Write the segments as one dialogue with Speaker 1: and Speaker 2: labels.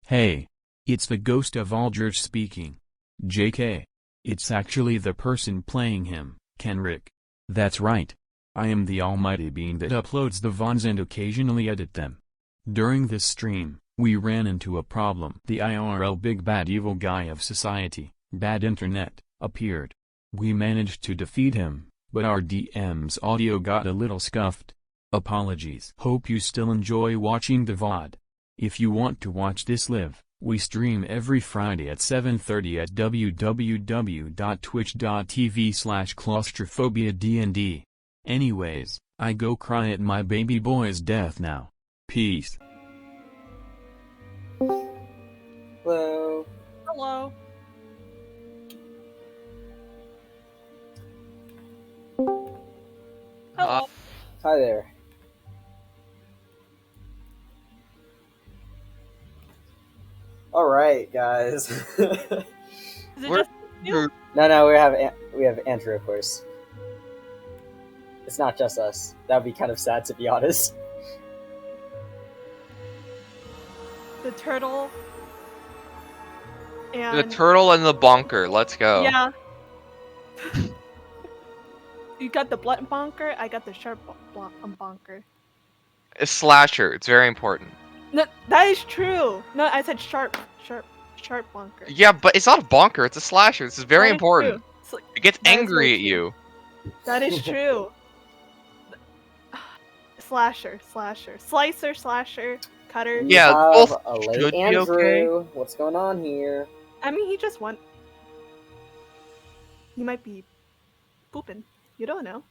Speaker 1: Hey. It's the ghost of Aldrich speaking. JK. It's actually the person playing him, Kenrick. That's right. I am the almighty being that uploads the VODs and occasionally edit them. During this stream, we ran into a problem. The IRL big bad evil guy of society, bad internet, appeared. We managed to defeat him, but our DM's audio got a little scuffed. Apologies. Hope you still enjoy watching the VOD. If you want to watch this live, we stream every Friday at 7:30 at www.twitch.tv/claustrophobiadnd. Anyways, I go cry at my baby boy's death now. Peace.
Speaker 2: Hello.
Speaker 3: Hello. Hello.
Speaker 2: Hi there. All right, guys.
Speaker 3: Is it just you?
Speaker 2: No, we have Andrew, of course. It's not just us. That would be kind of sad, to be honest.
Speaker 3: The turtle.
Speaker 4: The
Speaker 3: And
Speaker 4: turtle and the bonker. Let's go.
Speaker 3: yeah. You got the blunt bonker, I got the sharp bonker.
Speaker 4: A slasher. It's very important.
Speaker 3: No, that is true. No, I said sharp bonker.
Speaker 4: Yeah, but it's not a bonker. It's a slasher. This is very
Speaker 3: That is
Speaker 4: important.
Speaker 3: true. So-
Speaker 4: It gets
Speaker 3: that is
Speaker 4: angry
Speaker 3: very
Speaker 4: at you.
Speaker 3: That is true. Slasher, slicer, slasher, cutter.
Speaker 2: We
Speaker 4: Yeah,
Speaker 2: have
Speaker 4: both
Speaker 2: a late
Speaker 4: should be
Speaker 2: Andrew.
Speaker 4: okay.
Speaker 2: What's going on here?
Speaker 3: I mean, he just won. He might be pooping. You don't know.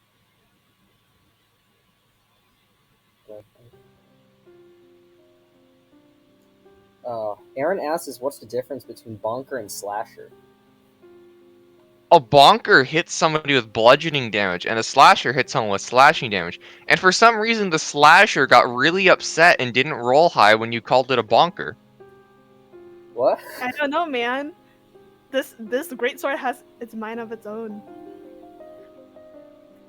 Speaker 2: Aaron asks, what's the difference between bonker and slasher?
Speaker 4: A bonker hits somebody with bludgeoning damage, and a slasher hits someone with slashing damage. And for some reason, the slasher got really upset and didn't roll high when you called it a bonker.
Speaker 2: What?
Speaker 3: I don't know, man. This greatsword has its mind of its own.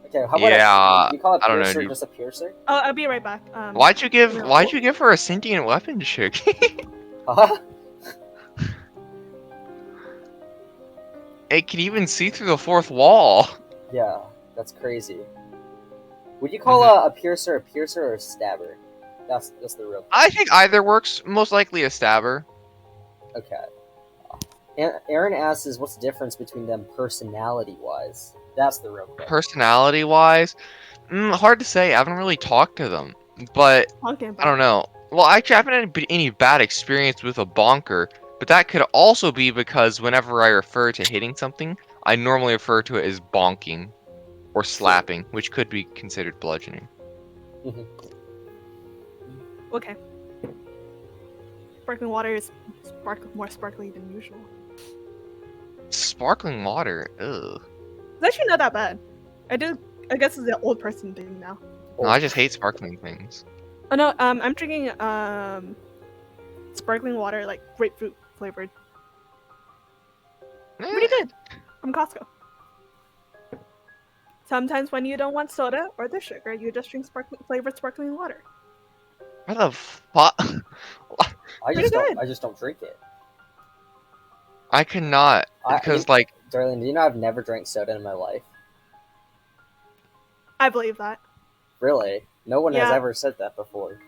Speaker 2: Okay, how about
Speaker 4: Yeah,
Speaker 2: you call it
Speaker 4: I don't know,
Speaker 2: piercer,
Speaker 4: dude.
Speaker 2: just a piercer?
Speaker 3: Oh, I'll be right back.
Speaker 4: Why'd you give
Speaker 3: no.
Speaker 4: her a sentient weapon chick?
Speaker 2: Huh?
Speaker 4: It can even see through the fourth wall.
Speaker 2: Yeah, that's crazy. Would you call a piercer or a stabber? That's the real question.
Speaker 4: I think either works. Most likely a stabber.
Speaker 2: Okay. Aaron asks, what's the difference between them personality-wise? That's the real question.
Speaker 4: Personality-wise, hard to say. I haven't really talked to them, but
Speaker 3: Talking about
Speaker 4: I don't know. Well, actually, I haven't had any bad experience with a bonker, but that could also be because whenever I refer to hitting something, I normally refer to it as bonking or slapping, which could be considered bludgeoning.
Speaker 3: Okay. Sparkling water is more sparkly than usual.
Speaker 4: Sparkling water, ugh.
Speaker 3: It's actually not that bad. I guess it's the old person thing now.
Speaker 4: No, I just hate sparkling things.
Speaker 3: Oh no, I'm drinking sparkling water, like grapefruit flavored. Pretty good. From Costco. Sometimes when you don't want soda or the sugar, you just drink flavored sparkling water.
Speaker 4: What the fuck?
Speaker 2: I
Speaker 3: Pretty
Speaker 2: just don't drink it.
Speaker 4: I cannot, because like,
Speaker 2: Darlene, do you know I've never drank soda in my life?
Speaker 3: I believe that.
Speaker 2: Really? No one has
Speaker 3: Yeah.
Speaker 2: ever said that before.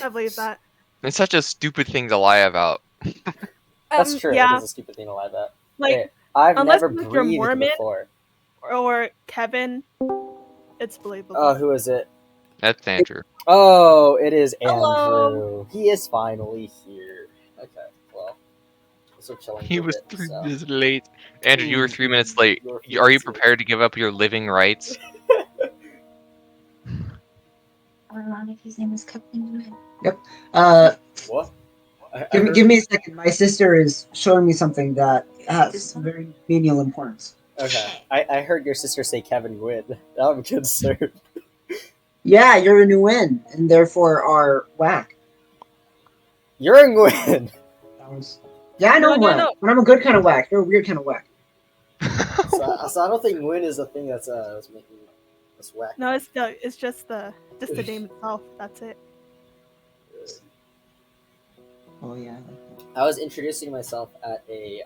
Speaker 3: I believe that.
Speaker 4: it's such a stupid thing to lie about.
Speaker 2: That's true.
Speaker 3: Yeah,
Speaker 2: It is a stupid thing to lie about.
Speaker 3: like
Speaker 2: Hey, I've
Speaker 3: unless
Speaker 2: never
Speaker 3: you're
Speaker 2: breathed
Speaker 3: Mormon-
Speaker 2: before.
Speaker 3: or Kevin, it's believable.
Speaker 2: Oh, who is it?
Speaker 4: That's Andrew.
Speaker 2: Oh, it is Andrew.
Speaker 3: Hello.
Speaker 2: He is finally here. Okay, well, we're chilling.
Speaker 4: He
Speaker 2: for a
Speaker 4: was
Speaker 2: bit,
Speaker 4: 3
Speaker 2: so.
Speaker 4: minutes late. Andrew, you were 3 minutes late.
Speaker 2: You were 3
Speaker 4: Are you
Speaker 2: minutes late.
Speaker 4: prepared to give up your living rights?
Speaker 5: Ironic, his name is Kevin.
Speaker 6: Yep.
Speaker 2: What?
Speaker 6: Give me a second. My sister is showing me something that has very menial importance.
Speaker 2: Okay, I heard your sister say Kevin Gwynn. I'm concerned.
Speaker 6: Yeah, you're a new in, and therefore are whack.
Speaker 2: You're in Gwynn.
Speaker 6: Yeah, I know
Speaker 3: No,
Speaker 6: whack,
Speaker 3: no.
Speaker 6: but I'm a good kind of whack. You're a weird kind of whack.
Speaker 2: So I don't think Gwynn is the thing that's making us whack.
Speaker 3: No, it's just the name itself. That's it.
Speaker 6: Oh yeah.
Speaker 2: I was introducing myself at a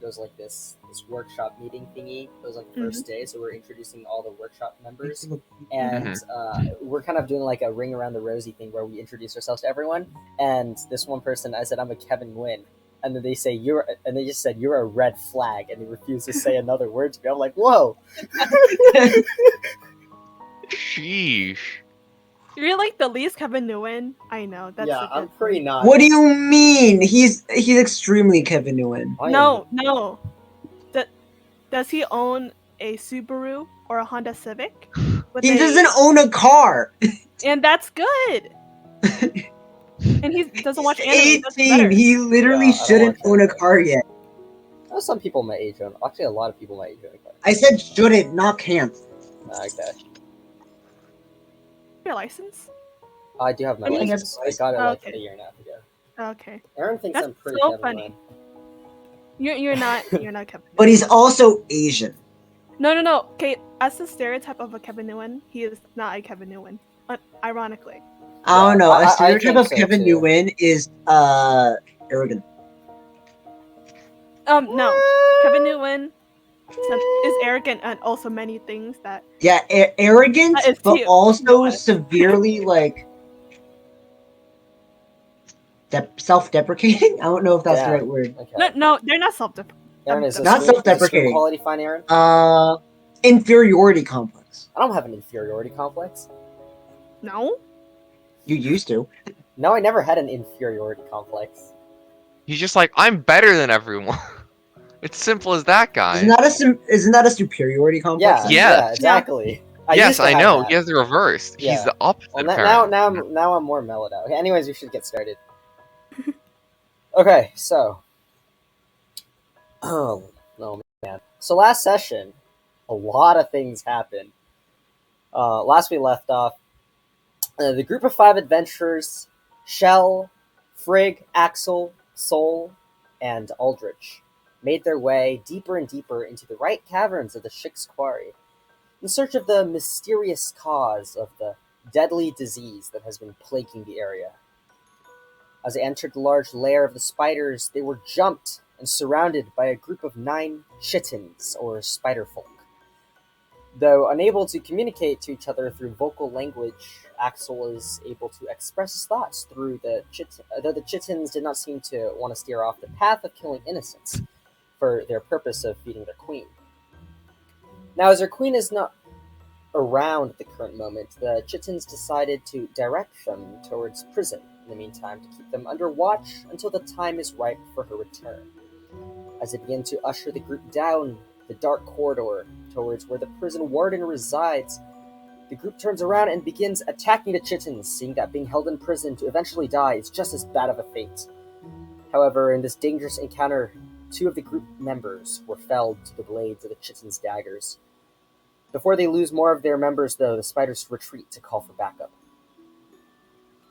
Speaker 2: it was like this workshop meeting thingy. It was like the first day, so we're introducing all the workshop members, and we're kind of doing like a ring around the rosy thing where we introduce ourselves to everyone. And this one person, I said, I'm a Kevin Nguyen, and then they say and they just said you're a red flag, and they refused to say another word to me. I'm like, whoa.
Speaker 4: Sheesh.
Speaker 3: You're like the least Kevin Nguyen. I know. That's
Speaker 2: Yeah,
Speaker 3: a good
Speaker 2: I'm pretty
Speaker 3: thing.
Speaker 2: not.
Speaker 6: What do you mean? He's extremely Kevin Nguyen.
Speaker 2: I am-
Speaker 3: No. Does he own a Subaru or a Honda Civic?
Speaker 6: He doesn't own a car.
Speaker 3: And that's good. And he doesn't watch anime.
Speaker 6: He's
Speaker 3: That's
Speaker 6: 18.
Speaker 3: better.
Speaker 6: He literally
Speaker 2: Yeah, I don't
Speaker 6: shouldn't
Speaker 2: watch
Speaker 6: own a
Speaker 2: anime.
Speaker 6: car yet.
Speaker 2: Oh, some people my age own. Actually, a lot of people my age own a car.
Speaker 6: I said shouldn't, not can't.
Speaker 2: Okay.
Speaker 3: Your license?
Speaker 2: I do have my
Speaker 3: I mean,
Speaker 2: license. I got it like
Speaker 3: okay.
Speaker 2: a year and a half ago.
Speaker 3: Okay.
Speaker 2: Aaron thinks
Speaker 3: That's
Speaker 2: I'm pretty
Speaker 3: so
Speaker 2: Kevin
Speaker 3: funny.
Speaker 2: Nguyen.
Speaker 3: You're not Kevin.
Speaker 6: But he's also Asian.
Speaker 3: No. Okay, as the stereotype of a Kevin Nguyen, he is not a Kevin Nguyen. Ironically.
Speaker 6: I don't know.
Speaker 2: I
Speaker 6: A stereotype
Speaker 2: think
Speaker 6: of
Speaker 2: so,
Speaker 6: Kevin
Speaker 2: too.
Speaker 6: Nguyen is arrogant.
Speaker 3: No. Kevin Nguyen is arrogant and also many things that.
Speaker 6: Yeah, arrogant,
Speaker 3: That is
Speaker 6: but
Speaker 3: cute.
Speaker 6: also
Speaker 3: No.
Speaker 6: severely like self-deprecating. I don't know if that's the
Speaker 2: Yeah.
Speaker 6: right word.
Speaker 2: Okay.
Speaker 3: No, they're not self-deprecating.
Speaker 2: Aaron, is
Speaker 6: Not
Speaker 2: the stream
Speaker 6: self-deprecating.
Speaker 2: quality fine, Aaron?
Speaker 6: Inferiority complex.
Speaker 2: I don't have an inferiority complex.
Speaker 3: No?
Speaker 6: You used to.
Speaker 2: No, I never had an inferiority complex.
Speaker 4: He's just like, I'm better than everyone. It's simple as that, guy.
Speaker 6: Isn't that a superiority complex?
Speaker 2: Yeah,
Speaker 4: Yeah.
Speaker 2: yeah, exactly.
Speaker 4: Yes, I know.
Speaker 2: That.
Speaker 4: He has the reverse.
Speaker 2: Yeah.
Speaker 4: He's the opposite.
Speaker 2: Well,
Speaker 4: apparently.
Speaker 2: now I'm more mellowed out. Okay, anyways, we should get started. Okay, so. Oh, no, man. So last session, a lot of things happened. Last we left off, the group of 5 adventurers, Shell, Frigg, Axel, Sol, and Aldrich, made their way deeper and deeper into the right caverns of the Shik's Quarry, in search of the mysterious cause of the deadly disease that has been plaguing the area. As they entered the large lair of the spiders, they were jumped and surrounded by a group of 9 chittens, or spider folk. Though unable to communicate to each other through vocal language, Axel is able to express his thoughts through the chittens, though the chittens did not seem to want to steer off the path of killing innocents for their purpose of feeding their queen. Now, as their queen is not around at the current moment, the chittens decided to direct them towards prison in the meantime to keep them under watch until the time is ripe for her return. As they begin to usher the group down the dark corridor towards where the prison warden resides, the group turns around and begins attacking the chittens, seeing that being held in prison to eventually die is just as bad of a fate. However, in this dangerous encounter, 2 of the group members were felled to the blades of the chittens' daggers. Before they lose more of their members, though, the spiders retreat to call for backup.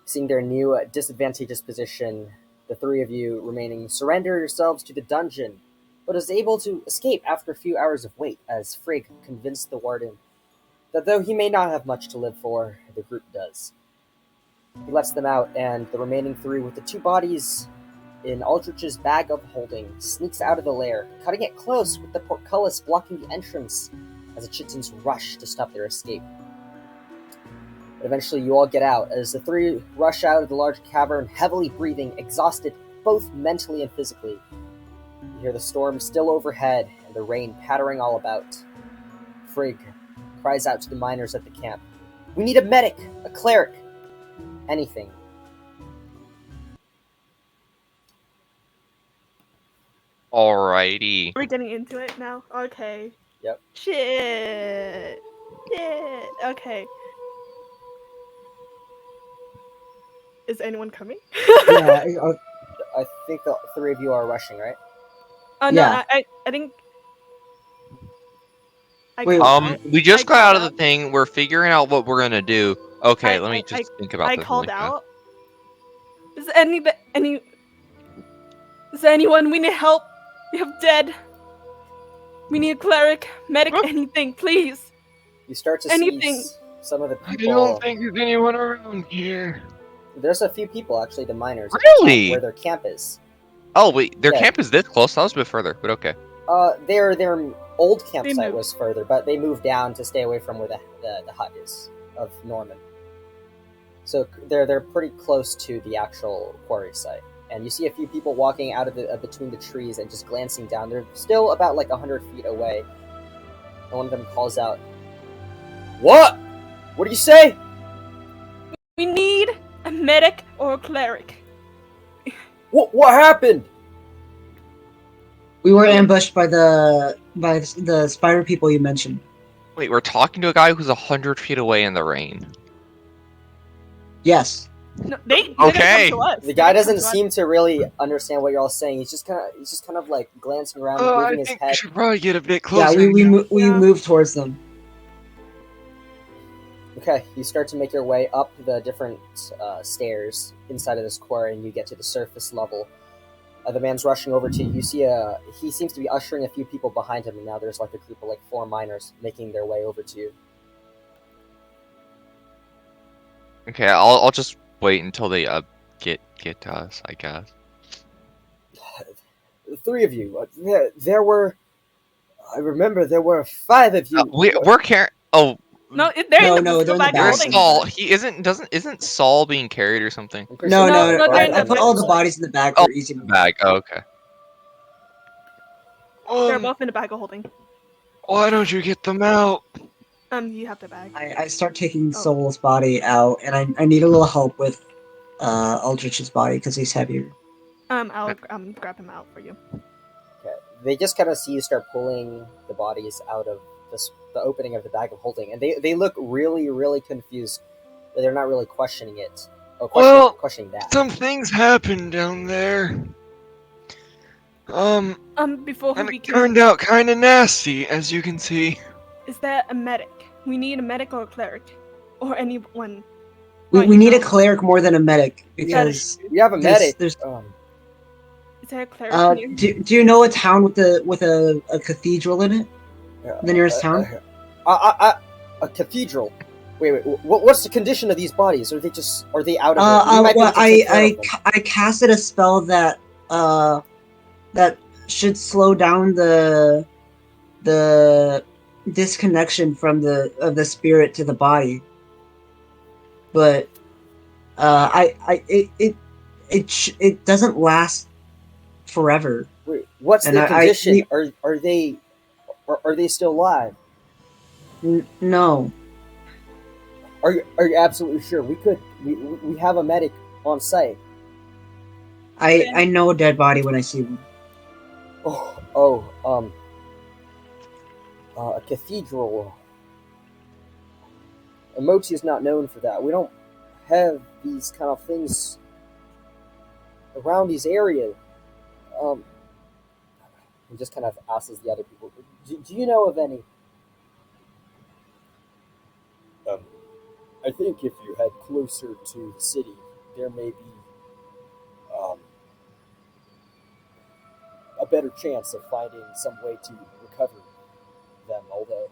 Speaker 2: Seeing their new disadvantageous position, the 3 of you remaining surrender yourselves to the dungeon, but is able to escape after a few hours of wait, as Frigg convinced the warden that though he may not have much to live for, the group does. He lets them out, and the remaining 3, with the 2 bodies in Aldrich's bag of holding, sneaks out of the lair, cutting it close with the portcullis blocking the entrance as the chittens rush to stop their escape. But eventually you all get out, as the 3 rush out of the large cavern, heavily breathing, exhausted both mentally and physically. You hear the storm still overhead, and the rain pattering all about. Frigg cries out to the miners at the camp, "We need a medic, a cleric, anything."
Speaker 4: Alrighty.
Speaker 3: We're getting into it now? Okay.
Speaker 2: Yep.
Speaker 3: Shit. Okay. Is anyone coming?
Speaker 6: Yeah.
Speaker 2: I think the 3 of you are rushing, right?
Speaker 3: Oh,
Speaker 6: Yeah.
Speaker 3: no, I think...
Speaker 6: Wait,
Speaker 4: We just
Speaker 3: I
Speaker 4: got out of
Speaker 3: called
Speaker 4: the thing. We're figuring out what we're gonna do. Okay, let me
Speaker 3: I-
Speaker 4: just think about
Speaker 3: I
Speaker 4: this.
Speaker 3: called
Speaker 4: really fast.
Speaker 3: out. Is anyone? We need help. We have dead. We need a cleric, medic,
Speaker 4: What?
Speaker 3: anything, please.
Speaker 2: You start to
Speaker 3: Anything.
Speaker 2: see some of the
Speaker 4: I
Speaker 2: people.
Speaker 4: don't think there's anyone around here.
Speaker 2: There's a few people, actually, the miners.
Speaker 4: Really?
Speaker 2: Where their camp is.
Speaker 4: Oh wait, their
Speaker 2: Yeah.
Speaker 4: camp is this close. That was a bit further, but okay.
Speaker 2: Their old
Speaker 3: They
Speaker 2: campsite
Speaker 3: moved.
Speaker 2: was further, but they moved down to stay away from where the hut is of Norman. So they're pretty close to the actual quarry site, and you see a few people walking out of the between the trees and just glancing down. They're still about like 100 feet away, and one of them calls out, "What? What do you say?"
Speaker 3: We need a medic or a cleric.
Speaker 2: What happened?
Speaker 6: We were ambushed by the spider people you mentioned.
Speaker 4: Wait, we're talking to a guy who's 100 feet away in the rain.
Speaker 6: Yes.
Speaker 3: No, they
Speaker 4: Okay.
Speaker 3: come to us.
Speaker 2: The guy
Speaker 3: They come
Speaker 2: doesn't
Speaker 3: to us.
Speaker 2: seem to really understand what you're all saying. He's just kind of like glancing around,
Speaker 4: Oh,
Speaker 2: moving his head.
Speaker 4: probably get a bit
Speaker 6: Yeah, we
Speaker 3: Yeah.
Speaker 6: moved towards them.
Speaker 2: Okay, you start to make your way up the different stairs inside of this quarry, and you get to the surface level. The man's rushing over to you. You see he seems to be ushering a few people behind him, and now there's like a group of like 4 miners making their way over to you.
Speaker 4: Okay, I'll just wait until they get to us, I guess.
Speaker 2: The 3 of you. There were. I remember there were 5 of you.
Speaker 4: We're carrying. Oh,
Speaker 3: No, they're
Speaker 6: No,
Speaker 3: in the,
Speaker 6: no,
Speaker 3: let's
Speaker 6: they're
Speaker 3: go
Speaker 6: in the
Speaker 3: back
Speaker 6: back.
Speaker 4: where's
Speaker 3: holding.
Speaker 4: Saul? He isn't Saul being carried or something?
Speaker 2: I'm pretty
Speaker 6: No,
Speaker 2: sure
Speaker 6: no,
Speaker 3: no,
Speaker 6: no.
Speaker 3: they're in
Speaker 6: I
Speaker 3: the
Speaker 6: put all the bodies in the bag
Speaker 4: Oh,
Speaker 6: for easy.
Speaker 4: Bag. Oh, okay.
Speaker 3: They're both in the bag of holding.
Speaker 4: Why don't you get them out?
Speaker 3: You have the bag.
Speaker 6: I start taking Soul's body out, and I need a little help with Aldrich's body because he's heavier.
Speaker 3: I'll grab him out for you.
Speaker 2: Okay. They just kind of see you start pulling the bodies out of the opening of the bag of holding, and they look really, really confused. They're not really questioning it. Oh, questioning that.
Speaker 7: Some things happened down there.
Speaker 3: Before
Speaker 7: And
Speaker 3: we
Speaker 7: it
Speaker 3: can,
Speaker 7: turned out kind of nasty, as you can see.
Speaker 3: is there a medic? We need a medic or a cleric, or anyone.
Speaker 6: We need a cleric more than a medic because
Speaker 2: We have a
Speaker 6: there's-
Speaker 2: medic.
Speaker 6: there's-
Speaker 3: Is there a cleric near?
Speaker 6: do you know a town with a cathedral in it? The nearest town?
Speaker 2: A cathedral. Wait. What's the condition of these bodies? Are they out of it? We might be able to take care of them.
Speaker 6: I casted a spell that that should slow down the disconnection from the spirit to the body. But it doesn't last forever.
Speaker 2: Wait, what's
Speaker 6: And
Speaker 2: the condition?
Speaker 6: I-
Speaker 2: Are they still alive?
Speaker 6: No.
Speaker 2: Are you absolutely sure? We have a medic on site.
Speaker 6: I know a dead body when I see one.
Speaker 2: A cathedral. Emoti is not known for that. We don't have these kind of things around these areas. He just kind of asks the other people, do you know of any? I think if you head closer to the city, there may be a better chance of finding some way to recover them. Although,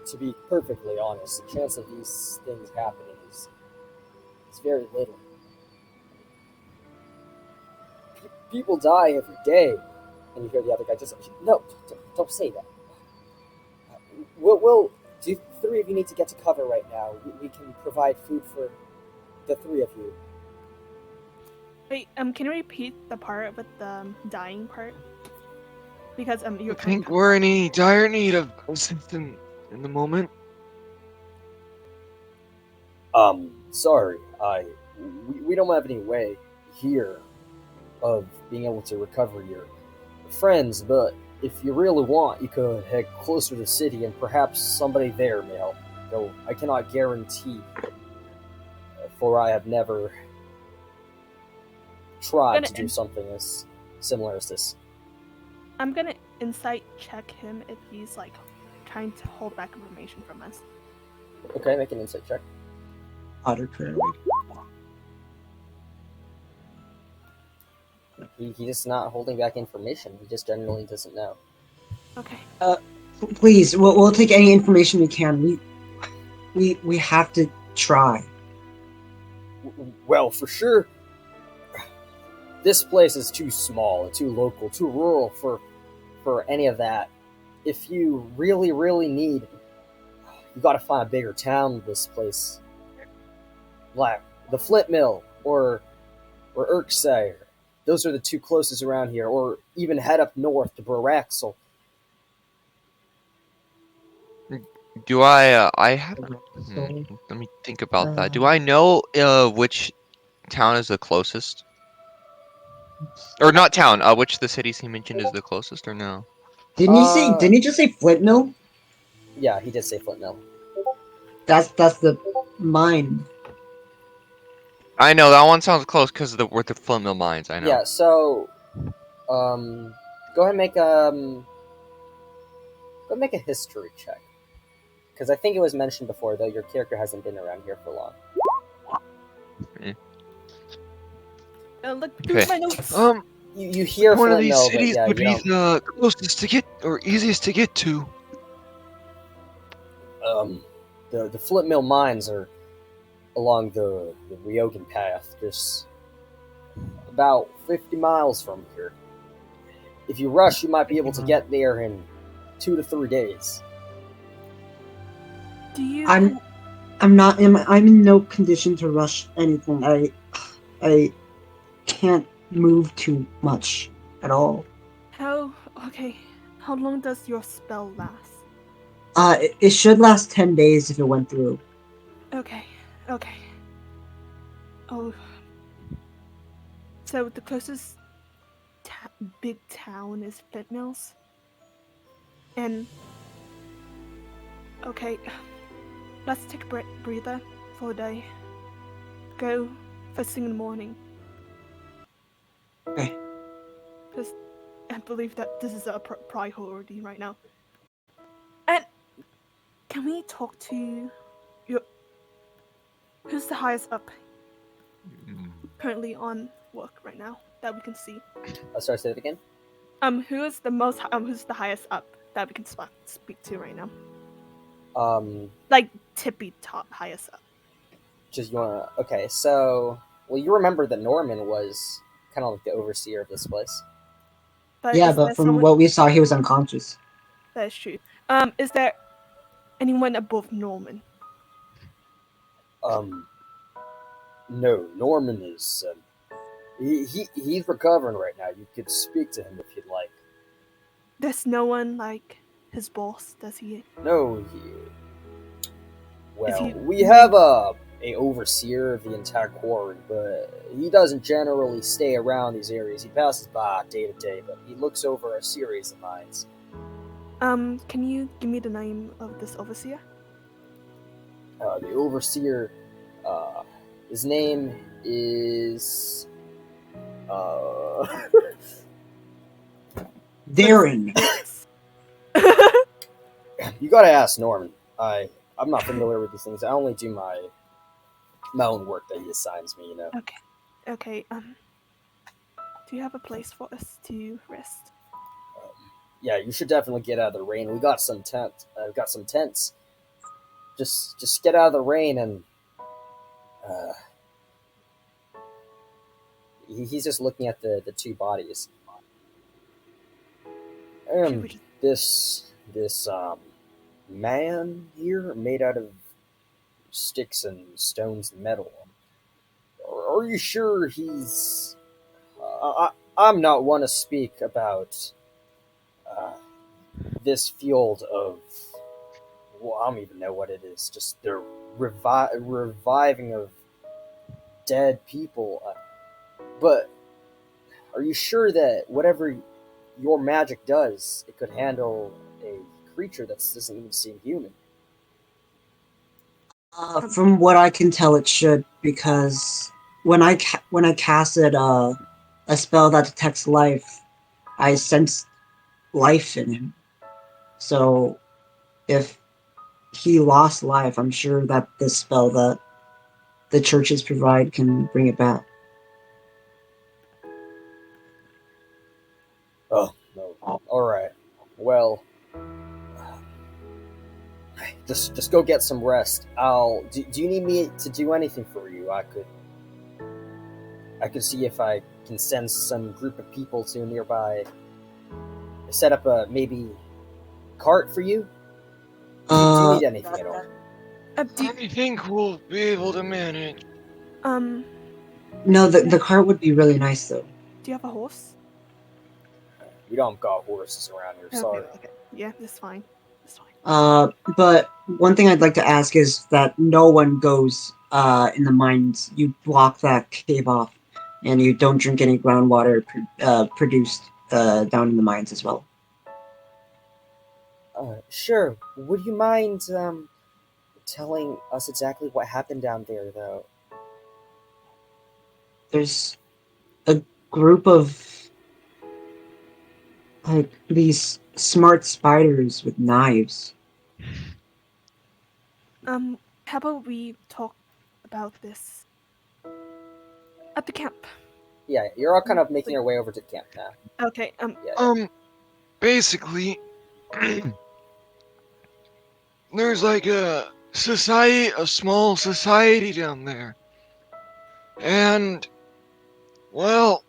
Speaker 2: to be perfectly honest, the chance of these things happening is very little. People die every day, and you hear the other guy just, no, don't say that. We'll do. 3 of you need to get to cover right now. We can provide food for the 3 of you.
Speaker 3: Wait, can you repeat the part with the dying part? Because you
Speaker 7: I think we're in any dire need of assistance in the moment.
Speaker 2: Sorry, we don't have any way here of being able to recover your friends, but if you really want, you could head closer to the city and perhaps somebody there may help. Though I cannot guarantee, for I have never tried to do something as similar as this.
Speaker 3: I'm gonna insight check him if he's like trying to hold back information from us.
Speaker 2: Okay, make an insight check.
Speaker 6: Arbitrary.
Speaker 2: He's just not holding back information. He just generally doesn't know.
Speaker 3: Okay.
Speaker 6: Please, we'll take any information we can. we have to try.
Speaker 2: Well, for sure, this place is too small and too local, too rural for any of that. If you really, really need, you got to find a bigger town than this place, like the Flint Mill or Erksay. Those are the two closest around here, or even head up north to Buraxel.
Speaker 4: Do I have?
Speaker 6: So,
Speaker 4: Let me think about that. Do I know which town is the closest? Or not town? Which the cities he mentioned is the closest, or no?
Speaker 6: Didn't he just say Flint Mill?
Speaker 2: Yeah, he did say Flint Mill.
Speaker 6: That's the mine.
Speaker 4: I know that one sounds close because of the with the Flint Mill mines. I know.
Speaker 2: Yeah, so go ahead and make a history check. Because I think it was mentioned before, though your character hasn't been around here for long.
Speaker 3: Look
Speaker 4: Okay.
Speaker 3: through my notes.
Speaker 2: You hear
Speaker 7: One of
Speaker 2: Flint
Speaker 7: these
Speaker 2: Mill, but
Speaker 7: cities
Speaker 2: yeah,
Speaker 7: would
Speaker 2: you
Speaker 7: be
Speaker 2: don't.
Speaker 7: the closest to get or easiest to get to.
Speaker 2: The Flint Mill mines are along the Wyogine path, just about 50 miles from here. If you rush, you might be able to get there in 2 to 3 days.
Speaker 3: Do you?
Speaker 6: I'm in no condition to rush anything. I can't move too much at all.
Speaker 3: Okay. How long does your spell last?
Speaker 6: It should last 10 days if it went through.
Speaker 3: Okay. Oh. So the closest big town is Flint Mills? And... Okay. Let's take a breather for a day. Go first thing in the morning.
Speaker 6: Okay.
Speaker 3: Because I believe that this is a priority right now. And can we talk to your... Who's the highest up currently on work right now that we can see?
Speaker 2: Sorry, say it again.
Speaker 3: Who's the highest up that we can speak to right now? Like tippy top highest up.
Speaker 2: Just you wanna. Okay, so you remember that Norman was kind of like the overseer of this place.
Speaker 3: But
Speaker 6: Yeah,
Speaker 3: is
Speaker 6: but
Speaker 3: there
Speaker 6: from
Speaker 3: someone...
Speaker 6: what we saw, he was unconscious.
Speaker 3: That is true. Is there anyone above Norman?
Speaker 2: No, Norman is. He's recovering right now. You could speak to him if you'd like.
Speaker 3: There's no one like his boss, does he?
Speaker 2: No,
Speaker 3: Is he...
Speaker 2: we have a overseer of the entire quarry, but he doesn't generally stay around these areas. He passes by day to day, but he looks over a series of mines.
Speaker 3: Can you give me the name of this overseer?
Speaker 2: The overseer, his name is
Speaker 6: Darren.
Speaker 2: You gotta ask Norman. I'm not familiar with these things. I only do my own work that he assigns me.
Speaker 3: Okay. Do you have a place for us to rest?
Speaker 2: Yeah, you should definitely get out of the rain. We got some tents. Got some tents. Just get out of the rain and. He's just looking at the two bodies. This man here made out of sticks and stones and metal. Are you sure he's? I'm not one to speak about this field of. Well, I don't even know what it is. Just the reviving of dead people. But are you sure that whatever your magic does, it could handle a creature that doesn't even seem human?
Speaker 6: From what I can tell, it should, because when I casted a spell that detects life, I sensed life in him. So if he lost life, I'm sure that this spell that the churches provide can bring it back.
Speaker 2: Oh, no. All right. Well, just go get some rest. I'll. Do you need me to do anything for you? I could see if I can send some group of people to nearby. Set up a maybe cart for you. Do you need anything at all?
Speaker 7: I think we'll be able to manage.
Speaker 6: No, the cart would be really nice though.
Speaker 3: Do you have a horse?
Speaker 2: We don't got horses around here. Sorry.
Speaker 3: Okay. Yeah, that's fine. That's fine.
Speaker 6: But one thing I'd like to ask is that no one goes in the mines. You block that cave off, and you don't drink any groundwater produced down in the mines as well.
Speaker 2: Sure. Would you mind telling us exactly what happened down there, though?
Speaker 6: There's a group of like these smart spiders with knives.
Speaker 3: How about we talk about this at the camp?
Speaker 2: Yeah, you're all kind of making your way over to the camp now.
Speaker 3: Okay.
Speaker 2: Yeah.
Speaker 7: Basically, there's like a small society down there. And, well,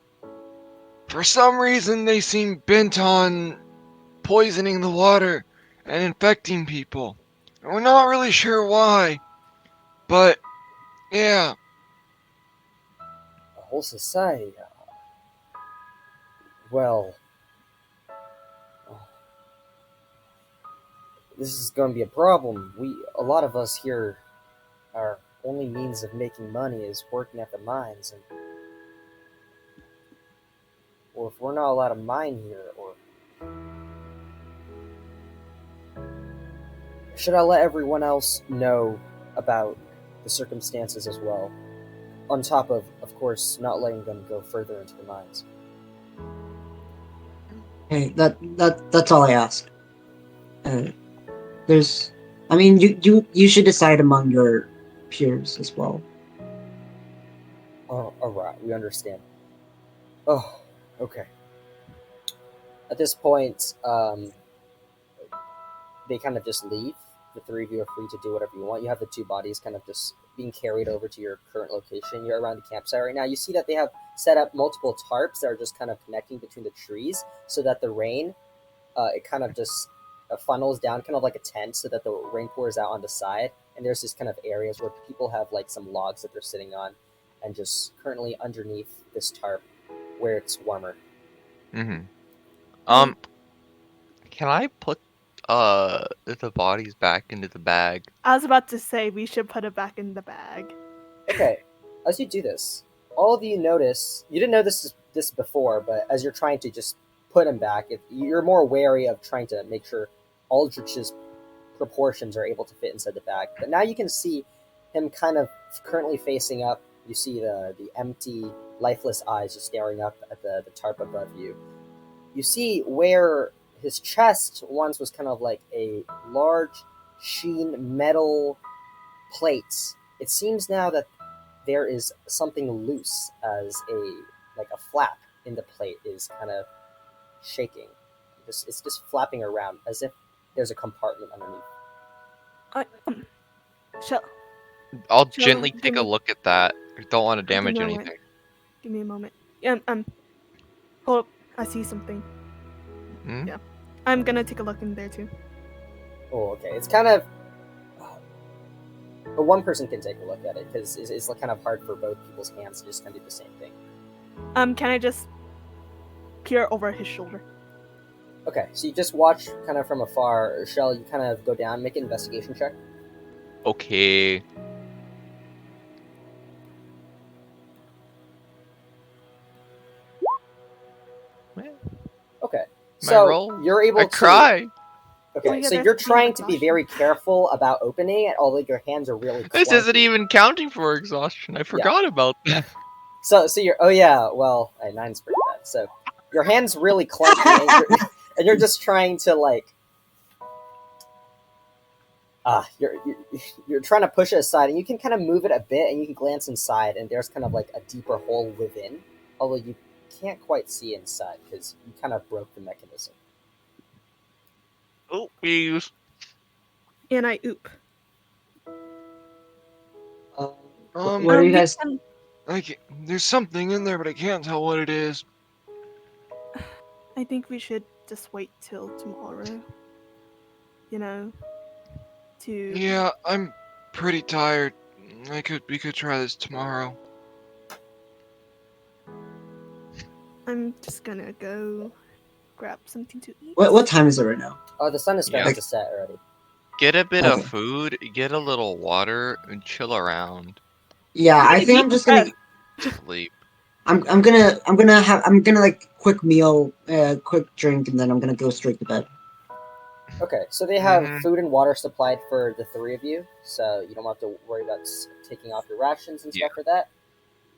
Speaker 7: for some reason they seem bent on poisoning the water and infecting people. And we're not really sure why. But, yeah.
Speaker 2: A whole society. Well, this is going to be a problem. A lot of us here, our only means of making money is working at the mines, and or if we're not allowed to mine here, or should I let everyone else know about the circumstances as well? On top of course, not letting them go further into the mines.
Speaker 6: Hey, that's all I ask. There's, I mean, you should decide among your peers as well.
Speaker 2: Oh, alright, we understand. Oh, okay. At this point, they kind of just leave. The three of you are free to do whatever you want. You have the two bodies kind of just being carried over to your current location. You're around the campsite right now. You see that they have set up multiple tarps that are just kind of connecting between the trees so that the rain, it kind of just funnels down, kind of like a tent, so that the rain pours out on the side. And there's just kind of areas where people have like some logs that they're sitting on, and just currently underneath this tarp where it's warmer.
Speaker 4: Mm-hmm. Can I put the bodies back into the bag?
Speaker 3: I was about to say we should put it back in the bag.
Speaker 2: Okay, as you do this, all of you notice, you didn't know this before, but as you're trying to just put him back, you're more wary of trying to make sure Aldrich's proportions are able to fit inside the bag. But now you can see him kind of currently facing up. You see the empty, lifeless eyes just staring up at the tarp above you. You see where his chest once was kind of like a large sheen metal plate. It seems now that there is something loose, as a flap in the plate is kind of shaking. It's just flapping around as if there's a compartment underneath.
Speaker 3: Shall
Speaker 4: I'll
Speaker 3: Shall
Speaker 4: gently
Speaker 3: give
Speaker 4: take a
Speaker 3: me-
Speaker 4: look at that. I don't want to
Speaker 3: Give me
Speaker 4: damage
Speaker 3: a moment.
Speaker 4: anything.
Speaker 3: Give me a moment. Yeah, hold up. I see something.
Speaker 4: Hmm?
Speaker 3: Yeah. I'm gonna take a look in there too.
Speaker 2: Oh, okay. It's kind of. But one person can take a look at it because it's kind of hard for both people's hands to just kind of do the same thing.
Speaker 3: Can I just peer over his shoulder?
Speaker 2: Okay, so you just watch kind of from afar. Shell, you kind of go down, make an investigation check.
Speaker 4: Okay.
Speaker 2: Okay,
Speaker 4: My
Speaker 2: so
Speaker 4: roll?
Speaker 2: you're able
Speaker 4: I
Speaker 2: to.
Speaker 4: cry.
Speaker 3: Oh,
Speaker 2: Okay,
Speaker 3: yeah,
Speaker 2: so
Speaker 3: there's
Speaker 2: you're
Speaker 3: the
Speaker 2: trying to be
Speaker 3: exhaustion.
Speaker 2: very careful about opening it, although your hands are really
Speaker 4: This isn't
Speaker 2: clunky.
Speaker 4: even counting for exhaustion. I forgot about that.
Speaker 2: So you're. Oh yeah, well, nine's pretty bad. So your hands really clunky, and you're just trying to like. You're trying to push it aside, and you can kind of move it a bit, and you can glance inside, and there's kind of like a deeper hole within, although you can't quite see inside because you kind of broke the mechanism.
Speaker 4: Oh, please.
Speaker 3: and I oop.
Speaker 6: What are you guys?
Speaker 7: There's something in there, but I can't tell what it is.
Speaker 3: I think we should just wait till tomorrow. You know, to
Speaker 7: Yeah, I'm pretty tired. We could try this tomorrow.
Speaker 3: I'm just gonna go grab something to eat.
Speaker 6: What time is it right now?
Speaker 2: Oh, the sun is starting
Speaker 4: Yeah.
Speaker 2: to set already.
Speaker 4: Get a bit
Speaker 6: Okay.
Speaker 4: of food, get a little water, and chill around.
Speaker 6: Yeah, I
Speaker 3: Maybe
Speaker 6: think I'm just gonna.
Speaker 4: Sleep.
Speaker 6: I'm gonna like quick meal, quick drink, and then I'm gonna go straight to bed.
Speaker 2: Okay, so they have
Speaker 4: Mhm.
Speaker 2: food and water supplied for the three of you, so you don't have to worry about taking off your rations and stuff for that.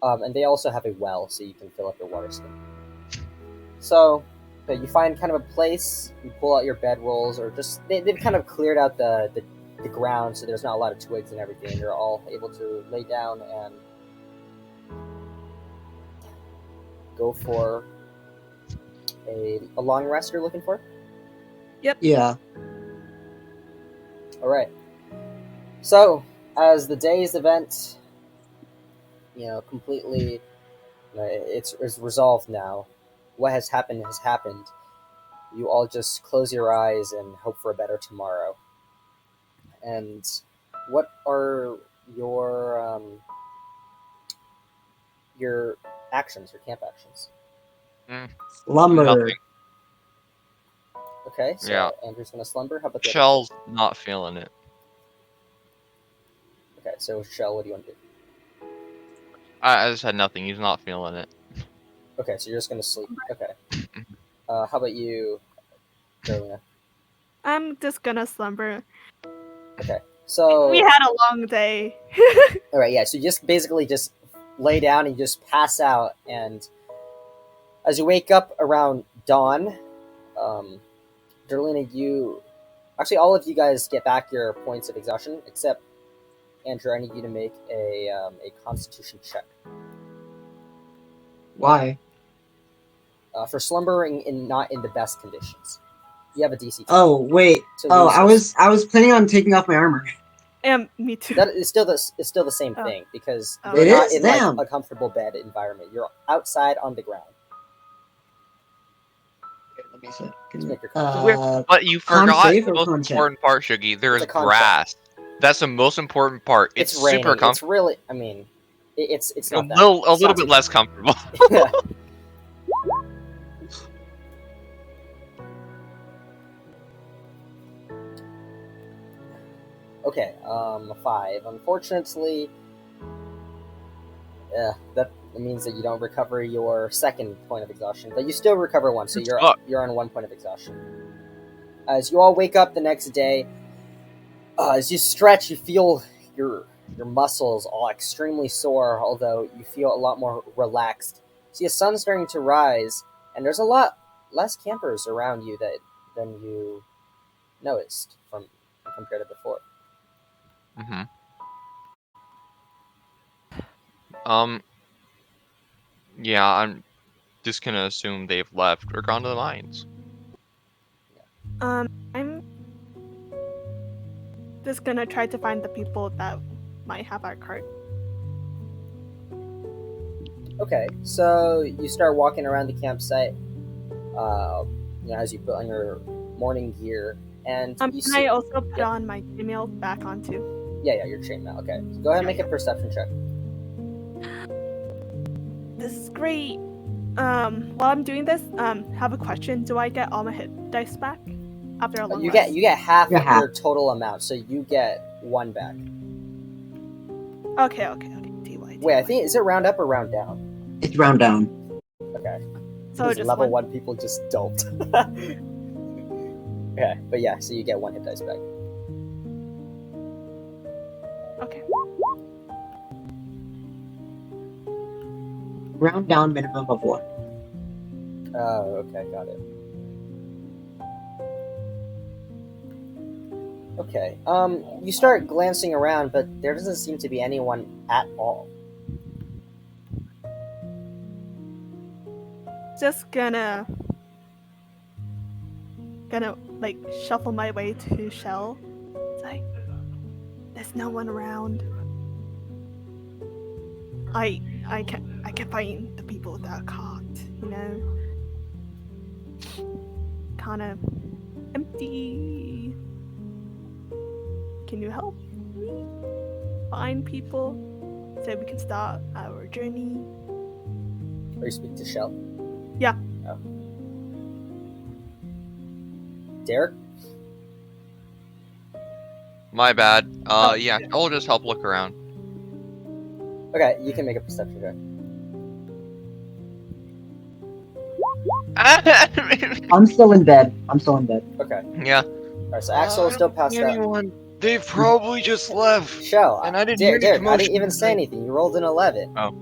Speaker 2: And they also have a well, so you can fill up your water skin. So, okay, you find kind of a place, you pull out your bedrolls, or just they've kind of cleared out the ground, so there's not a lot of twigs and everything. You're all able to lay down and go for a long rest you're looking for.
Speaker 6: Yeah.
Speaker 2: All right. So, as the day's event, completely, it's resolved now. What has happened has happened. You all just close your eyes and hope for a better tomorrow. And what are your actions, your camp actions?
Speaker 6: Slumber.
Speaker 4: Nothing.
Speaker 2: Okay, so
Speaker 4: Yeah.
Speaker 2: Andrew's gonna slumber. How about the other
Speaker 4: Shell's not feeling it.
Speaker 2: two? Okay, so Shell, what do you want to do?
Speaker 4: I just had nothing. He's not feeling it.
Speaker 2: Okay, so you're just gonna sleep. Okay. How about you, Darlena?
Speaker 3: I'm just gonna slumber.
Speaker 2: Okay. So
Speaker 3: We had a long day.
Speaker 2: all right, yeah. So you just basically just lay down and you just pass out, and as you wake up around dawn, Darlena, actually all of you guys get back your points of exhaustion, except Andrew. I need you to make a Constitution check
Speaker 6: Why?
Speaker 2: for slumbering not in the best conditions. You have a DC. 10.
Speaker 6: Oh wait.
Speaker 2: So
Speaker 6: Oh,
Speaker 2: lose
Speaker 6: I was planning on taking off my armor.
Speaker 3: Me too.
Speaker 2: That is still the same
Speaker 3: Oh.
Speaker 2: thing because
Speaker 3: Oh.
Speaker 2: you're
Speaker 6: It
Speaker 2: not
Speaker 6: is?
Speaker 2: in
Speaker 6: Damn.
Speaker 2: like a comfortable bed environment. You're outside on the ground.
Speaker 6: Let me see.
Speaker 2: Just make your
Speaker 4: But you
Speaker 6: con
Speaker 4: forgot
Speaker 6: save
Speaker 4: the
Speaker 6: or
Speaker 4: most
Speaker 6: con check?
Speaker 4: important part, Shuggy. There
Speaker 2: It's
Speaker 4: is
Speaker 2: a con check.
Speaker 4: grass. That's the most important part. It's
Speaker 2: raining.
Speaker 4: super comfortable.
Speaker 2: It's really. I mean, it's
Speaker 4: A
Speaker 2: not that.
Speaker 4: little bit less comfortable.
Speaker 2: Okay, 5. Unfortunately, that means that you don't recover your second point of exhaustion, but you still recover one, so you're on 1 point of exhaustion. As you all wake up the next day, as you stretch, you feel your muscles all extremely sore, although you feel a lot more relaxed. See, the sun's starting to rise, and there's a lot less campers around you than you noticed compared to before.
Speaker 4: Mm-hmm. Yeah, I'm just gonna assume they've left or gone to the mines.
Speaker 3: I'm just gonna try to find the people that might have our cart.
Speaker 2: Okay, so you start walking around the campsite, as you put on your morning gear, and you
Speaker 3: Can I also put on my email back on too?
Speaker 2: Yeah, your chainmail. Okay, so go ahead and make a perception check.
Speaker 3: This is great. While I'm doing this, have a question. Do I get all my hit dice back after a long
Speaker 2: You
Speaker 3: rest?
Speaker 2: get half
Speaker 6: Yeah,
Speaker 2: of
Speaker 6: half.
Speaker 2: your total amount, so you get 1 back.
Speaker 3: Okay.
Speaker 2: Wait, I think is it round up or round down?
Speaker 6: It's round down.
Speaker 2: Okay.
Speaker 3: So
Speaker 2: These
Speaker 3: just
Speaker 2: level
Speaker 3: 1.
Speaker 2: 1 people just don't. Okay, but yeah, so you get 1 hit dice back.
Speaker 3: Okay.
Speaker 6: Round down, minimum of 1.
Speaker 2: Oh, okay, got it. Okay, you start glancing around, but there doesn't seem to be anyone at all.
Speaker 3: Just gonna like shuffle my way to Shell. It's like, There's no one around. I can't find the people that are caught, you know? Kinda empty. Can you help me find people so we can start our journey?
Speaker 2: Are you speaking to Shell?
Speaker 3: Yeah.
Speaker 2: Oh. Derek?
Speaker 4: My bad. Yeah, I'll just help look around.
Speaker 2: Okay, you can make a perception check.
Speaker 6: I'm still in bed.
Speaker 2: Okay.
Speaker 4: Yeah.
Speaker 2: Alright, so Axel is still passed out.
Speaker 7: Anyone? They've probably just left.
Speaker 2: Shell,
Speaker 7: And I didn't hear any
Speaker 2: Derek, I
Speaker 7: commotion
Speaker 2: didn't even say
Speaker 7: tonight.
Speaker 2: anything. You rolled an 11.
Speaker 4: Oh.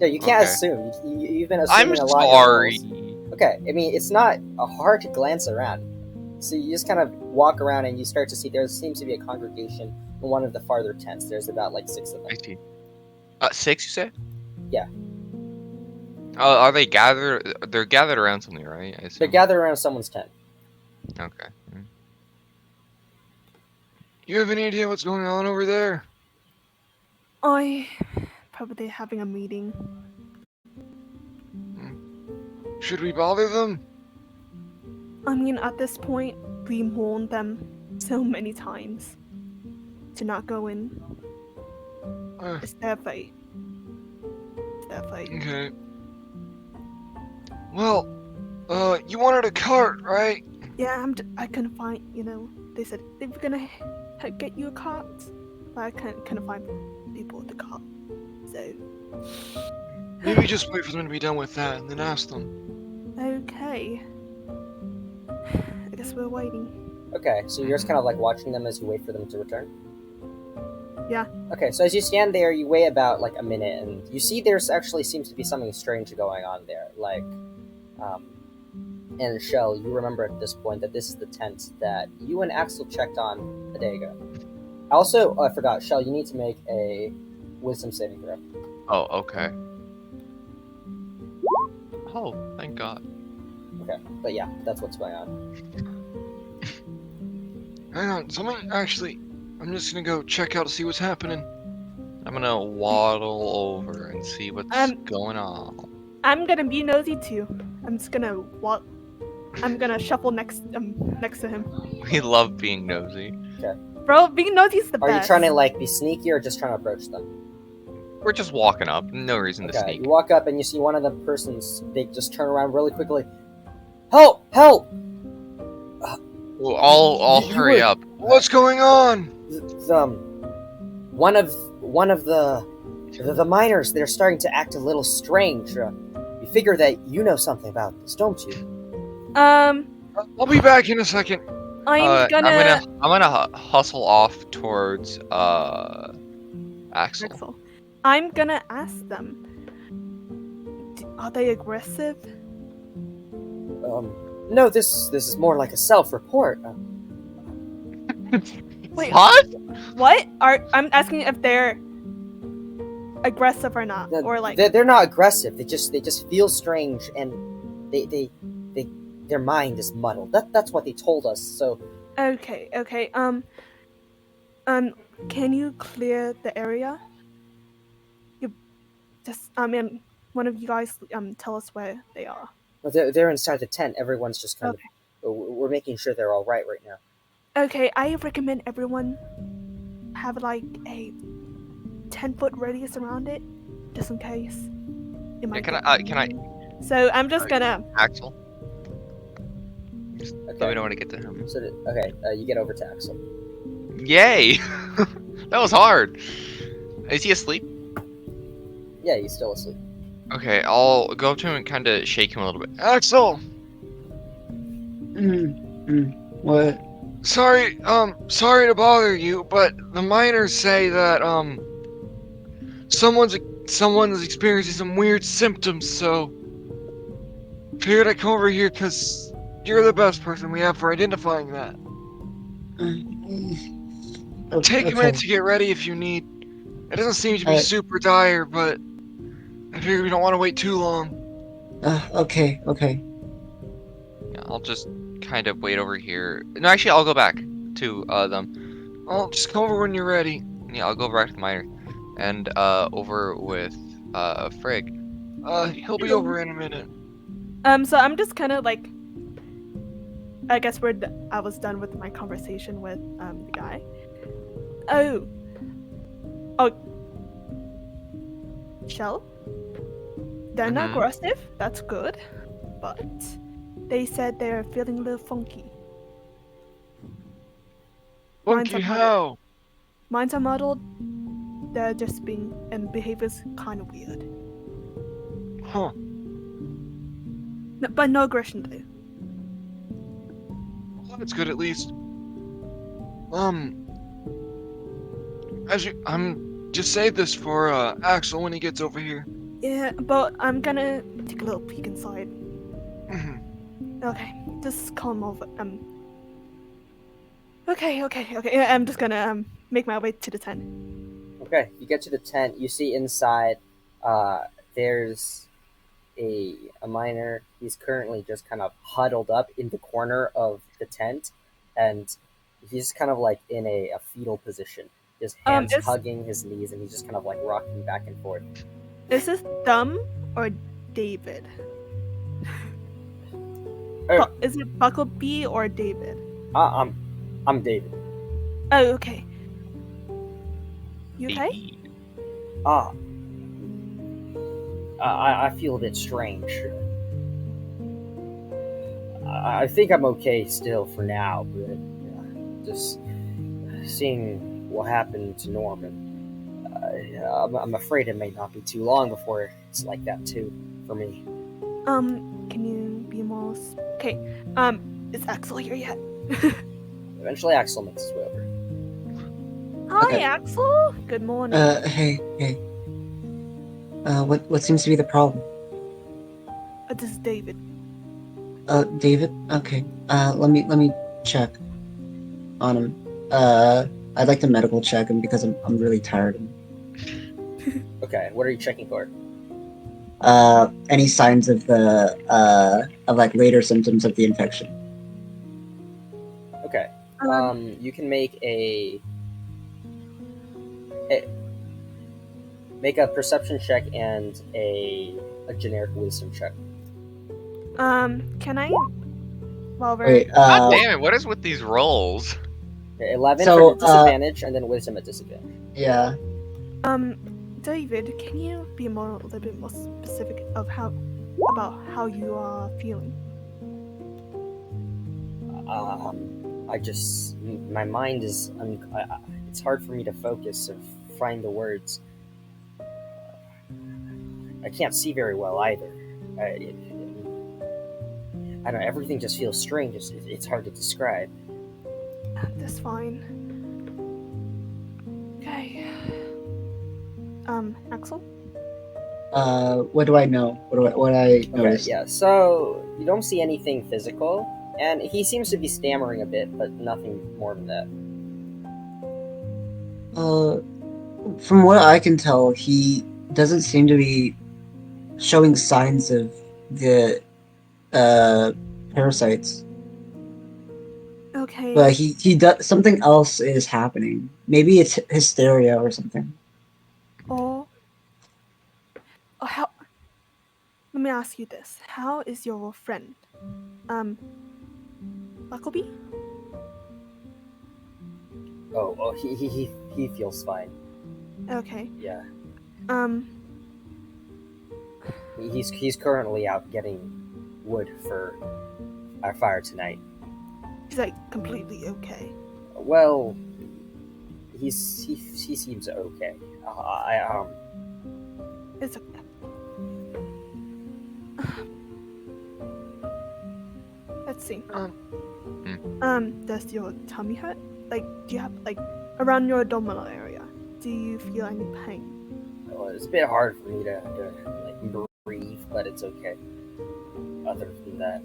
Speaker 2: Dude, you can't
Speaker 4: Okay.
Speaker 2: assume. You've been
Speaker 4: I'm
Speaker 2: assuming a lot.
Speaker 4: sorry.
Speaker 2: Okay, I mean, it's not hard to glance around. So you just kind of walk around and you start to see there seems to be a congregation in one of the farther tents. There's about like 6 of them.
Speaker 4: I see. 6, you say?
Speaker 2: Yeah.
Speaker 4: Are they gathered? They're gathered around something, right? I
Speaker 2: They're
Speaker 4: assume.
Speaker 2: gathered around someone's tent.
Speaker 4: Okay.
Speaker 7: You have any idea what's going on over there?
Speaker 3: I probably having a meeting.
Speaker 7: Should we bother them?
Speaker 3: I mean, at this point, we warned them so many times to not go in.
Speaker 7: Uh,
Speaker 3: It's their fate. It's their fate.
Speaker 7: okay. Well, you wanted a cart, right?
Speaker 3: Yeah, I couldn't find, you know, they said they were gonna get you a cart, but I couldn't find people with the cart. So,
Speaker 7: Maybe just wait for them to be done with that and then ask them.
Speaker 3: okay. I guess we're waiting.
Speaker 2: Okay, so you're just kind of like watching them as you wait for them to return?
Speaker 3: Yeah.
Speaker 2: Okay, so as you stand there, you wait about like a minute and you see there's actually seems to be something strange going on there. Like, and Shell, you remember at this point that this is the tent that you and Axel checked on a day ago. Also, I forgot, Shell, you need to make a wisdom saving throw.
Speaker 4: Oh, okay. Oh, thank God.
Speaker 2: Okay, but yeah, that's what's going on.
Speaker 7: Hang on, someone actually. I'm just gonna go check out to see what's happening.
Speaker 4: I'm gonna waddle over and see what's going on.
Speaker 3: I'm gonna be nosy too. I'm just gonna walk. I'm gonna shuffle next to him.
Speaker 4: We love being nosy.
Speaker 3: Bro, being nosy is the
Speaker 2: Are
Speaker 3: best.
Speaker 2: you trying to like be sneaky or just trying to approach them?
Speaker 4: We're just walking up. No reason to
Speaker 2: Okay,
Speaker 4: sneak.
Speaker 2: you walk up and you see one of the persons, they just turn around really quickly. Help! Help!
Speaker 4: Well, I'll
Speaker 2: You
Speaker 4: hurry
Speaker 2: were-
Speaker 4: up.
Speaker 7: What's going on?
Speaker 2: One of the miners, they're starting to act a little strange. We figure that you know something about this, don't you?
Speaker 7: I'll be back in a second.
Speaker 3: I'm gonna.
Speaker 4: I'm gonna hustle off towards Axel.
Speaker 3: Axel. I'm gonna ask them. Are they aggressive?
Speaker 2: No, this is more like a self-report.
Speaker 3: Wait,
Speaker 4: What?
Speaker 3: what? I'm asking if they're aggressive or not, or like.
Speaker 2: they're not aggressive. They just feel strange and they their mind is muddled. That's what they told us. So
Speaker 3: Okay. Can you clear the area? You just. I mean, one of you guys tell us where they are.
Speaker 2: they're inside the tent. Everyone's just kind of. We're making sure they're all right now.
Speaker 3: Okay, I recommend everyone have like a 10-foot radius around it, just in case. It
Speaker 4: Yeah,
Speaker 3: might
Speaker 4: can
Speaker 3: get-
Speaker 4: I,
Speaker 3: So I'm just gonna.
Speaker 4: Axel? Just let me
Speaker 2: Okay.
Speaker 4: know when to get to him.
Speaker 2: So you get over to Axel.
Speaker 4: Yay! That was hard. Is he asleep?
Speaker 2: Yeah, he's still asleep.
Speaker 4: Okay, I'll go up to him and kind of shake him a little bit.
Speaker 7: Axel!
Speaker 6: What?
Speaker 7: Sorry to bother you, but the miners say that, someone's experiencing some weird symptoms, so figured I'd come over here because you're the best person we have for identifying that. Take a minute to get ready if you need. It doesn't seem to be super dire, but I figure we don't want to wait too long.
Speaker 6: Okay.
Speaker 4: Yeah, I'll just kind of wait over here. No, actually, I'll go back to them.
Speaker 7: I'll just come over when you're ready.
Speaker 4: Yeah, I'll go back to the miner. And over with Frigg.
Speaker 7: He'll be over in a minute.
Speaker 3: So I'm just kind of like, I guess I was done with my conversation with the guy. Oh, Shell. They're not
Speaker 4: Mhm.
Speaker 3: aggressive. That's good, but they said they're feeling a little funky. Minds
Speaker 7: Funky
Speaker 3: are muddled.
Speaker 7: how?
Speaker 3: Minds are muddled. They're just being and behavior's kind of weird.
Speaker 7: Huh.
Speaker 3: No, but no aggression though.
Speaker 7: Well, that's good at least. I'm just save this for Axel when he gets over here.
Speaker 3: Yeah, but I'm gonna take a little peek inside.
Speaker 7: Mhm.
Speaker 3: Okay, just calm over. Okay. Yeah, I'm just gonna make my way to the tent.
Speaker 2: Okay, you get to the tent. You see inside, there's a miner. He's currently just kind of huddled up in the corner of the tent, and he's kind of like in a fetal position, just hands
Speaker 3: Is
Speaker 2: hugging his knees, and he's just kind of like rocking back and forth.
Speaker 3: this Thumb or David?
Speaker 2: Er,
Speaker 3: Is it Buckleby or David?
Speaker 2: I'm David.
Speaker 3: Oh, okay. You okay?
Speaker 2: Ah, I feel a bit strange. I think I'm okay still for now, but just seeing what happened to Norman, I'm afraid it may not be too long before it's like that too for me.
Speaker 3: Can you be more? Okay. Is Axel here yet?
Speaker 2: Eventually, Axel makes his way over.
Speaker 3: Hi,
Speaker 6: Okay.
Speaker 3: Axel. Good morning.
Speaker 6: Hey. What seems to be the problem?
Speaker 3: This is David.
Speaker 6: David? Okay. Let me check on him. I'd like to medical check him because I'm really tired.
Speaker 2: Okay, what are you checking for?
Speaker 6: Any signs of of like later symptoms of the infection?
Speaker 2: Okay. You can make make a perception check and a generic wisdom check.
Speaker 3: Can I? While we're
Speaker 6: Wait.
Speaker 4: God damn it! What is with these rolls?
Speaker 2: 11
Speaker 6: So,
Speaker 2: for disadvantage, and then wisdom at disadvantage.
Speaker 6: Yeah.
Speaker 3: David, can you be a little bit more specific about how you are feeling?
Speaker 2: My mind is, it's hard for me to focus or find the words. I can't see very well either. I don't know, everything just feels strange. It's hard to describe.
Speaker 3: That's fine. Okay. Axel?
Speaker 6: What do I know? What I notice?
Speaker 2: Okay, yeah, so you don't see anything physical, and he seems to be stammering a bit, but nothing more than that.
Speaker 6: From what I can tell, he doesn't seem to be showing signs of the parasites.
Speaker 3: Okay.
Speaker 6: But he does something else is happening. Maybe it's hysteria or something.
Speaker 3: Or how? Let me ask you this: how is your friend, Buckleby?
Speaker 2: Oh, he feels fine.
Speaker 3: Okay.
Speaker 2: Yeah,
Speaker 3: Um.
Speaker 2: he's currently out getting wood for our fire tonight.
Speaker 3: He's like completely okay.
Speaker 2: Well, he seems okay.
Speaker 3: It's okay. Let's see. Does your tummy hurt? Like, do you have like around your abdominal area? Do you feel any pain?
Speaker 2: Well, it's a bit hard for me to like breathe, but it's okay. Other than that,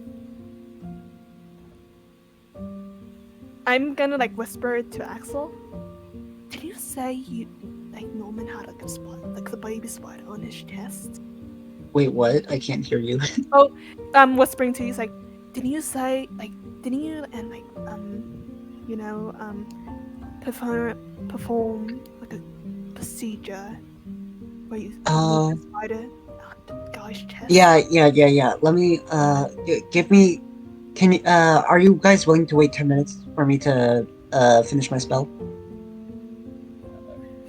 Speaker 3: I'm gonna like whisper to Axel. Did you say Norman had like a spider, like the baby spider on his chest?
Speaker 6: Wait, what? I can't hear you.
Speaker 3: Oh, I'm whispering to you. He's like, didn't you say perform like a procedure where you
Speaker 6: Uh,
Speaker 3: move the spider out the guy's chest?
Speaker 6: yeah. Let me, give me, can you, are you guys willing to wait 10 minutes for me to, finish my spell?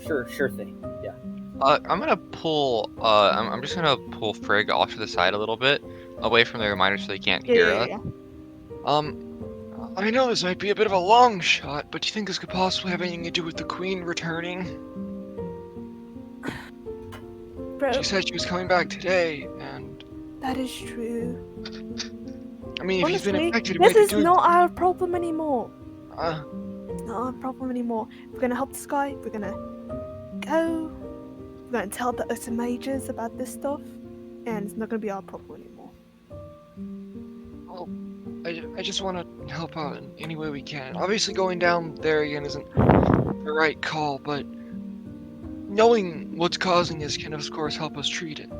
Speaker 2: Sure thing. Yeah.
Speaker 4: I'm gonna pull. I'm just gonna pull Frigg off to the side a little bit, away from the reminder, so they can't
Speaker 3: Yeah,
Speaker 4: hear
Speaker 3: yeah,
Speaker 4: us.
Speaker 3: yeah.
Speaker 7: I know this might be a bit of a long shot, but do you think this could possibly have anything to do with the queen returning?
Speaker 3: Bro,
Speaker 7: She said she was coming back today, and
Speaker 3: that is true.
Speaker 7: I mean, if he's been
Speaker 3: Honestly,
Speaker 7: infected,
Speaker 3: this
Speaker 7: we could
Speaker 3: is
Speaker 7: do.
Speaker 3: not our problem anymore.
Speaker 7: Uh,
Speaker 3: Not our problem anymore. We're gonna help this guy. We're gonna go. We're gonna tell the other mages about this stuff, and it's not gonna be our problem anymore.
Speaker 7: well, I just want to help out in any way we can. Obviously, going down there again isn't the right call, but knowing what's causing this can, of course, help us treat it.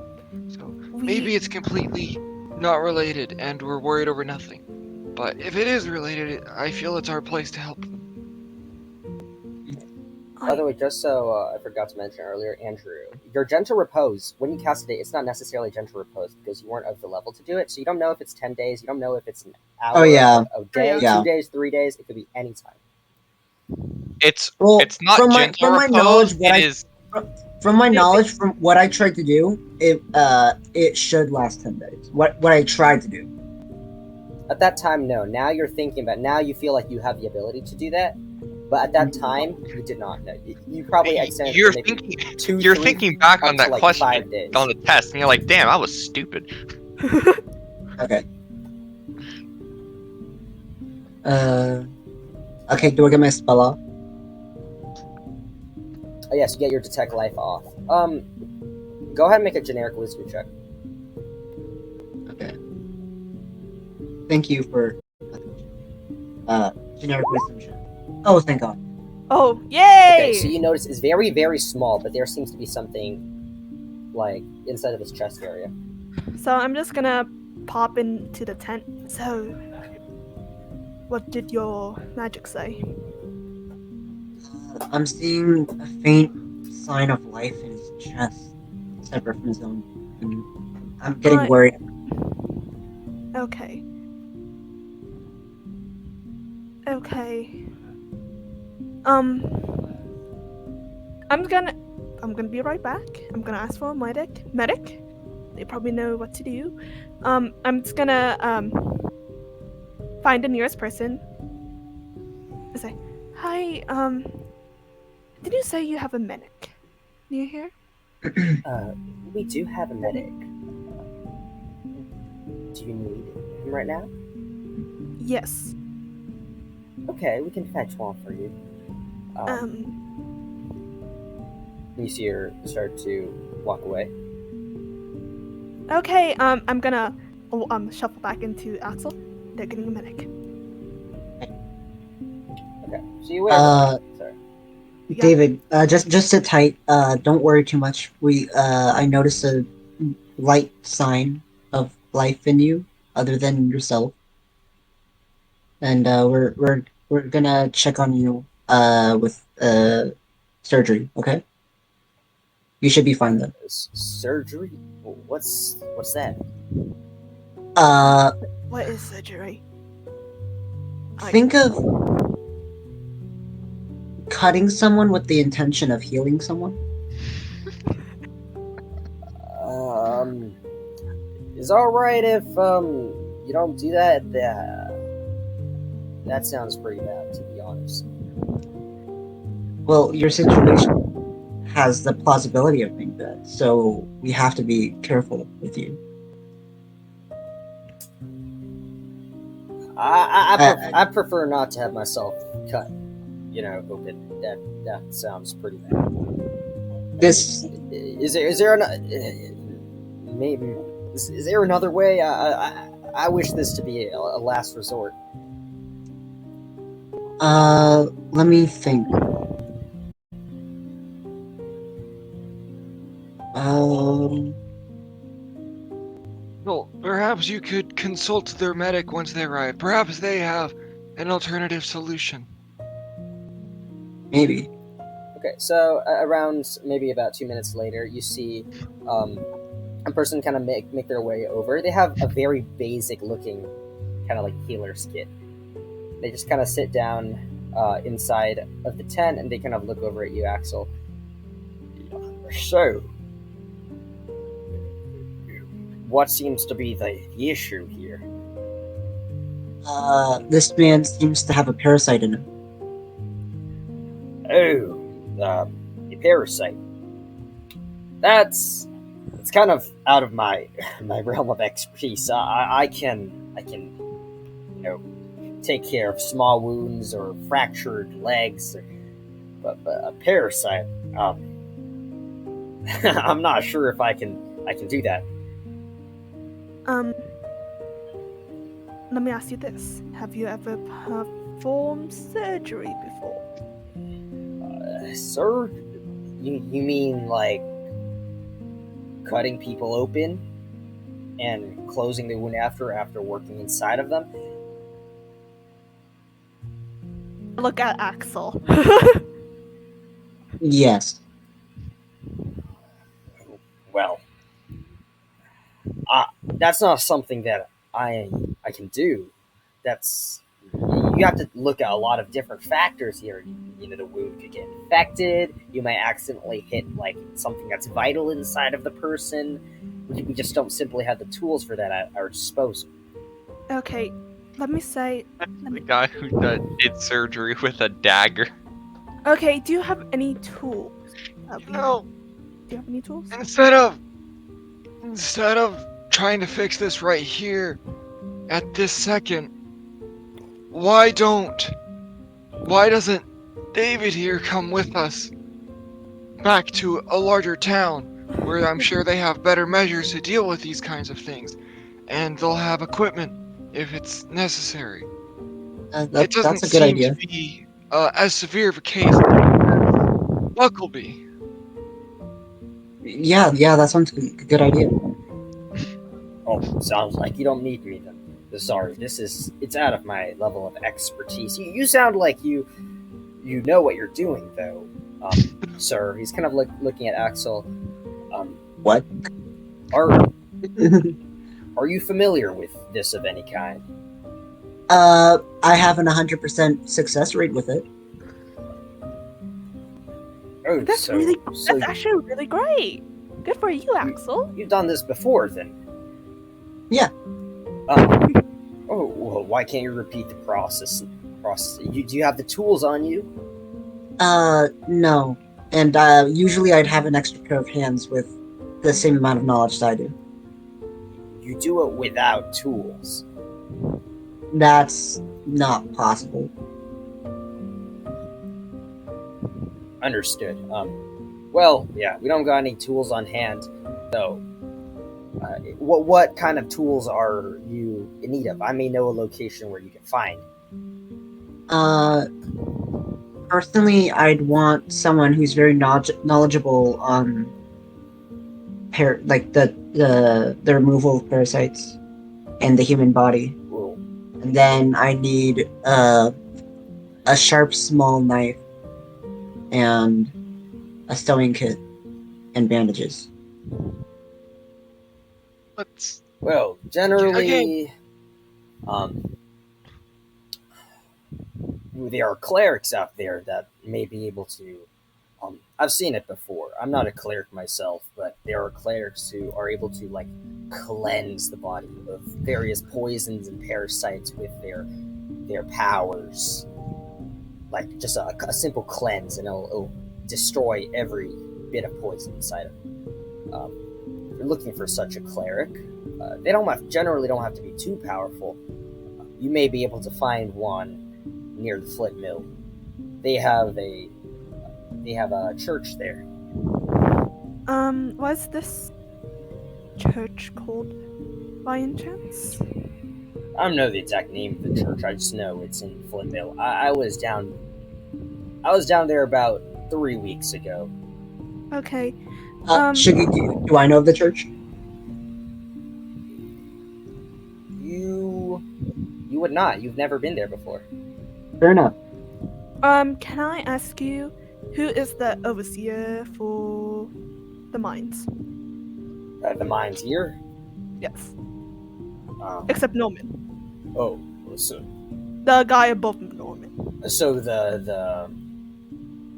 Speaker 7: So maybe it's completely not related, and we're worried over nothing. But if it is related, I feel it's our place to help them.
Speaker 2: By the way, just so I forgot to mention earlier, Andrew, your gentle repose, when you cast it, it's not necessarily gentle repose because you weren't of the level to do it. So you don't know if it's 10 days, you don't know if it's an hour,
Speaker 6: Oh, yeah.
Speaker 2: a day,
Speaker 6: Yeah.
Speaker 2: 2 days, 3 days. It could be any time.
Speaker 4: It's
Speaker 6: Well,
Speaker 4: not
Speaker 6: from
Speaker 4: gentle
Speaker 6: my
Speaker 4: repose.
Speaker 6: knowledge, what
Speaker 4: It is.
Speaker 6: from my knowledge, from what I tried to do, it should last 10 days. What I tried to do.
Speaker 2: At that time, no. Now you're thinking about. Now you feel like you have the ability to do that, but at that time you did not know. You probably extended
Speaker 4: You're
Speaker 2: maybe
Speaker 4: thinking.
Speaker 2: 2,
Speaker 4: You're
Speaker 2: 3,
Speaker 4: thinking back
Speaker 2: up
Speaker 4: on
Speaker 2: to
Speaker 4: that
Speaker 2: like
Speaker 4: question
Speaker 2: 5 days.
Speaker 4: on the test, and you're like, "Damn, I was stupid."
Speaker 6: Okay. Okay. Do I get my spell off?
Speaker 2: Oh yes, you get your detect life off. Go ahead and make a generic wisdom check.
Speaker 6: Okay. Thank you for generic wisdom check. Oh, thank God.
Speaker 3: Oh, yay!
Speaker 2: Okay, so you notice it's very, very small, but there seems to be something like inside of his chest area.
Speaker 3: So I'm just gonna pop into the tent. So, what did your magic say?
Speaker 6: I'm seeing a faint sign of life in his chest, separate from his own. I'm getting
Speaker 3: Right.
Speaker 6: worried.
Speaker 3: Okay. Okay. I'm gonna be right back. I'm gonna ask for a medic. They probably know what to do. I'm just gonna find the nearest person. I say, hi. Did you say you have a medic near here?
Speaker 2: We do have a medic. Do you need him right now?
Speaker 3: Yes.
Speaker 2: Okay, we can fetch one for you. You see her start to walk away.
Speaker 3: Okay. I'm gonna shuffle back into Axel. They're getting a medic.
Speaker 2: Okay, so you wait. Sorry.
Speaker 3: Yeah.
Speaker 6: David, just sit tight. Don't worry too much. I noticed a light sign of life in you, other than yourself, and we're gonna check on you with surgery. Okay, you should be fine then.
Speaker 2: Surgery? What's that?
Speaker 3: What is surgery?
Speaker 6: Think of cutting someone with the intention of healing someone.
Speaker 2: Is it alright if you don't do that? That sounds pretty bad, to be honest.
Speaker 6: Well, your situation has the plausibility of being bad, so we have to be careful with you.
Speaker 2: I prefer not to have myself cut. Open. That sounds pretty bad.
Speaker 6: This
Speaker 2: Is there maybe is there another way? I wish this to be a last resort.
Speaker 6: Let me think.
Speaker 7: Well, perhaps you could consult their medic once they arrive. Perhaps they have an alternative solution.
Speaker 6: Maybe.
Speaker 2: Okay, so around maybe about 2 minutes later, you see a person kind of make their way over. They have a very basic looking kind of like healer's kit. They just kind of sit down inside of the tent and they kind of look over at you, Axel. So, what seems to be the issue here?
Speaker 6: This man seems to have a parasite in him.
Speaker 2: Oh, a parasite. It's kind of out of my realm of expertise. I can take care of small wounds or fractured legs, but a parasite. I'm not sure if I can do that.
Speaker 3: Let me ask you this: have you ever performed surgery before?
Speaker 2: Sir, you mean like cutting people open and closing the wound after working inside of them?
Speaker 3: Look at Axel.
Speaker 6: Yes.
Speaker 2: Well, that's not something that I can do. You have to look at a lot of different factors here. The wound could get infected. You might accidentally hit like something that's vital inside of the person. We just don't simply have the tools for that at our disposal.
Speaker 3: Okay, let me say.
Speaker 4: The guy who did surgery with a dagger.
Speaker 3: Okay, do you have any tools?
Speaker 7: No,
Speaker 3: Do you have any tools?
Speaker 7: instead of trying to fix this right here, at this second, why doesn't David here come with us back to a larger town where I'm sure they have better measures to deal with these kinds of things, and they'll have equipment if it's necessary. It doesn't
Speaker 6: That's a good
Speaker 7: seem
Speaker 6: idea.
Speaker 7: to be as severe of a case as Buckleby.
Speaker 6: Yeah, that sounds a good idea.
Speaker 2: Oh, sounds like you don't need me then. Sorry, it's out of my level of expertise. You sound like you know what you're doing, though, sir. He's kind of looking at Axel.
Speaker 6: What?
Speaker 2: Are you familiar with this of any kind?
Speaker 6: I have an 100% success rate with it.
Speaker 2: Oh,
Speaker 3: That's actually really great. Good for you, Axel.
Speaker 2: You've done this before, then?
Speaker 6: Yeah.
Speaker 2: Oh, well, why can't you repeat the process? Do you have the tools on you?
Speaker 6: No. And usually I'd have an extra pair of hands with the same amount of knowledge that I do.
Speaker 2: You do it without tools.
Speaker 6: That's not possible.
Speaker 2: Understood. Well, yeah, we don't got any tools on hand, though. What kind of tools are you in need of? I may know a location where you can find.
Speaker 6: Personally, I'd want someone who's very knowledgeable on the removal of parasites in the human body.
Speaker 2: Ooh.
Speaker 6: And then I need a sharp small knife and a sewing kit and bandages.
Speaker 2: Well, generally, there are clerics out there that may be able to. I've seen it before. I'm not a cleric myself, but there are clerics who are able to like cleanse the body of various poisons and parasites with their powers. Like just a simple cleanse, and it'll destroy every bit of poison inside of it. If you're looking for such a cleric, they generally don't have to be too powerful. You may be able to find one near the Flint Mill. They have a church there.
Speaker 3: What's this church called, by any chance?
Speaker 2: I don't know the exact name of the church. I just know it's in Flint Mill. I was down there about 3 weeks ago.
Speaker 3: Okay.
Speaker 6: Shiggy, do I know of the church?
Speaker 2: You would not. You've never been there before.
Speaker 6: Fair enough.
Speaker 3: Can I ask you, who is the overseer for the mines?
Speaker 2: The mines here.
Speaker 3: Yes,
Speaker 2: Um,
Speaker 3: except Norman,
Speaker 2: oh, so
Speaker 3: the guy above Norman.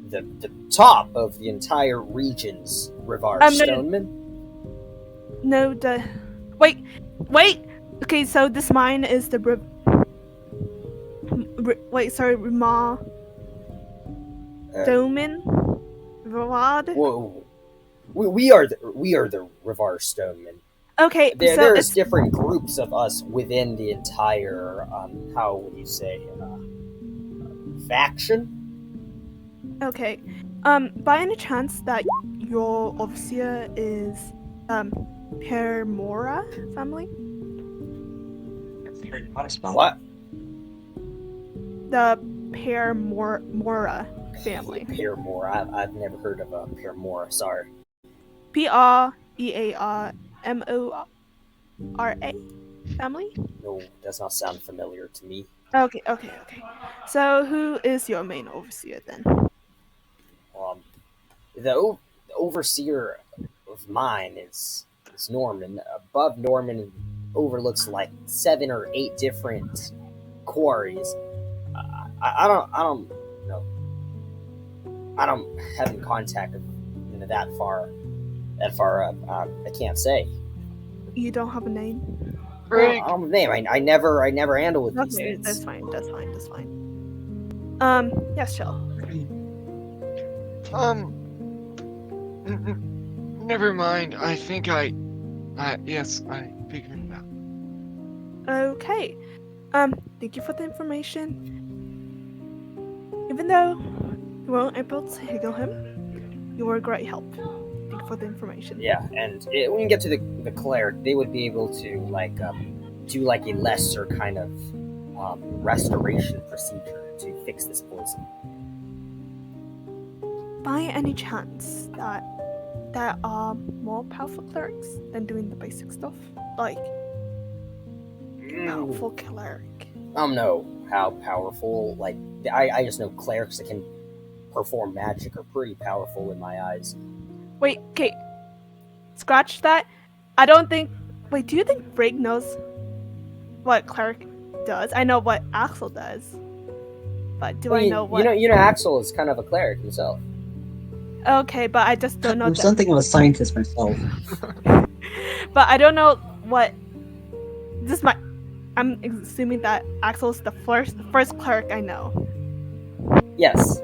Speaker 2: the top of the entire region's Rivar
Speaker 3: No.
Speaker 2: Stoneman.
Speaker 3: No, wait. Okay, so this mine is the Rimar Doman Ravad.
Speaker 2: Whoa, we are the Rivar Stoneman.
Speaker 3: Okay, so
Speaker 2: There's
Speaker 3: it's
Speaker 2: different groups of us within the entire how would you say faction?
Speaker 3: okay. By any chance that your overseer is Permora family?
Speaker 2: What?
Speaker 3: The Permora family.
Speaker 2: Permora. I've never heard of a Permora. Sorry.
Speaker 3: Prearmora family?
Speaker 2: No, does not sound familiar to me.
Speaker 3: Okay. So who is your main overseer then?
Speaker 2: The overseer of mine is Norman. Above Norman overlooks like 7 or 8 different quarries. I don't know. I don't have any contact that far up. I can't say.
Speaker 3: You don't have a name?
Speaker 7: Break.
Speaker 2: I don't have a name. I never handle with these
Speaker 3: Okay,
Speaker 2: things.
Speaker 3: that's fine. Yes, Shell.
Speaker 7: Never mind. I think yes, I figured it out.
Speaker 3: Okay. Thank you for the information. Even though you weren't able to heal him, you were a great help. Thank you for the information.
Speaker 2: Yeah, and when you get to the cleric, they would be able to do like a lesser kind of restoration procedure to fix this poison.
Speaker 3: By any chance that there are more powerful clerics than doing the basic stuff? Like, powerful cleric.
Speaker 2: I don't know how powerful. Like, I just know clerics that can perform magic are pretty powerful in my eyes.
Speaker 3: Wait, okay. Scratch that. I don't think. Wait, do you think Brig knows what cleric does? I know what Axel does, but do I know what?
Speaker 2: You know, Axel is kind of a cleric himself.
Speaker 3: Okay, but I just don't know.
Speaker 6: I'm something of a scientist myself.
Speaker 3: But I don't know what. I'm assuming that Axel's the first cleric I know.
Speaker 2: Yes.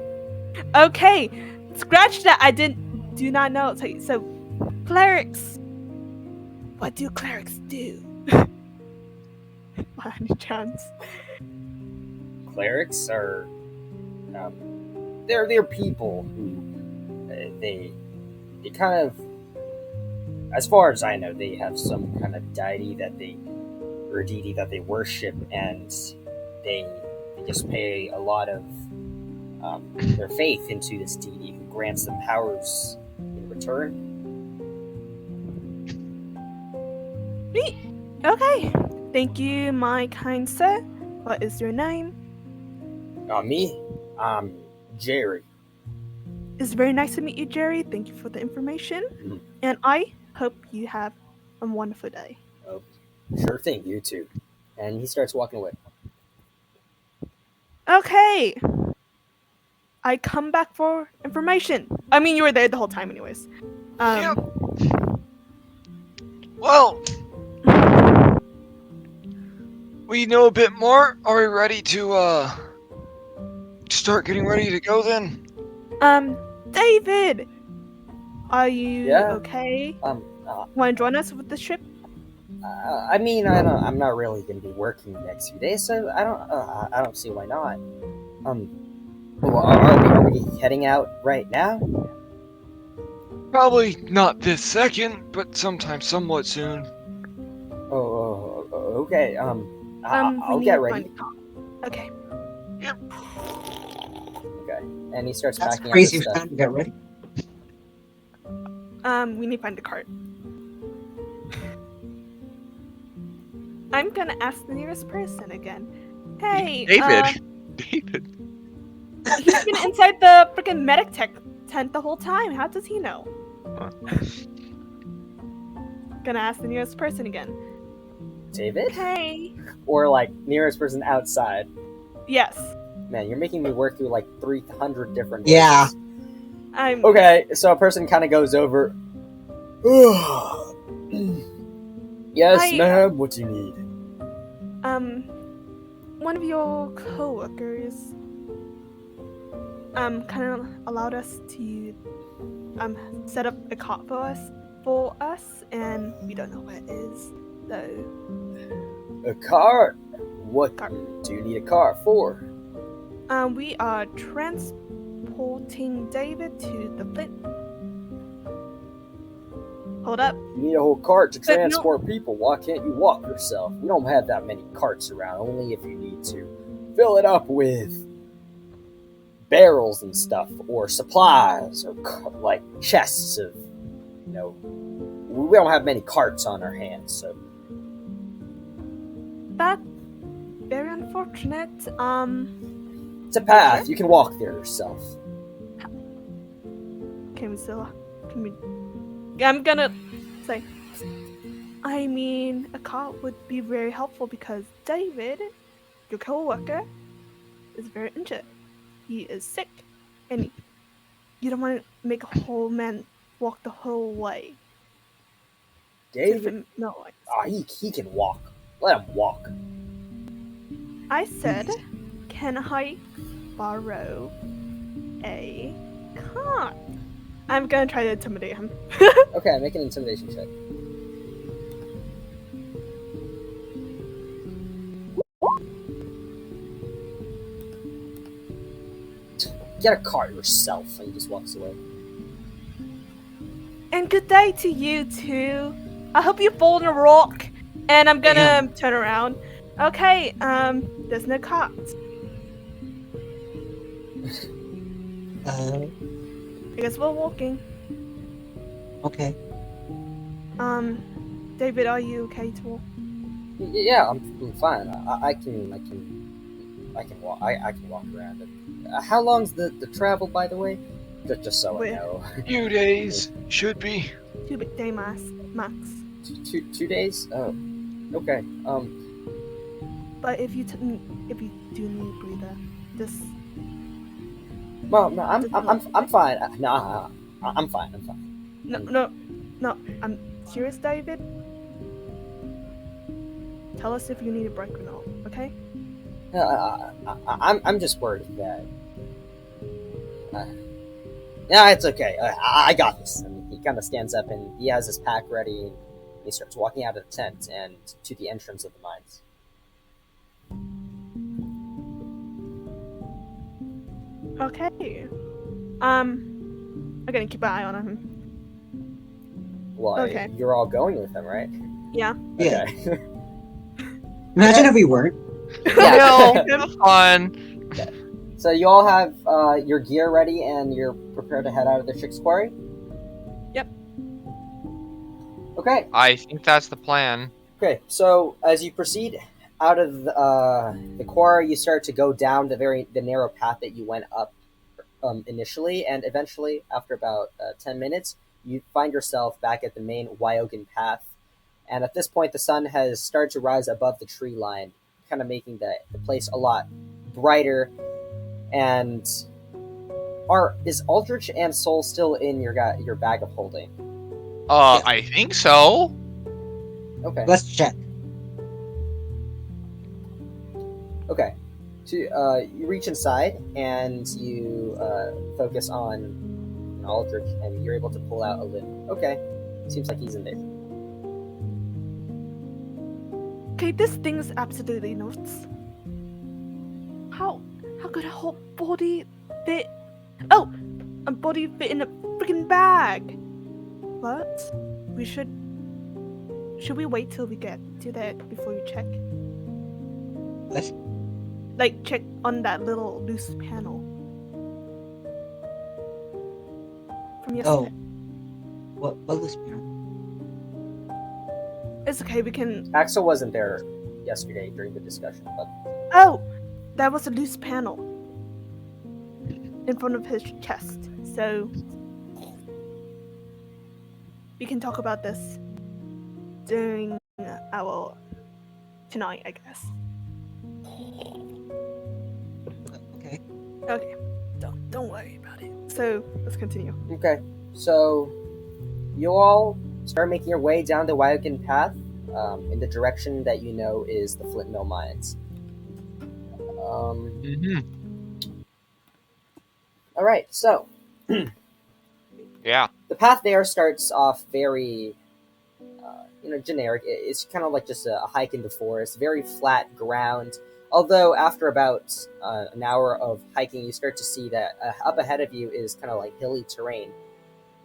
Speaker 3: Okay, scratch that. I do not know. So clerics. What do clerics do? By any chance?
Speaker 2: Clerics are they're people who they kind of, as far as I know, they have some kind of deity that they worship, and they just pay a lot of their faith into this deity who grants them powers in return.
Speaker 3: Neat. Okay. Thank you, my kind sir. What is your name?
Speaker 2: Me? Jerry.
Speaker 3: It's very nice to meet you, Jerry. Thank you for the information.
Speaker 2: Mhm.
Speaker 3: And I hope you have a wonderful day.
Speaker 2: Oh, sure thing, you too. And he starts walking away.
Speaker 3: Okay. I come back for information. I mean, you were there the whole time anyways.
Speaker 7: Yep. Well, we know a bit more. Are we ready to start getting ready to go then?
Speaker 3: David! Are you
Speaker 2: Yeah?
Speaker 3: okay?
Speaker 2: Want
Speaker 3: Want to join us with this trip?
Speaker 2: I mean, I'm not really going to be working the next few days, so I don't see why not. Are we heading out right now?
Speaker 7: Probably not this second, but sometime somewhat soon.
Speaker 2: Oh, okay.
Speaker 3: We
Speaker 2: I'll
Speaker 3: need
Speaker 2: get
Speaker 3: to
Speaker 2: ready.
Speaker 3: find a car. Okay.
Speaker 2: Okay, and he starts
Speaker 6: That's
Speaker 2: packing
Speaker 6: crazy
Speaker 2: up his
Speaker 6: time
Speaker 2: stuff.
Speaker 6: to get ready.
Speaker 3: We need to find a cart. I'm gonna ask the nearest person again. Hey,
Speaker 4: David. David.
Speaker 3: he's been inside the freaking medic tech tent the whole time. How does he know?
Speaker 4: Huh.
Speaker 3: Gonna ask the nearest person again.
Speaker 2: David?
Speaker 3: Okay.
Speaker 2: Or like nearest person outside?
Speaker 3: Yes.
Speaker 2: Man, you're making me work through like 300 different ways.
Speaker 6: Yeah.
Speaker 3: I'm
Speaker 2: Okay, so a person kind of goes over. Yes,
Speaker 3: Hi.
Speaker 2: ma'am. What do you need?
Speaker 3: one of your coworkers kind of allowed us to set up a cot for us, and we don't know where it is. So
Speaker 2: A cart? What
Speaker 3: Cart.
Speaker 2: do you need a cart for?
Speaker 3: we are transporting David to the Flint. Hold up.
Speaker 2: You need a whole cart to
Speaker 3: But no-
Speaker 2: transport people. Why can't you walk yourself? We don't have that many carts around, only if you need to fill it up with barrels and stuff, or supplies, or like chests of, we don't have many carts on our hands, so.
Speaker 3: That's very unfortunate.
Speaker 2: It's a path. You can walk there yourself.
Speaker 3: Can we? I'm gonna say. I mean, a cart would be very helpful because David, your co-worker, is very injured. He is sick, and you don't want to make a whole man walk the whole way.
Speaker 2: David?
Speaker 3: No,
Speaker 2: He can walk. Let him walk.
Speaker 3: I said, can I borrow a cart? I'm gonna try to intimidate him.
Speaker 2: Okay, make an intimidation check. Get a cart yourself, and he just walks away.
Speaker 3: And good day to you too. I hope you fall in a rock. And I'm gonna turn around. Okay, there's no cart. I guess we're walking.
Speaker 6: Okay.
Speaker 3: David, are you okay to walk?
Speaker 2: Yeah, I'm fine. I can walk. I can walk around. How long's the travel, by the way? Just so I know.
Speaker 7: Few days should be.
Speaker 3: 2 day max.
Speaker 2: 2 days? Oh, okay.
Speaker 3: But if you do need a breather, just
Speaker 2: Well, no, I'm fine. Nah, I'm fine.
Speaker 3: no. I'm serious, David. Tell us if you need a break or not, okay?
Speaker 2: I'm just worried that. Yeah, it's okay. I got this. And he kind of stands up and he has his pack ready. And he starts walking out of the tent and to the entrance of the mines.
Speaker 3: Okay. I'm gonna keep an eye on him.
Speaker 2: Well,
Speaker 3: Okay.
Speaker 2: you're all going with him, right?
Speaker 3: Yeah.
Speaker 6: Yeah.
Speaker 2: Okay.
Speaker 6: Imagine if we weren't.
Speaker 2: Yeah.
Speaker 4: No, have fun.
Speaker 2: So you all have your gear ready and you're prepared to head out of the Chick's Quarry?
Speaker 3: Yep.
Speaker 2: Okay.
Speaker 4: I think that's the plan.
Speaker 2: Okay, so as you proceed out of the quarry, you start to go down the narrow path that you went up initially, and eventually, after about 10 minutes, you find yourself back at the main Wyogine path. And at this point, the sun has started to rise above the tree line, kind of making the place a lot brighter. And is Aldrich and Soul still in your bag of holding?
Speaker 4: I think so.
Speaker 2: Okay.
Speaker 6: Let's check.
Speaker 2: Okay. So you reach inside and you focus on Aldrich, and you're able to pull out a limb. Okay. Seems like he's in there.
Speaker 3: Okay, this thing's absolutely nuts. How could a whole body fit? Oh, a body fit in a freaking bag. What? Should we wait till we get to that before you check?
Speaker 6: What?
Speaker 3: Like, check on that little loose panel. From yesterday.
Speaker 6: What was panel?
Speaker 3: It's okay, we can...
Speaker 2: Axel wasn't there yesterday during the discussion, but
Speaker 3: Oh! That was a loose panel. In front of his chest. So we can talk about this during our tonight, I guess.
Speaker 6: Okay.
Speaker 3: Okay. Don't worry about it. So let's continue.
Speaker 2: Okay, so you all start making your way down the Wyogine path in the direction that you know is the Flint Mill Mines. All right, so
Speaker 4: Yeah.
Speaker 2: the path there starts off very, generic. It's kind of like just a hike in the forest, very flat ground. Although after about an hour of hiking, you start to see that up ahead of you is kind of like hilly terrain.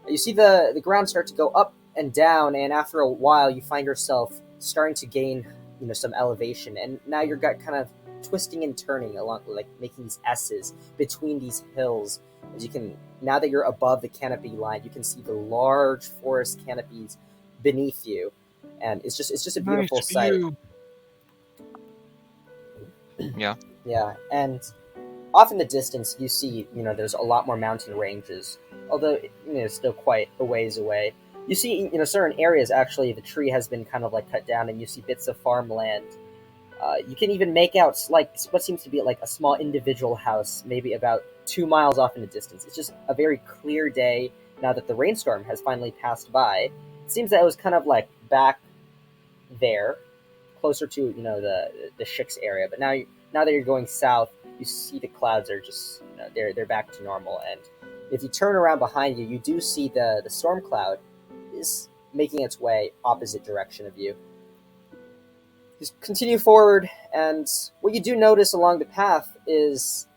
Speaker 2: You see the ground start to go up and down, and after a while, you find yourself starting to gain, some elevation, and now your gut kind of twisting and turning along, like making these S's between these hills. As you can, now that you're above the canopy line, you can see the large forest canopies beneath you, and it's just a beautiful
Speaker 7: Nice
Speaker 2: sight.
Speaker 7: view.
Speaker 4: Yeah.
Speaker 2: Yeah, and off in the distance, you see, there's a lot more mountain ranges, although, it's still quite a ways away. You see, certain areas, actually, the tree has been kind of, like, cut down, and you see bits of farmland. You can even make out, like, what seems to be, like, a small individual house, maybe about 2 miles off in the distance. It's just a very clear day, now that the rainstorm has finally passed by. It seems that it was kind of, like, back there, closer to, the Shix area, but now that you're going south, you see the clouds are just, they're back to normal. And if you turn around behind you, you do see the storm cloud is making its way opposite direction of you. Just continue forward, and what you do notice along the path is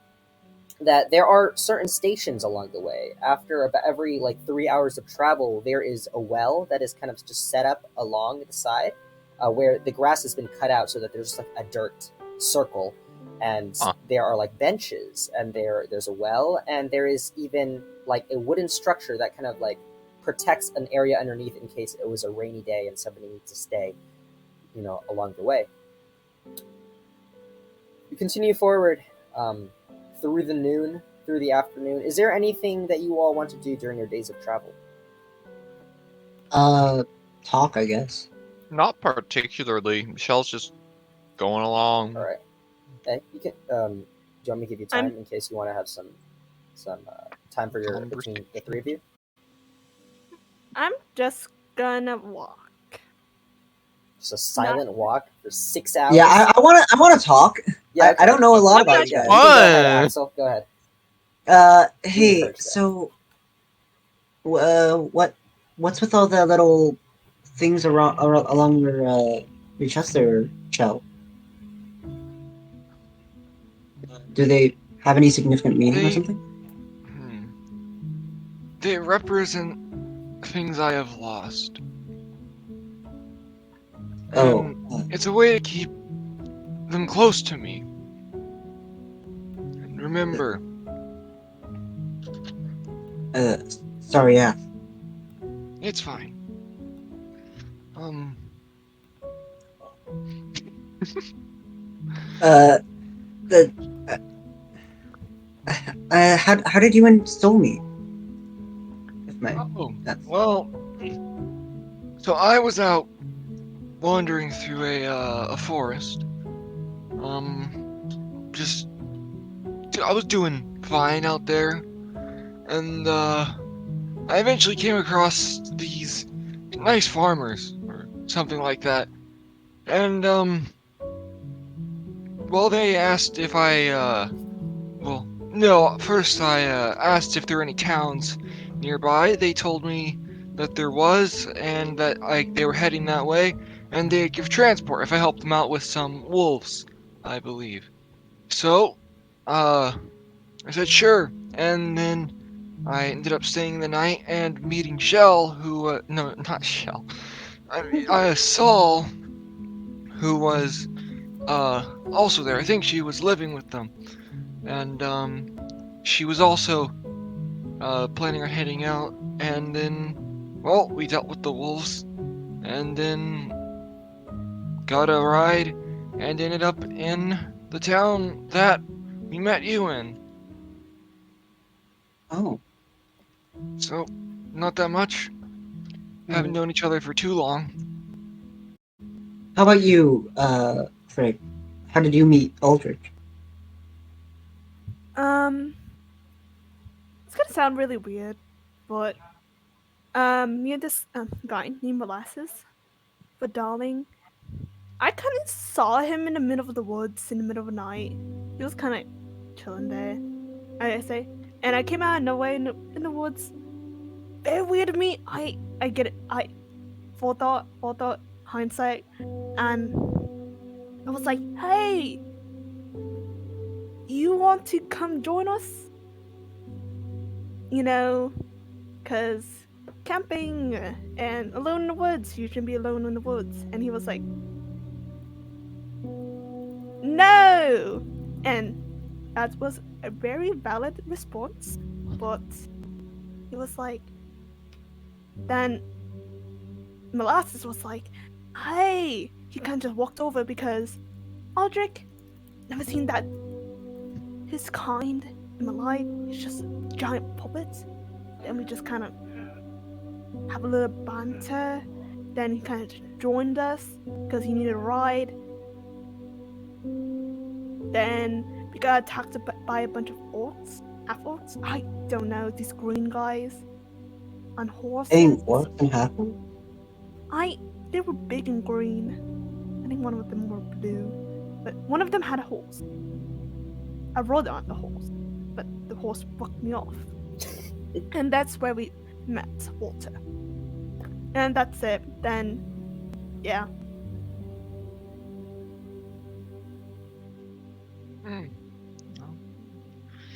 Speaker 2: that there are certain stations along the way. After about every 3 hours of travel, there is a well that is kind of just set up along the side, where the grass has been cut out so that there's just a dirt circle, and there are benches, and there's a well, and there is even a wooden structure that kind of protects an area underneath in case it was a rainy day and somebody needs to stay, along the way. You continue forward through the noon, through the afternoon. Is there anything that you all want to do during your days of travel?
Speaker 6: Talk, I guess.
Speaker 4: Not particularly. Michelle's just going along.
Speaker 2: All right. Okay, you can. Do you want me to give you time in case you want to have some time for between the three of you?
Speaker 3: I'm just gonna walk.
Speaker 2: Just a silent walk for 6 hours.
Speaker 6: Yeah, I want to talk.
Speaker 2: Yeah, okay.
Speaker 6: I don't know a lot about you
Speaker 2: Yeah,
Speaker 6: guys.
Speaker 2: you can go ahead, Axel. Go ahead.
Speaker 6: Hey, so, what's with all the little things along your chest there, Chell? Do they have any significant meaning or something?
Speaker 7: They represent things I have lost.
Speaker 6: Oh.
Speaker 7: And it's a way to keep them close to me. And remember.
Speaker 6: Sorry, yeah.
Speaker 7: It's fine.
Speaker 6: How did you install me?
Speaker 7: Well, so I was out wandering through a forest. I was doing fine out there, and I eventually came across these nice farmers or something like that, and well, they asked if first I asked if there were any towns nearby. They told me that there was, and that they were heading that way, and they'd give transport if I helped them out with some wolves, I believe. So, I said sure, and then I ended up staying the night and meeting Shell, who no, not Shell. Saul, who was also there. I think she was living with them, and she was also planning on heading out. And then, well, we dealt with the wolves, and then got a ride, and ended up in the town that we met you in.
Speaker 6: Oh.
Speaker 7: So, not that much. Haven't known each other for too long.
Speaker 6: How about you, Frick? How did you meet Aldrich?
Speaker 3: It's gonna sound really weird, but me and this guy named Molasses, but darling, I kind of saw him in the middle of the woods in the middle of the night. He was kind of chilling there. I say, and I came out of nowhere in the woods. Very weird of me. I get it. I forethought, hindsight, and I was like, hey, you want to come join us? You know, cause camping and alone in the woods. You shouldn't be alone in the woods. And he was like, no, and that was a very valid response. But he was like, then Molasses was like, hey, he kind of just walked over because Aldrich, never seen that his kind in my life. It's just giant puppets. Then we just kind of have a little banter. Then he kind of joined us because he needed a ride. Then we got attacked by a bunch of orcs, half orcs. I don't know, these green guys on horses.
Speaker 6: Hey, what can happen?
Speaker 3: They were big and green. I think one of them were blue, but one of them had a horse. I rode on the horse, but the horse bucked me off. And that's where we met Walter. And that's it. Then, yeah.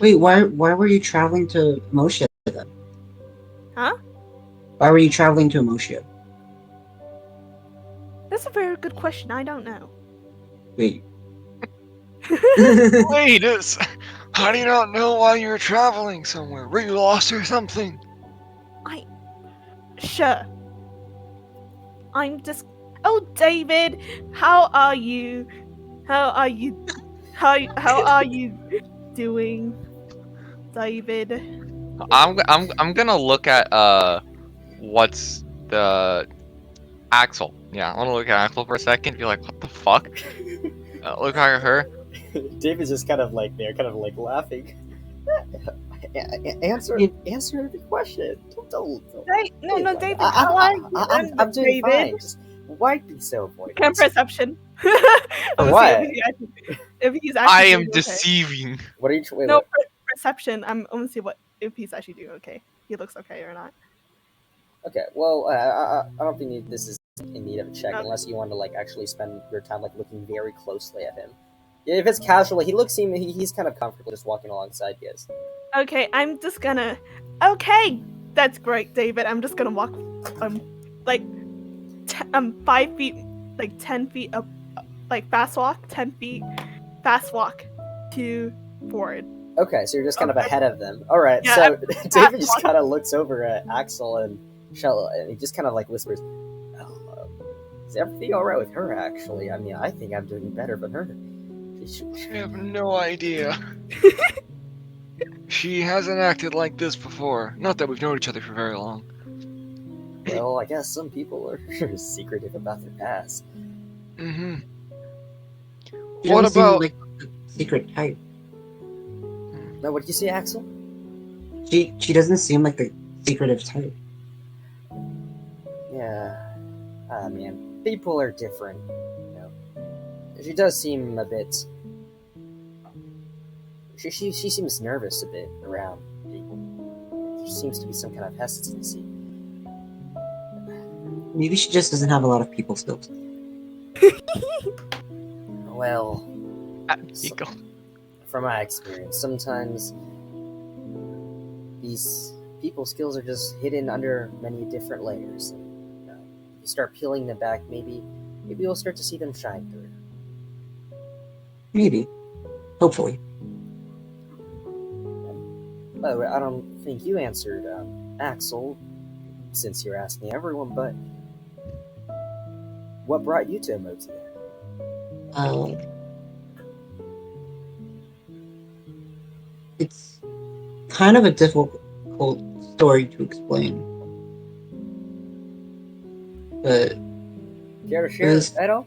Speaker 6: Wait, why were you traveling to Emotia then?
Speaker 3: Huh?
Speaker 6: Why were you traveling to Emotia?
Speaker 3: That's a very good question. I don't know.
Speaker 6: Wait.
Speaker 7: Wait, how do you not know why you're traveling somewhere? Were you lost or something?
Speaker 3: Sure. I'm just. Oh, David, how are you? How are you? How are you doing, David?
Speaker 4: I'm gonna look at what's the Axel. Yeah, I want to look at Axel for a second. Be like, what the fuck? Look at her.
Speaker 2: David's just kind of like there, kind of like laughing. Answer every question. Don't
Speaker 3: No, David.
Speaker 2: I,
Speaker 3: How are you?
Speaker 2: I'm doing
Speaker 3: David.
Speaker 2: fine. Just why be so avoidant?
Speaker 3: Can perception.
Speaker 2: For what?
Speaker 3: If he's actually
Speaker 4: I am
Speaker 3: doing okay.
Speaker 4: deceiving.
Speaker 2: What are you? Wait,
Speaker 3: No
Speaker 2: what?
Speaker 3: perception. I'm gonna see if he's actually doing okay. He looks okay or not.
Speaker 2: Okay. Well, I don't think this is in need of a check unless you want to like actually spend your time like looking very closely at him. Yeah, if it's casual, he's kind of comfortable just walking alongside you guys.
Speaker 3: Okay, I'm just gonna. Okay, that's great, David. I'm just gonna walk, like, 5 feet, like 10 feet up, like fast walk, 10 feet, fast walk, to forward.
Speaker 2: Okay, so you're just kind of ahead of them. All right,
Speaker 3: Yeah,
Speaker 2: so David just kind of looks over at Axel and Shell, and he just kind of like whispers, "Oh, is everything all right with her? Actually, I mean, I think I'm doing better than her."
Speaker 7: I have no idea. She hasn't acted like this before. Not that we've known each other for very long.
Speaker 2: Well, I guess some people are secretive about their past.
Speaker 7: Mm-hmm.
Speaker 6: She
Speaker 7: What
Speaker 6: doesn't seem
Speaker 7: about...
Speaker 6: like the secret type?
Speaker 2: No, what did you say, Axel?
Speaker 6: She doesn't seem like the secretive type.
Speaker 2: Yeah, man, people are different. You know, she does seem a bit. She seems nervous a bit around people. There seems to be some kind of hesitancy.
Speaker 6: Maybe she just doesn't have a lot of people skills.
Speaker 2: Well,
Speaker 4: Nico.
Speaker 2: from my experience, sometimes these people skills are just hidden under many different layers. And, you start peeling them back, maybe you'll start to see them shine through.
Speaker 6: Maybe. Hopefully.
Speaker 2: By the way, I don't think you answered Axel, since you're asking everyone, but what brought you to Emotia?
Speaker 6: It's kind of a difficult story to explain. But
Speaker 2: Care to share
Speaker 6: was-
Speaker 2: at all?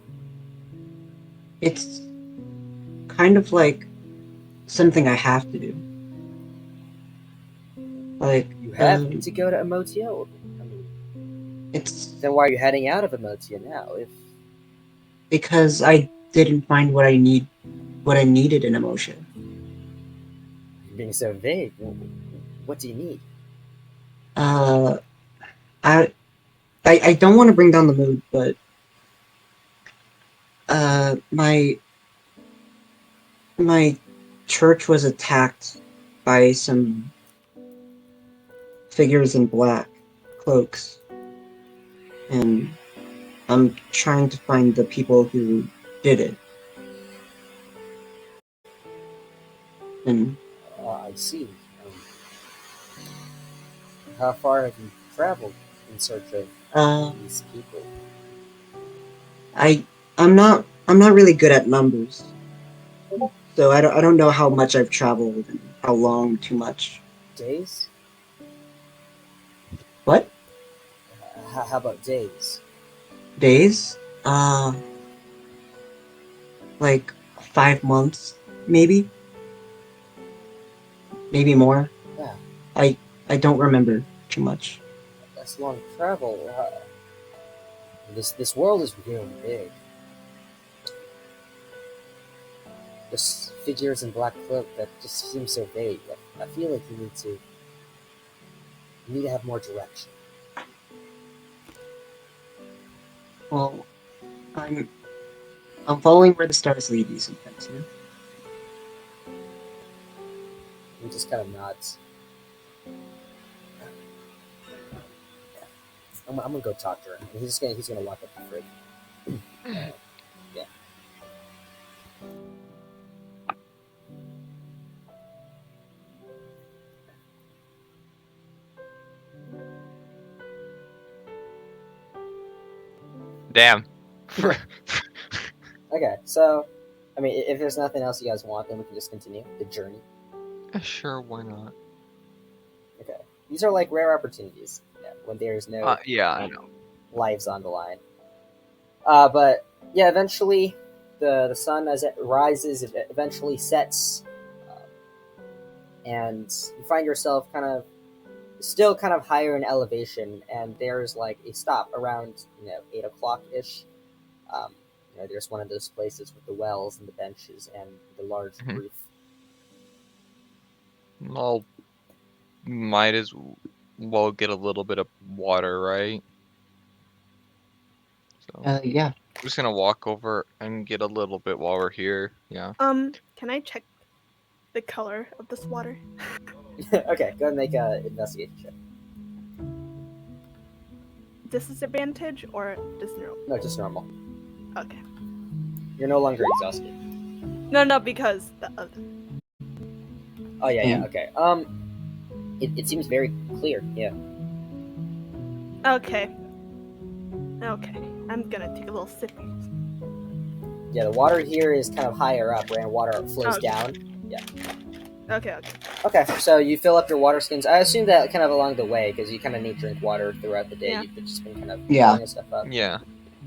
Speaker 6: it's kind of like something I have to do. Like,
Speaker 2: You have to go to Emotia? I mean,
Speaker 6: it's
Speaker 2: then why are you heading out of Emotia now? If
Speaker 6: because I didn't find what I needed in emotion.
Speaker 2: you're being so vague, what do you need?
Speaker 6: Uh, I don't want to bring down the mood, but my church was attacked by some figures in black cloaks, and I'm trying to find the people who did it. And
Speaker 2: I see. How far have you traveled in search of these people?
Speaker 6: I'm not really good at numbers, so I don't know how much I've traveled and how long too much.
Speaker 2: Days?
Speaker 6: What?
Speaker 2: How about days?
Speaker 6: Days? Like 5 months, maybe more.
Speaker 2: Yeah,
Speaker 6: I don't remember too much.
Speaker 2: that's long travel. This world is really big. Just figures in black cloak that just seems so vague. I feel like you need to have more direction.
Speaker 6: Well, I'm following where the stars lead you sometimes, you know?
Speaker 2: He just kind of nods. I'm gonna go talk to her. And he's gonna walk up to Frig. Yeah.
Speaker 4: Damn.
Speaker 2: Okay, so I mean, if there's nothing else you guys want, then we can just continue the journey.
Speaker 4: Sure, why not?
Speaker 2: Okay, these are like rare opportunities. Yeah, when there's no
Speaker 4: Yeah, I know.
Speaker 2: lives on the line. But yeah, eventually the sun, as it rises, it eventually sets, and you find yourself still kind of higher in elevation, and there's like a stop around 8 o'clock ish. There's one of those places with the wells and the benches and the large
Speaker 4: Mhm.
Speaker 2: roof.
Speaker 4: I'll might as well get a little bit of water, right? So
Speaker 6: Yeah.
Speaker 4: I'm just gonna walk over and get a little bit while we're here. Yeah.
Speaker 3: Can I check the color of this water?
Speaker 2: Okay, go ahead and make an investigation check.
Speaker 3: Disadvantage or just normal?
Speaker 2: No, just normal.
Speaker 3: Okay.
Speaker 2: You're no longer exhausted.
Speaker 3: No, because the other.
Speaker 2: Oh yeah, okay. It seems very clear. Yeah.
Speaker 3: Okay. I'm gonna take a little sip.
Speaker 2: Yeah, the water here is kind of higher up, right? And water flows down. Yeah.
Speaker 3: Okay.
Speaker 2: Okay, so you fill up your water skins. I assume that kind of along the way, because you kind of need to drink water throughout the day.
Speaker 3: Yeah.
Speaker 2: You've just been kind of
Speaker 6: Yeah.
Speaker 2: filling stuff up.
Speaker 4: Yeah.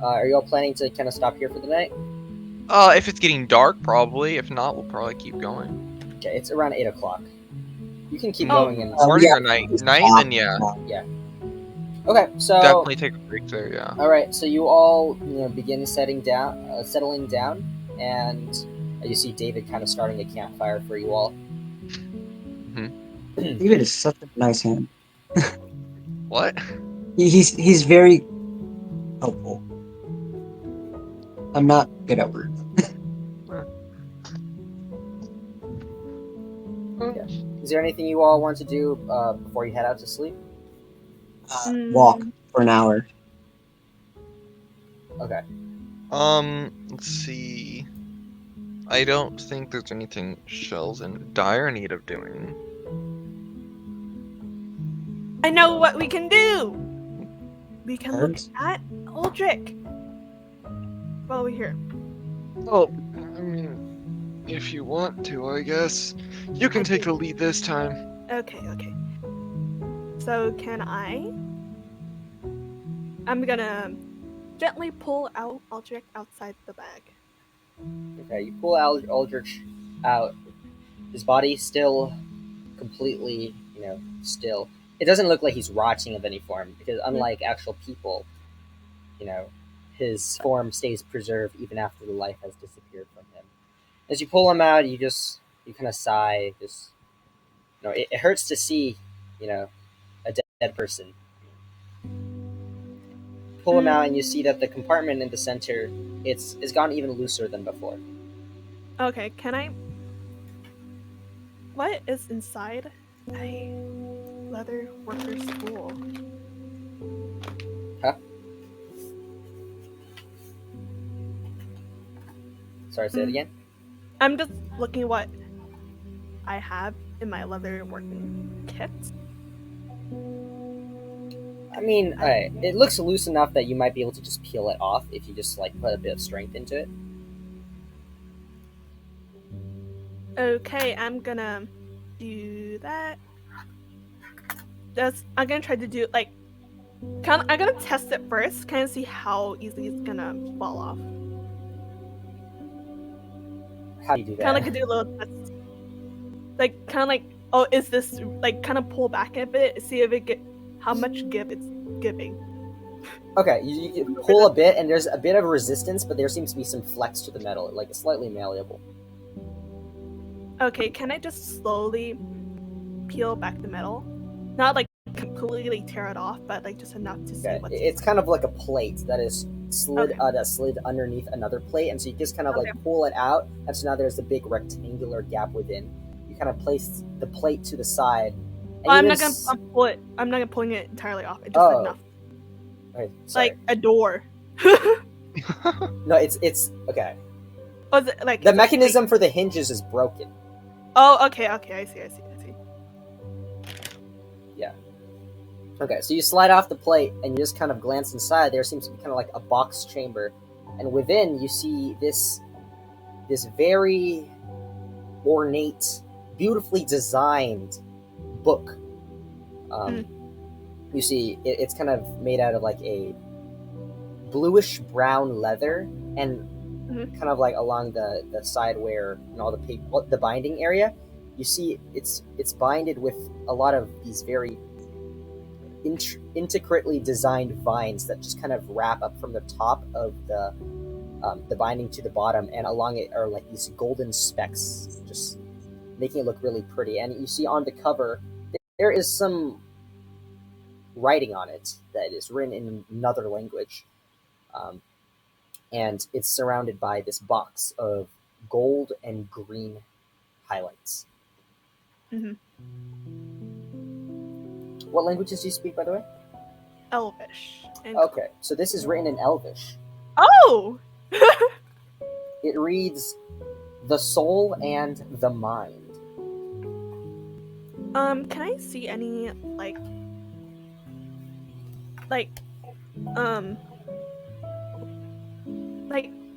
Speaker 2: Are you all planning to kind of stop here for the night?
Speaker 4: If it's getting dark, probably. If not, we'll probably keep going.
Speaker 2: Okay, it's around 8 o'clock. You can keep
Speaker 3: Oh.
Speaker 2: going and.
Speaker 4: Morning
Speaker 6: yeah.
Speaker 4: or night? Night, then yeah.
Speaker 2: Okay, so
Speaker 4: Definitely take a break there, yeah.
Speaker 2: all right, so you all begin settling down, and you see David kind of starting a campfire for you all.
Speaker 6: David is such a nice hand.
Speaker 4: What?
Speaker 6: He's very helpful. I'm not good at words.
Speaker 2: Is there anything you all want to do before you head out to sleep?
Speaker 6: Walk for an hour.
Speaker 2: Okay.
Speaker 4: Let's see. I don't think there's anything Shell's in dire need of doing.
Speaker 3: I know what we can do. We can look
Speaker 6: Cards?
Speaker 3: at Aldrich while we're here.
Speaker 7: Oh, I mean, if you want to, I guess. You can take the lead this time.
Speaker 3: Okay. So can I? I'm gonna gently pull out Aldrich outside the bag.
Speaker 2: Okay, you pull Aldrich out. His body still completely, still. It doesn't look like he's rotting of any form because unlike actual people, his form stays preserved even after the life has disappeared from him. As you pull him out, you kind of sigh. It hurts to see, a dead person. Pull him out, and you see that the compartment in the center, it's gone even looser than before.
Speaker 3: Okay, can I? What is inside a leather worker spool?
Speaker 2: Huh? Sorry, say it again.
Speaker 3: I'm just looking what I have in my leather working kit.
Speaker 2: I mean, it looks loose enough that you might be able to just peel it off if you just put a bit of strength into it.
Speaker 3: Okay, I'm gonna do that. I'm gonna try to do I'm gonna test it first, kind of see how easily it's gonna fall off.
Speaker 2: How do you do that?
Speaker 3: Kind of do a little test. Oh, is this kind of pull back a bit, see if how much give it's giving.
Speaker 2: Okay, you pull a bit, and there's a bit of resistance, but there seems to be some flex to the metal, it's slightly malleable.
Speaker 3: Okay, can I just slowly peel back the metal? Not completely tear it off, but just enough to see what's
Speaker 2: It's
Speaker 3: inside.
Speaker 2: kind of like a plate that is slid underneath another plate, and so you just kind of pull it out, and so now there's a big rectangular gap within. You kind of place the plate to the side.
Speaker 3: I'm not gonna pull it. I'm not gonna pulling it entirely off. It's just enough.
Speaker 2: Okay, sorry.
Speaker 3: Like a door.
Speaker 2: No, it's okay.
Speaker 3: Oh, is it,
Speaker 2: the mechanism for the hinges is broken.
Speaker 3: Oh, okay, I see.
Speaker 2: Yeah. Okay, so you slide off the plate and you just kind of glance inside. There seems to be kind of like a box chamber, and within you see this very ornate, beautifully designed book. You see, it's kind of made out of a bluish brown leather, and kind of along the side where all the binding area, you see it's binded with a lot of these very intricately designed vines that just kind of wrap up from the top of the binding to the bottom, and along it are these golden specks, just making it look really pretty. And you see on the cover there is some writing on it that is written in another language, and it's surrounded by this box of gold and green highlights. What languages do you speak, by the way?
Speaker 3: Elvish.
Speaker 2: Okay, so this is written in Elvish.
Speaker 3: Oh!
Speaker 2: It reads, "The soul and the mind."
Speaker 3: Can I see any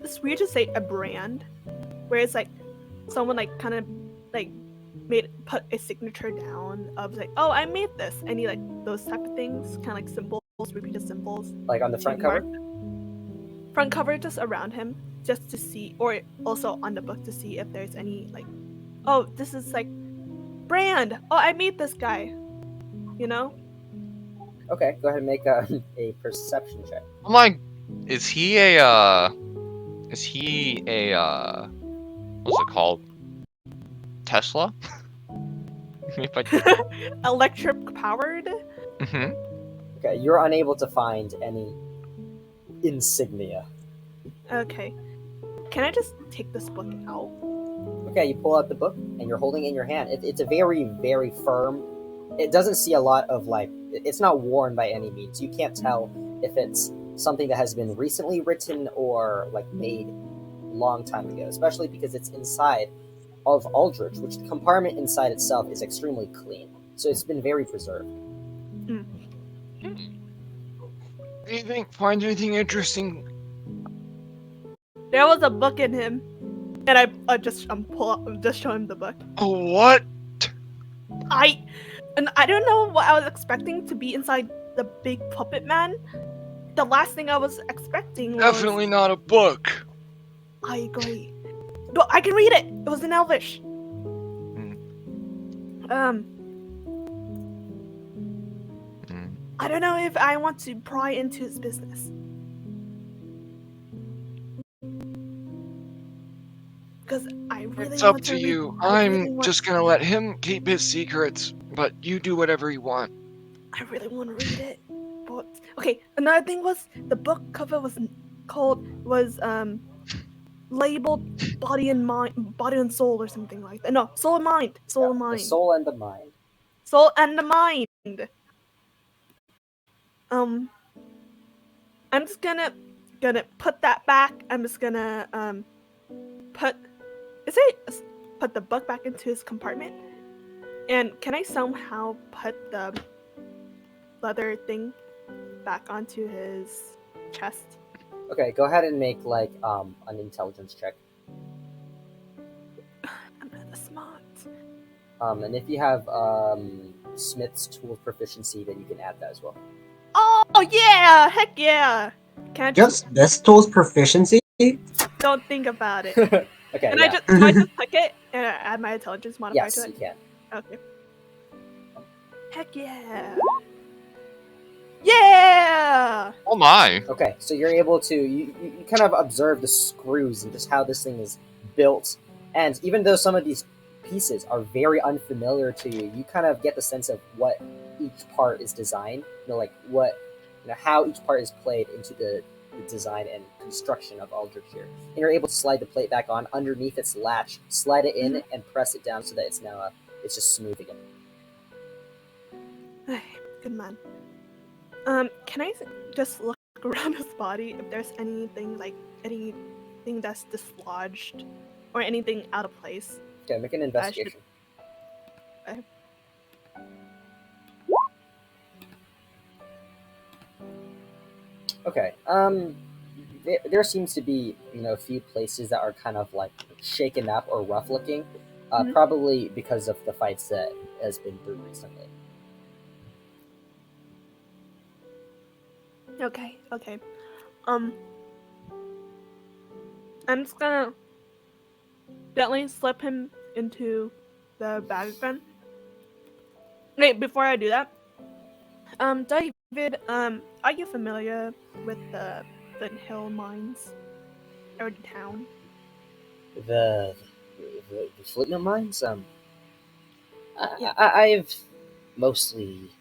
Speaker 3: it's weird to say a brand, where it's someone kind of put a signature down of oh, I made this, any those type of things, kind of symbols, repeated symbols,
Speaker 2: on the front cover.
Speaker 3: Front cover, just around him, just to see, or also on the book to see if there's any oh, this is brand. Oh, I made this guy.
Speaker 2: Okay, go ahead and make a perception check.
Speaker 4: Oh my, is he a what's it called? Tesla?
Speaker 3: Electric powered?
Speaker 2: Okay, you're unable to find any insignia.
Speaker 3: Okay. Can I just take this book out?
Speaker 2: Okay, you pull out the book and you're holding it in your hand. It's a very, very firm. It doesn't see a lot of it's not worn by any means. You can't tell if it's something that has been recently written or made a long time ago, especially because it's inside of Aldrich, which the compartment inside itself is extremely clean. So it's been very preserved.
Speaker 7: Find anything interesting?
Speaker 3: There was a book in him, and I just show him the book.
Speaker 7: Oh, what?
Speaker 3: And I don't know what I was expecting to be inside the big puppet man. The last thing I was expecting was...
Speaker 7: Definitely not a book.
Speaker 3: I agree. But I can read it! It was in Elvish. I don't know if I want to pry into his business. Because I really
Speaker 7: It's
Speaker 3: want
Speaker 7: up
Speaker 3: to
Speaker 7: to
Speaker 3: read-
Speaker 7: you.
Speaker 3: I really
Speaker 7: I'm
Speaker 3: want-
Speaker 7: just gonna let him keep his secrets, but you do whatever you want.
Speaker 3: I really want to read it. But okay, another thing was the book cover was labeled Body and Soul or something like that. No, Soul and Mind. Soul and
Speaker 2: The
Speaker 3: Mind.
Speaker 2: soul and the mind.
Speaker 3: Soul and the Mind. I'm just gonna put that back. I'm just gonna put the book back into his compartment. And can I somehow put the leather thing back onto his chest?
Speaker 2: Okay, go ahead and make like an intelligence check.
Speaker 3: I'm not smart.
Speaker 2: And if you have Smith's tool proficiency, then you can add that as well.
Speaker 3: Oh yeah! Heck yeah! Can I
Speaker 6: Just this tool's proficiency?
Speaker 3: don't think about it?
Speaker 2: Okay,
Speaker 3: Can
Speaker 2: yeah.
Speaker 3: I just click it and add my intelligence modifier
Speaker 2: Yes,
Speaker 3: to
Speaker 2: you
Speaker 3: it?
Speaker 2: can.
Speaker 3: Okay. Heck yeah! Yeah!
Speaker 4: Oh my.
Speaker 2: Okay, so you're able to you kind of observe the screws and just how this thing is built, and even though some of these pieces are very unfamiliar to you, you kind of get the sense of what each part is designed. Like how each part is played into the design and construction of Aldrich here. And you're able to slide the plate back on underneath its latch, slide it in, and press it down so that it's now it's just smooth again.
Speaker 3: Good man. Can I just look around his body if there's anything that's dislodged or anything out of place?
Speaker 2: Okay, make an investigation.
Speaker 3: Okay.
Speaker 2: Okay. There seems to be a few places that are kind of like shaken up or rough looking, probably because of the fights that has been through recently.
Speaker 3: Okay. I'm just gonna gently slip him into the bag again. Wait, before I do that, David, are you familiar with the Flint Hill mines or the town?
Speaker 2: The Flintmill mines.
Speaker 3: Yeah.
Speaker 2: I've mostly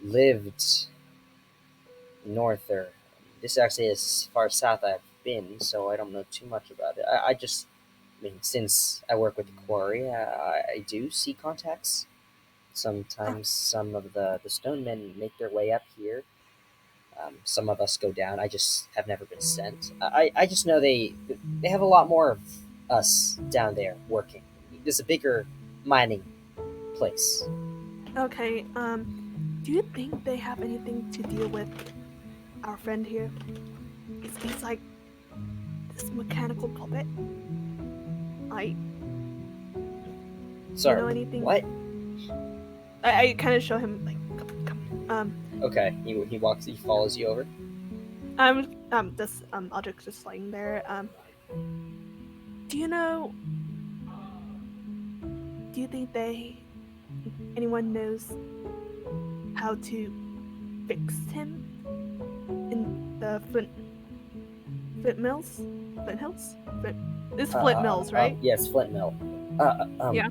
Speaker 2: lived north, or this actually is as far south I've been, so I don't know too much about it. I mean, since I work with the quarry, I do see contacts. Sometimes some of the stonemen make their way up here. Some of us go down. I just have never been sent. I just know they have a lot more of us down there working. There's a bigger mining place.
Speaker 3: Okay, do you think they have anything to deal with our friend here? It's like this mechanical puppet.
Speaker 2: Sorry,
Speaker 3: you know anything?
Speaker 2: what?
Speaker 3: I kind of show him like, come.
Speaker 2: Okay, he follows you over.
Speaker 3: This object just laying there. Do you think anyone knows how to fix him in the Flint Hills? It's Flint Mills, right?
Speaker 2: Yes, Flint Mill.
Speaker 3: Yeah.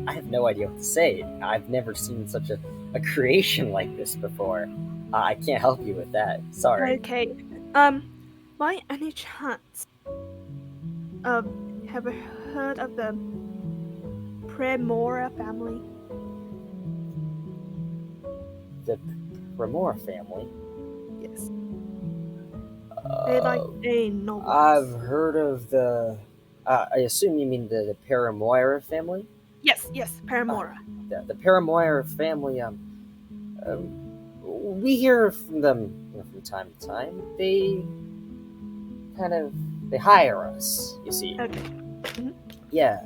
Speaker 2: I have no idea what to say. I've never seen such a creation like this before. I can't help you with that. Sorry.
Speaker 3: Okay. By any chance, have you heard of the Premora family?
Speaker 2: The Remora family?
Speaker 3: Yes. They're like a noble.
Speaker 2: I've heard of the... I assume you mean the Paramoira family?
Speaker 3: Yes, Paramora.
Speaker 2: The Paramoira family, we hear from them from time to time. They hire us, you see.
Speaker 3: Okay.
Speaker 2: Yeah,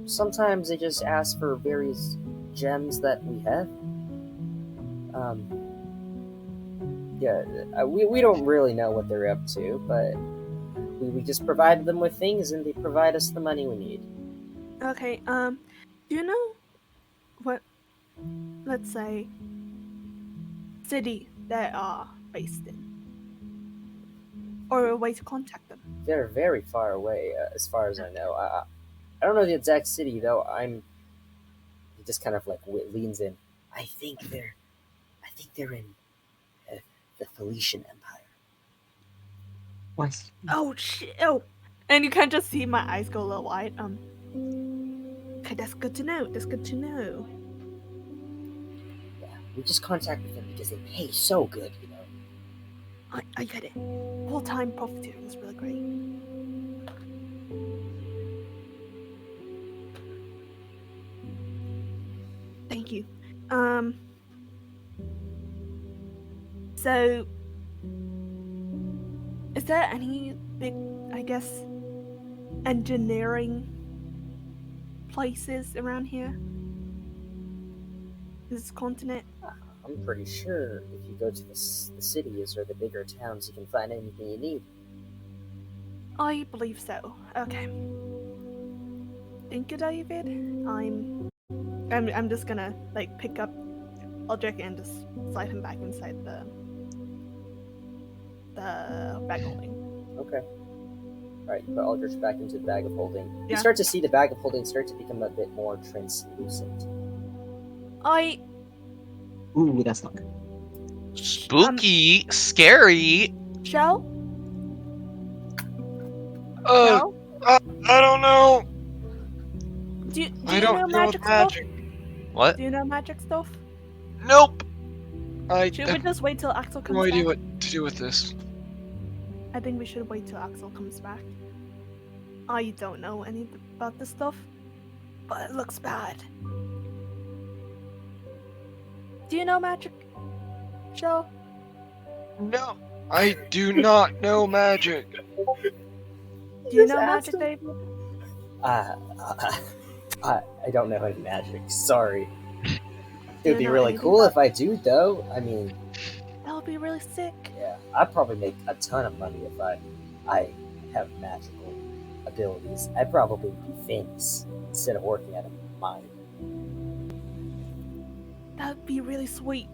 Speaker 2: sometimes they just ask for various gems that we have. We don't really know what they're up to, but we just provide them with things, and they provide us the money we need.
Speaker 3: Okay, do you know what, let's say, city they are based in? Or a way to contact them?
Speaker 2: They're very far away, as far as I know. I don't know the exact city though. He just kind of like leans in. I think they're in the Felician Empire.
Speaker 6: What?
Speaker 3: Oh shit! Oh, and you can just see my eyes go a little wide. Okay, that's good to know. That's good to know.
Speaker 2: Yeah, we just contact with them because they pay so good, you know.
Speaker 3: I get it. Full-time profiteering is really great. Thank you. So, is there any big, I guess, engineering places around here? This continent?
Speaker 2: I'm pretty sure if you go to the cities or the bigger towns, you can find anything you need.
Speaker 3: I believe so. Okay. Thank you, David. I'm just gonna like pick up Aldrich and just slide him back inside the bag holding.
Speaker 2: Okay. Alright, you put Aldrich back into the bag of holding. You
Speaker 3: Yeah.
Speaker 2: start to see the bag of holding start to become a bit more translucent.
Speaker 6: Ooh, that's not good.
Speaker 4: Spooky, scary.
Speaker 3: Shell?
Speaker 7: I don't know.
Speaker 3: Do
Speaker 7: I
Speaker 3: you
Speaker 7: don't
Speaker 3: know
Speaker 7: know
Speaker 3: magic
Speaker 7: magic.
Speaker 3: stuff?
Speaker 4: What?
Speaker 3: Do you know magic stuff?
Speaker 7: Nope. I
Speaker 3: Should we
Speaker 7: have
Speaker 3: just wait till Axel comes
Speaker 7: no idea
Speaker 3: back?
Speaker 7: what to do with this.
Speaker 3: I think we should wait till Axel comes back. I don't know any about this stuff, but it looks bad. Do you know magic, Shell?
Speaker 7: No, I do not know magic.
Speaker 3: Do you know magic, David?
Speaker 2: I don't know any magic. Sorry.
Speaker 3: Do
Speaker 2: It would
Speaker 3: you
Speaker 2: be
Speaker 3: know
Speaker 2: really
Speaker 3: anything
Speaker 2: cool
Speaker 3: about-
Speaker 2: if I do, though. I mean,
Speaker 3: That would be really sick.
Speaker 2: yeah, I'd probably make a ton of money if I have magical abilities. I'd probably be famous instead of working at a mine.
Speaker 3: That would be really sweet.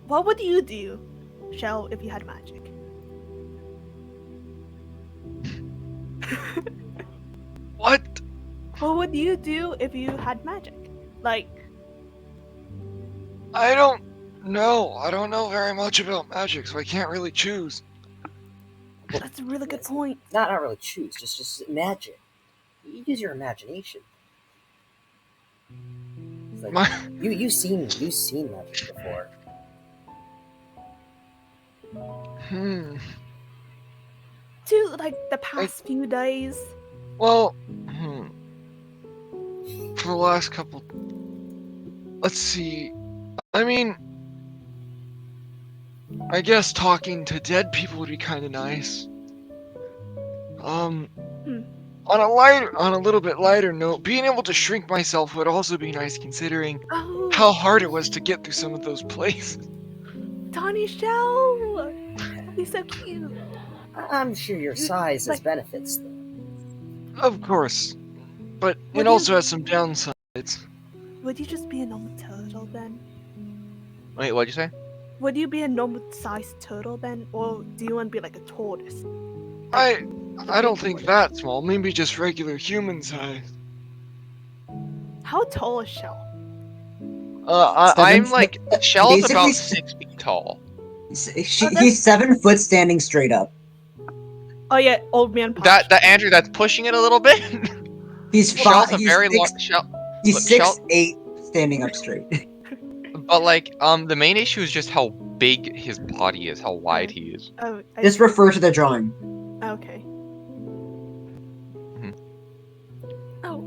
Speaker 3: What would you do, Shell, if you had magic?
Speaker 7: What?
Speaker 3: What would you do if you had magic? Like,
Speaker 7: I don't know. I don't know very much about magic, so I can't really choose.
Speaker 3: that's a really good point.
Speaker 2: Not really choose, just imagine. Use your imagination. It's like,
Speaker 7: My,
Speaker 2: you've seen magic before.
Speaker 3: To like the past few days.
Speaker 7: Well, for the last couple. Let's see. I mean, I guess talking to dead people would be kind of nice. On a little bit lighter note, being able to shrink myself would also be nice, considering
Speaker 3: Oh,
Speaker 7: how hard it was to get through some of those places.
Speaker 3: Tiny Shell! That'd be so cute.
Speaker 2: I'm sure your size has
Speaker 3: like-
Speaker 2: benefits.
Speaker 7: Of course, but
Speaker 3: What
Speaker 7: it
Speaker 3: do
Speaker 7: also
Speaker 3: you-
Speaker 7: has some downsides.
Speaker 3: Would you just be a normal turtle then?
Speaker 4: Wait, what'd you say?
Speaker 3: Would you be a normal sized turtle then? Or do you want to be like a tortoise?
Speaker 7: I don't think that small. Maybe just regular human size.
Speaker 3: How tall is Shell?
Speaker 4: I'm
Speaker 6: 7
Speaker 4: like
Speaker 6: foot-
Speaker 4: Shell's
Speaker 6: basically
Speaker 4: about
Speaker 6: s-
Speaker 4: 6 feet tall.
Speaker 6: He's 7 foot standing straight up.
Speaker 3: Oh yeah, old man punch.
Speaker 4: That Andrew, that's pushing it a little bit.
Speaker 6: He's
Speaker 4: Shell's
Speaker 6: five.
Speaker 4: a very long Shell,
Speaker 6: He's
Speaker 4: look, Shell-
Speaker 6: 6'8", standing up straight.
Speaker 4: but like the main issue is just how big his body is, how wide he is.
Speaker 3: Oh,
Speaker 6: Just refer to the drawing.
Speaker 3: okay.
Speaker 4: Mhm.
Speaker 3: Oh.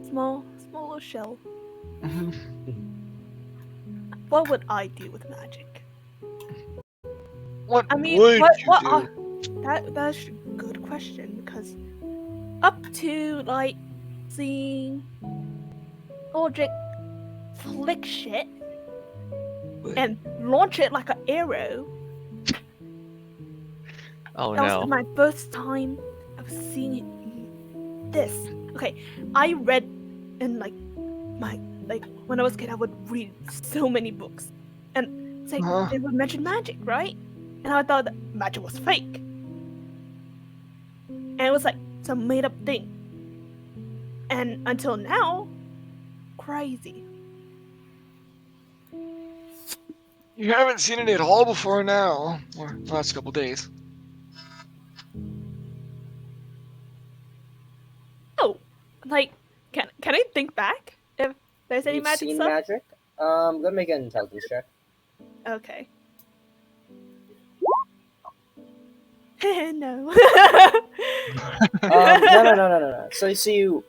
Speaker 3: Small little shell. What would I do with magic?
Speaker 7: What
Speaker 3: I mean,
Speaker 7: would
Speaker 3: what
Speaker 7: you do?
Speaker 3: that's a good question because up to like seeing Aldrich flick shit and launch it like an arrow.
Speaker 4: Oh
Speaker 3: That
Speaker 4: no.
Speaker 3: was my first time I was seeing this. Okay, I read in like when I was a kid, I would read so many books, and it's like
Speaker 7: Huh?
Speaker 3: they would mention magic, right? And I thought that magic was fake, and it was like some made up thing. And until now, crazy.
Speaker 7: You haven't seen it at all before now, or last couple days.
Speaker 3: Oh, like can I think back if there's any
Speaker 2: You've
Speaker 3: magic
Speaker 2: seen
Speaker 3: stuff?
Speaker 2: magic? Go make an intelligence check.
Speaker 3: Okay. No.
Speaker 2: No. So you,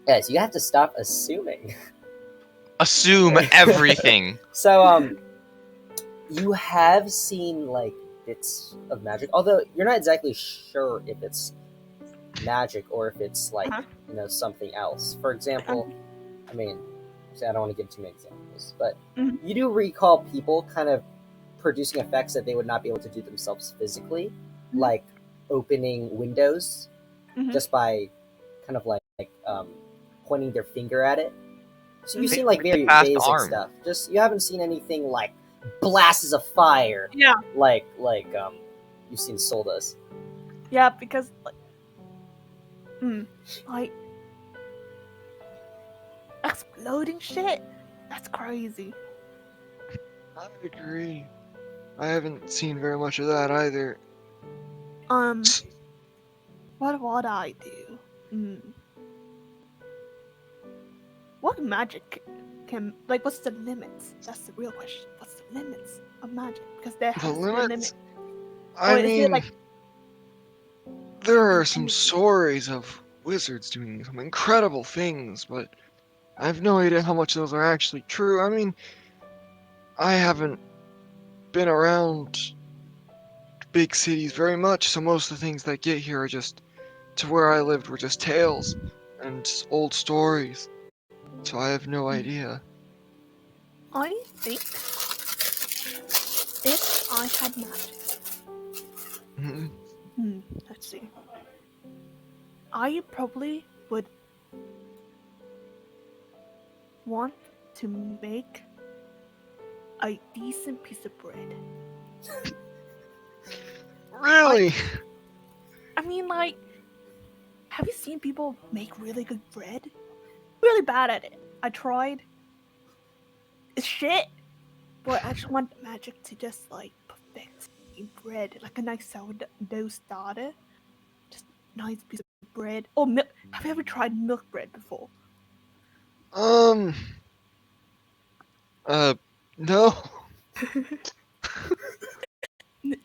Speaker 2: yes, you have to stop assuming.
Speaker 4: Assume everything.
Speaker 2: So you have seen like bits of magic, although you're not exactly sure if it's magic or if it's like something else. For example, I mean, I don't want to give too many examples, but you do recall people kind of producing effects that they would not be able to do themselves physically, like opening windows just by kind of like pointing their finger at it. So you've seen like very
Speaker 4: fast
Speaker 2: basic
Speaker 4: arm.
Speaker 2: stuff. Just you haven't seen anything like blasts of fire.
Speaker 3: Yeah.
Speaker 2: Like you've seen Soul does.
Speaker 3: Yeah, because like exploding shit. That's crazy.
Speaker 7: I agree. I haven't seen very much of that either.
Speaker 3: What would I do? What magic can what's the limits? That's the real question. What's the limits of magic? Because there has
Speaker 7: The
Speaker 3: to be a limit.
Speaker 7: limits?
Speaker 3: Or
Speaker 7: I
Speaker 3: is it
Speaker 7: mean,
Speaker 3: like
Speaker 7: there are some stories of wizards doing some incredible things, but I have no idea how much those are actually true. I mean, I haven't been around big cities very much, so most of the things that get here are just to where I lived were just tales and old stories. So I have no idea.
Speaker 3: I think if I had magic. Let's see. I probably would want to make a decent piece of bread.
Speaker 7: Really?
Speaker 3: I mean, like, have you seen people make really good bread? Really bad at it. I tried. It's shit. But I actually want magic to just, like, perfect bread. Like a nice sourdough starter. Just nice piece of bread. Or milk. Have you ever tried milk bread before?
Speaker 7: No.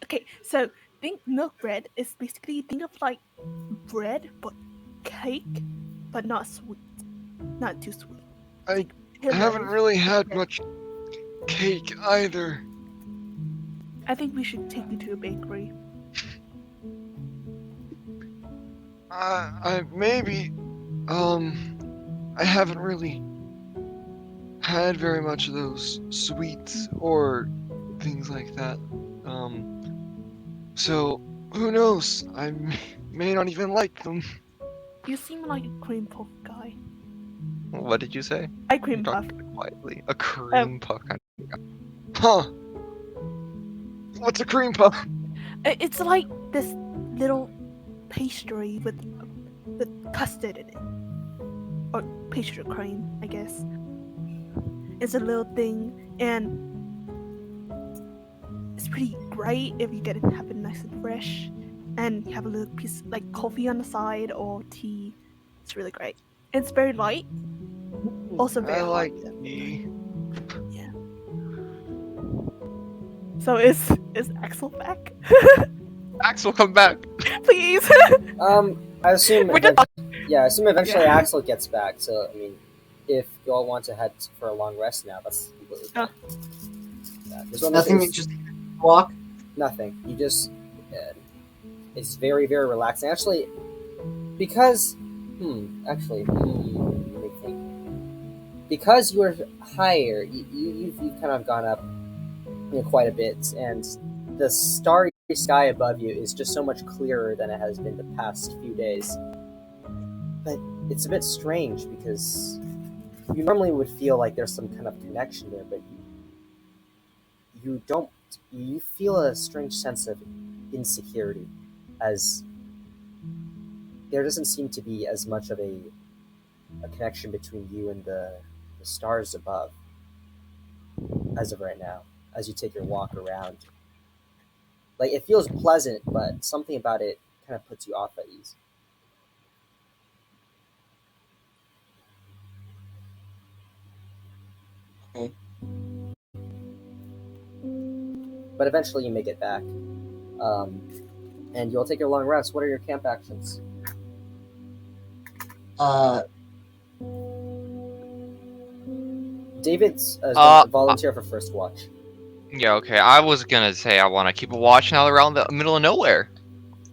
Speaker 3: Okay, so think milk bread is basically think of like bread but cake, but not sweet, not too sweet.
Speaker 7: I
Speaker 3: Pillow.
Speaker 7: haven't really had much cake either.
Speaker 3: I think we should take you to a bakery.
Speaker 7: I maybe, I haven't really had very much of those sweets or things like that. So who knows? I may not even like them.
Speaker 3: You seem like a cream puff guy.
Speaker 4: What did you say?
Speaker 3: I cream puff.
Speaker 4: Quietly. A cream puff.
Speaker 7: Huh? What's a cream puff?
Speaker 3: It's like this little pastry with custard in it, or pastry cream, I guess. It's a little thing, and it's pretty great if you get it, have it nice and fresh, and you have a little piece like coffee on the side or tea. It's really great. It's very light, also very
Speaker 7: I like
Speaker 3: hot.
Speaker 7: tea.
Speaker 3: Yeah. So is Axel back?
Speaker 4: Axel, come back.
Speaker 3: Please.
Speaker 2: I assume
Speaker 3: We're just-
Speaker 2: I assume eventually
Speaker 3: Yeah.
Speaker 2: Axel gets back. So I mean, if you all want to head for a long rest now, that's completely fine. Yeah, this one
Speaker 6: Nothing,
Speaker 2: is
Speaker 6: you just walk.
Speaker 2: nothing. You just it's very very relaxing. Actually, because actually, let me think. Because you're higher, you've kind of gone up, quite a bit, and the starry sky above you is just so much clearer than it has been the past few days. But it's a bit strange because you normally would feel like there's some kind of connection there, but you don't. You feel a strange sense of insecurity, as there doesn't seem to be as much of a connection between you and the stars above as of right now, as you take your walk around. Like, it feels pleasant, but something about it kind of puts you off at ease.
Speaker 6: Okay.
Speaker 2: But eventually you make it back. And you'll take your long rest. What are your camp actions? David's volunteer for first watch.
Speaker 4: Yeah, okay. I was gonna say I want to keep a watch now around the middle of nowhere.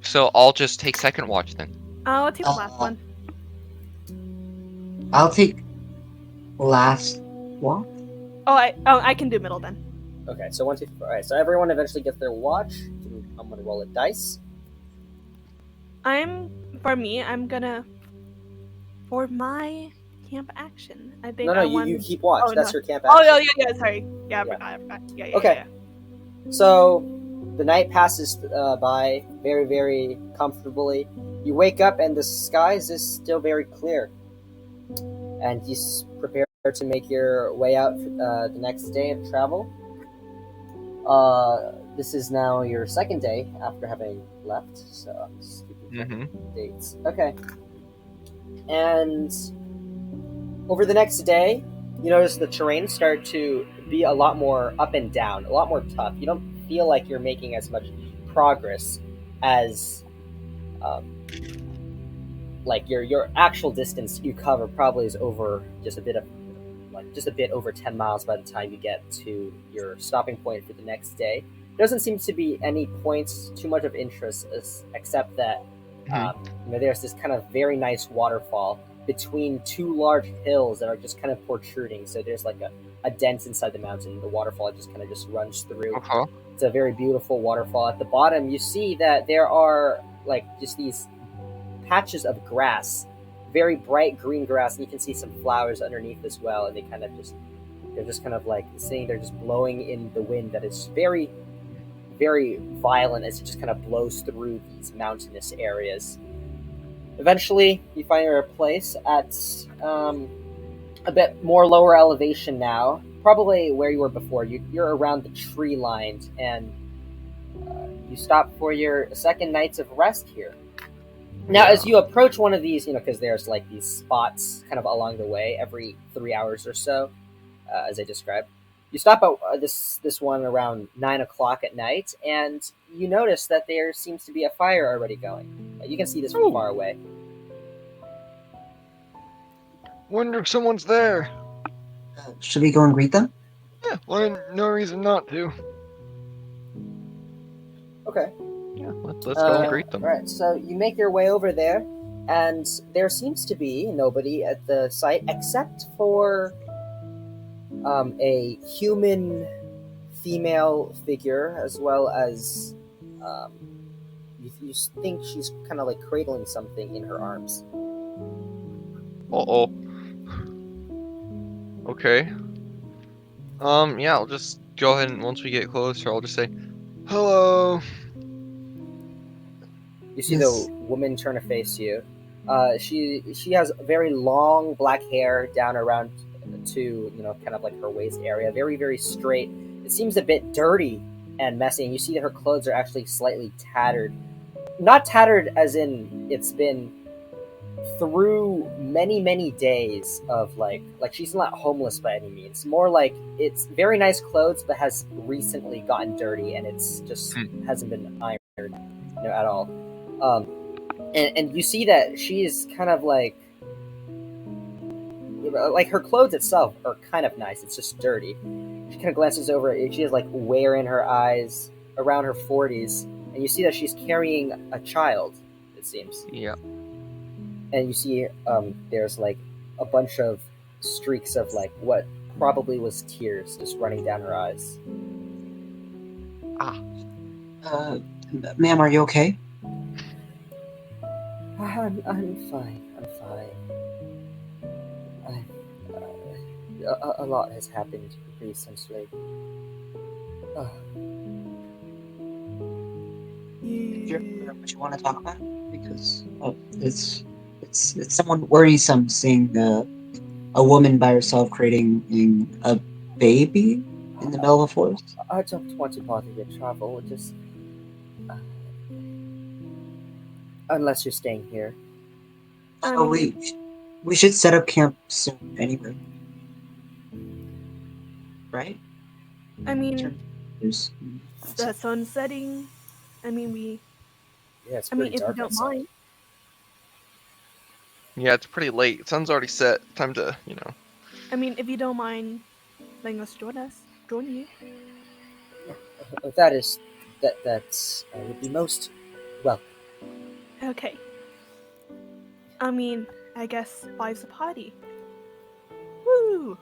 Speaker 4: So I'll just take second watch then.
Speaker 3: I'll take the last one.
Speaker 6: I'll take last walk.
Speaker 3: I can do middle then.
Speaker 2: Okay, so 1, 2, 3, 4. All right, so everyone eventually gets their watch. I'm gonna roll a dice.
Speaker 3: For my camp action, I think.
Speaker 2: You keep watch.
Speaker 3: Oh,
Speaker 2: That's
Speaker 3: no.
Speaker 2: your camp action.
Speaker 3: Oh yeah. Sorry. Yeah, I forgot. Yeah.
Speaker 2: Okay.
Speaker 3: Yeah.
Speaker 2: So the night passes by very, very comfortably. You wake up and the skies is still very clear, and you prepare to make your way out the next day of travel. This is now your second day after having left, so I'm just keeping dates. Okay. And over the next day, you notice the terrain start to be a lot more up and down, a lot more tough. You don't feel like you're making as much progress as like your actual distance you cover probably is over just a bit over 10 miles by the time you get to your stopping point for the next day. There doesn't seem to be any points too much of interest except that there's this kind of very nice waterfall between two large hills that are just kind of protruding. So there's like a dent inside the mountain. The waterfall just kind of just runs through. It's a very beautiful waterfall. At the bottom, you see that there are like just these patches of grass, very bright green grass, and you can see some flowers underneath as well. And they're just kind of like sitting there, just blowing in the wind that is very, very violent as it just kind of blows through these mountainous areas. Eventually, you find your place at a bit more lower elevation now, probably where you were before. You're around the tree line, and you stop for your second nights of rest here. Now, as you approach one of these, because there's like these spots kind of along the way every 3 hours or so, as I described. You stop at this one around 9 o'clock at night, and you notice that there seems to be a fire already going. You can see this from far away.
Speaker 7: Wonder if someone's there.
Speaker 6: Should we go and greet them?
Speaker 7: Yeah, well, no reason not to.
Speaker 2: Okay.
Speaker 4: Yeah, let's go and greet them.
Speaker 2: All right, so you make your way over there, and there seems to be nobody at the site except for a human female figure, as well as you think she's kind of like cradling something in her arms.
Speaker 4: Okay. Yeah, I'll just go ahead and once we get closer, I'll just say,
Speaker 7: hello.
Speaker 2: You see the woman turn to face you. She has very long black hair down around to kind of like her waist area, very, very straight. It seems a bit dirty and messy, and you see that her clothes are actually slightly tattered. Not tattered as in it's been through many, many days of like she's not homeless by any means. More like it's very nice clothes, but has recently gotten dirty, and it's just hasn't been ironed, at all. And you see that she is kind of like her clothes itself are kind of nice. It's just dirty. She kind of glances over it. She has like wear in her eyes, around her 40s, and you see that she's carrying a child. It seems.
Speaker 4: Yeah.
Speaker 2: and you see there's like a bunch of streaks of like what probably was tears just running down her eyes.
Speaker 6: Ma'am, are you okay?
Speaker 2: I'm fine. I'm fine. A lot has happened recently. Uh,
Speaker 6: Sure. What you want to talk about? Because it's somewhat worrisome seeing a woman by herself creating a baby in the middle of the forest.
Speaker 2: I don't want to bother your travel. Just unless you're staying here.
Speaker 3: I
Speaker 6: So
Speaker 3: mean,
Speaker 6: we should set up camp soon anyway, right?
Speaker 3: I mean,
Speaker 6: There's-
Speaker 3: the sun setting. I mean,
Speaker 2: Yeah, it's
Speaker 3: I mean,
Speaker 2: pretty
Speaker 3: if you
Speaker 2: dark
Speaker 3: don't
Speaker 2: outside.
Speaker 3: mind.
Speaker 4: Yeah, it's pretty late. Sun's already set. Time to,
Speaker 3: I mean, if you don't mind letting us join you.
Speaker 2: That's would be most welcome.
Speaker 3: Okay. I mean, I guess 5's a party. Woo!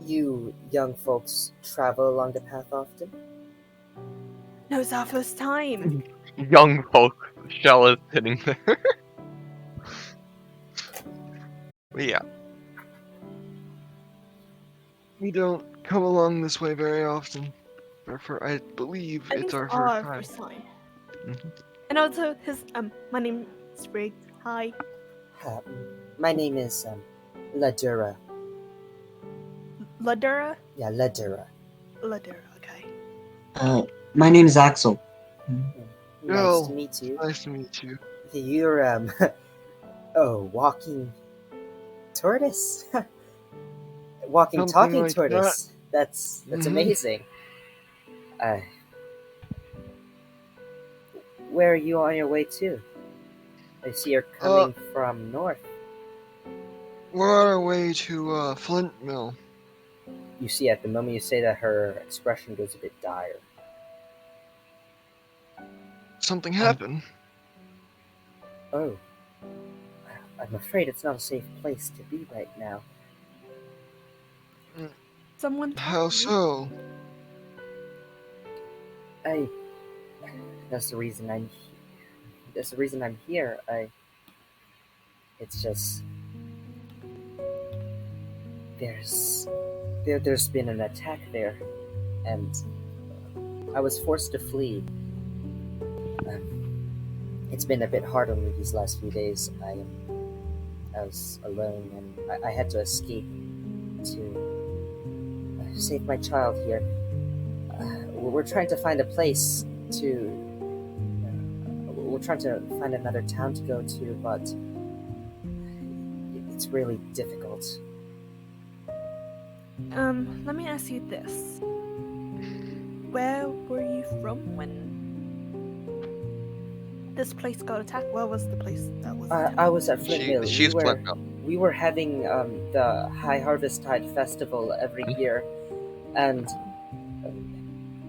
Speaker 2: You young folks travel along the path often?
Speaker 3: No, it's our first time.
Speaker 4: young folk. Shell is sitting there. But yeah.
Speaker 7: We don't come along this way very often. Therefore, I believe
Speaker 3: I think
Speaker 7: it's our
Speaker 3: first time.
Speaker 4: Mhm.
Speaker 3: And also, my name is Rig. Hi.
Speaker 2: My name is Ladura.
Speaker 3: Ladura?
Speaker 2: Yeah, Ladura.
Speaker 3: Ladura, okay.
Speaker 6: My name is Axel.
Speaker 2: Nice
Speaker 7: Oh,
Speaker 2: to meet you.
Speaker 7: Nice to meet you.
Speaker 2: You're walking tortoise. Walking
Speaker 7: Something
Speaker 2: talking
Speaker 7: like
Speaker 2: tortoise. That's
Speaker 7: Mhm.
Speaker 2: amazing. Where are you on your way to? I see you're coming from north.
Speaker 7: We're on our way to Flint Mill.
Speaker 2: You see, at the moment you say that, her expression goes a bit dire.
Speaker 7: Something happened.
Speaker 2: Oh, I'm afraid it's not a safe place to be right now.
Speaker 3: Someone
Speaker 7: How
Speaker 3: talk to you?
Speaker 7: so?
Speaker 2: That's the reason I'm. That's the reason I'm here. It's just there's been an attack there, and I was forced to flee. It's been a bit hard on me these last few days. I was alone, and I had to escape to save my child here. We're trying to find a place to. We're trying to find another town to go to, but it's really difficult.
Speaker 3: Let me ask you this. Where were you from when this place got attacked? Where was the place that was attacked?
Speaker 2: I was at Flint Mill.
Speaker 4: She's Flint Mill.
Speaker 2: We were having the High Harvest Tide Festival every year, and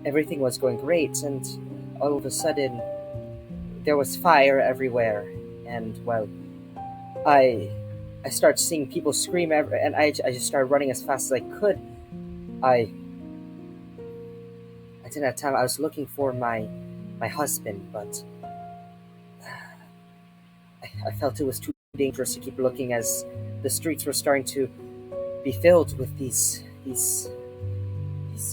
Speaker 2: everything was going great, and all of a sudden there was fire everywhere, and well, I started seeing people scream, and I just started running as fast as I could. I didn't have time. I was looking for my husband, but I felt it was too dangerous to keep looking, as the streets were starting to be filled with these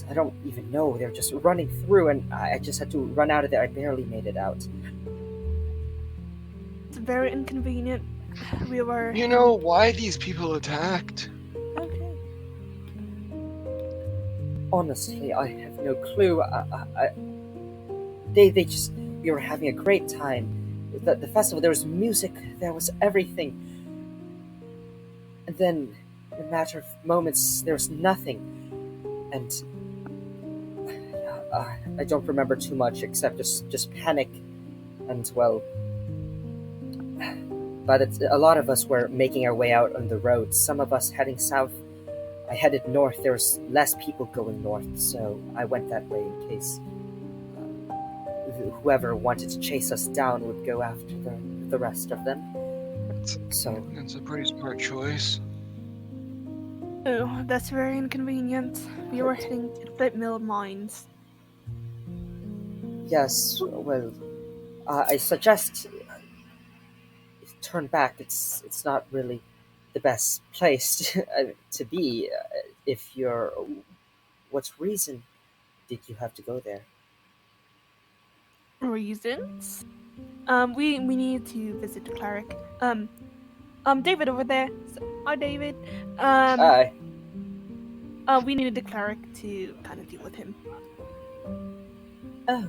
Speaker 2: I don't even know. They're just running through, and I just had to run out of there. I barely made it out.
Speaker 3: It's very inconvenient. We were.
Speaker 7: You know why these people attacked?
Speaker 3: Okay.
Speaker 2: Honestly, I have no clue. They just, we were having a great time. The festival, there was music, there was everything. And then, in a matter of moments, there was nothing. And I don't remember too much except just panic. And well, a lot of us were making our way out on the road. Some of us heading south. I headed north. There was less people going north, so I went that way in case whoever wanted to chase us down would go after the rest of them. So
Speaker 7: That's a pretty smart choice.
Speaker 3: Oh, that's very inconvenient. We were heading to the Flint Mill mines.
Speaker 2: yes, well, I suggest turn back. It's not really the best place to be. If you're, what reason did you have to go there?
Speaker 3: Reasons? We need to visit the cleric. David over there. Hi, David.
Speaker 2: Aye.
Speaker 3: We needed the cleric to kind of deal with him.
Speaker 2: Oh,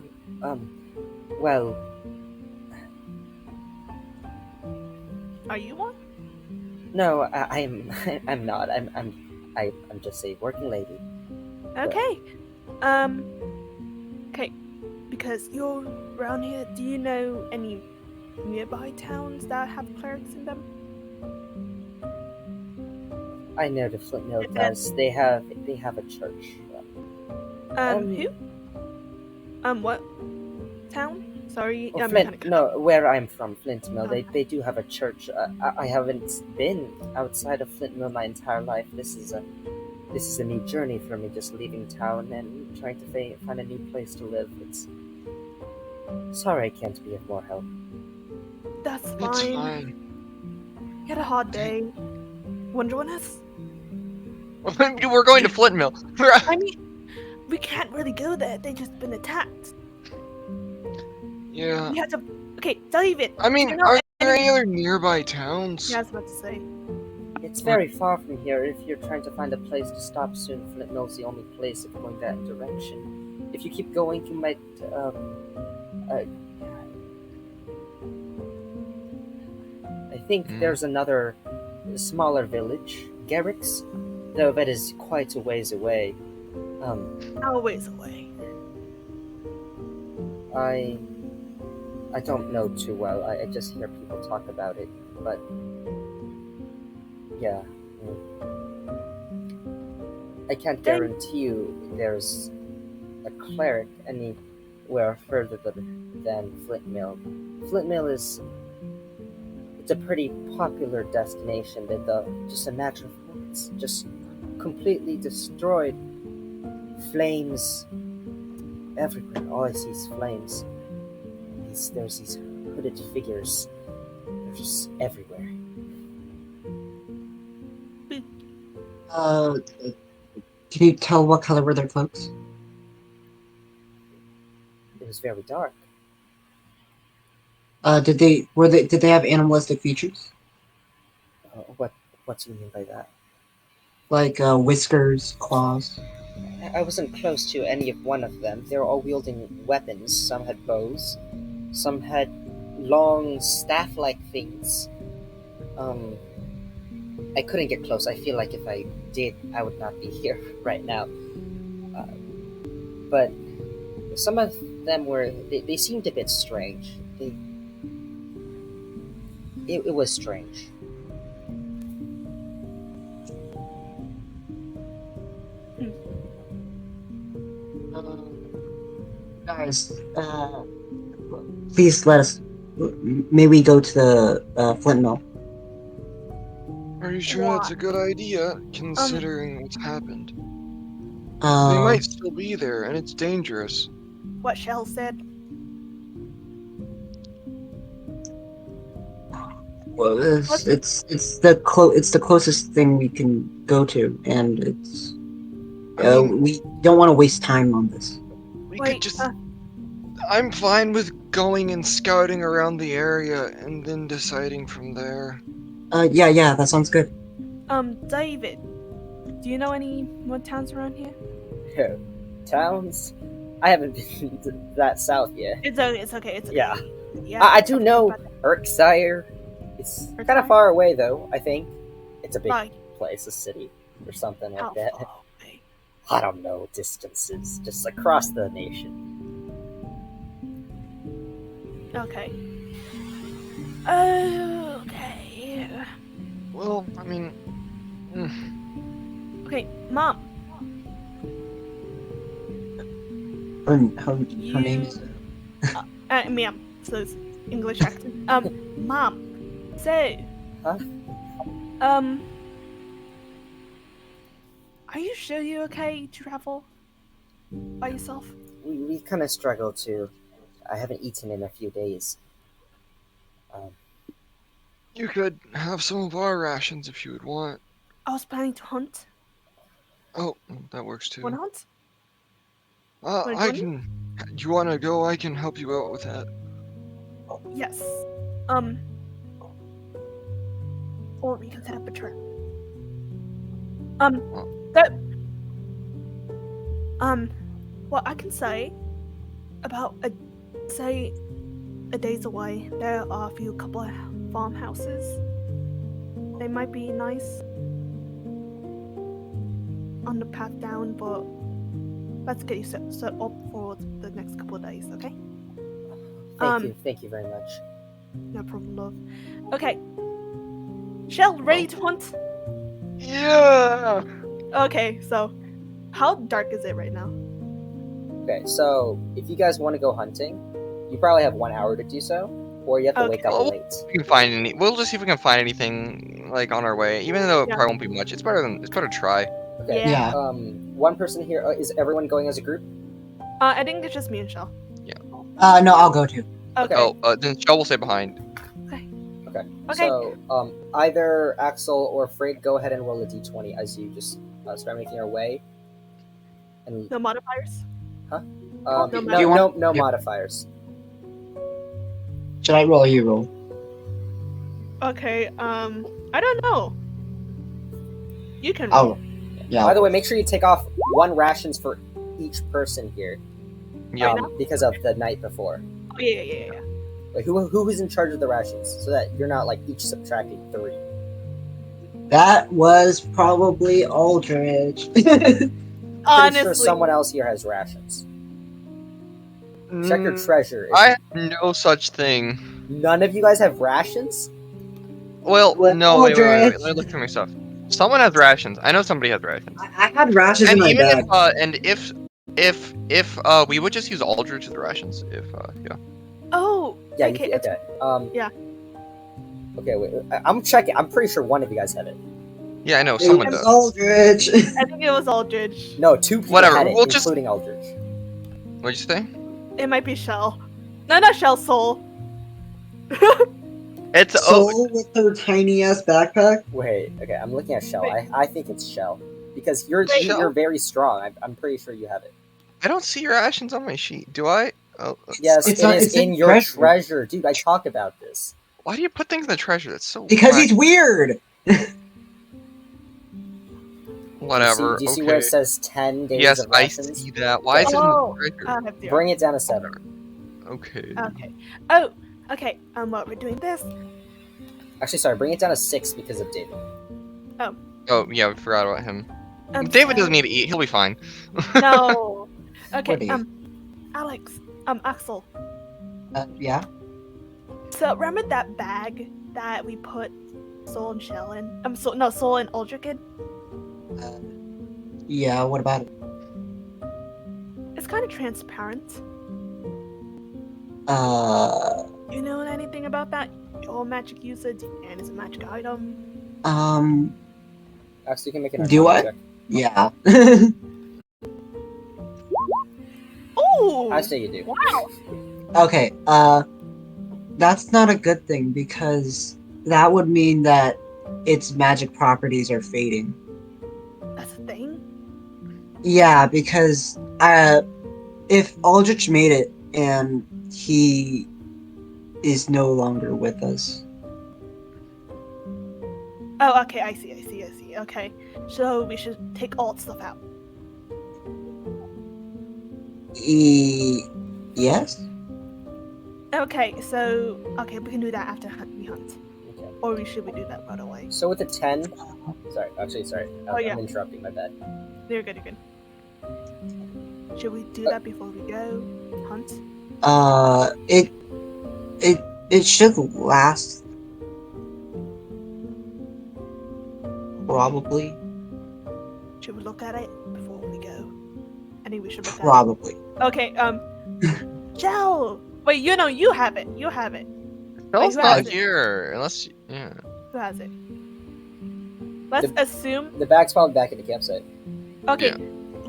Speaker 2: well,
Speaker 3: Are you one?
Speaker 2: no, I'm I'm not. I'm just a working lady.
Speaker 3: Okay. Okay. Because you're around here, do you know any nearby towns that have clerics in them?
Speaker 2: I know the Flint Mill
Speaker 3: And
Speaker 2: does. They have a church.
Speaker 3: Who? What town? Sorry,
Speaker 2: Oh,
Speaker 3: I'm
Speaker 2: Flint.
Speaker 3: kind of
Speaker 2: No, where I'm from, Flint Mill.
Speaker 3: Okay.
Speaker 2: They do have a church. I haven't been outside of Flint Mill my entire life. This is a new journey for me. Just leaving town and trying to find a new place to live. It's sorry I can't be of more help.
Speaker 3: That's fine.
Speaker 7: It's fine.
Speaker 3: You had a hard day. Want to join us?
Speaker 4: We're going to Flint Mill.
Speaker 3: I mean, we can't really go there. They just been attacked.
Speaker 7: Yeah.
Speaker 3: We have to. Okay, David.
Speaker 7: I mean,
Speaker 3: do you know
Speaker 7: are there any other nearby towns?
Speaker 3: Yeah, I was about to say.
Speaker 2: It's very far from here. If you're trying to find a place to stop soon, Flint Mill's the only place if going that direction. If you keep going, you might. I think there's another smaller village, Garrick's, though that is quite a ways away.
Speaker 3: How a ways away?
Speaker 2: I don't know too well. I just hear people talk about it, but yeah. I can't guarantee you there's a cleric anywhere further than Flint Mill. Flint Mill it's a pretty popular destination. Just imagine it's just completely destroyed. Flames everywhere. All I see is flames. There's these hooded figures. They're just everywhere.
Speaker 6: Can you tell what color were their cloaks?
Speaker 2: It was very dark.
Speaker 6: Did they have animalistic features?
Speaker 2: What do you mean by that?
Speaker 6: Like whiskers, claws?
Speaker 2: I wasn't close to any of one of them. They were all wielding weapons. Some had bows. Some had long staff-like things. I couldn't get close. I feel like if I did, I would not be here right now. But some of them they seemed a bit strange. It was strange.
Speaker 6: Guys, please let us. May we go to the Flint Mill?
Speaker 7: Are you sure that's a good idea, considering what's happened? They
Speaker 6: Uh,
Speaker 7: might still be there, and it's dangerous.
Speaker 3: What Shell said.
Speaker 6: well, it's the closest thing we can go to, and it's.
Speaker 7: I mean,
Speaker 6: We don't want to waste time on this.
Speaker 7: we
Speaker 3: Wait,
Speaker 7: could just. I'm fine with going and scouting around the area and then deciding from there.
Speaker 6: Yeah, that sounds good.
Speaker 3: David, do you know any more towns around here?
Speaker 2: Towns? I haven't been that south yet.
Speaker 3: It's okay. It's okay.
Speaker 2: Yeah.
Speaker 3: Yeah.
Speaker 2: I do know Erkshire. It's kind
Speaker 3: Erkshire?
Speaker 2: of far away, though, I think. It's a big
Speaker 3: Like,
Speaker 2: place, a city, or something like
Speaker 3: how
Speaker 2: that.
Speaker 3: far away?
Speaker 2: I don't know distances, just across the nation.
Speaker 3: Okay. Okay.
Speaker 7: Well, I mean.
Speaker 3: Okay, Mom.
Speaker 6: Her name is
Speaker 3: Ma'am. So it's English accent. Mom. So.
Speaker 2: Huh?
Speaker 3: Are you sure you're okay to travel by yourself?
Speaker 2: We kind of struggle to. I haven't eaten in a few days.
Speaker 7: You could have some of our rations if you would want.
Speaker 3: I was planning to hunt.
Speaker 7: Oh, that works too.
Speaker 3: Wanna hunt?
Speaker 7: I can. You want to go? I can help you out with that.
Speaker 3: Yes. Or we can set up a trap. That. What I can say about a days away, there are a couple of farmhouses. They might be nice on the path down, but let's get you set up for the next couple of days, okay?
Speaker 2: Thank you very much.
Speaker 3: No problem, love. Okay. Shell, ready to hunt?
Speaker 7: Yeah.
Speaker 3: Okay, so how dark is it right now?
Speaker 2: Okay, so if you guys want to go hunting, you probably have 1 hour to do so, or you have to wake up
Speaker 4: Well,
Speaker 2: late.
Speaker 4: we can find any. We'll just see if we can find anything like on our way. Even though it
Speaker 3: Yeah.
Speaker 4: probably won't be much, it's better to try.
Speaker 2: Okay.
Speaker 3: Yeah.
Speaker 2: One person here. Is everyone going as a group?
Speaker 3: I think it's just me and Shell.
Speaker 6: No, I'll go too.
Speaker 3: Okay.
Speaker 4: Oh, then Shell will stay behind.
Speaker 2: Okay.
Speaker 3: Okay.
Speaker 2: So, either Axel or Frig, go ahead and roll a d20 as you just start making your way. And
Speaker 3: No modifiers?
Speaker 2: no
Speaker 6: Yeah.
Speaker 2: modifiers.
Speaker 6: Should I roll or you roll?
Speaker 3: Okay, I don't know. You can
Speaker 6: Oh, yeah.
Speaker 2: By the way, make sure you take off 1 rations for each person here,
Speaker 4: Yeah.
Speaker 2: because of the night before.
Speaker 3: Oh, yeah.
Speaker 2: Wait, who is in charge of the rations, so that you're not like each subtracting 3.
Speaker 6: That was probably Aldridge.
Speaker 2: Pretty
Speaker 3: Honestly.
Speaker 2: sure someone else here has rations. Check your treasure.
Speaker 4: I have no such thing.
Speaker 2: None of you guys have rations?
Speaker 4: Well,
Speaker 6: What,
Speaker 4: no, wait.
Speaker 6: Aldrich?
Speaker 4: Let me look through my stuff. Someone has rations. I know somebody has rations.
Speaker 6: I had rashes in
Speaker 4: And
Speaker 6: my
Speaker 4: even
Speaker 6: bag.
Speaker 4: if we would just use Aldrich as the rations. Yeah.
Speaker 3: Oh,
Speaker 2: Yeah,
Speaker 3: okay.
Speaker 2: okay.
Speaker 3: Yeah.
Speaker 2: Okay, wait. I'm checking. I'm pretty sure one of you guys had it.
Speaker 4: Yeah, I know
Speaker 6: It
Speaker 4: someone
Speaker 6: was
Speaker 4: does.
Speaker 6: Aldridge.
Speaker 3: I think it was Aldridge.
Speaker 2: No, 2 people
Speaker 4: Whatever,
Speaker 2: had it,
Speaker 4: we'll just-
Speaker 2: including Aldrich.
Speaker 4: What'd you say?
Speaker 3: It might be Shell. No, not Shell, Soul.
Speaker 4: It's
Speaker 6: Soul with her tiny ass backpack.
Speaker 2: Wait, okay, I'm looking at Shell.
Speaker 3: Wait.
Speaker 2: I think it's Shell. Because you're
Speaker 4: Shell?
Speaker 2: you're very strong. I'm pretty sure you have it.
Speaker 4: I don't see rations on my sheet. Do I? Oh,
Speaker 2: Yes,
Speaker 6: It's
Speaker 2: it
Speaker 6: not-
Speaker 2: is
Speaker 6: it's
Speaker 2: in
Speaker 6: in
Speaker 2: your
Speaker 6: treasure.
Speaker 2: treasure. Dude, I talked about this.
Speaker 4: why do you put things in the treasure? That's so.
Speaker 6: Because
Speaker 4: whack.
Speaker 6: he's weird.
Speaker 4: Whatever.
Speaker 2: Do you see
Speaker 4: okay.
Speaker 2: where it says 10 days
Speaker 4: Yes,
Speaker 2: of
Speaker 4: I
Speaker 2: rations?
Speaker 4: see that. Why is it in
Speaker 3: Oh,
Speaker 4: the treasure?
Speaker 3: I have 0.
Speaker 2: Bring it down to 7.
Speaker 4: Okay.
Speaker 3: Okay. Oh, okay. What we're doing this?
Speaker 2: Actually, sorry, bring it down to 6 because of David.
Speaker 4: Oh yeah, we forgot about him. David doesn't need to eat. He'll be fine.
Speaker 3: No. Okay.
Speaker 6: What is-
Speaker 3: Alex. Axel.
Speaker 6: Yeah.
Speaker 3: So remember that bag that we put Soul and Shell in? Soul and Aldrich in?
Speaker 6: Yeah. What about it?
Speaker 3: It's kind of transparent. You know anything about that? You're a magic user, and it's a magic item.
Speaker 2: Actually, you can make an
Speaker 6: Do
Speaker 2: Arcana
Speaker 6: I?
Speaker 2: check.
Speaker 6: Yeah.
Speaker 3: Oh!
Speaker 2: I say you do.
Speaker 3: Wow!
Speaker 6: Okay, that's not a good thing because that would mean that its magic properties are fading.
Speaker 3: That's a thing?
Speaker 6: Yeah, because if Aldrich made it and he is no longer with us.
Speaker 3: Oh, okay, I see. Okay. So we should take all its stuff out.
Speaker 6: Yes?
Speaker 3: Okay, we can do that after we hunt.
Speaker 2: Okay.
Speaker 3: Or should we do that right away?
Speaker 2: So with the 10... Sorry.
Speaker 3: Oh, yeah.
Speaker 2: I'm interrupting, my bad.
Speaker 3: You're good. Should we do that before we go hunt?
Speaker 6: It should last. Probably.
Speaker 3: Should we look at it before we go? I think we should look
Speaker 6: Probably.
Speaker 3: at it. Okay, Shell! Wait, you have it. You have it.
Speaker 4: Shell's
Speaker 3: who
Speaker 4: not
Speaker 3: has it?
Speaker 4: here, unless yeah.
Speaker 3: Who has it? Let's assume.
Speaker 2: The bag's probably back at the campsite.
Speaker 3: Okay,
Speaker 4: Yeah.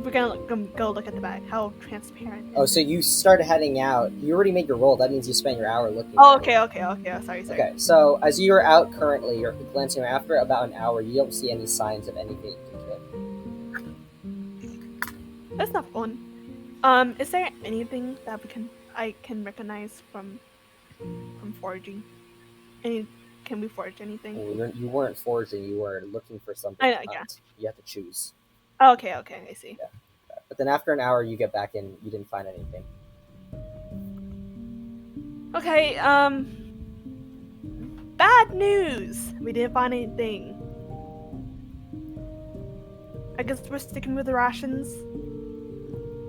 Speaker 3: we're gonna go look at the bag. How transparent?
Speaker 2: Oh,
Speaker 3: is
Speaker 2: so
Speaker 3: it?
Speaker 2: you started heading out. You already made your roll. That means you spent your hour looking.
Speaker 3: Oh,
Speaker 2: for it.
Speaker 3: okay. Sorry.
Speaker 2: Okay, so as you're out currently, you're glancing around. After about an hour, you don't see any signs of anything you can kill.
Speaker 3: That's not fun. Is there anything that I can recognize from foraging? Can we forage anything?
Speaker 2: Well, you weren't foraging. You were looking for something.
Speaker 3: I know,
Speaker 2: to
Speaker 3: yeah.
Speaker 2: hunt. You have to choose.
Speaker 3: Okay, I see.
Speaker 2: But then after an hour, you get back in. You didn't find anything.
Speaker 3: Okay, bad news. We didn't find anything. I guess we're sticking with the rations.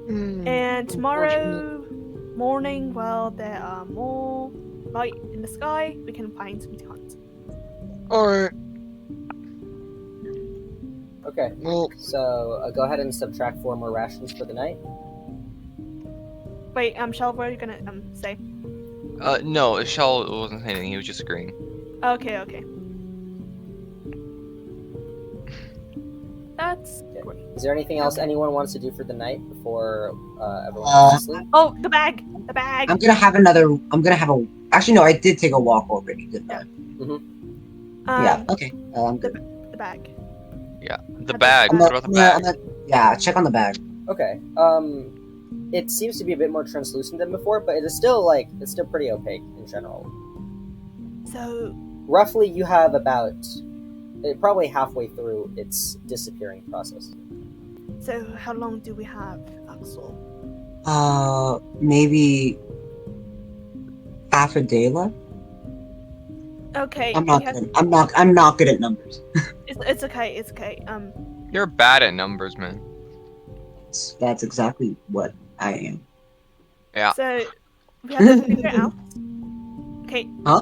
Speaker 3: And tomorrow morning, well, there are more light in the sky. We can find some to hunt.
Speaker 7: Alright,
Speaker 2: Okay.
Speaker 7: well,
Speaker 2: So go ahead and subtract 4 more rations for the night.
Speaker 3: Wait, Shell, what are you gonna say?
Speaker 4: No, Shell wasn't saying anything, he was just agreeing.
Speaker 3: Okay. That's great.
Speaker 2: Is there anything else anyone wants to do for the night before everyone goes to sleep?
Speaker 3: Oh, the bag.
Speaker 6: I'm gonna have a. Actually, no, I did take a walk already, didn't I? Yeah. Okay. I'm good.
Speaker 3: The bag.
Speaker 4: Yeah. The
Speaker 3: At
Speaker 4: bag.
Speaker 3: the-
Speaker 4: What about the bag?
Speaker 6: Yeah. Check on the bag.
Speaker 2: Okay. It seems to be a bit more translucent than before, but it's still pretty opaque in general.
Speaker 3: So,
Speaker 2: Roughly, you have about probably halfway through its disappearing process.
Speaker 3: how long do we have, Axel?
Speaker 6: Maybe half a day left.
Speaker 3: Okay.
Speaker 6: I'm not good at numbers.
Speaker 3: It's okay.
Speaker 4: You're bad at numbers, man.
Speaker 6: That's exactly what I am.
Speaker 4: Yeah.
Speaker 3: So we have to figure out. Okay.
Speaker 6: Huh?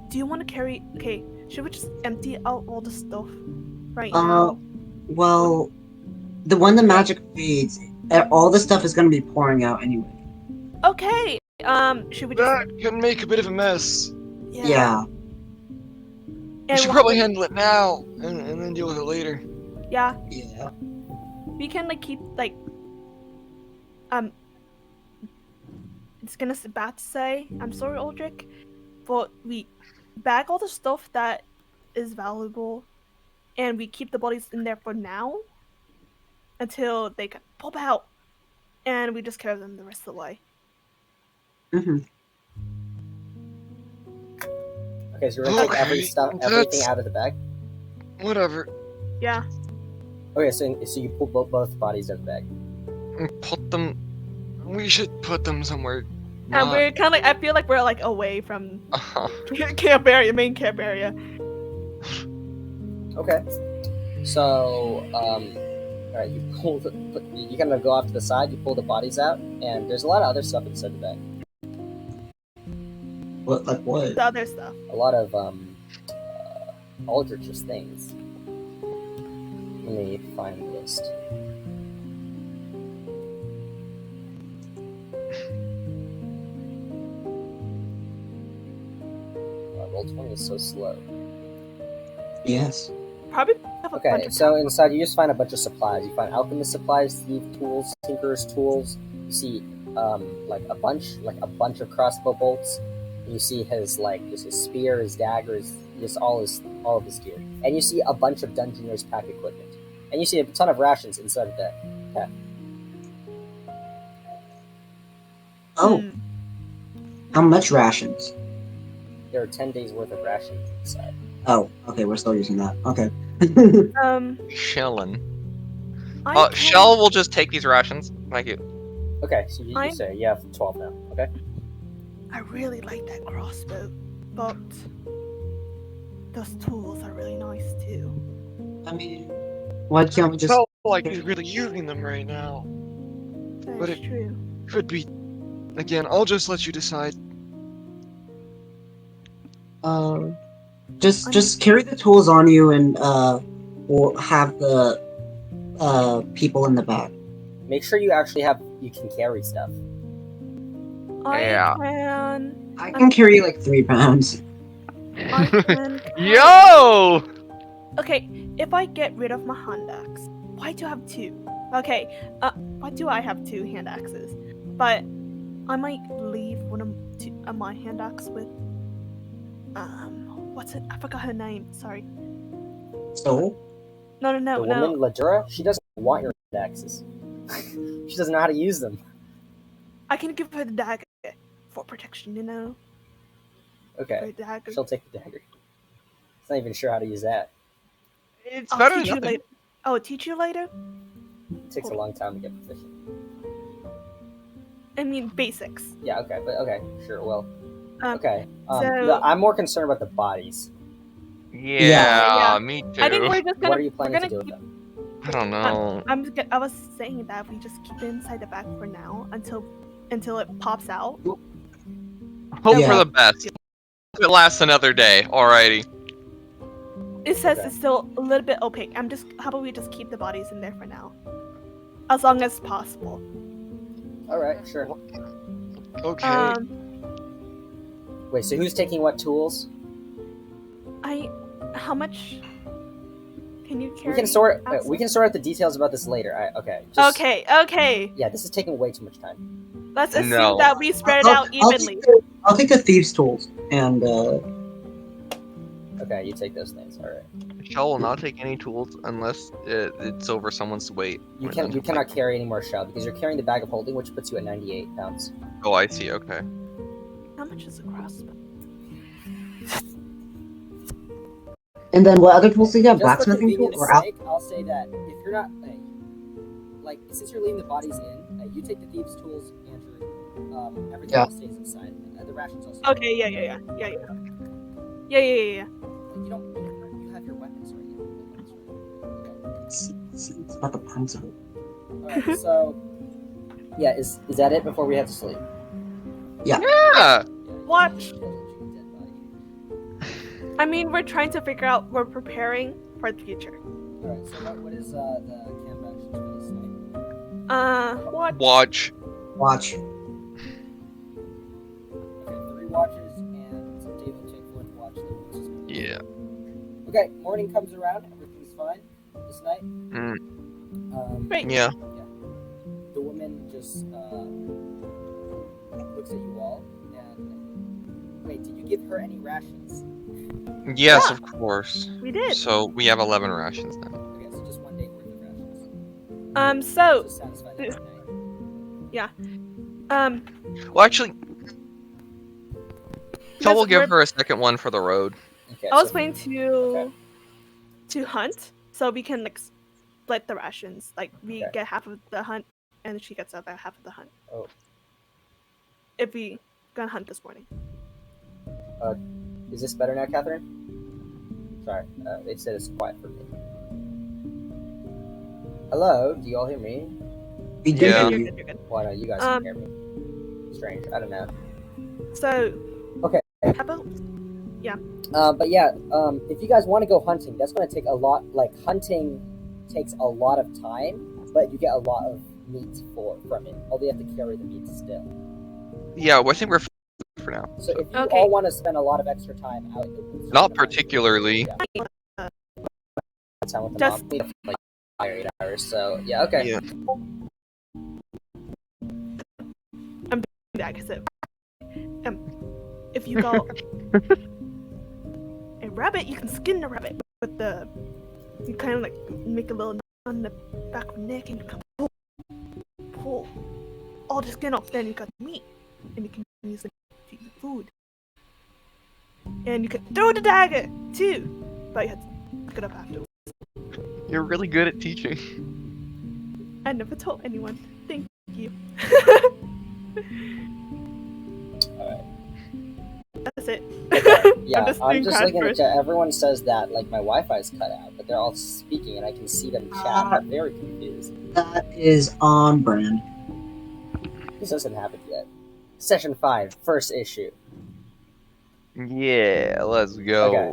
Speaker 3: Do you want to carry? Okay. Should we just empty out all the stuff right now?
Speaker 6: Well, when the magic fades, all the stuff is gonna be pouring out anyway.
Speaker 3: Okay. Should we just?
Speaker 7: that can make a bit of a mess.
Speaker 6: Yeah.
Speaker 7: We
Speaker 3: And
Speaker 7: should
Speaker 3: we'll
Speaker 7: probably
Speaker 3: have
Speaker 7: handle it now, and then deal with it later.
Speaker 3: to- Yeah.
Speaker 6: Yeah.
Speaker 3: We can keep it's gonna bad to say, I'm sorry, Aldrich, but we bag all the stuff that is valuable and we keep the bodies in there for now until they can pop out and we just carry them the rest of the way.
Speaker 6: Mm-hmm.
Speaker 2: Okay, so you're gonna take
Speaker 7: Okay,
Speaker 2: everything
Speaker 7: that's-
Speaker 2: out of the bag.
Speaker 7: Whatever.
Speaker 3: Yeah.
Speaker 2: Okay, so you pull both bodies out of the bag.
Speaker 7: And put them. We should put them somewhere.
Speaker 3: And
Speaker 7: not-
Speaker 3: we're kind of I feel like we're away from
Speaker 4: Uh-huh.
Speaker 3: main camp area.
Speaker 2: Okay. So, alright, you kind of go off to the side, you pull the bodies out, and there's a lot of other stuff inside the bag.
Speaker 6: What? Like what?
Speaker 3: The other stuff.
Speaker 2: A lot of, Aldrich's things. Let me find the list. Roll20 is so slow.
Speaker 6: Yes.
Speaker 3: Probably have a bunch
Speaker 2: Okay,
Speaker 3: of
Speaker 2: so
Speaker 3: stuff.
Speaker 2: inside you just find a bunch of supplies. You find alchemist supplies, thief tools, tinkerer's tools. You see, like a bunch of crossbow bolts. You see his just his spear, his daggers, just all of his gear. And you see a bunch of dungeoneer's pack equipment. And you see a ton of rations inside of that pack.
Speaker 6: Oh,
Speaker 3: Hmm.
Speaker 6: how much rations?
Speaker 2: There are 10 days worth of rations inside.
Speaker 6: Oh, okay, we're still using that. Okay.
Speaker 4: Shellin'.
Speaker 3: I
Speaker 4: Shell will just take these rations. Thank you.
Speaker 2: Okay, so you
Speaker 3: I'm-
Speaker 2: say you have 12 now. Okay.
Speaker 3: I really like that crossbow, but those tools are really nice too.
Speaker 6: I mean, why can't we just?
Speaker 7: Felt like he's really using them right now.
Speaker 3: That's
Speaker 7: But it-
Speaker 3: true.
Speaker 7: Could be. Again, I'll just let you decide.
Speaker 6: Just carry the tools on you, and we'll have the people in the back.
Speaker 2: Make sure you can carry stuff.
Speaker 4: Yeah.
Speaker 6: I can carry like 3 pounds.
Speaker 3: I can.
Speaker 4: Yo!
Speaker 3: Okay, if I get rid of my hand axe, why do I have 2? Okay, why do I have 2 hand axes? But I might leave one of my hand axe with what's it? I forgot her name. Sorry.
Speaker 6: So?
Speaker 3: No.
Speaker 2: The woman, Ladura, she doesn't want your axes. She doesn't know how to use them.
Speaker 3: I can give her the dagger for protection. You know.
Speaker 2: Okay,
Speaker 3: For the dagger.
Speaker 2: she'll take the dagger. She's not even sure how to use that.
Speaker 4: It's
Speaker 3: I'll
Speaker 4: better
Speaker 3: teach
Speaker 4: than
Speaker 3: you
Speaker 4: nothing.
Speaker 3: later. I'll teach you later.
Speaker 2: It takes a long time to get proficient.
Speaker 3: I mean basics.
Speaker 2: Yeah, okay, but okay, sure, well.
Speaker 3: Um,
Speaker 2: Okay,
Speaker 3: so-
Speaker 2: no, I'm more concerned about the bodies.
Speaker 4: Yeah, me too.
Speaker 3: I think we're just gonna.
Speaker 2: What are you
Speaker 3: we're
Speaker 2: planning to
Speaker 3: gonna
Speaker 2: do with
Speaker 3: keep,
Speaker 2: them?
Speaker 4: I don't know.
Speaker 3: I was saying that we just keep it inside the bag for now until it pops out.
Speaker 4: Hope
Speaker 6: Yeah.
Speaker 4: for the best. Hope it lasts another day. Alrighty.
Speaker 3: It says
Speaker 2: Okay.
Speaker 3: it's still a little bit opaque. How about we just keep the bodies in there for now, as long as possible.
Speaker 2: Alright, sure.
Speaker 7: Okay.
Speaker 2: Wait, so who's taking what tools?
Speaker 3: How much can you carry?
Speaker 2: We can sort
Speaker 3: Axel?
Speaker 2: we can sort out the details about this later. Okay.
Speaker 3: Okay.
Speaker 2: Yeah, this is taking way too much time.
Speaker 3: Let's assume
Speaker 4: No.
Speaker 3: that we spread it out evenly.
Speaker 6: I'll take the thieves' tools and
Speaker 2: Okay, you take those things. Alright.
Speaker 4: Shell will not take any tools unless it's over someone's weight.
Speaker 2: You cannot carry any more shell because you're carrying the bag of holding, which puts you at 98 pounds.
Speaker 4: Oh, I see. Okay.
Speaker 3: How much is a crossbow?
Speaker 6: and then what other tools do you have?
Speaker 2: Just for
Speaker 6: Blacksmithing tool
Speaker 2: convenience
Speaker 6: or out?
Speaker 2: sake, I'll say that if you're not like since you're leaving the bodies in, you take the thieves' tools, Andrew. Everything
Speaker 6: Yeah.
Speaker 2: else stays inside. The rations also.
Speaker 3: Okay, yeah.
Speaker 2: Like, you don't. You have your weapons right. You have your weapons right.
Speaker 6: It's about the principle.
Speaker 2: Okay. Alright, so yeah, is that it before we head to sleep?
Speaker 4: Yeah.
Speaker 3: Watch. I mean, we're trying to figure out. We're preparing for the future.
Speaker 2: Alright, so what is the camp actions for this night?
Speaker 3: Watch.
Speaker 4: Watch.
Speaker 6: Watch.
Speaker 2: Okay, 3 watches and David will take 4th watch.
Speaker 4: Yeah.
Speaker 2: Okay, morning comes around, everything's fine this night.
Speaker 3: Great.
Speaker 4: Yeah.
Speaker 2: The woman just looks at you all and wait, did you give her any rations?
Speaker 4: Yes,
Speaker 3: Yeah.
Speaker 4: of course.
Speaker 3: We did.
Speaker 4: So we have 11 rations then.
Speaker 2: Okay, so just 1 day worth of rations.
Speaker 3: So,
Speaker 2: Just satisfy the next night.
Speaker 4: Well, actually, Shell will give
Speaker 3: we're-
Speaker 4: her a second one for the road.
Speaker 2: Okay,
Speaker 3: I was
Speaker 2: so-
Speaker 3: planning to hunt, so we can like split the rations. Like we
Speaker 2: Okay.
Speaker 3: get half of the hunt, and she gets other half of the hunt.
Speaker 2: Oh.
Speaker 3: If we gonna hunt this morning.
Speaker 2: Is this better now, Catherine? Sorry, they said it's quiet for me. Hello, do you all hear me?
Speaker 6: We
Speaker 4: Yeah.
Speaker 6: did
Speaker 3: You're
Speaker 6: you.
Speaker 3: good. You're good.
Speaker 2: Why not? You guys
Speaker 3: Um,
Speaker 2: can hear me. Strange, I don't know.
Speaker 3: So.
Speaker 2: Okay.
Speaker 3: How about
Speaker 2: But yeah, if you guys want to go hunting, that's going to take a lot. Like hunting takes a lot of time, but you get a lot of meat from it. Although you have to carry the meat still.
Speaker 4: Yeah, well, I think we're for now.
Speaker 2: So if you
Speaker 3: Okay.
Speaker 2: all want to spend a lot of extra time out in the woods,
Speaker 4: Not particularly.
Speaker 2: Yeah. Time with the
Speaker 3: Just-
Speaker 2: mom. We have like 8 hours. So yeah, okay.
Speaker 4: Yeah.
Speaker 3: that? Because if you go a rabbit, you can skin the rabbit with the. You kind of like make a little knot on the back of the neck and you can pull all the skin off. Then you got the meat, and you can use it to eat the food. And you can throw the dagger too, but you have to pick it up after.
Speaker 4: You're really good at teaching.
Speaker 3: I never told anyone. Thank you.
Speaker 2: Alright.
Speaker 3: That's it.
Speaker 2: Yeah,
Speaker 3: just
Speaker 2: I'm
Speaker 3: doing
Speaker 2: just
Speaker 3: crash
Speaker 2: looking at
Speaker 3: first.
Speaker 2: chat. Everyone says that like my Wi-Fi's cut out, but they're all speaking and I can see them chat. I'm very confused.
Speaker 6: That is on brand.
Speaker 2: This hasn't happened yet. Session 5, first issue.
Speaker 4: Yeah, let's go.
Speaker 2: Okay.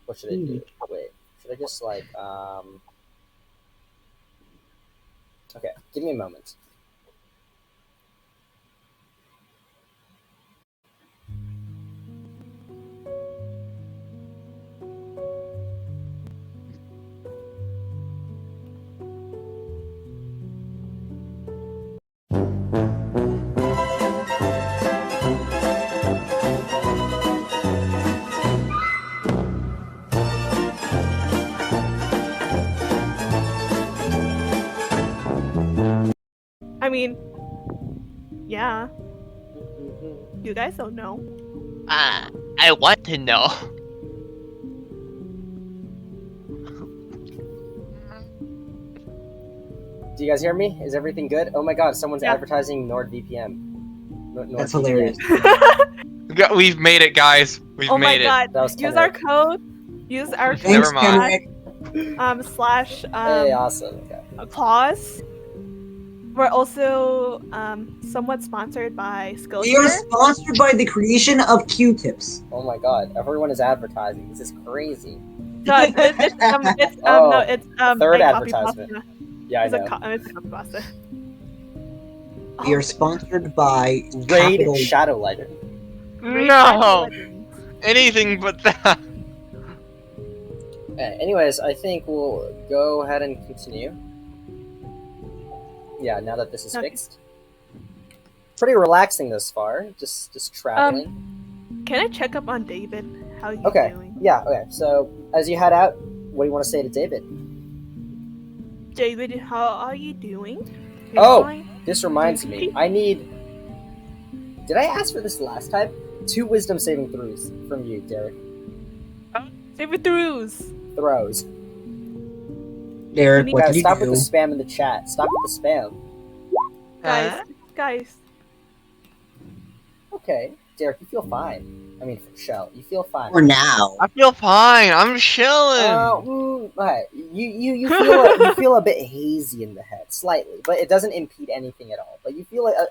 Speaker 2: What should I do? Wait. Should I just like Okay, give me a moment.
Speaker 3: I mean, yeah. You guys don't know.
Speaker 4: I want to know.
Speaker 2: Do you guys hear me? Is everything good? Oh my god, someone's
Speaker 3: Yeah.
Speaker 2: advertising NordVPN.
Speaker 6: That's
Speaker 2: NordVPN.
Speaker 6: hilarious.
Speaker 4: We've made it, guys. We've
Speaker 3: Oh my
Speaker 4: made it.
Speaker 3: god.
Speaker 2: That was
Speaker 3: Use our
Speaker 2: Kenrick.
Speaker 3: code. Use our code.
Speaker 4: Never
Speaker 6: Thanks,
Speaker 4: mind.
Speaker 6: Kenrick.
Speaker 3: Slash
Speaker 2: Hey, awesome. Okay.
Speaker 3: applause. We're also somewhat sponsored by
Speaker 6: We are
Speaker 3: Skillshare.
Speaker 6: sponsored by the creation of Q-tips.
Speaker 2: Oh my god, everyone is advertising. This is crazy.
Speaker 3: No, it's
Speaker 2: Oh,
Speaker 3: no, it's
Speaker 2: third
Speaker 3: a copy
Speaker 2: advertisement.
Speaker 3: pasta.
Speaker 2: Yeah, I
Speaker 3: It's a
Speaker 2: know.
Speaker 3: it's a copy pasta.
Speaker 6: We are sponsored by
Speaker 2: Raid
Speaker 6: Capital.
Speaker 2: Shadowlighter.
Speaker 4: No! Anything but that.
Speaker 2: Anyways, I think we'll go ahead and continue. Yeah, now that this is
Speaker 3: Okay.
Speaker 2: fixed. Pretty relaxing thus far. Just traveling.
Speaker 3: Can I check up on David? How he's
Speaker 2: Okay.
Speaker 3: doing?
Speaker 2: Yeah, okay. So as you head out, what do you want to say to David?
Speaker 3: David, how are you doing? You
Speaker 2: Oh!
Speaker 3: fine?
Speaker 2: This reminds me. I need. Did I ask for this last time? 2 wisdom saving throws from you, Derek.
Speaker 3: David throughs.
Speaker 2: Throws.
Speaker 6: Derek, what
Speaker 2: Guys,
Speaker 6: did you
Speaker 2: stop
Speaker 6: do?
Speaker 2: with the spam in the chat. Stop with the spam.
Speaker 3: Guys.
Speaker 2: Okay, Derek, you feel fine. I mean, for Shell, you feel fine.
Speaker 6: For now.
Speaker 4: I feel fine. I'm chilling.
Speaker 2: Okay. You feel a bit hazy in the head, slightly, but it doesn't impede anything at all. But you feel a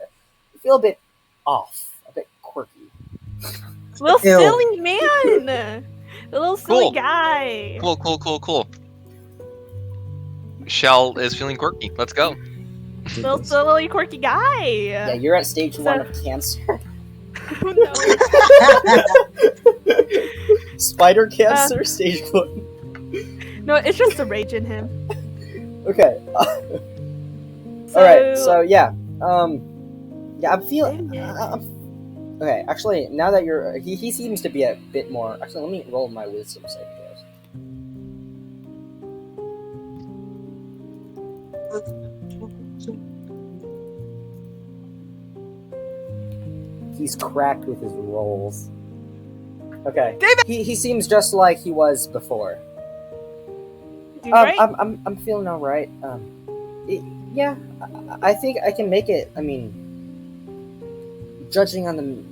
Speaker 2: bit off, a bit quirky.
Speaker 3: Little
Speaker 6: Ew.
Speaker 3: silly man. The little silly
Speaker 4: Cool.
Speaker 3: guy.
Speaker 4: Cool. Shell is feeling quirky. Let's go.
Speaker 3: Little silly quirky guy.
Speaker 2: Yeah, you're at stage 1 of cancer.
Speaker 3: Oh, no.
Speaker 2: Spider cancer, stage 1.
Speaker 3: No, it's just the rage in him.
Speaker 2: Okay. Alright, so yeah. Yeah, I'm feeling. Okay, actually, now that you're. He seems to be a bit more. Actually, let me roll my wisdom save, guys. He's cracked with his rolls. Okay.
Speaker 3: David!
Speaker 2: He seems just like he was before.
Speaker 3: You right?
Speaker 2: I'm feeling all right. Yeah, I think I can make it. I mean, judging on the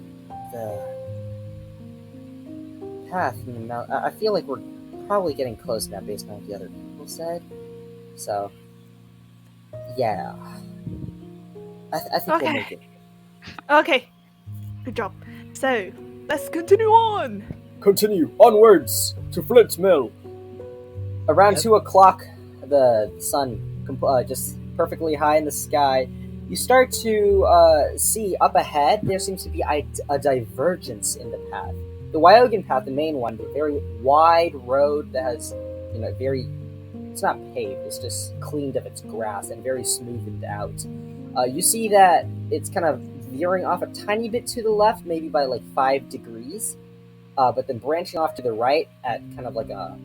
Speaker 2: path in the mountain, I feel like we're probably getting close now, based on what the other people said. So, yeah, I think we'll
Speaker 3: Okay.
Speaker 2: make it.
Speaker 3: Okay. Good job. So, let's continue on.
Speaker 2: Continue onwards to Flint Mill. Around 2 o'clock, the sun just perfectly high in the sky. You start to see up ahead. There seems to be a divergence in the path. The Wyogine path, the main one, the very wide road that has, very. It's not paved. It's just cleaned of its grass and very smoothed out. You see that it's kind of veering off a tiny bit to the left, maybe by like 5 degrees, but then branching off to the right at kind of like a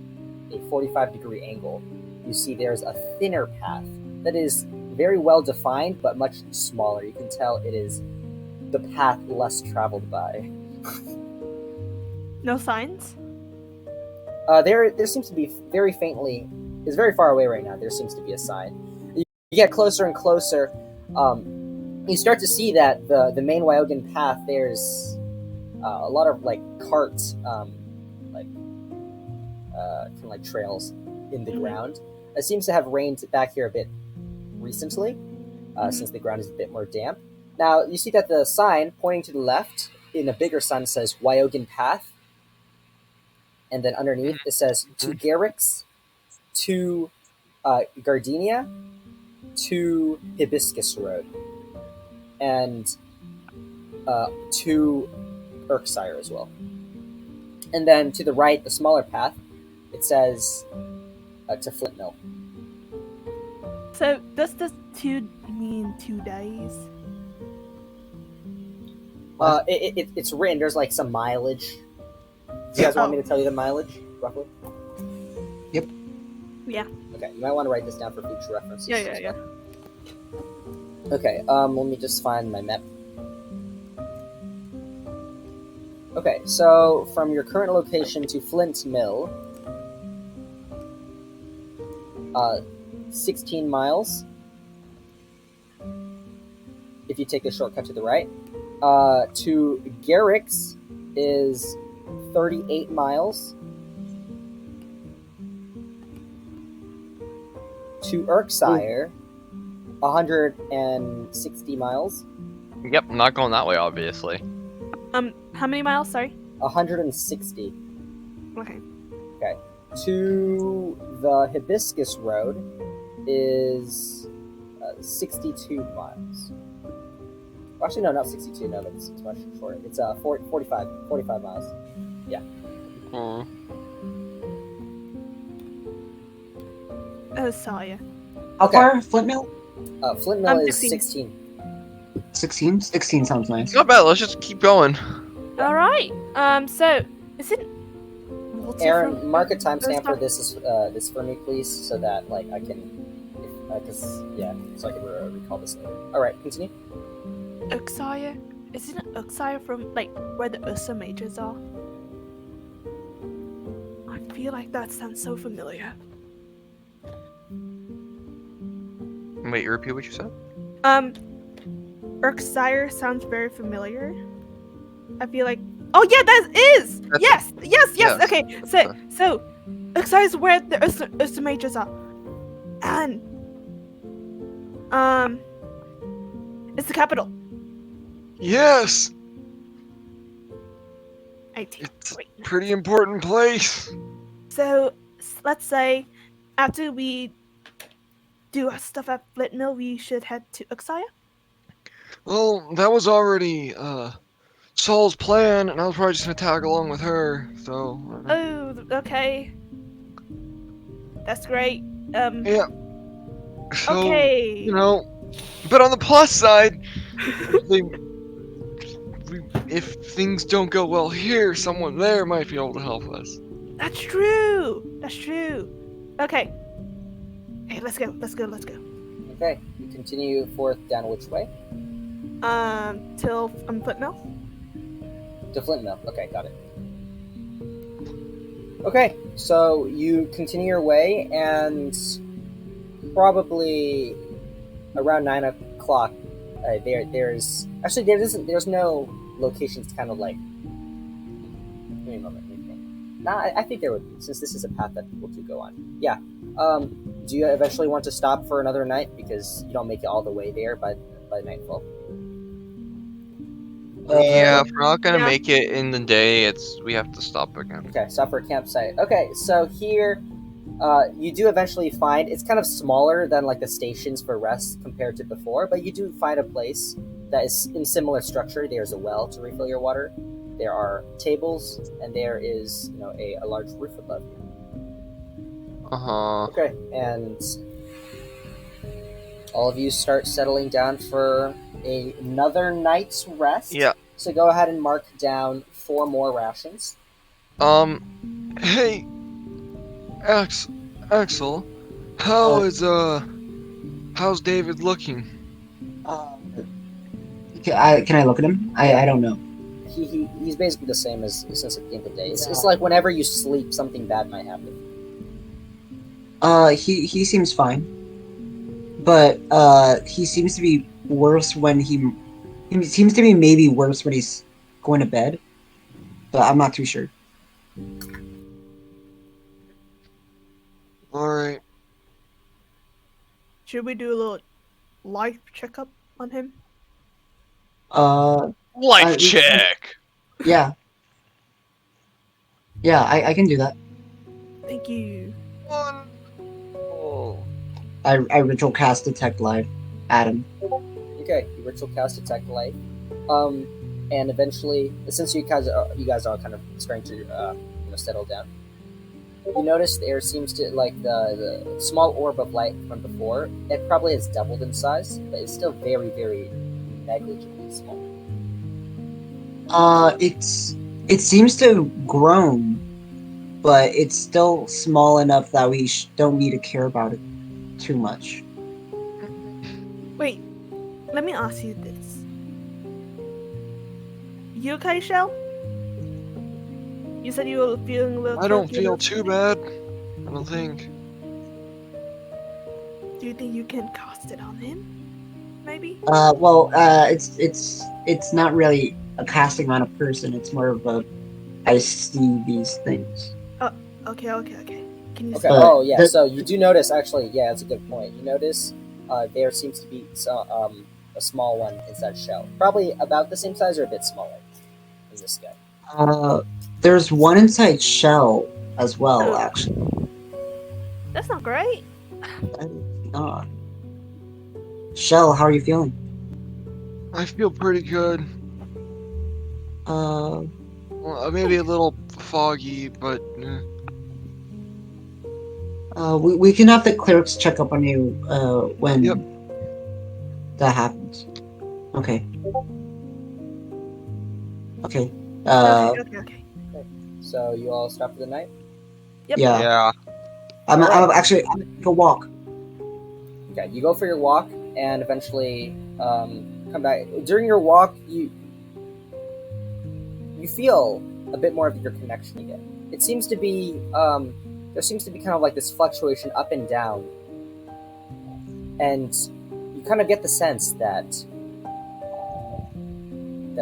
Speaker 2: 45-degree angle. You see there's a thinner path that is very well defined, but much smaller. You can tell it is the path less traveled by.
Speaker 3: No signs?
Speaker 2: There seems to be very faintly. It's very far away right now. There seems to be a sign. You get closer and closer. You start to see that the main Wyogine path. There's a lot of like carts, kind of like trails in the ground. It seems to have rained back here a bit recently, since the ground is a bit more damp. Now you see that the sign pointing to the left in a bigger sun says Wyogine Path, and then underneath it says to Garrix, to Gardenia, to Hibiscus Road, and to Erksire as well. And then to the right, the smaller path, it says to Flint Mill.
Speaker 3: So, does this 2 mean 2 days?
Speaker 2: It's written. There's like some mileage. Do you guys want me to tell you the mileage roughly?
Speaker 3: Yeah.
Speaker 2: Okay, you might want to write this down for future references.
Speaker 3: Yeah.
Speaker 2: Okay, let me just find my map. Okay, so from your current location to Flint Mill, 16 miles. If you take the shortcut to the right. To Garrick's is 38 miles. To Erkshire, 160 miles.
Speaker 4: Yep, I'm not going that way, obviously.
Speaker 3: How many miles? Sorry.
Speaker 2: 160.
Speaker 3: Okay.
Speaker 2: To the Hibiscus Road is 62 miles. Actually, no, not 62. No, that's much shorter. It's 45 miles. Yeah.
Speaker 3: Oh, sorry.
Speaker 6: How
Speaker 2: Okay.
Speaker 6: far? Flint Mill?
Speaker 2: Flint Mill is
Speaker 3: 16.
Speaker 2: 16.
Speaker 6: 16? 16 sounds nice.
Speaker 4: Not bad. Let's just keep going.
Speaker 3: All right. So is it? Walter
Speaker 2: Aaron,
Speaker 3: from-
Speaker 2: mark a timestamp for
Speaker 3: Erkshire?
Speaker 2: this for me, please, so that like I can, so I can recall this later. All right, continue.
Speaker 3: Erkshire? Isn't Erkshire from like where the Ursa Majors are? I feel like that sounds so familiar.
Speaker 4: Wait, repeat what you said?
Speaker 3: Erkshire sounds very familiar. I feel like. Oh yeah, that is.
Speaker 4: That's-
Speaker 3: Yes.
Speaker 4: yes.
Speaker 3: Okay, so Erkshire is where the Ursa Majors are, and it's the capital.
Speaker 7: Yes,
Speaker 3: 18.
Speaker 7: it's
Speaker 3: Great.
Speaker 7: a pretty important place.
Speaker 3: So let's say after we do our stuff at Flint Mill, we should head to Erkshire.
Speaker 7: Well, that was already Saul's plan, and I was probably just gonna tag along with her. So.
Speaker 3: Oh, okay. That's great.
Speaker 7: Yeah. So,
Speaker 3: Okay.
Speaker 7: you know, but on the plus side, if things don't go well here, someone there might be able to help us.
Speaker 3: That's true. Okay. Hey, let's go.
Speaker 2: Okay, you continue forth down which way?
Speaker 3: Till Flint Mill.
Speaker 2: To Flint Mill. Okay, got it. Okay, so you continue your way, and probably around 9 o'clock, there's no locations kind of like. Give me a moment. Nah, I think there would be, since this is a path that people do go on. Yeah. Do you eventually want to stop for another night because you don't make it all the way there by nightfall?
Speaker 4: Yeah, if we're not gonna
Speaker 3: yeah.
Speaker 4: make it in the day, we have to stop again.
Speaker 2: Okay, stop for a campsite. Okay, so here, you do eventually find, it's kind of smaller than like the stations for rest compared to before, but you do find a place that is in similar structure. There's a well to refill your water, there are tables, and there is, a large roof above you. Okay, and all of you start settling down for another night's rest.
Speaker 4: Yeah.
Speaker 2: So go ahead and mark down 4 more rations.
Speaker 7: Hey, Axel, how's David looking?
Speaker 6: Can I look at him? I don't know.
Speaker 2: He's basically the same as since at the end of the day. It's like whenever you sleep, something bad might happen.
Speaker 6: He seems fine, but he seems to be worse when he seems to be maybe worse when he's going to bed, but I'm not too sure.
Speaker 7: All right.
Speaker 3: Should we do a little life checkup on him?
Speaker 4: Life check.
Speaker 6: Yeah, I can do that.
Speaker 3: Thank you.
Speaker 7: Oh.
Speaker 6: I ritual cast detect life at him.
Speaker 2: Okay, you ritual cast detect light, and eventually, since you guys are kind of starting to settle down, you notice there seems to like the small orb of light from before. It probably has doubled in size, but it's still very, very negligibly small.
Speaker 6: It seems to have grown, but it's still small enough that we don't need to care about it too much.
Speaker 3: Wait, let me ask you this. You okay, Shell? You said you were feeling a little.
Speaker 7: I don't
Speaker 3: croaky, a
Speaker 7: feel
Speaker 3: little
Speaker 7: too bad. I don't think.
Speaker 3: Do you think you can cast it on him? Maybe?
Speaker 6: Well, it's not really a casting on a person. It's more of a I see these things.
Speaker 3: Okay. Can you
Speaker 2: Okay.
Speaker 3: see?
Speaker 2: Oh yeah.
Speaker 6: The-
Speaker 2: So you do notice, actually, yeah, that's a good point. You notice there seems to be a small one inside shell, probably about the same size or a bit smaller than this guy.
Speaker 6: There's one inside shell as well.
Speaker 3: Oh.
Speaker 6: Actually,
Speaker 3: That's not great.
Speaker 6: that is not. Shell, how are you feeling?
Speaker 7: I feel pretty good.
Speaker 6: Uh,
Speaker 7: Well, maybe a little foggy, but
Speaker 6: we can have the clerics check up on you when
Speaker 7: Yep.
Speaker 6: that happens. Okay. Okay.
Speaker 3: Okay.
Speaker 2: So you all stop for the night.
Speaker 3: Yep.
Speaker 6: Yeah.
Speaker 4: Yeah.
Speaker 6: I'm
Speaker 2: Alright.
Speaker 6: actually I'm gonna go walk.
Speaker 2: Okay, you go for your walk and eventually come back. During your walk, you feel a bit more of your connection again. It seems to be there seems to be kind of like this fluctuation up and down, and you kind of get the sense that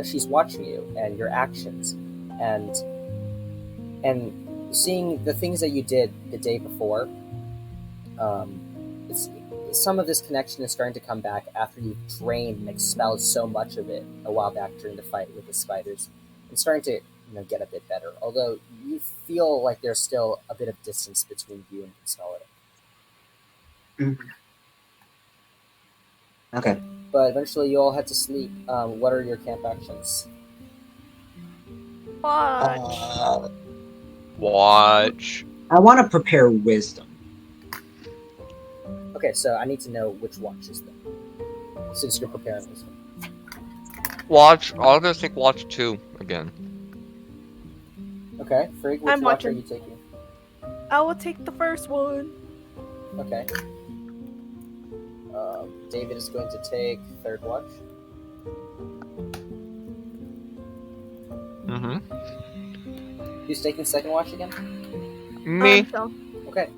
Speaker 2: she's watching you and your actions, and seeing the things that you did the day before. Some of this connection is starting to come back after you've drained and expelled so much of it a while back during the fight with the spiders. It's starting to get a bit better, although you feel like there's still a bit of distance between you and Consolidated.
Speaker 6: Okay.
Speaker 2: But eventually you all head to sleep. What are your camp actions?
Speaker 3: Watch.
Speaker 4: Watch.
Speaker 6: I want to prepare wisdom.
Speaker 2: Okay, so I need to know which watch is them, since you're preparing this one.
Speaker 4: Watch. I'll just take watch 2 again.
Speaker 2: Okay, Frigg, which
Speaker 3: I'm
Speaker 2: watch are
Speaker 3: watching.
Speaker 2: you taking?
Speaker 3: I will take the first one.
Speaker 2: Okay. David is going to take third watch.
Speaker 4: Mm-hmm.
Speaker 2: Who's taking second watch again?
Speaker 4: Me.
Speaker 3: So,
Speaker 2: Okay.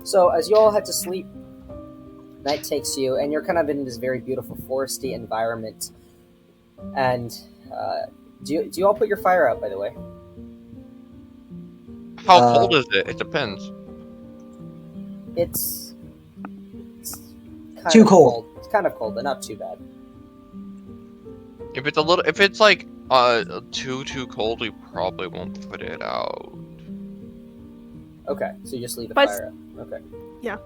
Speaker 2: So as you all head to sleep, night takes you, and you're kind of in this very beautiful foresty environment. And do you all put your fire out, by the way?
Speaker 4: How cold is it? It depends.
Speaker 2: It's kind
Speaker 6: Too
Speaker 2: of
Speaker 6: cold.
Speaker 2: It's kind of cold, but not too bad.
Speaker 4: If it's like too cold, we probably won't put it out.
Speaker 2: Okay, so you just leave the
Speaker 3: But-
Speaker 2: fire out. Okay.
Speaker 3: Yeah.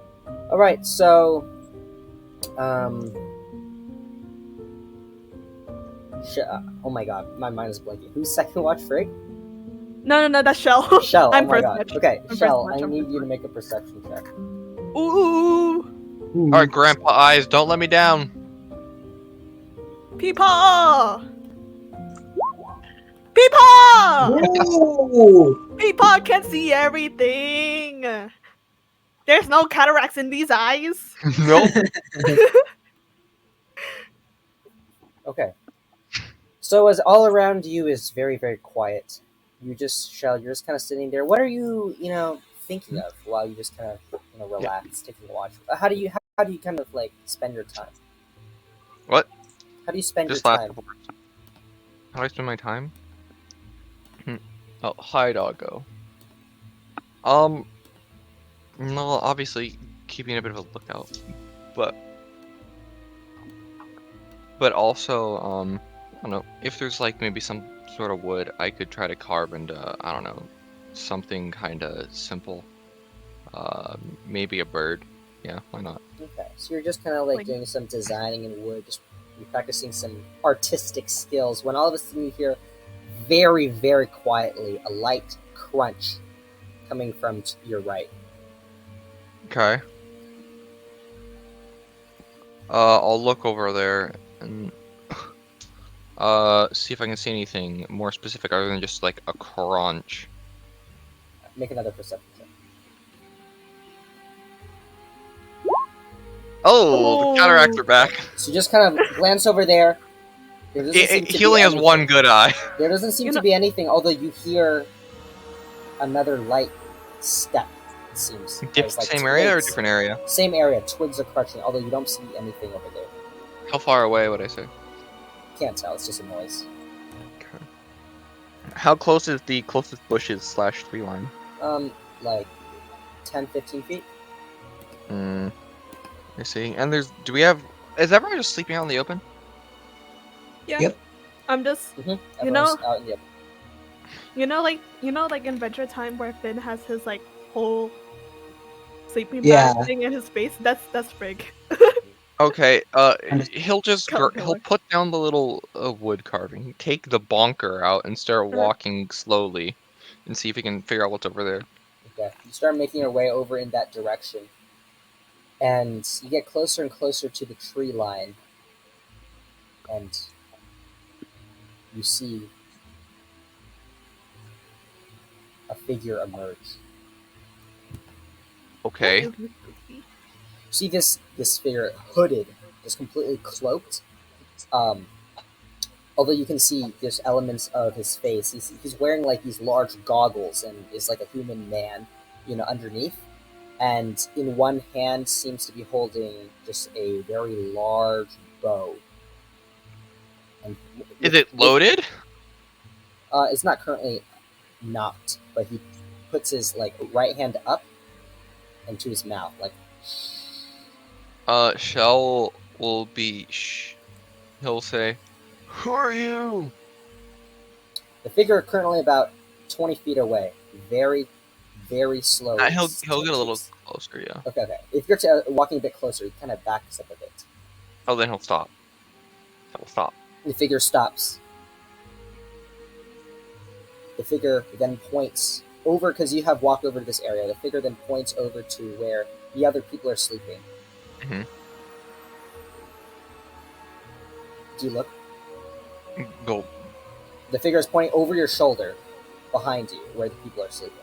Speaker 2: All right. So, oh my god, my mind is blanking. Who's second watch, Frigg?
Speaker 3: no, that's Shell.
Speaker 2: Shell.
Speaker 3: I'm
Speaker 2: oh my
Speaker 3: first
Speaker 2: god.
Speaker 3: watch.
Speaker 2: Okay,
Speaker 3: I'm
Speaker 2: Shell.
Speaker 3: first watch,
Speaker 2: I
Speaker 3: I'm
Speaker 2: need
Speaker 3: first
Speaker 2: you to make a perception check.
Speaker 3: Ooh.
Speaker 4: Alright, Grandpa Eyes, don't let me down.
Speaker 3: Peepaw! Peepaw!
Speaker 6: Ooh!
Speaker 3: Peepaw can see everything. There's no cataracts in these eyes.
Speaker 4: Nope.
Speaker 2: Okay. So as all around you is very, very quiet, you're just kind of sitting there. What are you, thinking of while you just kind of, relax, taking a watch? How do you kind of like spend your time?
Speaker 4: What?
Speaker 2: How do you spend
Speaker 4: Just
Speaker 2: your
Speaker 4: last
Speaker 2: time?
Speaker 4: words. How do I spend my time? Oh, hi, doggo. No, obviously keeping a bit of a lookout, but also, I don't know, if there's like maybe some sort of wood I could try to carve into, I don't know, something kind of simple. Maybe a bird. Yeah, why not?
Speaker 2: Okay, so you're just kind of like doing some designing in wood, just you're practicing some artistic skills. When all of a sudden you hear, very, very quietly, a light crunch coming from your right.
Speaker 4: Okay. I'll look over there and see if I can see anything more specific other than just like a crunch.
Speaker 2: Make another perception check.
Speaker 4: Oh, the cataracts are back.
Speaker 2: So you just kind of glance over there. There doesn't seem to
Speaker 4: He
Speaker 2: be
Speaker 4: only has
Speaker 2: anything.
Speaker 4: one good eye.
Speaker 2: There doesn't seem to be anything, although you hear another light step, it seems. There's, like,
Speaker 4: Same area or
Speaker 2: twigs.
Speaker 4: different area?
Speaker 2: Same area, twigs are crunching, although you don't see anything over there.
Speaker 4: How far away would I say?
Speaker 2: Can't tell, it's just a noise.
Speaker 4: Okay. How close is the closest bushes / tree line?
Speaker 2: Like 10, 15 feet?
Speaker 4: I see. And is everyone just sleeping out in the open?
Speaker 3: Yeah.
Speaker 6: Yep.
Speaker 3: I'm just,
Speaker 2: Mm-hmm.
Speaker 3: You know-
Speaker 2: Out in the
Speaker 3: like in Adventure Time where Finn has his like whole sleeping
Speaker 6: Yeah.
Speaker 3: bag thing in his face. That's Frigg.
Speaker 4: Okay.
Speaker 6: And-
Speaker 4: He'll put down the little wood carving, take the bonker out, and start walking slowly, and see if he can figure out what's over there.
Speaker 2: Okay. You start making your way over in that direction. And you get closer and closer to the tree line. And you see a figure emerge.
Speaker 4: Okay.
Speaker 2: You see this figure hooded, just completely cloaked. Although you can see there's elements of his face. He's wearing like these large goggles and is like a human man, underneath. And in one hand seems to be holding just a very large bow. And
Speaker 4: Is it loaded?
Speaker 2: It's not currently knocked, but he puts his like right hand up into his mouth, like.
Speaker 4: Shell will be. He'll say,
Speaker 7: Who are you?
Speaker 2: The figure currently about 20 feet away, very, very slowly.
Speaker 4: he'll get a little closer, yeah.
Speaker 2: Okay. If you're walking a bit closer, he kind of backs up a bit.
Speaker 4: Oh, then he'll stop. He'll stop.
Speaker 2: The figure stops. The figure then points over, because you have walked over to this area. The figure then points over to where the other people are sleeping.
Speaker 4: Mm-hmm.
Speaker 2: Do you look?
Speaker 4: Go.
Speaker 2: The figure is pointing over your shoulder, behind you, where the people are sleeping.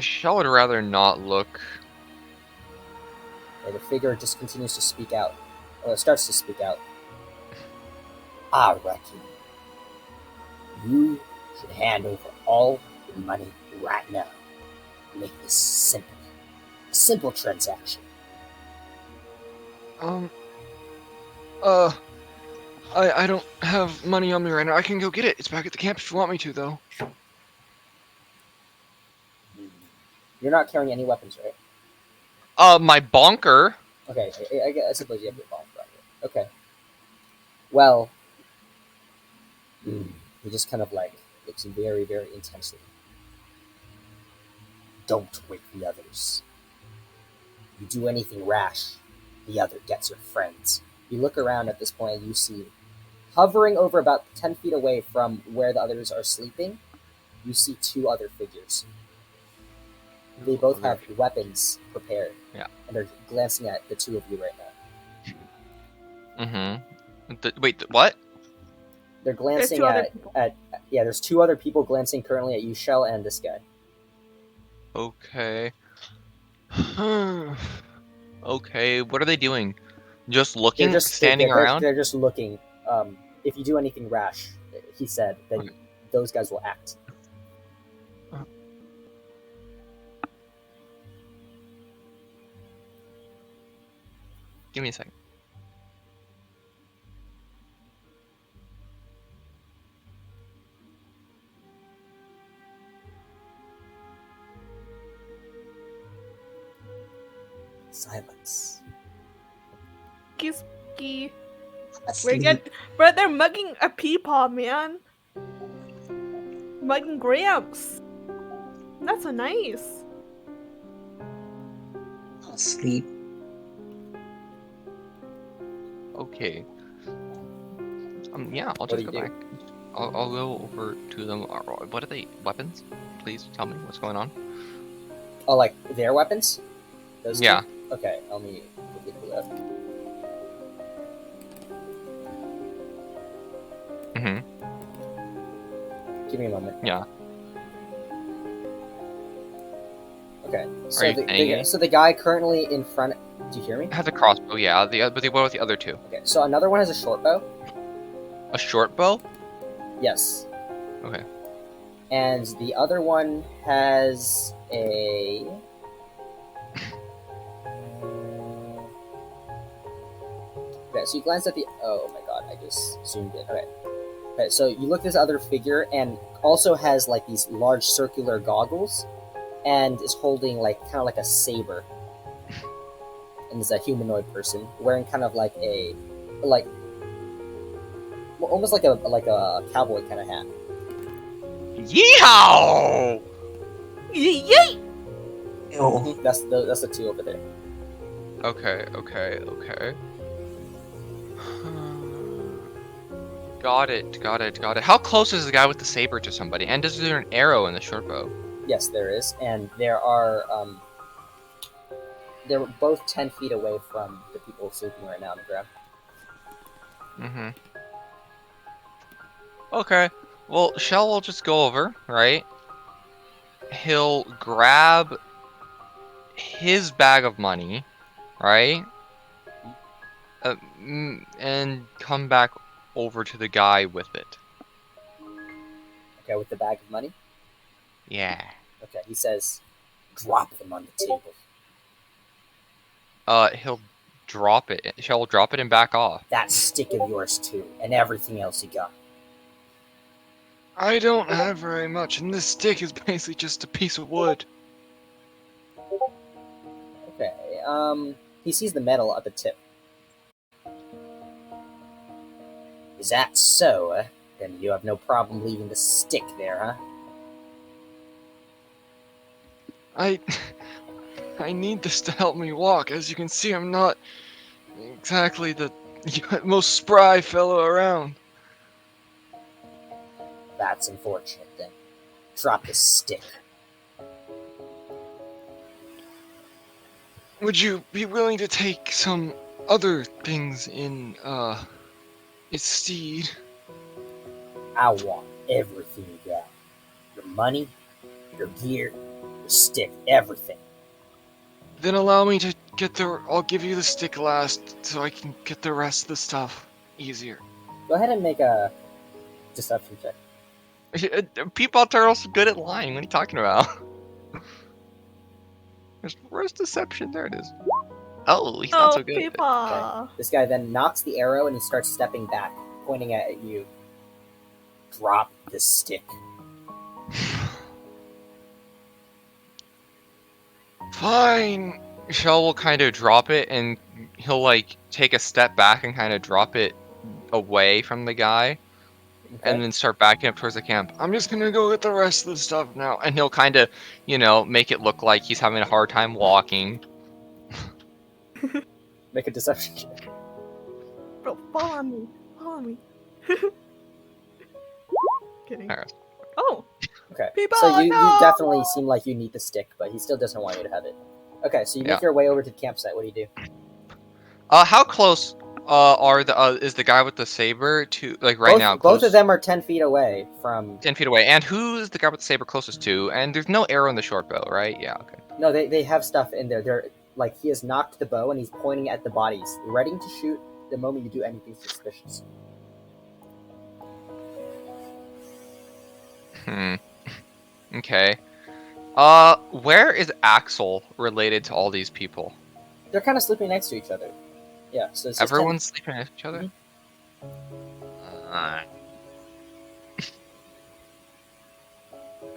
Speaker 4: Shell would rather not look.
Speaker 2: And the figure just continues to speak out, or starts to speak out. I reckon you should hand over all your money right now. Make this simple. A simple transaction.
Speaker 7: I don't have money on me right now. I can go get it. It's back at the camp if you want me to, though.
Speaker 2: You're not carrying any weapons, right?
Speaker 4: My bonker.
Speaker 2: Okay, I suppose you have your bomb right here. Okay. Well, he just kind of like looks very, very intensely. Don't wake the others. You do anything rash, the other gets your friends. You look around at this point and you see, hovering over about 10 feet away from where the others are sleeping, you see two other figures. They both have weapons prepared.
Speaker 4: Yeah.
Speaker 2: And they're glancing at the two of you right now.
Speaker 4: Mm-hmm. Wait, what?
Speaker 2: They're glancing
Speaker 3: two other people.
Speaker 2: Yeah, there's two other people glancing currently at you, Shell, and this guy.
Speaker 4: Okay. Okay, what are they doing? Just looking? Standing around?
Speaker 2: They're just looking. If you do anything rash, he said, then
Speaker 4: Okay.
Speaker 2: those guys will act.
Speaker 4: Give me a second.
Speaker 2: Silence.
Speaker 3: Ski.
Speaker 6: Asleep.
Speaker 3: Bro, they're mugging a peepaw, man. Mugging Gramps. That's so nice.
Speaker 6: Asleep.
Speaker 4: Okay. Yeah, I'll
Speaker 2: do
Speaker 4: just
Speaker 2: you
Speaker 4: go
Speaker 2: do?
Speaker 4: back. I'll go over to them. What are they? Weapons? Please tell me what's going on.
Speaker 2: Oh, like their weapons? Those two?
Speaker 4: Yeah.
Speaker 2: Okay, let me quickly pull it up.
Speaker 4: Mm-hmm.
Speaker 2: Give me a moment.
Speaker 4: Yeah.
Speaker 2: Okay.
Speaker 4: Are
Speaker 2: So
Speaker 4: you saying it?
Speaker 2: the guy currently in front. Do you hear me?
Speaker 4: Has a crossbow, yeah. But what about the other two?
Speaker 2: Okay. So another one has a short bow.
Speaker 4: A short bow?
Speaker 2: Yes.
Speaker 4: Okay.
Speaker 2: And the other one has a. Okay, so you glance at the. Oh my god, I just zoomed in. Okay. Okay, so you look at this other figure and also has like these large circular goggles and is holding like kind of like a saber. And is a humanoid person wearing kind of like a. Like. Almost like a cowboy kind of hat.
Speaker 4: Yeehaw!
Speaker 3: Yay!
Speaker 6: Ew.
Speaker 2: That's the two over there.
Speaker 4: Okay. Got it. How close is the guy with the saber to somebody? And is there an arrow in the short bow?
Speaker 2: Yes, there is, and there are. They're both 10 feet away from the people sleeping right now on the ground.
Speaker 4: Mm-hmm. Okay. Well, Shell will just go over, right? He'll grab his bag of money, right? And come back over to the guy with it.
Speaker 2: Okay, with the bag of money.
Speaker 4: Yeah.
Speaker 2: Okay, he says, "Drop them on the table."
Speaker 4: He'll drop it. Shell will drop it and back off.
Speaker 2: That stick of yours too, and everything else you got.
Speaker 7: I don't have very much, and this stick is basically just a piece of wood.
Speaker 2: Okay. He sees the metal at the tip. Is that so? Then you have no problem leaving the stick there, huh?
Speaker 7: I need this to help me walk. As you can see, I'm not exactly the most spry fellow around.
Speaker 2: That's unfortunate then. Drop the stick.
Speaker 7: Would you be willing to take some other things in, its steed?
Speaker 2: I want everything you got. Your money, your gear, your stick, everything.
Speaker 7: Then allow me to I'll give you the stick last, so I can get the rest of the stuff easier.
Speaker 2: Go ahead and make a deception check.
Speaker 4: Peepaw Turtle's good at lying. What are you talking about? Where's deception? There it is. Oh, he's not so good.
Speaker 3: Peepaw.
Speaker 2: This guy then knocks the arrow and he starts stepping back, pointing at you. Drop the stick.
Speaker 7: Fine.
Speaker 4: Shell will kind of drop it, and he'll like take a step back and kind of drop it away from the guy,
Speaker 2: Okay?
Speaker 4: and then start backing up towards the camp.
Speaker 7: I'm just gonna go get the rest of the stuff now.
Speaker 4: And he'll kind of, make it look like he's having a hard time walking.
Speaker 2: Make a deception check.
Speaker 3: Bro, follow me. Follow me. Kidding.
Speaker 4: Alright.
Speaker 3: Oh,
Speaker 2: Okay.
Speaker 3: Peepaw,
Speaker 2: So you
Speaker 3: no!
Speaker 2: definitely seem like you need the stick, but he still doesn't want you to have it. Okay, so you make
Speaker 4: Yeah.
Speaker 2: your way over to the campsite. What do you do?
Speaker 4: How close is the guy with the saber to now?
Speaker 2: Both
Speaker 4: Close,
Speaker 2: of them are 10 feet away from.
Speaker 4: 10 feet away. And who's the guy with the saber closest to? And there's no arrow in the short bow, right? Yeah. Okay.
Speaker 2: No, they have stuff in there. They're like he has knocked the bow and he's pointing at the bodies, ready to shoot the moment you do anything suspicious.
Speaker 4: Okay. Where is Axel related to all these people?
Speaker 2: They're kind of sleeping next to each other. Yeah, so it's just
Speaker 4: Everyone's sleeping next to each other?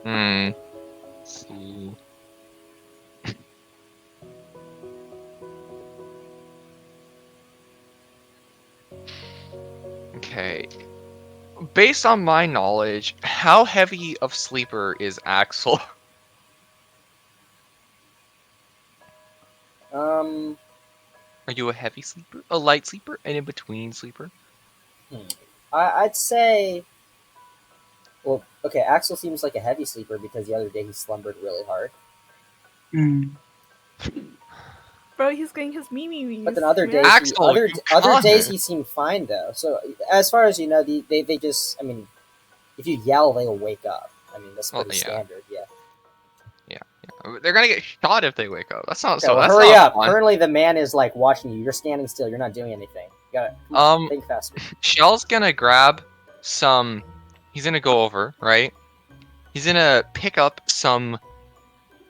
Speaker 4: Let's see. Okay. Based on my knowledge, how heavy of sleeper is Axel? Are you a heavy sleeper, a light sleeper, an in-between sleeper?
Speaker 2: I'd say. Well, okay, Axel seems like a heavy sleeper because the other day he slumbered really hard.
Speaker 3: bro, he's getting his me.
Speaker 2: But then other days,
Speaker 4: Axel,
Speaker 2: other
Speaker 4: you
Speaker 2: days
Speaker 4: can't.
Speaker 2: he seemed fine though. So as far as you know, they just, I mean, if you yell, they'll wake up. I mean, that's
Speaker 4: Well,
Speaker 2: pretty
Speaker 4: yeah.
Speaker 2: standard. Yeah.
Speaker 4: They're gonna get shot if they wake up. That's not
Speaker 2: Okay,
Speaker 4: so.
Speaker 2: well,
Speaker 4: That's
Speaker 2: hurry
Speaker 4: not
Speaker 2: up.
Speaker 4: fun.
Speaker 2: Currently, the man is like watching you. You're standing still. You're not doing anything. You gotta think faster.
Speaker 4: Shell's gonna grab some. He's gonna go over, right? He's gonna pick up some.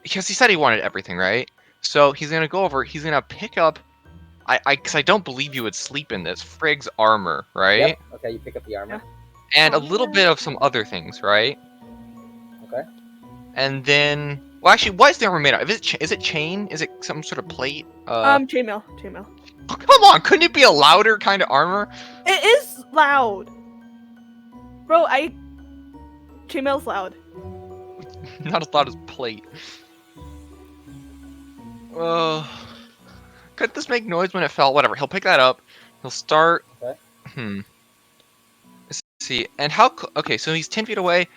Speaker 4: Because he said he wanted everything, right? So he's gonna go over. He's gonna pick up. Because I don't believe you would sleep in this. Frigg's armor, right?
Speaker 2: Yep. Okay, you pick up the armor.
Speaker 4: And a
Speaker 3: Oh,
Speaker 4: little
Speaker 3: yeah.
Speaker 4: bit of some other things, right?
Speaker 2: Okay.
Speaker 4: And then, well, actually, what is the armor made out of? Is it chain? Is it some sort of plate?
Speaker 3: Chainmail. Chainmail.
Speaker 4: Oh, come on, couldn't it be a louder kind of armor?
Speaker 3: It is loud. Bro, Chainmail's loud.
Speaker 4: Not as loud as plate. Could this make noise when it fell? Whatever. He'll pick that up. He'll start.
Speaker 2: Okay.
Speaker 4: Let's see. And how? Okay, so he's 10 feet away.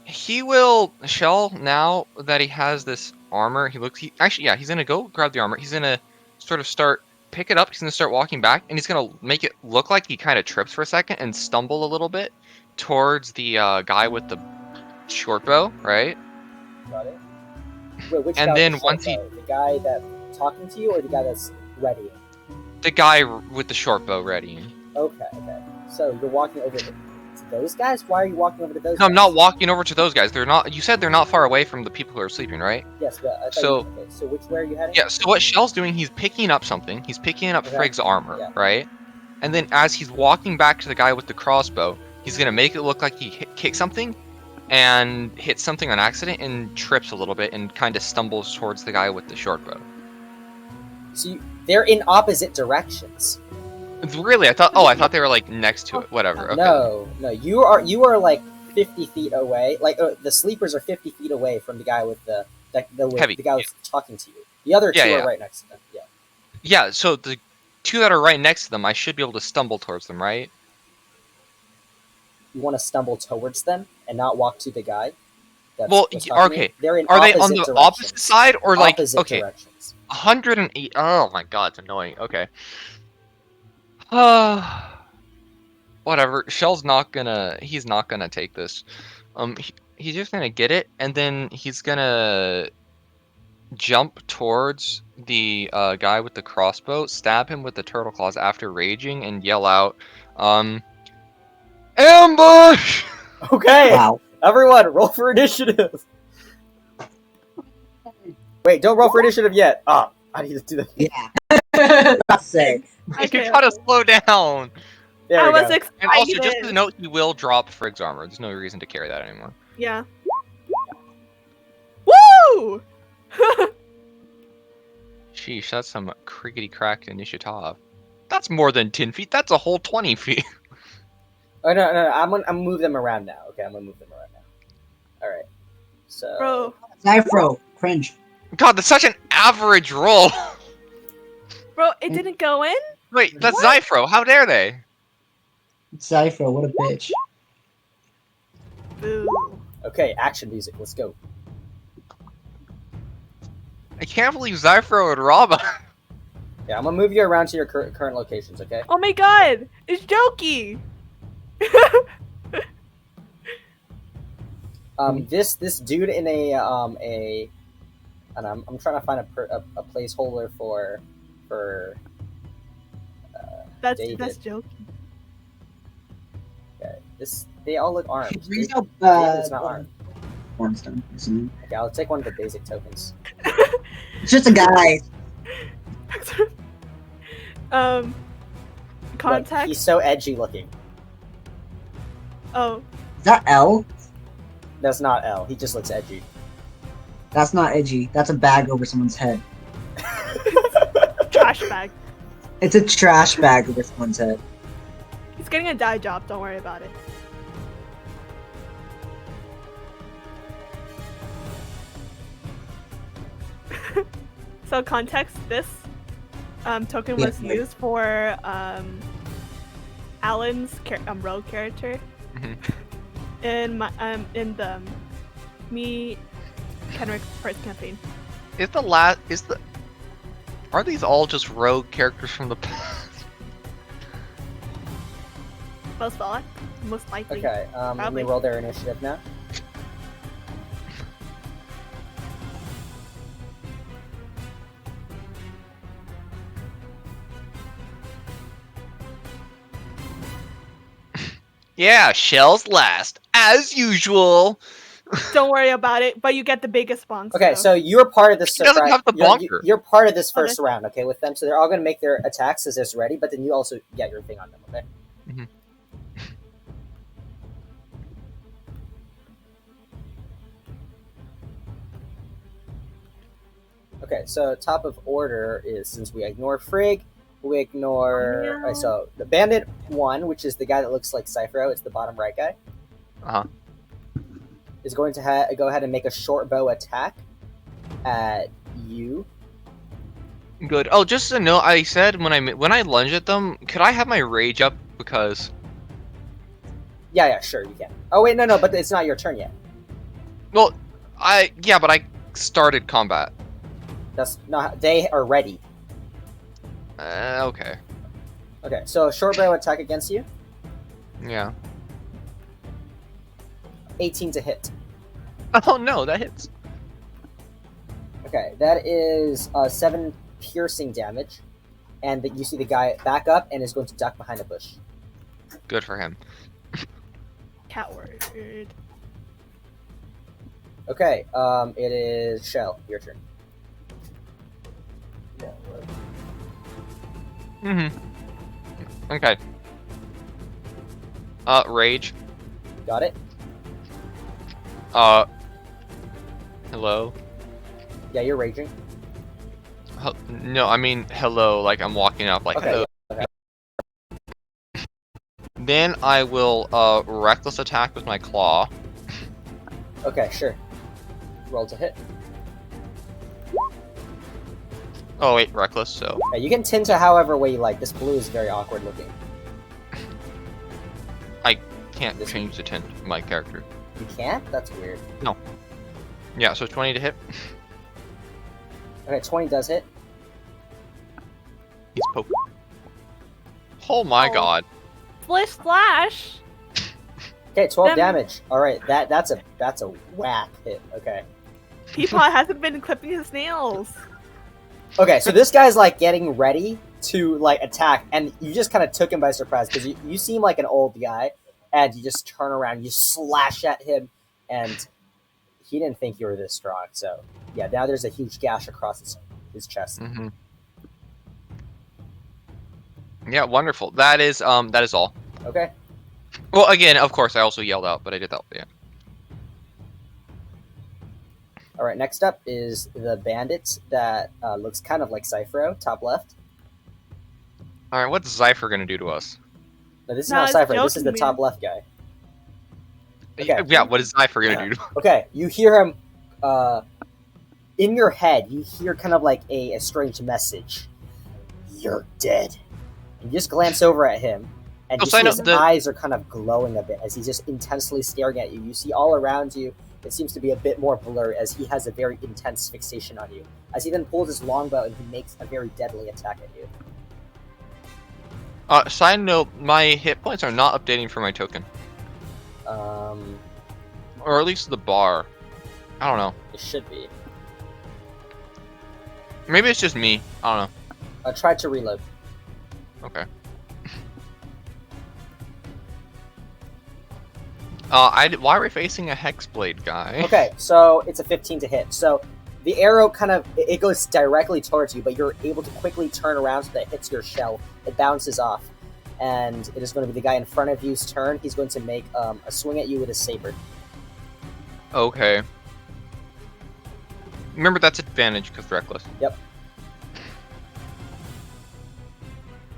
Speaker 4: He will Shell now that he has this armor. Actually, yeah. He's gonna go grab the armor. He's gonna sort of pick it up. He's gonna start walking back, and he's gonna make it look like he kind of trips for a second and stumble a little bit towards the guy with the short bow, right?
Speaker 2: Got it. Wait, which
Speaker 4: And
Speaker 2: guy
Speaker 4: then
Speaker 2: with the
Speaker 4: once
Speaker 2: short bow? The guy that's talking to you, or the guy that's readying?
Speaker 4: The guy with the short bow readying.
Speaker 2: Okay. So you're walking over to those guys? Why are you walking over to those?
Speaker 4: No,
Speaker 2: guys?
Speaker 4: I'm not walking over to those guys. They're not. You said they're not far away from the people who are sleeping, right?
Speaker 2: Yes, but I thought
Speaker 4: So-
Speaker 2: okay, so which way are you heading?
Speaker 4: Yeah. So what Shell's doing? He's picking up something. He's picking up
Speaker 2: Okay.
Speaker 4: Frigg's armor,
Speaker 2: Yeah.
Speaker 4: right? And then as he's walking back to the guy with the crossbow, he's gonna make it look like he kicks something, and hits something on accident and trips a little bit and kind of stumbles towards the guy with the short bow.
Speaker 2: So they're in opposite directions.
Speaker 4: Really? I thought they were like next to it. Whatever. Okay.
Speaker 2: No, you are like 50 feet away. Like the sleepers are 50 feet away from the guy with the
Speaker 4: Heavy,
Speaker 2: guy who's talking to you. The other two
Speaker 4: Yeah.
Speaker 2: are right next to them. Yeah.
Speaker 4: Yeah. So the two that are right next to them, I should be able to stumble towards them, right?
Speaker 2: You want to stumble towards them and not walk to the guy. That's
Speaker 4: Well,
Speaker 2: what's talking to you?
Speaker 4: okay.
Speaker 2: They're in
Speaker 4: Are they on
Speaker 2: opposite
Speaker 4: the
Speaker 2: directions.
Speaker 4: opposite side or like
Speaker 2: Opposite
Speaker 4: okay?
Speaker 2: directions.
Speaker 4: 108. Oh my god, it's annoying. Okay. Whatever. Shell's not gonna. He's not gonna take this. He's just gonna get it, and then he's gonna jump towards the guy with the crossbow, stab him with the turtle claws after raging, and yell out, "Ambush!"
Speaker 2: Okay.
Speaker 6: Wow.
Speaker 2: Everyone, roll for initiative. Wait, don't roll for initiative yet. Ah, I need to do that.
Speaker 6: Yeah. That's sick.
Speaker 4: You gotta slow down.
Speaker 2: There
Speaker 3: I
Speaker 2: we
Speaker 3: was
Speaker 2: go.
Speaker 3: excited.
Speaker 4: And also, just as a note, he will drop Frigg's armor. There's no reason to carry that anymore.
Speaker 3: Yeah. Woo!
Speaker 4: Sheesh, that's some crickety cracked initiative. That's more than 10 feet. That's a whole 20 feet.
Speaker 2: Oh no, I'm gonna move them around now. Okay, I'm gonna move them around now. All right. So.
Speaker 3: Bro,
Speaker 6: Zyfro, cringe.
Speaker 4: God, that's such an average roll.
Speaker 3: it didn't go in?
Speaker 4: Wait, that's
Speaker 3: What?
Speaker 4: Zyfro. How dare they?
Speaker 6: Zyfro, what a bitch.
Speaker 3: Boo.
Speaker 2: Okay, action music. Let's go.
Speaker 4: I can't believe Zyfro would rob us.
Speaker 2: Yeah, I'm gonna move you around to your current locations. Okay.
Speaker 3: Oh my god! It's Jokey!
Speaker 2: This dude in and I'm trying to find a placeholder for
Speaker 3: That's
Speaker 2: David.
Speaker 3: Jokey.
Speaker 2: Okay, they all look armed.
Speaker 6: Brings
Speaker 2: David
Speaker 6: up,
Speaker 2: is not armed.
Speaker 6: Ormstone, isn't
Speaker 2: Okay, I'll take one of the basic tokens.
Speaker 6: it? It's just a guy.
Speaker 2: Look,
Speaker 3: Contact.
Speaker 2: he's so edgy looking.
Speaker 3: Oh,
Speaker 6: Is that L?
Speaker 2: That's not L. He just looks edgy.
Speaker 6: That's not edgy. That's a bag over someone's head.
Speaker 3: trash bag.
Speaker 6: It's a trash bag over someone's head.
Speaker 3: He's getting a dye job. Don't worry about it. So context: this token was
Speaker 6: Yeah.
Speaker 3: used for Alan's rogue character
Speaker 4: Mhm.
Speaker 3: in the me Kenrick's first campaign.
Speaker 4: Are these all just rogue characters from the past?
Speaker 3: Most likely.
Speaker 2: Okay, let me
Speaker 3: Probably.
Speaker 2: roll their initiative now.
Speaker 4: Yeah, shells last, as usual.
Speaker 3: Don't worry about it, but you get the biggest bonks.
Speaker 2: Okay,
Speaker 3: so
Speaker 2: so you're part of this
Speaker 4: He doesn't
Speaker 2: surprise.
Speaker 4: have the bonker.
Speaker 2: You're part of this
Speaker 3: Oh,
Speaker 2: first
Speaker 3: that's-
Speaker 2: round, okay, with them. So they're all going to make their attacks as it's ready, but then you also get your thing on them, okay?
Speaker 4: Mhm.
Speaker 2: Okay, so top of order is, since we ignore Frigg, we ignore.
Speaker 3: Oh, no.
Speaker 2: So the Bandit 1, which is the guy that looks like Cyphero, it's the bottom right guy,
Speaker 4: Uh-huh.
Speaker 2: is going to go ahead and make a short bow attack at you.
Speaker 4: Good. Oh, just to note, I said when I lunge at them, could I have my rage up because
Speaker 2: Yeah, sure, you can. Oh, wait, no, but it's not your turn yet.
Speaker 4: but I started combat.
Speaker 2: That's not. They are ready.
Speaker 4: Okay.
Speaker 2: Okay, so short bow attack against you,
Speaker 4: Yeah.
Speaker 2: 18 to hit.
Speaker 4: Oh no, that hits.
Speaker 2: Okay, that is 7 piercing damage, and you see the guy back up and is going to duck behind a bush.
Speaker 4: Good for him.
Speaker 3: Coward.
Speaker 2: Okay, it is Shell. Your turn.
Speaker 4: Okay. Rage.
Speaker 2: Got it?
Speaker 4: Hello.
Speaker 2: Yeah, you're raging.
Speaker 4: No, I mean hello. Like I'm walking up. Like
Speaker 2: Okay,
Speaker 4: hello.
Speaker 2: okay.
Speaker 4: Then I will reckless attack with my claw.
Speaker 2: Okay, sure. Roll to hit.
Speaker 4: Oh wait, reckless. So
Speaker 2: Yeah, you can tint to however way you like. This blue is very awkward looking.
Speaker 4: can't change the tint of my character.
Speaker 2: You can't? That's weird.
Speaker 4: Yeah, so 20 to hit.
Speaker 2: Okay, 20 does hit.
Speaker 4: He's poke. Oh my
Speaker 3: Oh.
Speaker 4: god.
Speaker 3: Splish splash.
Speaker 2: Okay, 12
Speaker 3: Then-
Speaker 2: damage. All right, that's a whack hit. Okay.
Speaker 3: Peapod hasn't been clipping his nails.
Speaker 2: Okay, so this guy's like getting ready to like attack, and you just kind of took him by surprise because you seem like an old guy, and you just turn around, you slash at him, and he didn't think you were this strong. So yeah, now there's a huge gash across his chest.
Speaker 4: Mm-hmm. Yeah, wonderful. That is all.
Speaker 2: Okay.
Speaker 4: Well, again, of course, I also yelled out, but I did that. Yeah.
Speaker 2: All right. Next up is the bandit that looks kind of like Cyphero, top left.
Speaker 4: All right, what's Zypher gonna do to us?
Speaker 2: No, this is
Speaker 3: No,
Speaker 2: not
Speaker 3: it's
Speaker 2: Cyphero. This is the
Speaker 3: joking,
Speaker 2: top
Speaker 3: man.
Speaker 2: left guy. Okay.
Speaker 4: Yeah, what is Zypher gonna do to us?
Speaker 2: Okay, you hear him in your head. You hear kind of like a strange message. You're dead. You just glance over at him, and you
Speaker 4: so I
Speaker 2: see
Speaker 4: know
Speaker 2: his
Speaker 4: the-
Speaker 2: eyes are kind of glowing a bit as he's just intensely staring at you. You see all around you, it seems to be a bit more blurry as he has a very intense fixation on you. As he then pulls his longbow and he makes a very deadly attack at you.
Speaker 4: Side note, my hit points are not updating for my token. Or at least the bar. I don't know.
Speaker 2: It should be.
Speaker 4: Maybe it's just me. I don't know.
Speaker 2: Try to reload.
Speaker 4: Okay. Why are we facing a Hexblade guy?
Speaker 2: Okay, so it's a 15 to hit. So the arrow kind of it goes directly towards you, but you're able to quickly turn around so that it hits your shell. It bounces off, and it is going to be the guy in front of you's turn. He's going to make a swing at you with a saber.
Speaker 4: Okay. Remember, that's advantage because reckless.
Speaker 2: Yep.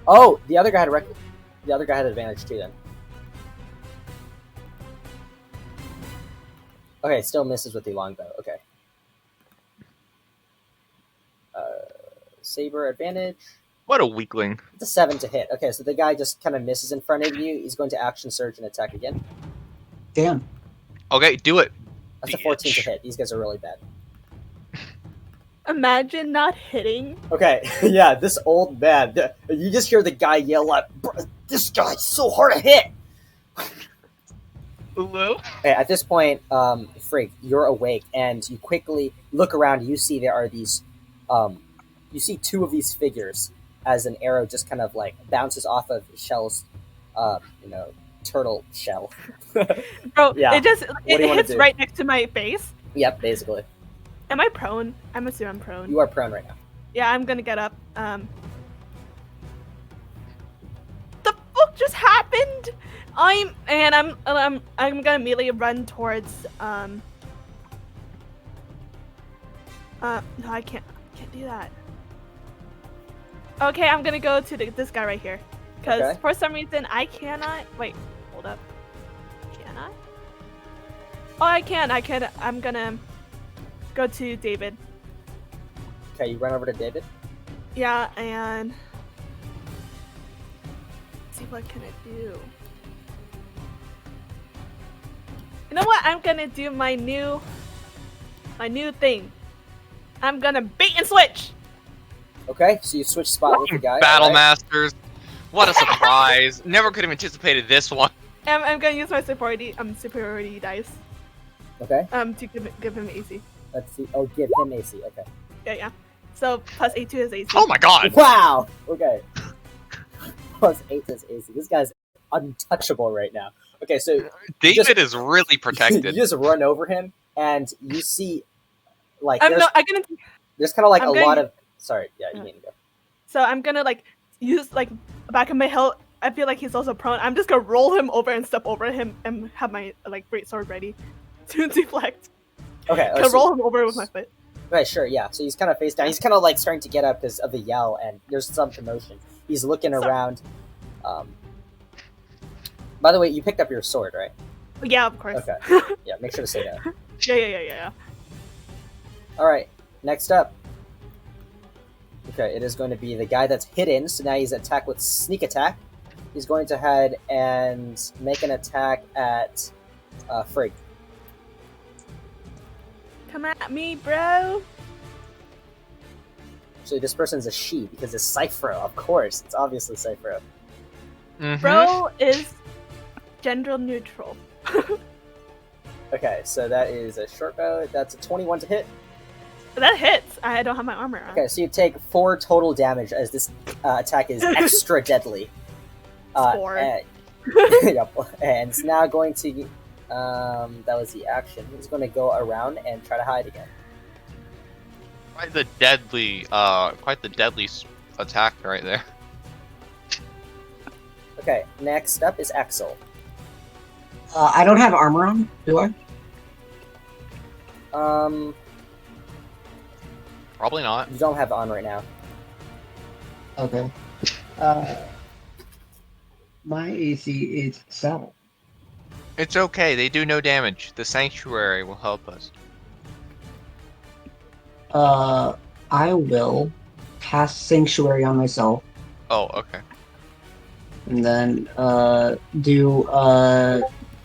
Speaker 2: Oh, the other guy had advantage too. Then. Okay, still misses with the longbow. Okay. Saber advantage.
Speaker 4: What a weakling.
Speaker 2: It's a 7 to hit. Okay, so the guy just kind of misses in front of you. He's going to action surge and attack again.
Speaker 6: Damn.
Speaker 4: Okay, do it.
Speaker 2: That's a 14 to
Speaker 4: Bitch.
Speaker 2: hit. These guys are really bad.
Speaker 3: Imagine not hitting.
Speaker 2: Okay, yeah, this old man. You just hear the guy yell out, "This guy's so hard to hit!"
Speaker 4: Hello?
Speaker 2: Okay, at this point, Frigg, you're awake, and you quickly look around. You see there are these, you see two of these figures as an arrow just kind of like bounces off of Shell's, turtle shell.
Speaker 3: Bro,
Speaker 2: Yeah.
Speaker 3: it just
Speaker 2: do you
Speaker 3: it
Speaker 2: wanna
Speaker 3: hits
Speaker 2: do?
Speaker 3: right next to my face.
Speaker 2: Yep, basically.
Speaker 3: Am I prone? I'm assuming I'm prone.
Speaker 2: You are prone right now.
Speaker 3: Yeah, I'm gonna get up. The fuck just happened? I'm gonna immediately run towards no, I can't do that. Okay, I'm gonna go to this guy right here, because
Speaker 2: Okay.
Speaker 3: for some reason I cannot. Wait, hold up. Can I? Oh, I can. I'm gonna go to David.
Speaker 2: Okay, you run over to David.
Speaker 3: Yeah, and let's see what can I do. You know what? I'm gonna do my new thing. I'm gonna bait and switch.
Speaker 2: Okay, so you switch spot with the guy.
Speaker 4: Battle
Speaker 2: alright.
Speaker 4: Masters. What a surprise. Never could have anticipated this one.
Speaker 3: I'm gonna use my superiority dice.
Speaker 2: Okay,
Speaker 3: To give him AC.
Speaker 2: let's see. Oh, give him AC. Okay.
Speaker 3: Yeah. So plus A2 is AC.
Speaker 4: Oh my god.
Speaker 2: Wow. Okay. Plus 8 is AC. This guy's untouchable right now. Okay, so
Speaker 4: David is really protected.
Speaker 2: you just run over him, and you see, like,
Speaker 3: I'm
Speaker 2: there's
Speaker 3: gonna.
Speaker 2: kind of like
Speaker 3: I'm
Speaker 2: a
Speaker 3: gonna
Speaker 2: lot
Speaker 3: use-
Speaker 2: of. Sorry, yeah, you need to go.
Speaker 3: So I'm gonna like use like back of my hill. I feel like he's also prone. I'm just gonna roll him over and step over him and have my like great sword ready to deflect.
Speaker 2: Okay,
Speaker 3: Can roll him over with my foot.
Speaker 2: Right, sure, yeah. So he's kind of face down. He's kind of like starting to get up because of the yell, and there's some commotion. He's looking around. By the way, you picked up your sword, right?
Speaker 3: Yeah, of course.
Speaker 2: Okay. Yeah, make sure to say that.
Speaker 3: Yeah.
Speaker 2: All right, next up. Okay, it is going to be the guy that's hidden. So now he's attack with sneak attack. He's going to head and make an attack at Frigg.
Speaker 3: Come at me, bro.
Speaker 2: Actually, this person's a she because it's Cyphro, of course. It's obviously Cyphro.
Speaker 4: Mhm.
Speaker 3: Bro is gender neutral.
Speaker 2: Okay, so that is a short bow. That's a 21 to hit.
Speaker 3: That hits. I don't have my armor on.
Speaker 2: Okay, so you take 4 total damage as this attack is extra deadly.
Speaker 3: 4.
Speaker 2: And, yep, and it's now going to. That was the action. He's going to go around and try to hide again.
Speaker 4: Quite the deadly attack right there.
Speaker 2: Okay, next up is Axel.
Speaker 6: I don't have armor on, do I?
Speaker 4: Probably not.
Speaker 2: You don't have on right now.
Speaker 6: Okay. My AC is 7.
Speaker 4: It's okay. They do no damage. The sanctuary will help us.
Speaker 6: I will cast Sanctuary on myself,
Speaker 4: Oh, okay.
Speaker 6: and then do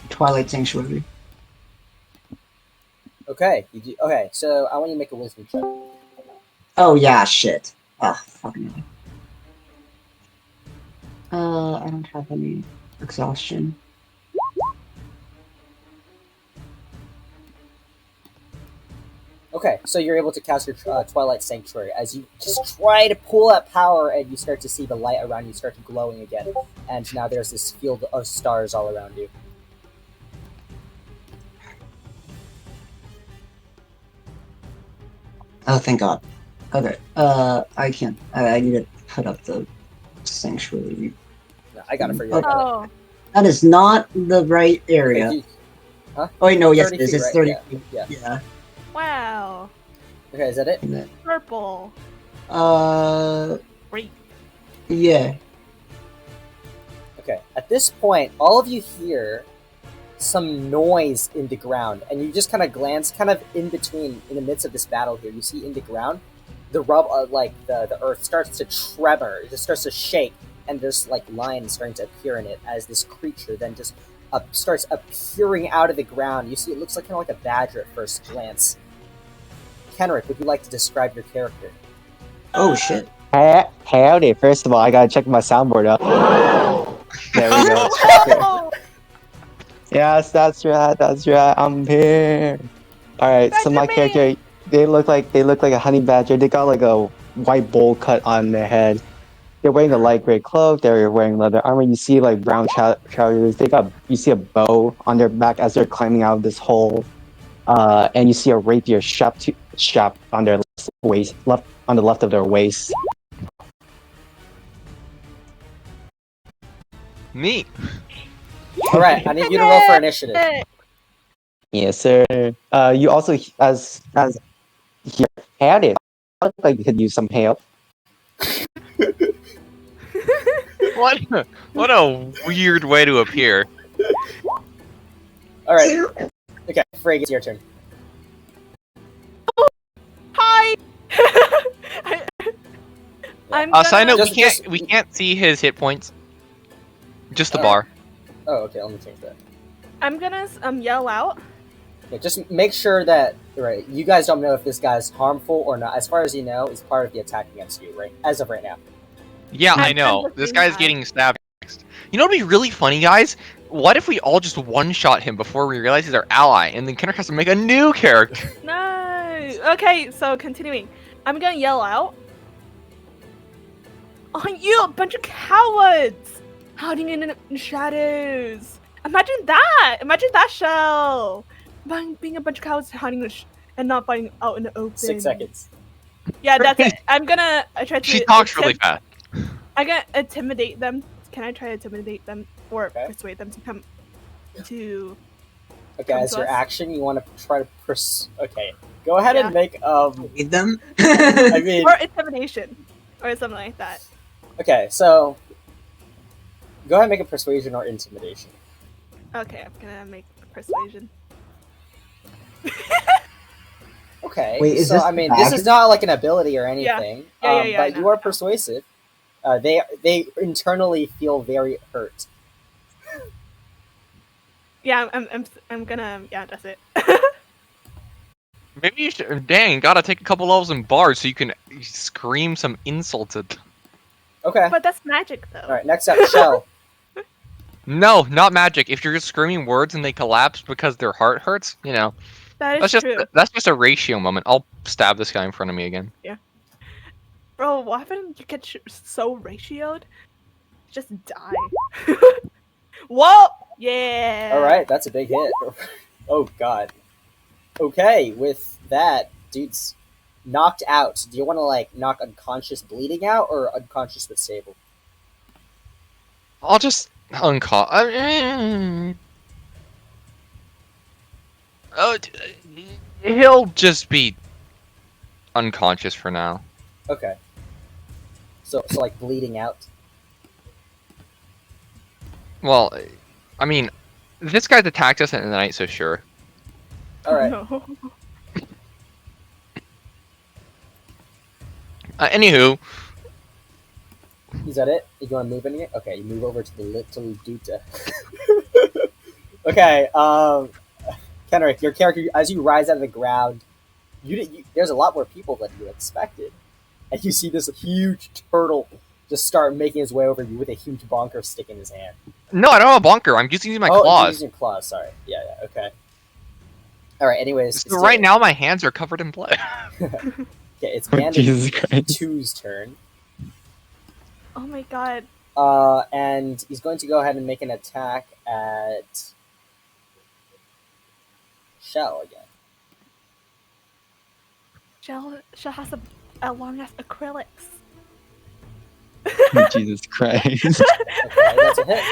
Speaker 6: Twilight Sanctuary.
Speaker 2: Okay, you do. Okay, so I want you to make a wisdom check.
Speaker 6: Oh yeah, shit. Oh fucking. I don't have any exhaustion.
Speaker 2: Okay, so you're able to cast your Twilight Sanctuary as you just try to pull that power, and you start to see the light around you start to glowing again, and now there's this field of stars all around you.
Speaker 6: Oh, thank God. Okay. I can't. I need to put up the sanctuary.
Speaker 2: No, I got it for you.
Speaker 6: Okay.
Speaker 3: Oh.
Speaker 6: That is not the right area.
Speaker 2: Okay,
Speaker 6: Oh wait, no. Yes,
Speaker 2: 30
Speaker 6: it is.
Speaker 2: feet,
Speaker 6: It's
Speaker 2: right?
Speaker 6: 30
Speaker 2: Yeah,
Speaker 6: feet.
Speaker 2: yeah.
Speaker 6: Yeah.
Speaker 3: Wow.
Speaker 2: Okay, is that it?
Speaker 6: And then,
Speaker 3: Purple. Great.
Speaker 6: yeah.
Speaker 2: Okay, at this point, all of you hear some noise in the ground, and you just kind of glance, kind of in between, in the midst of this battle here. You see in the ground, the the earth starts to tremor, it just starts to shake, and there's like lines starting to appear in it as this creature then just starts appearing out of the ground. You see, it looks like kind of like a badger at first glance. Kenrick, would you like to describe your character?
Speaker 6: Oh shit.
Speaker 8: Howdy. First of all, I gotta check my soundboard out. There we go.
Speaker 3: Oh,
Speaker 8: Yes, that's right. That's right. I'm here. All right. So my
Speaker 3: Benjamin!
Speaker 8: character, they look like a honey badger. They got like a white bowl cut on their head. they're wearing a light gray cloak. They're wearing leather armor. You see like brown trousers. You see a bow on their back as they're climbing out of this hole. And you see a rapier strapped on their waist, on the left of their waist.
Speaker 4: Neat.
Speaker 2: All right, I need you to roll for initiative.
Speaker 8: Yes, sir. You also as here had it. I look like you could use some help.
Speaker 4: What a weird way to appear.
Speaker 2: All right. Okay, Frigg, it's your turn.
Speaker 3: Hi. I'm gonna...
Speaker 4: Side note,
Speaker 2: Just-
Speaker 4: we can't see his hit points. Just the bar.
Speaker 2: Oh, okay. Let me change that.
Speaker 3: I'm gonna yell out.
Speaker 2: Okay, just make sure that you guys don't know if this guy's harmful or not. As far as you know, he's part of the attack against you, right? As of right now.
Speaker 4: Yeah, I
Speaker 3: I'm
Speaker 4: know.
Speaker 3: looking
Speaker 4: This guy's
Speaker 3: at-
Speaker 4: getting stabbed next. You know what'd be really funny, guys? What if we all just one-shot him before we realize he's our ally, and then Kendrick has to make a new character?
Speaker 3: No. Okay, so continuing. I'm gonna yell out. Oh, you a bunch of cowards! Hiding in the shadows. Imagine that! Imagine that, Shell! Being a bunch of cowards hiding and not fighting out in the open.
Speaker 2: 6 seconds.
Speaker 3: Yeah, that's it. I'm gonna try to.
Speaker 4: She talks really fast.
Speaker 3: I'm gonna intimidate them. Can I try to intimidate them or
Speaker 2: Okay.
Speaker 3: persuade them to come to?
Speaker 2: Okay,
Speaker 3: Come
Speaker 2: as
Speaker 3: to
Speaker 2: your
Speaker 3: us.
Speaker 2: action, you want to try to Okay, go ahead
Speaker 3: Yeah.
Speaker 2: and make
Speaker 6: With them?
Speaker 2: I mean,
Speaker 3: Or intimidation, or something like that.
Speaker 2: okay, so go ahead and make a persuasion or intimidation.
Speaker 3: Okay, I'm gonna make persuasion.
Speaker 2: Okay,
Speaker 6: Wait, is
Speaker 2: so
Speaker 6: this
Speaker 2: I mean,
Speaker 6: bad?
Speaker 2: this is not like an ability or anything.
Speaker 3: Yeah, I
Speaker 2: but
Speaker 3: know,
Speaker 2: you are
Speaker 3: I know.
Speaker 2: persuasive. They internally feel very hurt.
Speaker 3: Yeah, I'm gonna. Yeah, that's it.
Speaker 4: Maybe you should. Dang, gotta take a couple levels in bars so you can scream some insults at.
Speaker 2: Okay.
Speaker 3: But that's magic, though.
Speaker 2: All right. Next up, Shell.
Speaker 4: No, not magic. If you're just screaming words and they collapse because their heart hurts, you know,
Speaker 3: That is true.
Speaker 4: that's just a ratio moment. I'll stab this guy in front of me again.
Speaker 3: Bro, what happened? You get so ratioed? Just die. Whoa! Yeah.
Speaker 2: All right, that's a big hit. Oh God. Okay, with that, dude's knocked out. Do you want to like knock unconscious, bleeding out, or unconscious but stable?
Speaker 4: I'll just oh, he'll just be unconscious for now.
Speaker 2: Okay. So like bleeding out.
Speaker 4: Well, I mean, this guy's attacked us in the night, so sure.
Speaker 2: All right.
Speaker 3: No.
Speaker 4: Anywho,
Speaker 2: Is that it? You want to move anything? Okay, you move over to the little Duta. Okay, Kenrick, your character, as you rise out of the ground, there's a lot more people than you expected. And you see this huge turtle just start making his way over you with a huge bonker stick in his hand.
Speaker 4: no, I don't have a bunker. I'm just using my
Speaker 2: You're
Speaker 4: claws.
Speaker 2: using claws, sorry. Yeah, okay. Alright, anyways.
Speaker 4: So right now, my hands are covered in blood.
Speaker 2: Okay, it's
Speaker 8: Oh,
Speaker 2: Bandit
Speaker 8: Jesus Christ.
Speaker 2: 2's turn.
Speaker 3: Oh my god.
Speaker 2: And he's going to go ahead and make an attack at Shell again.
Speaker 3: Shell has a long ass acrylics.
Speaker 8: Jesus Christ.
Speaker 2: Okay, that's a hit.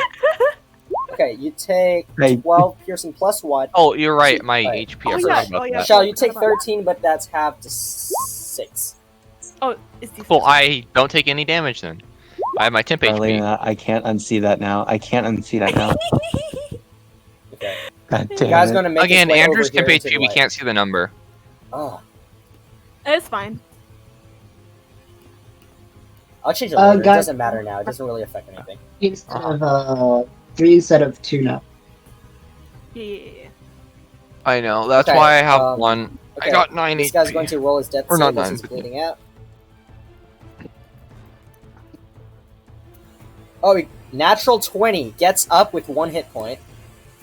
Speaker 2: Okay, you take
Speaker 8: Right.
Speaker 2: 12 piercing plus 1.
Speaker 4: Oh, you're right. My
Speaker 2: Right.
Speaker 4: HP.
Speaker 3: Oh,
Speaker 4: I
Speaker 3: yeah.
Speaker 4: forgot about
Speaker 3: Oh, yeah.
Speaker 4: that.
Speaker 2: Shell, you take
Speaker 3: Forgot about
Speaker 2: 13, but that's half to 6.
Speaker 3: Oh, it's the
Speaker 4: Cool. I don't take any damage then. I have my temp HP.
Speaker 8: Marlena, I can't unsee that now. I can't unsee that now.
Speaker 2: Okay.
Speaker 8: God
Speaker 2: The
Speaker 8: damn
Speaker 2: guy's
Speaker 8: it.
Speaker 2: going to make
Speaker 4: Again,
Speaker 2: his way
Speaker 4: Andrew's
Speaker 2: over here
Speaker 4: temp
Speaker 2: into
Speaker 4: HP.
Speaker 2: the
Speaker 4: We
Speaker 2: light.
Speaker 4: can't see the number.
Speaker 2: Oh,
Speaker 3: It's fine.
Speaker 2: I'll change it later. It
Speaker 6: guys-
Speaker 2: doesn't matter now. It doesn't really affect anything.
Speaker 6: Instead of 3 instead of 2 now.
Speaker 3: Yeah.
Speaker 4: I know. That's
Speaker 2: Okay,
Speaker 4: why I have one.
Speaker 2: Okay,
Speaker 4: I got 9
Speaker 2: this
Speaker 4: HP.
Speaker 2: guy's going to roll his death
Speaker 4: Or not
Speaker 2: save as
Speaker 4: 9,
Speaker 2: he's
Speaker 4: but-
Speaker 2: bleeding out. Oh, natural 20. Gets up with 1 hit point.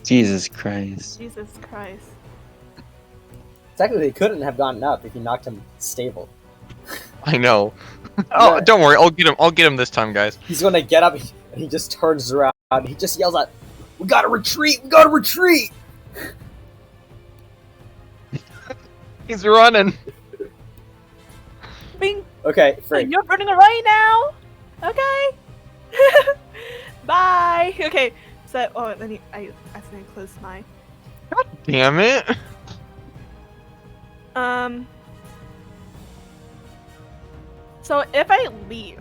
Speaker 8: Jesus Christ.
Speaker 3: Jesus Christ.
Speaker 2: Technically, he couldn't have gotten up if you knocked him stable.
Speaker 4: I know. Oh,
Speaker 2: Yeah.
Speaker 4: don't worry. I'll get him. I'll get him this time, guys.
Speaker 2: He's gonna get up and he just turns around. He just yells out, "We gotta retreat! We gotta retreat!"
Speaker 4: He's running.
Speaker 3: Bing.
Speaker 2: Okay, Frank.
Speaker 3: You're running away now. Okay. Bye. Okay. So, then I accidentally closed my.
Speaker 4: Damn it.
Speaker 3: So if I leave,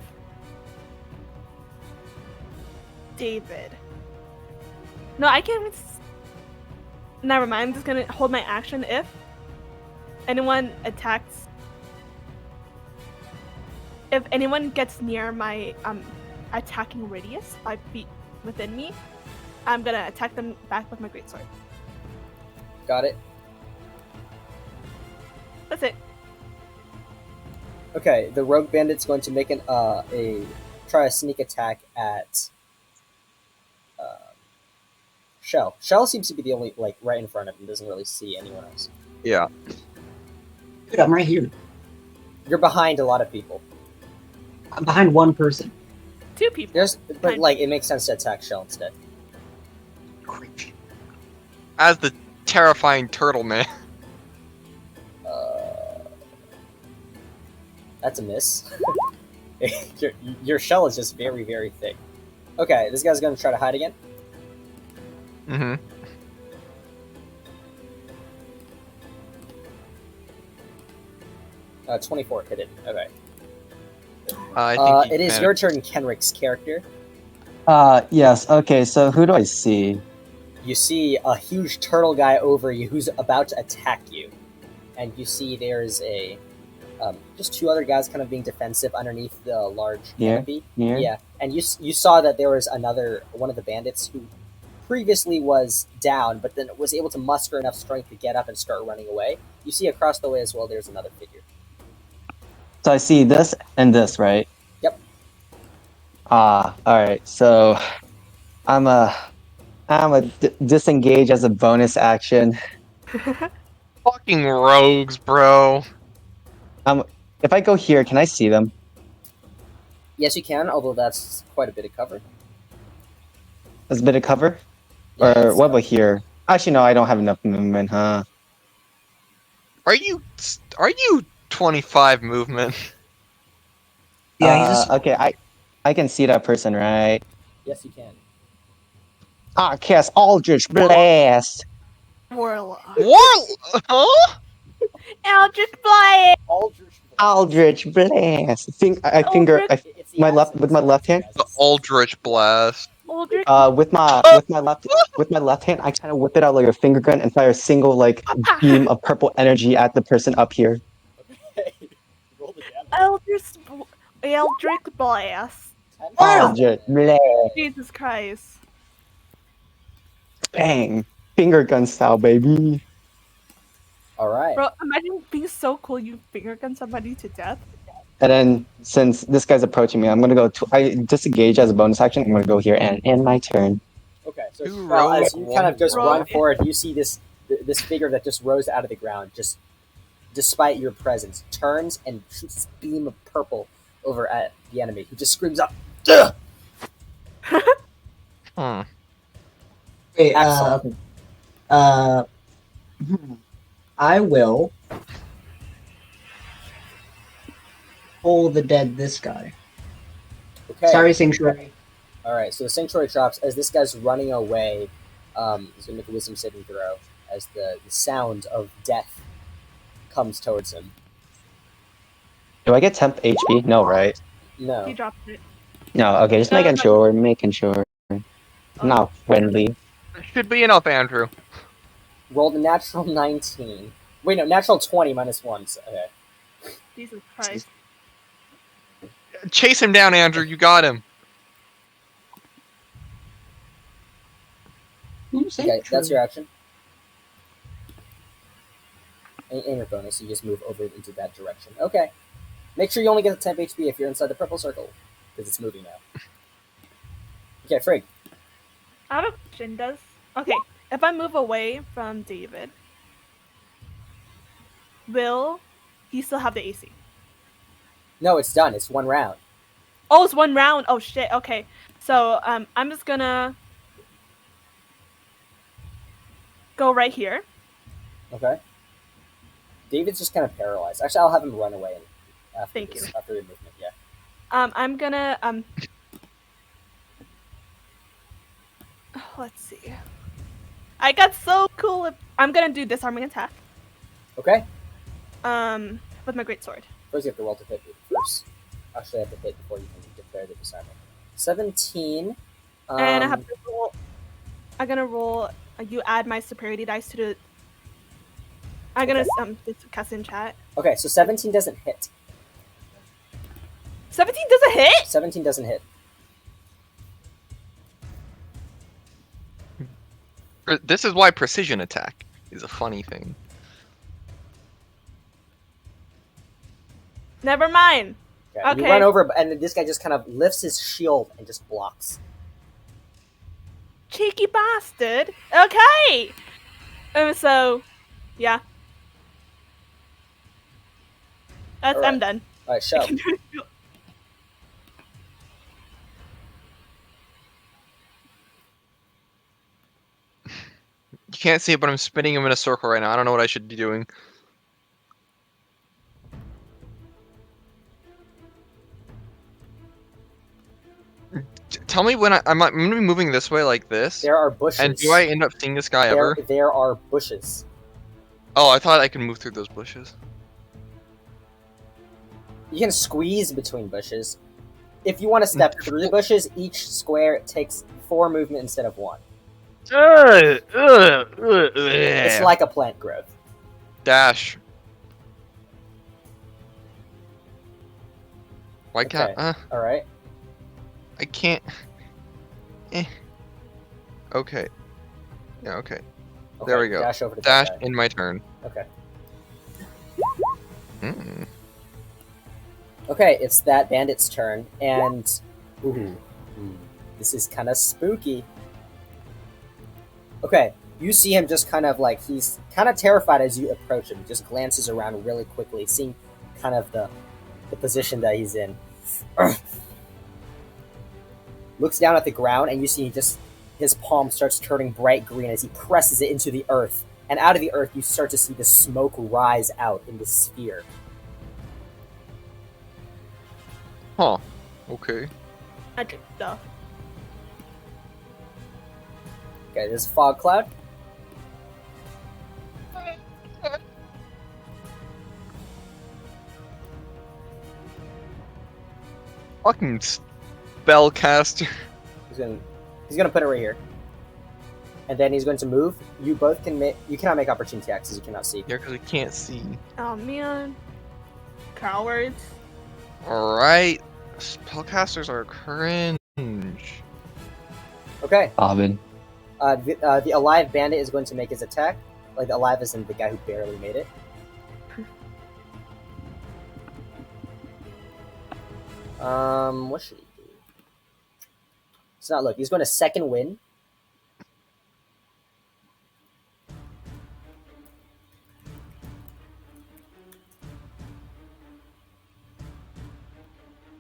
Speaker 3: David. No, I can't. Never mind. I'm just gonna hold my action if anyone attacks. If anyone gets near my attacking radius, 5 feet within me, I'm gonna attack them back with my greatsword.
Speaker 2: Got it.
Speaker 3: That's it.
Speaker 2: Okay, the rogue bandit's going to make try a sneak attack at Shell. Shell seems to be the only right in front of him. Doesn't really see anyone else.
Speaker 4: Yeah.
Speaker 6: Dude, I'm right here.
Speaker 2: You're behind a lot of people.
Speaker 6: I'm behind one person.
Speaker 3: 2 people.
Speaker 2: But it makes sense to attack Shell instead.
Speaker 6: Creepy.
Speaker 4: As the terrifying turtle man.
Speaker 2: That's a miss. your shell is just very, very thick. Okay, this guy's gonna try to hide again.
Speaker 4: Mm-hmm.
Speaker 2: 24 hit it. Okay.
Speaker 4: I think
Speaker 2: it is your turn, Kenrick's character.
Speaker 8: Yes. Okay. So who do I see?
Speaker 2: You see a huge turtle guy over you who's about to attack you, and you see there's just 2 other guys kind of being defensive underneath the large canopy. Yeah, and you saw that there was one of the bandits who previously was down, but then was able to muster enough strength to get up and start running away. You see across the way as well, there's another figure.
Speaker 8: So I see this and this, right?
Speaker 2: Yep.
Speaker 8: All right. So I'm a disengage as a bonus action.
Speaker 4: Fucking rogues, bro.
Speaker 8: If I go here, can I see them?
Speaker 2: Yes, you can, although that's quite a bit of cover.
Speaker 8: There's a bit of cover?
Speaker 2: Yeah,
Speaker 8: Or what about here? Actually, no, I don't have enough movement, huh?
Speaker 4: Are you 25 movement?
Speaker 6: Yeah,
Speaker 8: Okay, I can see that person, right?
Speaker 2: Yes, you can.
Speaker 8: Cast Aldrich Blast!
Speaker 3: Warlock.
Speaker 4: Huh?
Speaker 3: Eldritch Blade.
Speaker 8: Aldrich Blast!
Speaker 2: It's the
Speaker 8: my
Speaker 2: absence
Speaker 8: left
Speaker 2: of
Speaker 8: hand.
Speaker 4: The Aldrich Blast.
Speaker 3: Aldrich.
Speaker 8: With my left hand, I kind of whip it out like a finger gun and fire a single beam of purple energy at the person up here.
Speaker 2: Okay. Roll the damage.
Speaker 3: Eldritch Blast.
Speaker 8: Aldrich Blast!
Speaker 3: Jesus Christ.
Speaker 8: Bang! Finger gun style, baby.
Speaker 2: All right.
Speaker 3: Bro, imagine being so cool you finger gun somebody to death.
Speaker 8: And then, since this guy's approaching me, I'm gonna go. I disengage as a bonus action. I'm gonna go here and end my turn.
Speaker 2: Okay, so
Speaker 4: Two
Speaker 2: as you
Speaker 4: rogue,
Speaker 2: kind of
Speaker 4: one
Speaker 2: just
Speaker 3: rogue.
Speaker 2: run forward, you see this figure that just rose out of the ground, just despite your presence, turns and shoots this beam of purple over at the enemy, who just screams up, "Ugh!"
Speaker 4: Hmm.
Speaker 6: Wait,
Speaker 2: Excellent.
Speaker 6: I will pull the dead this guy.
Speaker 2: Okay.
Speaker 6: Sorry, Sanctuary.
Speaker 2: All right. So the sanctuary drops as this guy's running away. He's gonna make a wisdom saving throw as the sound of death comes towards him.
Speaker 8: Do I get temp HP? No, right?
Speaker 2: No.
Speaker 3: He dropped it.
Speaker 8: No. Okay, just
Speaker 3: No,
Speaker 8: making
Speaker 3: no.
Speaker 8: sure. Making sure. Not friendly.
Speaker 4: Should be enough, Andrew.
Speaker 2: Rolled a natural 19. Wait, no, natural 20 minus 1. So, okay.
Speaker 3: Jesus Christ.
Speaker 4: Chase him down, Andrew. You got him.
Speaker 2: Okay, that's your action. And your bonus, you just move over into that direction. Okay. Make sure you only get the temp HP if you're inside the purple circle, because it's moving now. Okay, Frigg.
Speaker 3: I have a question. Okay, if I move away from David, will he still have the AC?
Speaker 2: No, it's done. It's 1 round.
Speaker 3: Oh, it's 1 round. Oh shit. Okay. So I'm just gonna go right here.
Speaker 2: Okay. David's just kind of paralyzed. Actually, I'll have him run away after
Speaker 3: Thank
Speaker 2: this,
Speaker 3: you.
Speaker 2: after the movement. Yeah.
Speaker 3: I'm gonna let's see. I got so cool. I'm gonna do disarming attack.
Speaker 2: Okay.
Speaker 3: With my greatsword.
Speaker 2: First, you have to roll to hit first. Actually, I have to hit before you can declare the disarming. 17.
Speaker 3: And I have to roll. I'm gonna roll. You add my superiority dice to the. I'm gonna cast in chat.
Speaker 2: Okay, so 17 doesn't hit.
Speaker 3: 17 doesn't hit.
Speaker 2: 17 doesn't hit.
Speaker 4: This is why precision attack is a funny thing.
Speaker 3: Never mind.
Speaker 2: Okay. You run over, and this guy just kind of lifts his shield and just blocks.
Speaker 3: Cheeky bastard. Okay. So, yeah. That's. I'm done.
Speaker 2: All right, show.
Speaker 4: You can't see it, but I'm spinning him in a circle right now. I don't know what I should be doing. Tell me when I'm gonna be moving this way like this.
Speaker 2: There are bushes.
Speaker 4: And do I end up seeing this guy ever?
Speaker 2: There are bushes.
Speaker 4: Oh, I thought I could move through those bushes.
Speaker 2: You can squeeze between bushes. If you want to step through the bushes, each square takes 4 movement instead of 1. It's like a plant growth.
Speaker 4: Dash. Why can't?
Speaker 2: All right.
Speaker 4: I can't. Okay. Yeah. Okay. There we go.
Speaker 2: Dash over to
Speaker 4: Dash
Speaker 2: that guy.
Speaker 4: in my turn.
Speaker 2: Okay.
Speaker 4: Mm.
Speaker 2: Okay, it's that bandit's turn, and this is kind of spooky. Okay, you see him just kind of like he's kind of terrified as you approach him. He just glances around really quickly, seeing kind of the position that he's in. Looks down at the ground, and you see just his palm starts turning bright green as he presses it into the earth. And out of the earth, you start to see the smoke rise out in the sphere.
Speaker 4: Huh. Okay.
Speaker 3: Magic stuff.
Speaker 2: Okay, there's a fog cloud.
Speaker 4: Fucking spellcaster.
Speaker 2: He's gonna put it right here, and then he's going to move. You both can make. You cannot make opportunity attacks as you cannot see.
Speaker 4: Yeah, because I can't see.
Speaker 3: Oh man. Cowards.
Speaker 4: Alright. Spellcasters are cringe.
Speaker 2: Okay.
Speaker 8: Bobbin.
Speaker 2: The alive bandit is going to make his attack. Like alive is in the guy who barely made it. What should he do? It's not look. He's going to second win.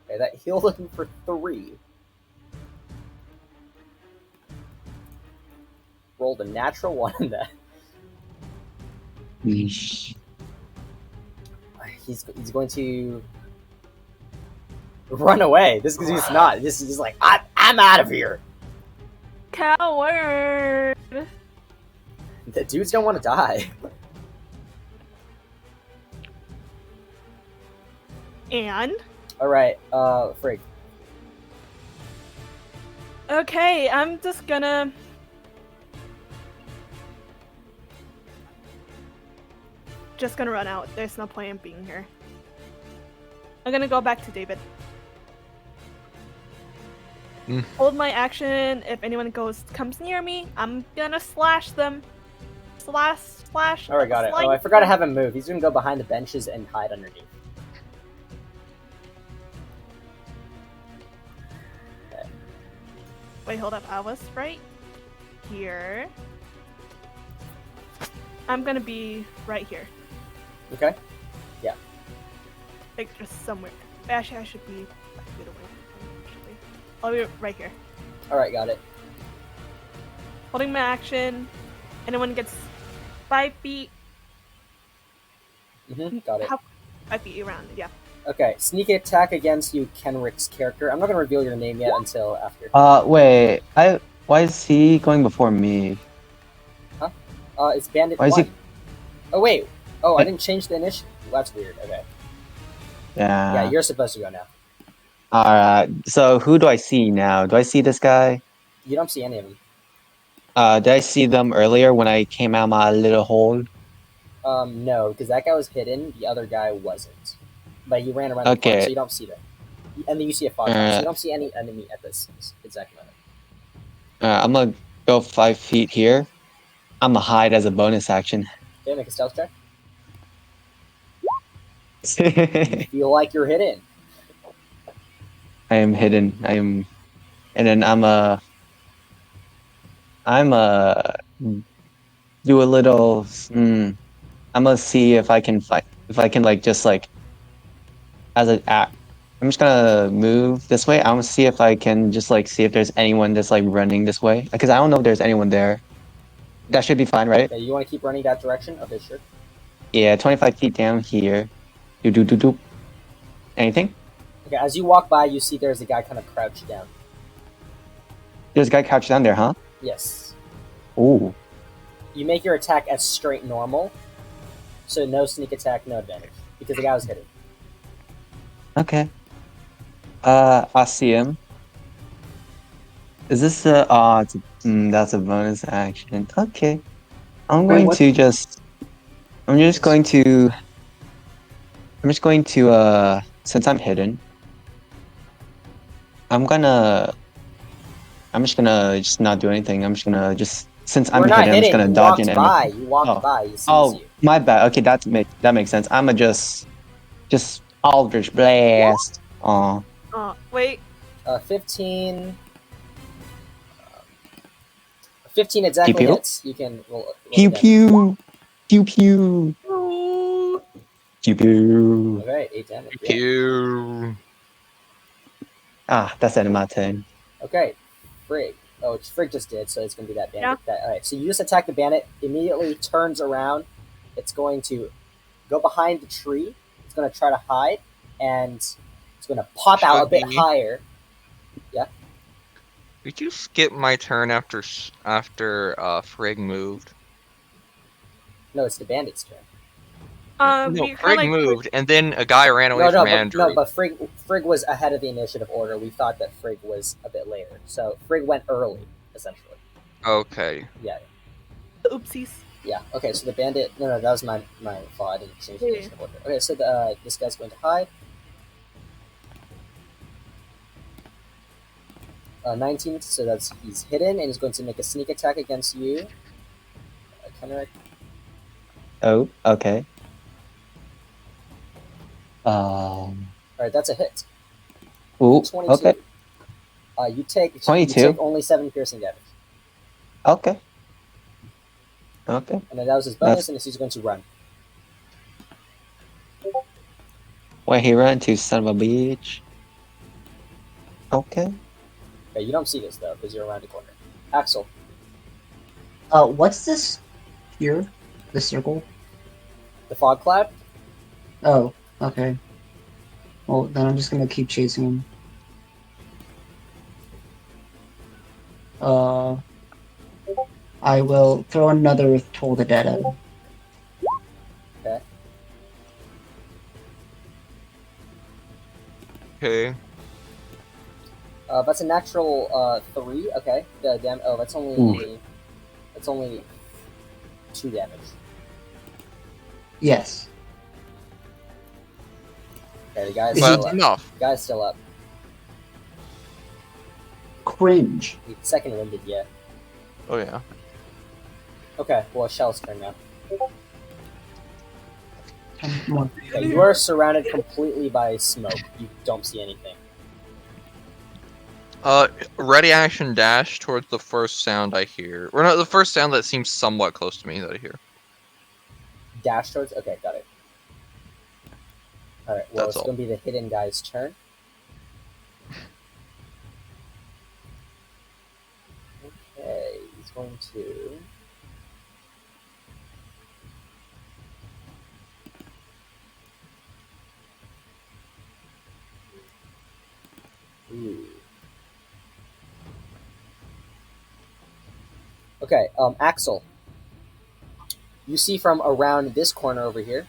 Speaker 2: Okay, that healed him for 3. Rolled a natural 1 in that.
Speaker 8: Yeesh.
Speaker 2: He's going to run away. This is he's not. This is like I'm out of here.
Speaker 3: Coward.
Speaker 2: The dudes don't want to die.
Speaker 3: And
Speaker 2: All right, Frig.
Speaker 3: okay, I'm just gonna. Run out. There's no point in being here. I'm gonna go back to David. Hold my action. If anyone comes near me, I'm gonna slash them. Slash.
Speaker 2: All right, got it. Oh, I forgot to have him move. He's gonna go behind the benches and hide underneath. Okay.
Speaker 3: Wait, hold up. I was right here. I'm gonna be right here.
Speaker 2: Okay. Yeah.
Speaker 3: Like just somewhere. Actually, I should be a bit away from him, actually. I'll be right here.
Speaker 2: Alright, got it.
Speaker 3: Holding my action. Anyone gets 5 feet.
Speaker 2: Got it.
Speaker 3: How 5 feet around? Yeah.
Speaker 2: Okay, sneak attack against you, Kenrick's character. I'm not gonna reveal your name yet until after.
Speaker 8: Wait. Why is he going before me?
Speaker 2: It's Bandit
Speaker 8: Why is
Speaker 2: 1.
Speaker 8: he?
Speaker 2: Oh, wait. Oh, I didn't change the initiative. That's weird. Okay.
Speaker 8: Yeah.
Speaker 2: Yeah, you're supposed to go now.
Speaker 8: Alright. So who do I see now? Do I see this guy?
Speaker 2: You don't see any of them.
Speaker 8: Did I see them earlier when I came out my little hole?
Speaker 2: No, because that guy was hidden. The other guy wasn't. But he ran around the corner,
Speaker 8: Okay.
Speaker 2: so you don't see them. And then you see a fog cloud, so
Speaker 8: Uh,
Speaker 2: you don't see any enemy at this exact moment.
Speaker 8: I'm gonna go 5 feet here. I'm gonna hide as a bonus action.
Speaker 2: Okay, make a stealth check.
Speaker 8: I
Speaker 2: Feel like you're hidden.
Speaker 8: am hidden. And then do a little. I'm gonna see if I can fight. If I can just as an act. I'm just gonna move this way. I'm gonna see if I can just see if there's anyone that's running this way. Because I don't know if there's anyone there. That should be fine, right?
Speaker 2: Okay, you want to keep running that direction? Okay, sure.
Speaker 8: Yeah, 25 feet down here. Do. Anything?
Speaker 2: Okay, as you walk by, you see there's a guy kind of crouched down.
Speaker 8: There's a guy crouched down there, huh?
Speaker 2: Yes.
Speaker 8: Ooh.
Speaker 2: You make your attack as straight normal, so no sneak attack, no advantage, because the guy was hidden.
Speaker 8: Okay. I see him. Is this that's a bonus action. Okay. I'm just going to, since I'm hidden, I'm just gonna not do anything. I'm just gonna since I'm
Speaker 2: You're not
Speaker 8: hidden, I'm just
Speaker 2: hidden,
Speaker 8: gonna
Speaker 2: you
Speaker 8: dodge
Speaker 2: walked
Speaker 8: an
Speaker 2: by.
Speaker 8: enemy.
Speaker 2: You walked
Speaker 8: Oh.
Speaker 2: by, he sees
Speaker 8: Oh,
Speaker 2: you.
Speaker 8: my bad. Okay, that makes sense. I'ma just Aldrich Blast. Aw.
Speaker 3: Wait.
Speaker 2: 15. 15 exactly
Speaker 8: Pew pew?
Speaker 2: hits. You can roll
Speaker 8: Pew
Speaker 2: again.
Speaker 8: pew. Pew pew. Pew pew.
Speaker 2: Okay, 8 damage. Yeah.
Speaker 4: Pew.
Speaker 8: Ah, that's the end of my turn.
Speaker 2: Okay, Frigg. Oh, it's Frigg just did, so it's going to be that bandit. Alright, so you just attack the bandit, immediately turns around. It's going to go behind the tree. It's going to try to hide, and it's going to pop out a bit
Speaker 4: Chuggy.
Speaker 2: higher.
Speaker 4: Did you skip my turn after Frigg moved?
Speaker 2: No, it's the bandit's turn.
Speaker 4: No,
Speaker 3: We
Speaker 4: Frigg
Speaker 3: kinda,
Speaker 4: moved, and then a guy ran away from Andrew.
Speaker 2: But Frigg was ahead of the initiative order. We thought that Frigg was a bit later. So Frigg went early, essentially.
Speaker 4: Okay.
Speaker 2: Yeah.
Speaker 3: Oopsies.
Speaker 2: Yeah. Okay. So the bandit. No, that was my fault. I didn't change the
Speaker 3: Yeah.
Speaker 2: initiative order. Okay. So this guy's going to hide. 19. So he's hidden, and he's going to make a sneak attack against you. Kenrick.
Speaker 8: Oh, okay.
Speaker 2: All right, that's a hit.
Speaker 8: Ooh,
Speaker 2: 22.
Speaker 8: okay.
Speaker 2: You take
Speaker 8: 22?
Speaker 2: You take only 7 piercing damage,
Speaker 8: Okay. Okay.
Speaker 2: and then that was his bonus, and he's going to run.
Speaker 8: Where he ran to, son of a bitch. Okay.
Speaker 2: Okay, you don't see this though because you're around the corner. Axel.
Speaker 6: What's this here? The circle?
Speaker 2: The fog cloud.
Speaker 6: Oh, okay. Well, then I'm just gonna keep chasing him. I will throw another Toll the Dead at him.
Speaker 2: Okay.
Speaker 4: Okay.
Speaker 2: That's a natural 3. Okay. The that's only 2 damage.
Speaker 6: Yes.
Speaker 2: Okay, the guy's
Speaker 6: Is
Speaker 2: still
Speaker 4: Well,
Speaker 2: up.
Speaker 4: enough.
Speaker 2: The guy's still up.
Speaker 6: Cringe.
Speaker 2: He's second winded yet.
Speaker 4: Oh yeah.
Speaker 2: Okay. Well, Shell's turn now.
Speaker 6: Come on.
Speaker 2: Okay, you are surrounded completely by smoke. You don't see anything.
Speaker 4: Ready action dash towards the first sound I hear. Or not the first sound that seems somewhat close to me that I hear.
Speaker 2: Dash towards. Okay, got it. Alright, well,
Speaker 4: That's
Speaker 2: it's
Speaker 4: all.
Speaker 2: going to be the hidden guy's turn. Okay, he's going to... Ooh. Okay, Axel. You see from around this corner over here,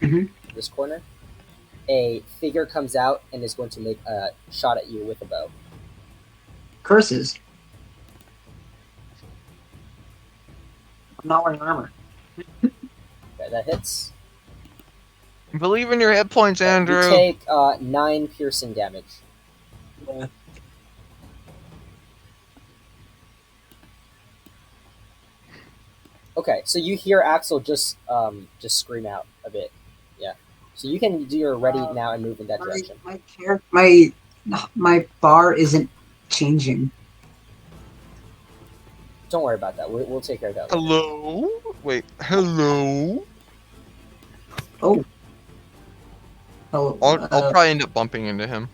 Speaker 6: Mhm.
Speaker 2: this corner, a figure comes out and is going to make a shot at you with a bow.
Speaker 6: Curses. I'm not wearing armor.
Speaker 2: Okay, that hits.
Speaker 4: Believe in your hit points, Andrew.
Speaker 2: You take 9 piercing damage.
Speaker 6: Yeah.
Speaker 2: Okay, so you hear Axel just scream out a bit. Yeah. So you can do your ready now and move in that direction.
Speaker 6: My bar isn't changing.
Speaker 2: Don't worry about that. We'll take care of that. Later.
Speaker 4: Hello? Wait, hello?
Speaker 6: Oh. Oh.
Speaker 4: I'll probably end up bumping into him.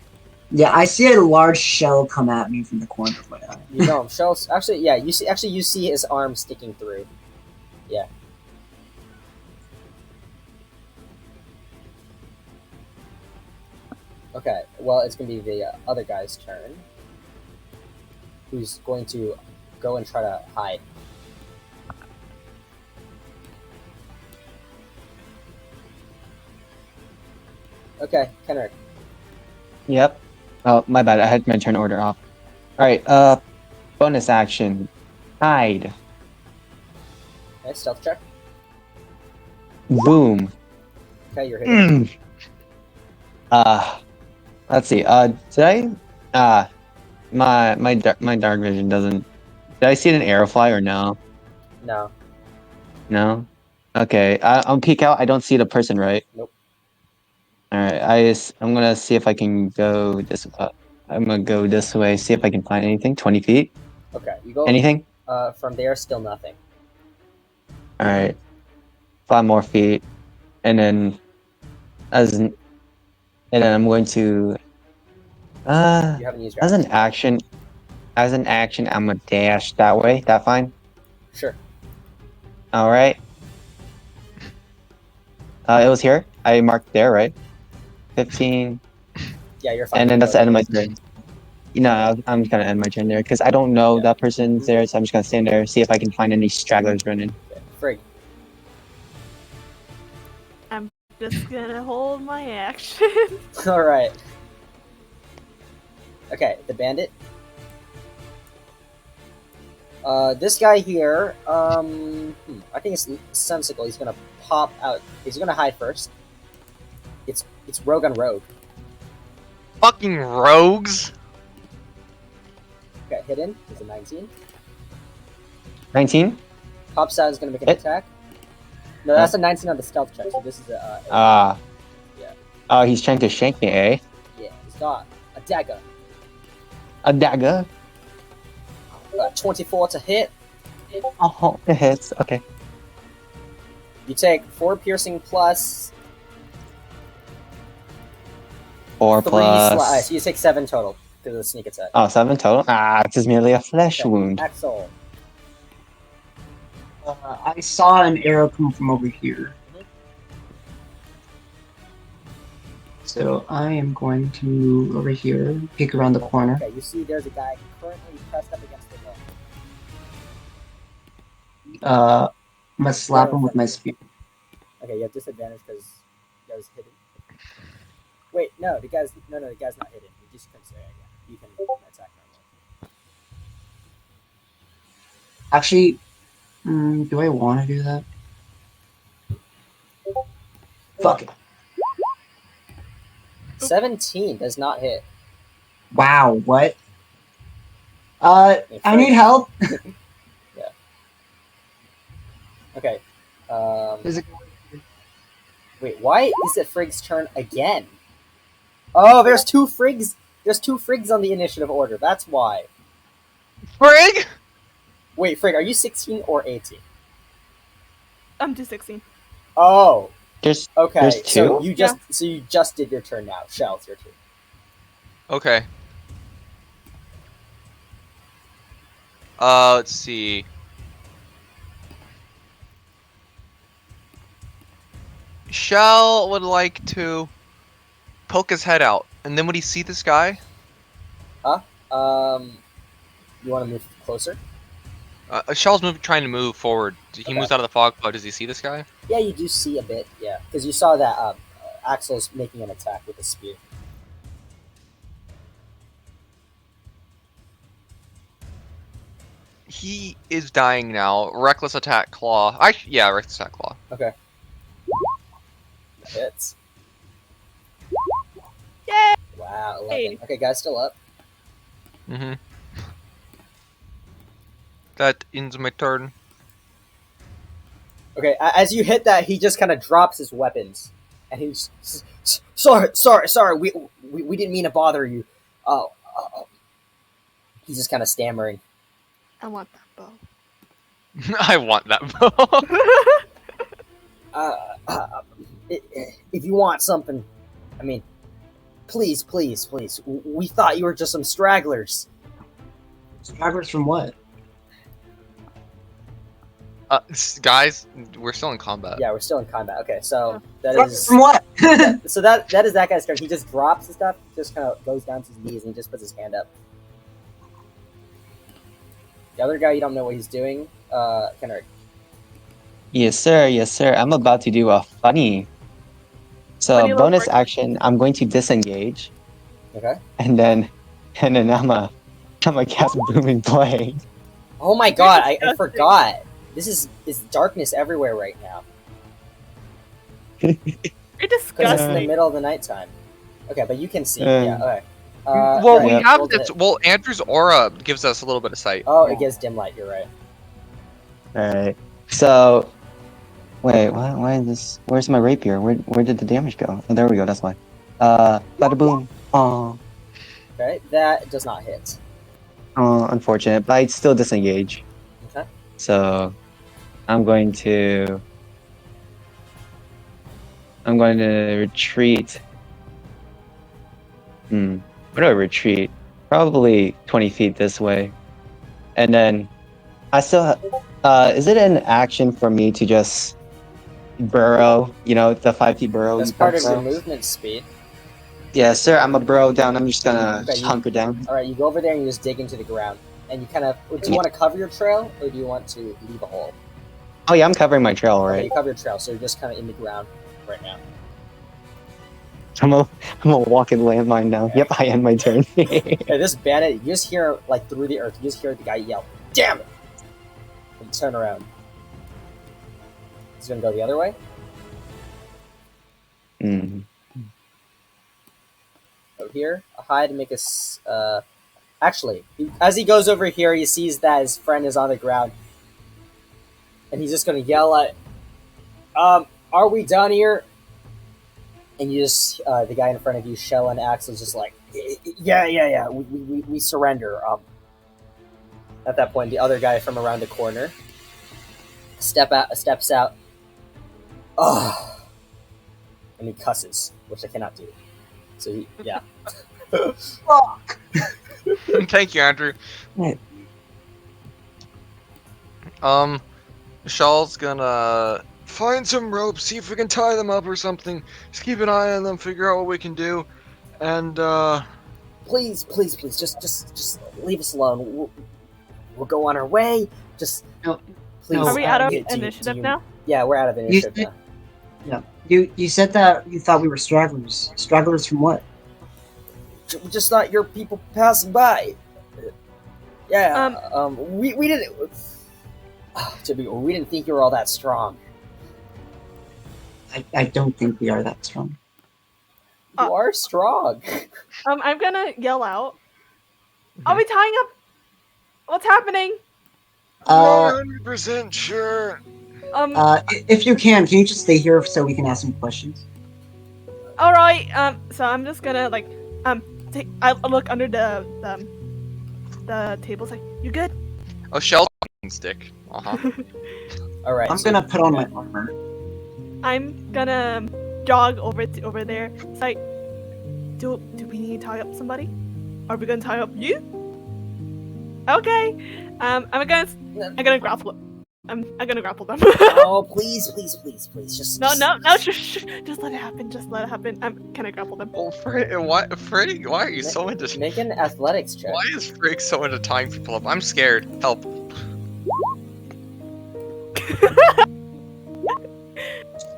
Speaker 6: Yeah, I see a large shell come at me from the corner of my eye.
Speaker 2: You know him. Shells. Actually, yeah. You see his arm sticking through. Yeah. Okay. Well, it's gonna be the other guy's turn. Who's going to go and try to hide. Okay, Kenrick.
Speaker 8: Yep. Oh, my bad. I had my turn order off. All right. Bonus action. Hide.
Speaker 2: Okay, stealth check.
Speaker 8: Boom.
Speaker 2: Okay, you're hitting.
Speaker 8: Let's see. Did I? My dark vision doesn't. Did I see an arrow fly or no?
Speaker 2: No.
Speaker 8: No. Okay. I'll peek out. I don't see the person, right?
Speaker 2: Nope.
Speaker 8: All right. I'm gonna see if I can go this. I'm gonna go this way. See if I can find anything. 20 feet.
Speaker 2: Okay, you go.
Speaker 8: Anything?
Speaker 2: From there, still nothing.
Speaker 8: All right. 5 more feet, and then and then I'm going to.
Speaker 2: You haven't used your
Speaker 8: As an
Speaker 2: action.
Speaker 8: action, I'm gonna dash that way. That fine?
Speaker 2: Sure.
Speaker 8: All right. It was here. I marked there, right? 15.
Speaker 2: Yeah, you're fine.
Speaker 8: And then that's the end of my turn. You know, I'm just gonna end my turn there because I don't know that person's there, so I'm just gonna stand there, see if I can find any stragglers running.
Speaker 2: Okay. Frig.
Speaker 3: Just gonna hold my action.
Speaker 2: All right. Okay, the bandit. This guy here. I think it's sensible. He's gonna pop out. He's gonna hide first. It's rogue on rogue.
Speaker 4: Fucking rogues!
Speaker 2: Okay, hidden is a 19.
Speaker 8: 19?
Speaker 2: Pops out is gonna make an
Speaker 8: Hit.
Speaker 2: attack. No, that's a 19 on the stealth check. So this is a.
Speaker 8: Yeah.
Speaker 2: Yeah.
Speaker 8: He's trying to shank me, eh?
Speaker 2: Yeah, he's got a dagger.
Speaker 8: A dagger?
Speaker 2: 24 to hit.
Speaker 8: Oh, it hits. Okay.
Speaker 2: You take 4 piercing plus
Speaker 8: 4
Speaker 2: 3
Speaker 8: plus.
Speaker 2: so you take 7 total because of the sneak attack.
Speaker 8: Oh, 7 total? It's just merely a flesh
Speaker 2: Okay,
Speaker 8: wound.
Speaker 2: Axel.
Speaker 6: I saw an arrow come from over here. So I am going to move over here, peek around the corner.
Speaker 2: Okay, you see there's a guy currently pressed up against the wall.
Speaker 6: I'm gonna slap him with my spear.
Speaker 2: Okay, you have disadvantage because the guy's hidden. Wait, no, the guy's not hidden. You just can say again. You can attack normally.
Speaker 6: Actually, do I want to do that? Fuck it.
Speaker 2: 17 does not hit.
Speaker 6: Wow, what? I need help.
Speaker 2: Yeah. Okay.
Speaker 6: Is it-
Speaker 2: Wait, why is it Frigg's turn again? Oh, there's 2 Friggs. There's 2 Friggs on the initiative order. That's why.
Speaker 4: Frig?
Speaker 2: Wait, Frigg, are you 16 or 18?
Speaker 3: I'm just 16.
Speaker 2: Oh,
Speaker 8: There's
Speaker 2: Okay, so
Speaker 8: two?
Speaker 2: you just did your turn now. Shell, it's your turn.
Speaker 4: Okay. Let's see. Shell would like to poke his head out, and then would he see this guy?
Speaker 2: You want to move closer?
Speaker 4: Shell's trying to move forward. He
Speaker 2: Okay.
Speaker 4: moves out of the fog cloud. Does he see this guy?
Speaker 2: Yeah, you do see a bit. Yeah, because you saw that Axel's making an attack with a spear.
Speaker 4: He is dying now. Reckless attack claw. Yeah, reckless attack claw.
Speaker 2: Okay. Hits.
Speaker 3: Yay!
Speaker 2: Wow, 11.
Speaker 3: Hey.
Speaker 2: Okay, guy's still up.
Speaker 4: Mm-hmm. That ends my turn.
Speaker 2: Okay, as you hit that, he just kind of drops his weapons, and he's sorry. We didn't mean to bother you. He's just kind of stammering.
Speaker 3: I want that bow.
Speaker 4: I want that bow.
Speaker 2: If you want something, I mean, please. We thought you were just some stragglers.
Speaker 6: Stragglers from what?
Speaker 4: Guys, we're still in combat.
Speaker 2: Yeah, we're still in combat. Okay, so
Speaker 6: Stragglers from what?
Speaker 2: so that is that guy's turn. He just drops his stuff, just kind of goes down to his knees, and he just puts his hand up. The other guy, you don't know what he's doing. Kenrick.
Speaker 8: Yes, sir. Yes, sir. I'm about to do a funny. So
Speaker 3: Funny little
Speaker 8: bonus
Speaker 3: quirk.
Speaker 8: action. I'm going to disengage,
Speaker 2: Okay.
Speaker 8: and then I'm a cast booming blade.
Speaker 2: Oh my god, I
Speaker 3: disgusting.
Speaker 2: forgot. This is darkness everywhere right now.
Speaker 3: You're
Speaker 2: Because it's in the
Speaker 3: disgusting.
Speaker 2: middle of the nighttime. Okay, but you can see.
Speaker 8: Um,
Speaker 2: Yeah, okay.
Speaker 4: Well,
Speaker 2: right,
Speaker 4: we
Speaker 8: yeah.
Speaker 4: have
Speaker 2: roll to
Speaker 4: this.
Speaker 2: hit.
Speaker 4: Well, Andrew's aura gives us a little bit of sight.
Speaker 2: Oh, it gives dim light, you're right.
Speaker 8: All right. So, wait. Why is this? Where's my rapier? Where did the damage go? Oh, there we go. That's why. Bada boom. Oh,
Speaker 2: Okay, that does not hit.
Speaker 8: unfortunate. But I'd still disengage.
Speaker 2: Okay.
Speaker 8: So, I'm going to retreat. Where do I retreat? Probably 20 feet this way. And then I still is it an action for me to just burrow, the 5 feet burrow?
Speaker 2: That's
Speaker 8: you
Speaker 2: part
Speaker 8: talked
Speaker 2: of your
Speaker 8: about?
Speaker 2: movement speed.
Speaker 8: Yeah, sir, I'm a burrow down. I'm just gonna
Speaker 2: Okay,
Speaker 8: hunker down.
Speaker 2: Alright, you go over there and you just dig into the ground. And you kind of... Do you want to cover your trail, or do you want to leave a hole?
Speaker 8: Oh yeah, I'm covering my trail,
Speaker 2: Okay,
Speaker 8: right?
Speaker 2: you cover your trail, so you're just kind of in the ground right now.
Speaker 8: I'm a walking landmine now. Yep, I end my turn.
Speaker 2: Okay, this bandit, you just hear, like, through the earth, you just hear the guy yell, "Damn it!" And turn around. He's gonna go the other way.
Speaker 8: Mm.
Speaker 2: Over here, a hide to make us. Actually, as he goes over here, he sees that his friend is on the ground, and he's just gonna yell at, "Are we done here?" And you just, the guy in front of you, Shell and Axel's just like, "Yeah, we surrender." At that point, the other guy from around the corner steps out. Oh, and he cusses, which I cannot do. So yeah.
Speaker 4: Thank you, Andrew.
Speaker 6: Right.
Speaker 4: Shell's gonna.
Speaker 7: Find some rope, see if we can tie them up or something. Just keep an eye on them, figure out what we can do. And,
Speaker 2: Please, just leave us alone. We'll go on our way. Just
Speaker 6: No,
Speaker 2: please.
Speaker 6: no,
Speaker 3: Are we out of
Speaker 2: do you-
Speaker 3: initiative
Speaker 2: do you-
Speaker 3: now?
Speaker 2: Yeah, we're out of initiative
Speaker 6: You-
Speaker 2: now.
Speaker 6: You said that you thought we were stragglers. Stragglers from what?
Speaker 2: We just thought your people passing by. Yeah. We didn't. We didn't think you were all that strong.
Speaker 6: I don't think we are that strong.
Speaker 2: You are strong.
Speaker 3: I'm gonna yell out. Are we tying up? What's happening?
Speaker 6: Uh,
Speaker 7: not 100% sure.
Speaker 6: if you can you just stay here so we can ask some questions?
Speaker 3: All right. So I'm just gonna I look under the table. Like, you good?
Speaker 4: Oh, Shell's walking stick.
Speaker 2: All right.
Speaker 6: I'm
Speaker 2: so-
Speaker 6: gonna put on my armor.
Speaker 3: I'm gonna jog over there. It's like, do we need to tie up somebody? Are we gonna tie up you? Okay. I'm gonna grapple. I'm gonna grapple them.
Speaker 2: Oh, please, please, please, please, just
Speaker 3: No, just let it happen. Just let it happen. Can I grapple them?
Speaker 4: Well, why are you so into?
Speaker 2: Make an athletics check.
Speaker 4: Why is Frick so into tying people up? I'm scared. Help.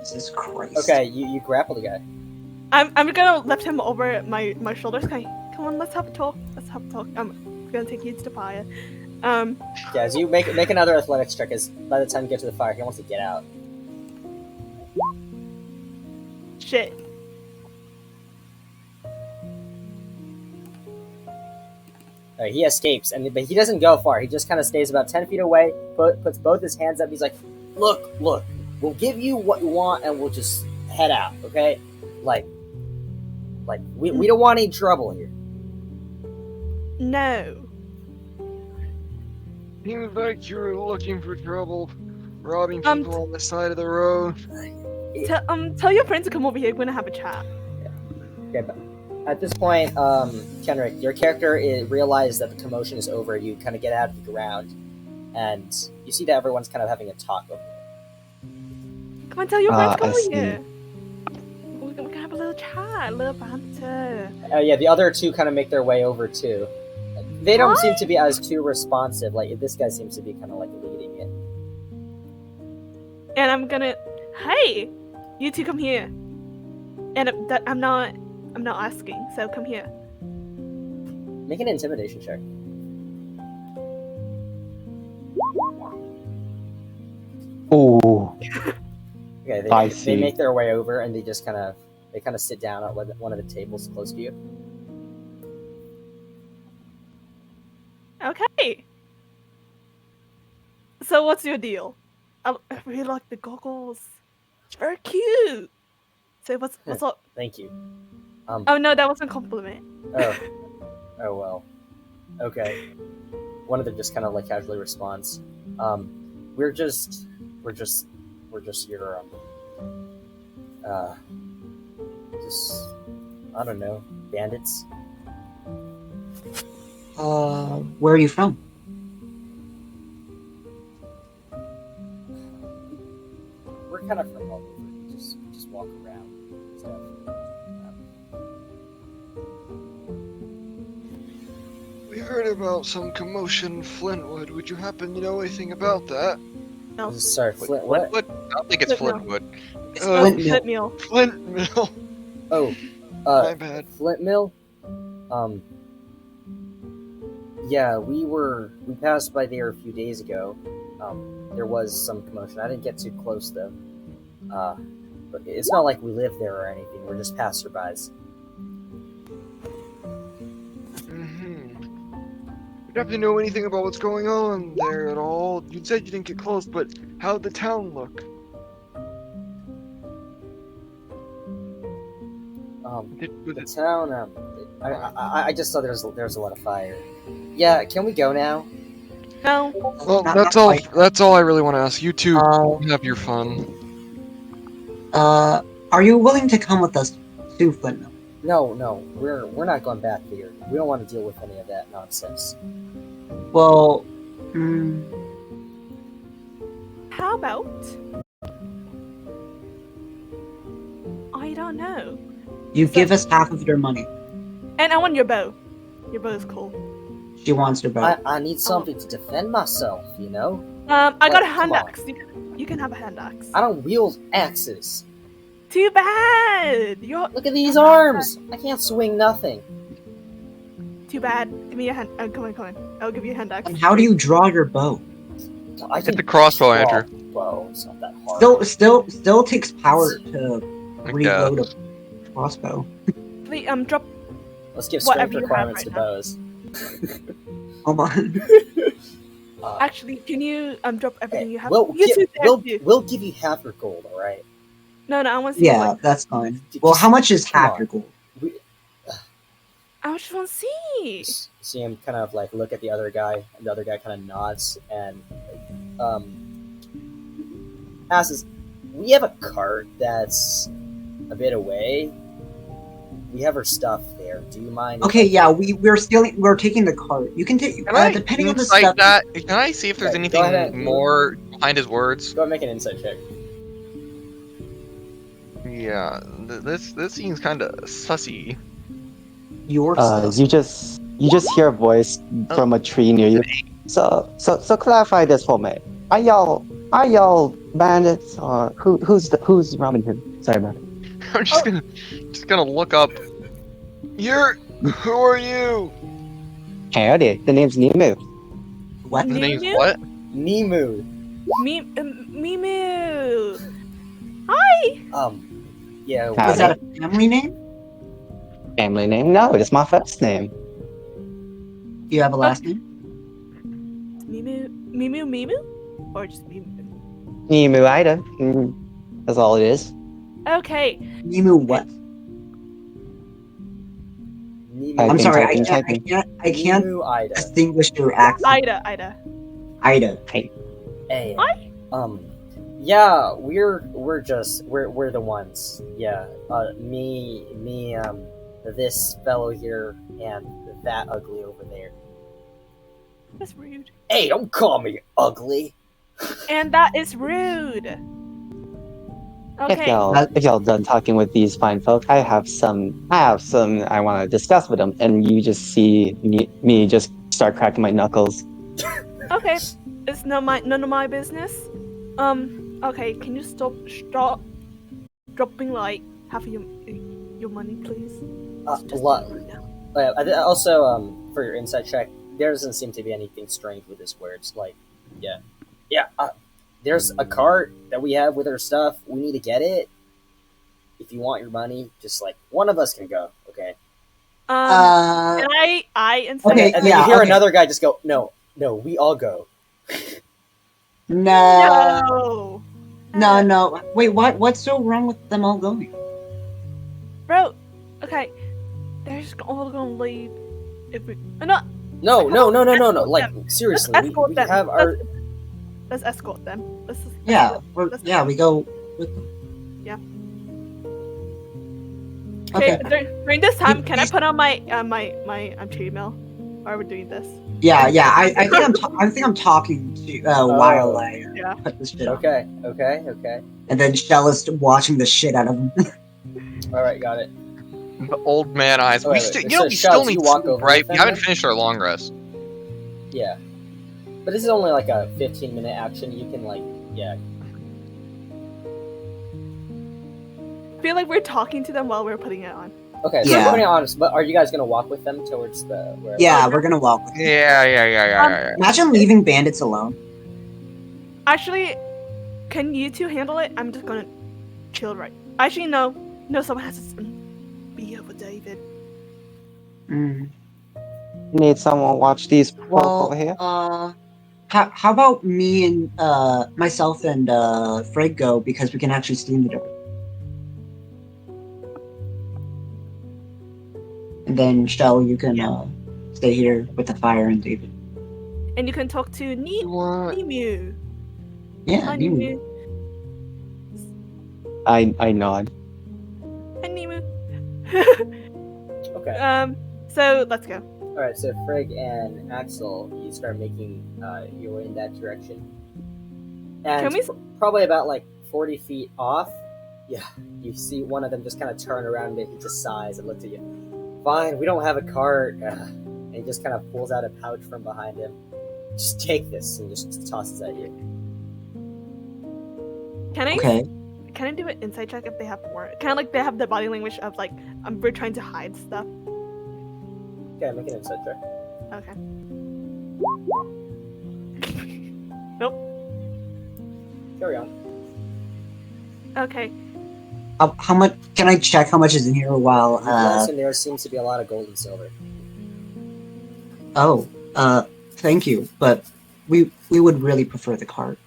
Speaker 6: Jesus Christ.
Speaker 2: Okay, you grapple the guy.
Speaker 3: I'm gonna lift him over my shoulders. Come on, let's have a talk. Let's have a talk. I'm gonna take you to the fire.
Speaker 2: Yeah, as you make another athletics check, as by the time you get to the fire, he wants to get out.
Speaker 3: Shit.
Speaker 2: He escapes, but he doesn't go far. He just kind of stays about 10 feet away, puts both his hands up. He's like, look, we'll give you what you want, and we'll just head out, okay? Like we don't want any trouble here.
Speaker 3: No.
Speaker 7: Seems like you're looking for trouble, robbing people on the side of the road.
Speaker 3: Tell your friends to come over here. We're gonna have a chat.
Speaker 2: Okay, but at this point, Kenrick, your character realized that the commotion is over. You kind of get out of the ground, and you see that everyone's kind of having a talk over there.
Speaker 3: Come on, tell your friends come
Speaker 8: I
Speaker 3: over
Speaker 8: see.
Speaker 3: here. We're gonna have a little chat, a little banter.
Speaker 2: Yeah, the other two kind of make their way over too. They don't seem to be as too responsive. Like this guy seems to be kind of like leading it.
Speaker 3: And I'm gonna, hey, you two come here. And I'm not asking, so come here.
Speaker 2: Make an intimidation check.
Speaker 8: Ooh.
Speaker 2: Okay,
Speaker 8: I
Speaker 2: they
Speaker 8: see.
Speaker 2: make their way over and they just kind of sit down at one of the tables close to you.
Speaker 3: Okay. So what's your deal? I really like the goggles. It's very cute. So what's up?
Speaker 2: Thank you.
Speaker 3: Oh no, that wasn't a compliment.
Speaker 2: Oh well. Okay. One of them just kind of like casually responds. We're just your just I don't know, bandits.
Speaker 6: Where are you from?
Speaker 2: We're kind of from all over. Just walk around and stuff.
Speaker 7: We heard about some commotion in Flintwood. Would you happen to know anything about that?
Speaker 3: No.
Speaker 2: Sorry, Flint. What?
Speaker 4: I don't think it's
Speaker 3: Flintwood.
Speaker 4: Flintwood.
Speaker 3: It's
Speaker 6: Flint Mill.
Speaker 3: Flint Mill.
Speaker 7: Flint Mill.
Speaker 2: Oh,
Speaker 7: My bad.
Speaker 2: Flint Mill. Yeah, we passed by there a few days ago. There was some commotion. I didn't get too close though. But it's not like we live there or anything. We're just passerbys.
Speaker 7: You happen to know anything about what's going on there at all? You said you didn't get close, but how'd the town look?
Speaker 2: The town. I just saw there's a lot of fire. Yeah, can we go now?
Speaker 3: No.
Speaker 7: Well,
Speaker 6: Not
Speaker 7: that's all.
Speaker 6: quite.
Speaker 7: That's all I really want to ask. You two
Speaker 6: Um,
Speaker 7: have your fun.
Speaker 6: Are you willing to come with us to Flint Mill?
Speaker 2: No, we're not going back there. We don't want to deal with any of that nonsense.
Speaker 6: Well,
Speaker 3: How about? I don't know.
Speaker 6: you give us half of your money.
Speaker 3: And I want your bow. Your bow is cool.
Speaker 6: She wants your bow.
Speaker 2: I need something to defend myself, you know?
Speaker 3: I got a
Speaker 2: Come
Speaker 3: hand
Speaker 2: on.
Speaker 3: axe. You can have a hand axe.
Speaker 2: I don't wield axes.
Speaker 3: Too bad. You're
Speaker 2: Look at these arms! I can't swing nothing.
Speaker 3: too bad. Give me a hand. Come on. I'll give you a hand axe.
Speaker 6: And how do you draw your bow?
Speaker 2: I
Speaker 4: Hit the crossbow,
Speaker 2: draw
Speaker 4: Andrew.
Speaker 2: a bow. It's not that hard.
Speaker 6: Still takes power to
Speaker 4: Like,
Speaker 6: reload a crossbow.
Speaker 3: Please, drop.
Speaker 2: Let's give
Speaker 3: whatever
Speaker 2: strength
Speaker 3: you have
Speaker 2: requirements
Speaker 3: right
Speaker 2: to
Speaker 3: now.
Speaker 2: bows.
Speaker 6: Hold on.
Speaker 3: Actually, can you drop everything you have?
Speaker 2: We'll
Speaker 3: You two there, too.
Speaker 2: we'll give you half your gold, alright?
Speaker 3: No, I want to see.
Speaker 6: Yeah,
Speaker 3: Like,
Speaker 6: that's fine.
Speaker 2: Just-
Speaker 6: Well, how much is
Speaker 2: come
Speaker 6: half
Speaker 2: on.
Speaker 6: your gold?
Speaker 3: I just want to see.
Speaker 2: See him kind of like look at the other guy, and the other guy kind of nods and asks, we have a cart that's a bit away. We have her stuff there. Do you mind?
Speaker 6: Okay, yeah, we're taking the cart. You can take,
Speaker 4: Can I
Speaker 6: depending on the
Speaker 4: insight
Speaker 6: stuff.
Speaker 4: that? Can I see if there's
Speaker 2: Okay, go ahead
Speaker 4: anything
Speaker 2: and-
Speaker 4: more behind his words?
Speaker 2: Go ahead and make an insight check.
Speaker 4: Yeah, this seems kind of sussy.
Speaker 6: Your stuff.
Speaker 8: You just hear a voice from a tree near you. So clarify this for me. Are y'all bandits or who's Robin Hood? Sorry about it.
Speaker 4: I'm just gonna look up.
Speaker 7: Who are you?
Speaker 8: Howdy, the name's Nemu.
Speaker 6: What?
Speaker 4: The name's
Speaker 3: Nemu?
Speaker 4: what?
Speaker 2: Nemu.
Speaker 3: Mimu. Hi.
Speaker 2: Yeah.
Speaker 8: Howdy.
Speaker 6: Is that a family name?
Speaker 8: Family name? No, it's my first name.
Speaker 6: Do you have a last name?
Speaker 3: Mimu, or just Mimu?
Speaker 8: Nemu Ida. That's all it is.
Speaker 3: Okay.
Speaker 6: Nemu what?
Speaker 2: Nemu.
Speaker 6: I'm sorry, I
Speaker 8: Typing.
Speaker 6: can't
Speaker 2: Nemu Ida.
Speaker 6: distinguish your accent.
Speaker 3: Ida.
Speaker 6: Ida.
Speaker 2: Hey.
Speaker 3: Hi.
Speaker 2: Yeah, we're the ones. Yeah. Me, this fellow here, and that ugly over there.
Speaker 3: That's rude.
Speaker 2: Hey, don't call me ugly.
Speaker 3: And that is rude.
Speaker 8: If
Speaker 3: Okay.
Speaker 8: y'all done talking with these fine folk, I have some I want to discuss with them, and you just see me just start cracking my knuckles.
Speaker 3: Okay. It's none of my business. Okay. Can you stop dropping like half of your money, please?
Speaker 2: Also, for your insight check, there doesn't seem to be anything strange with his words. Like, yeah. There's a cart that we have with our stuff. We need to get it. If you want your money, just like one of us can go. Okay.
Speaker 3: And I instead.
Speaker 6: Okay,
Speaker 2: And then you hear another guy just go, "No, we all go."
Speaker 6: No.
Speaker 3: No.
Speaker 6: No. Wait, what? What's so wrong with them all going?
Speaker 3: Bro. Okay. They're just all gonna leave if we. Not.
Speaker 2: No. Like seriously,
Speaker 3: Let's
Speaker 2: we
Speaker 3: escort them.
Speaker 2: have our.
Speaker 3: Let's escort them. Let's just
Speaker 6: Yeah,
Speaker 3: escort-
Speaker 6: we go with them.
Speaker 3: Yeah.
Speaker 6: Okay.
Speaker 3: During this time, can I put on my chainmail while we're doing this?
Speaker 6: Yeah. I think I'm talking to while I
Speaker 3: Yeah.
Speaker 6: put this shit on.
Speaker 2: Okay.
Speaker 6: And then Shell is watching the shit out of him.
Speaker 2: All right, got it.
Speaker 4: The old man eyes.
Speaker 2: Oh,
Speaker 4: we
Speaker 2: wait,
Speaker 4: still,
Speaker 2: wait.
Speaker 4: you know,
Speaker 2: So,
Speaker 4: we
Speaker 2: Shell,
Speaker 4: still
Speaker 2: do you
Speaker 4: need
Speaker 2: walk
Speaker 4: food,
Speaker 2: over
Speaker 4: right?
Speaker 2: with
Speaker 4: We
Speaker 2: them
Speaker 4: haven't
Speaker 2: then?
Speaker 4: finished our long rest.
Speaker 2: Yeah, but this is only like a 15-minute action. You can yeah.
Speaker 3: I feel like we're talking to them while we're putting it on.
Speaker 2: Okay, so
Speaker 6: Yeah.
Speaker 2: putting it on, but are you guys gonna walk with them towards the? Where
Speaker 6: Yeah, we're gonna walk with them.
Speaker 4: Yeah.
Speaker 6: Imagine leaving bandits alone.
Speaker 3: Actually, can you two handle it? I'm just gonna chill right. Actually, no, someone has to be here for David.
Speaker 8: Need someone watch these folk
Speaker 6: Well,
Speaker 8: over here?
Speaker 6: how about me and myself and Fred go, because we can actually steam the dirt. And then Shell, you can stay here with the fire and David.
Speaker 3: And you can talk to Nemu.
Speaker 6: Yeah,
Speaker 3: Hi,
Speaker 6: you.
Speaker 3: Nemu.
Speaker 8: I nod.
Speaker 3: Hi, Nemu.
Speaker 2: Okay.
Speaker 3: So let's go.
Speaker 2: All right. So Frigg and Axel, you start making your way in that direction, and
Speaker 3: Can we?
Speaker 2: probably about like 40 feet off. Yeah, you see one of them just kind of turn around and he just sighs and looks at you. Fine, we don't have a cart. And he just kind of pulls out a pouch from behind him. Just take this and just tosses at you.
Speaker 3: Can I?
Speaker 6: Okay.
Speaker 3: Can I do an insight check if they have more? Kind of like they have the body language of like we're trying to hide stuff.
Speaker 2: Okay, make an insight check.
Speaker 3: Okay. Nope.
Speaker 2: Carry on.
Speaker 3: Okay.
Speaker 6: How much? Can I check how much is in here while?
Speaker 2: Yes, and there seems to be a lot of gold and silver.
Speaker 6: Oh, thank you, but we would really prefer the cart.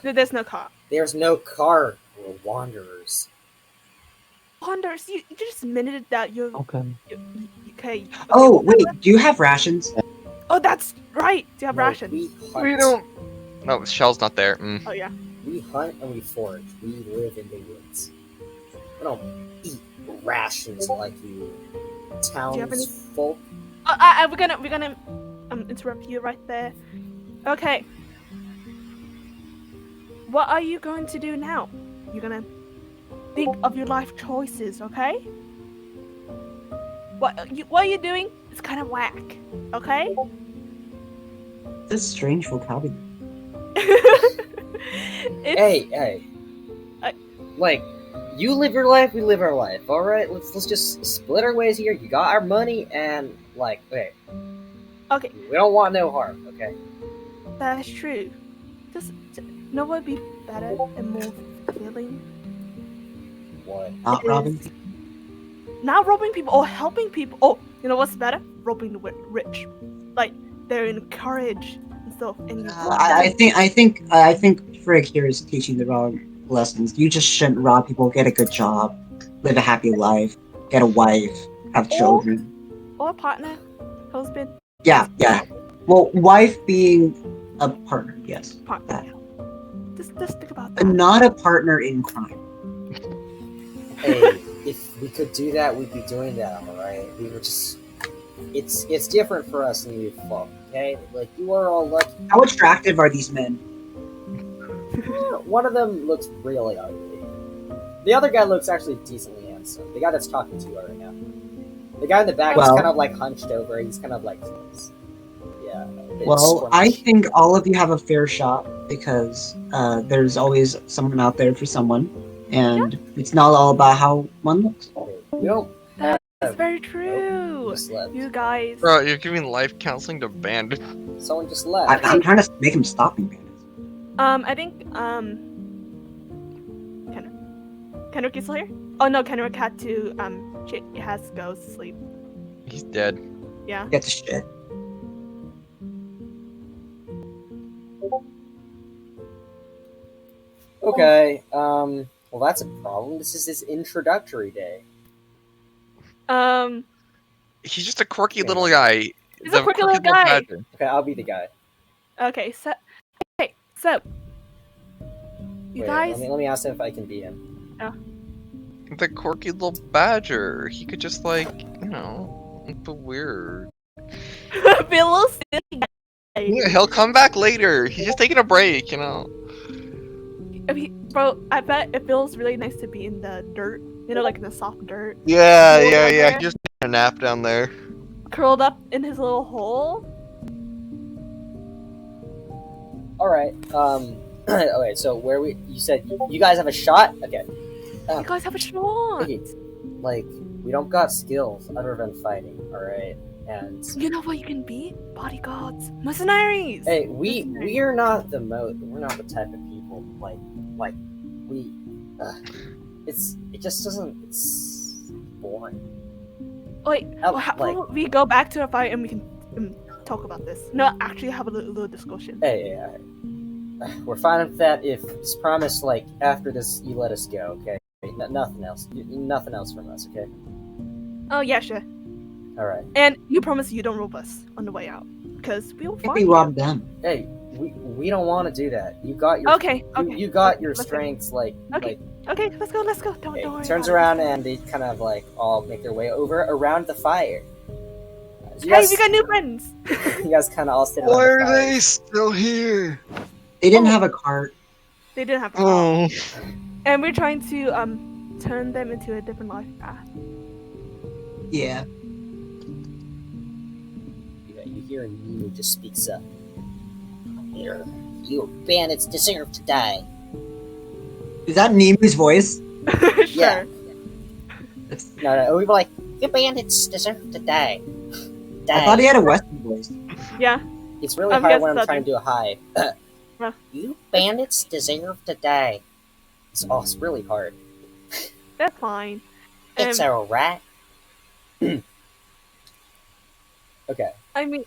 Speaker 3: There's no car.
Speaker 2: There's no car. We're wanderers.
Speaker 3: Wonders, you just admitted that you're
Speaker 8: Okay.
Speaker 3: okay.
Speaker 6: Oh wait, do you have rations?
Speaker 3: Oh, that's right. Do you have
Speaker 2: No,
Speaker 3: rations?
Speaker 2: We, hunt.
Speaker 4: We don't. No, Shell's not there.
Speaker 3: Oh yeah.
Speaker 2: We hunt and we forage. We live in the woods. We don't eat rations like you
Speaker 3: you have any-
Speaker 2: townsfolk.
Speaker 3: We're gonna interrupt you right there. Okay. What are you going to do now? You're gonna think of your life choices, okay? What are you doing? It's kind of whack, okay?
Speaker 6: This strange vocabulary.
Speaker 2: Hey.
Speaker 3: I-
Speaker 2: Like, you live your life, we live our life. All right, let's just split our ways here. You got our money, and like, okay,
Speaker 3: Okay,
Speaker 2: we don't want no harm. Okay.
Speaker 3: that is true. Just know what would be better and more fulfilling?
Speaker 2: What?
Speaker 6: Not
Speaker 3: It
Speaker 6: robbing.
Speaker 3: is not robbing people or helping people. Oh, you know what's better? Robbing the rich. Like they're encouraged and stuff. And you
Speaker 6: I think Frigg here is teaching the wrong lessons. You just shouldn't rob people. Get a good job, live a happy life, get a wife, have children.
Speaker 3: or a partner, husband,
Speaker 6: Yeah. Well, wife being a partner, yes,
Speaker 3: partner. Yeah. Just think about
Speaker 6: but
Speaker 3: that.
Speaker 6: not a partner in crime.
Speaker 2: Hey, if we could do that, we'd be doing that. All right. We were just. It's different for us than you folk. Okay. Like you are all lucky.
Speaker 6: How attractive are these men?
Speaker 2: One of them looks really ugly. The other guy looks actually decently handsome. The guy that's talking to you right now. The guy in the back is
Speaker 6: Well-
Speaker 2: kind of like hunched over. He's kind of like, yeah. a bit
Speaker 6: Well, I
Speaker 2: squirmish.
Speaker 6: think all of you have a fair shot because there's always someone out there for someone, and it's not all about how one looks.
Speaker 2: We don't.
Speaker 3: That's very
Speaker 2: Nope,
Speaker 3: true.
Speaker 2: just left.
Speaker 3: You guys.
Speaker 4: Bro, you're giving life counseling to bandits.
Speaker 2: Someone just left.
Speaker 6: I'm trying to make him stop being bandits.
Speaker 3: I think Kenrick is still here. Oh no, Kenrick had to has to go to sleep.
Speaker 4: He's dead.
Speaker 3: Yeah.
Speaker 6: Get the shit.
Speaker 2: Okay. Well, that's a problem. This is his introductory day.
Speaker 4: He's just a quirky little guy.
Speaker 3: He's a quirky little guy.
Speaker 4: badger.
Speaker 2: Okay, I'll be the guy.
Speaker 3: Okay, so you
Speaker 2: Wait,
Speaker 3: guys.
Speaker 2: let me ask him if I can be him.
Speaker 4: The quirky little badger. He could just be weird.
Speaker 3: Be a little silly.
Speaker 4: Yeah, he'll come back later. He's just taking a break,
Speaker 3: Bro, I bet it feels really nice to be in the dirt. You know, like in the soft dirt,
Speaker 4: Yeah,
Speaker 3: Cool down
Speaker 4: He
Speaker 3: there.
Speaker 4: just took a nap down there.
Speaker 3: curled up in his little hole.
Speaker 2: All right. Okay. So you said you guys have a shot. Okay.
Speaker 3: You guys have a shot.
Speaker 2: Hey, like we don't got skills other than fighting. All right. And
Speaker 3: You know what you can be? Bodyguards, mercenaries.
Speaker 2: hey, we are not we're not the type of people like we. It just doesn't. It's boring.
Speaker 3: Wait,
Speaker 2: How-
Speaker 3: how
Speaker 2: like-
Speaker 3: about we go back to a fight and we can talk about this? No, actually have a little discussion.
Speaker 2: Hey, we're fine with that. If just promise, like after this, you let us go. Okay. Nothing else. Nothing else from us. Okay.
Speaker 3: Oh yeah, sure.
Speaker 2: All right.
Speaker 3: And you promise you don't rob us on the way out, because we will
Speaker 6: I think
Speaker 3: find
Speaker 6: we
Speaker 3: you.
Speaker 6: robbed them.
Speaker 2: Hey, we don't want to do that. You got your
Speaker 3: Okay, okay.
Speaker 2: you got your
Speaker 3: Let's go.
Speaker 2: strengths. Like
Speaker 3: Okay. Okay, let's go. Don't
Speaker 2: okay,
Speaker 3: worry.
Speaker 2: turns
Speaker 3: about
Speaker 2: around and they kind of like all make their way over around the fire.
Speaker 3: it.
Speaker 2: You
Speaker 3: Hey,
Speaker 2: guys,
Speaker 3: we got new friends.
Speaker 2: you guys kind of all sit around
Speaker 7: Why
Speaker 2: the
Speaker 7: are
Speaker 2: fire.
Speaker 7: they still here?
Speaker 6: They didn't have a cart.
Speaker 3: They didn't have a car.
Speaker 4: Oh.
Speaker 3: And we're trying to turn them into a different life path.
Speaker 6: Yeah.
Speaker 2: You hear Nunu just speaks up. Here, you bandits deserve to die.
Speaker 6: Is that Nemu's voice?
Speaker 3: Sure.
Speaker 2: Yeah. No, we were like, you bandits deserve to die.
Speaker 6: I thought he had a Western voice.
Speaker 3: Yeah.
Speaker 2: It's really
Speaker 3: I'm
Speaker 2: hard
Speaker 3: guessing
Speaker 2: when I'm
Speaker 3: Southern.
Speaker 2: trying to do a high.
Speaker 3: Yeah.
Speaker 2: You bandits deserve to die. It's really hard.
Speaker 3: That's fine.
Speaker 2: It's alright. Okay.
Speaker 3: I mean,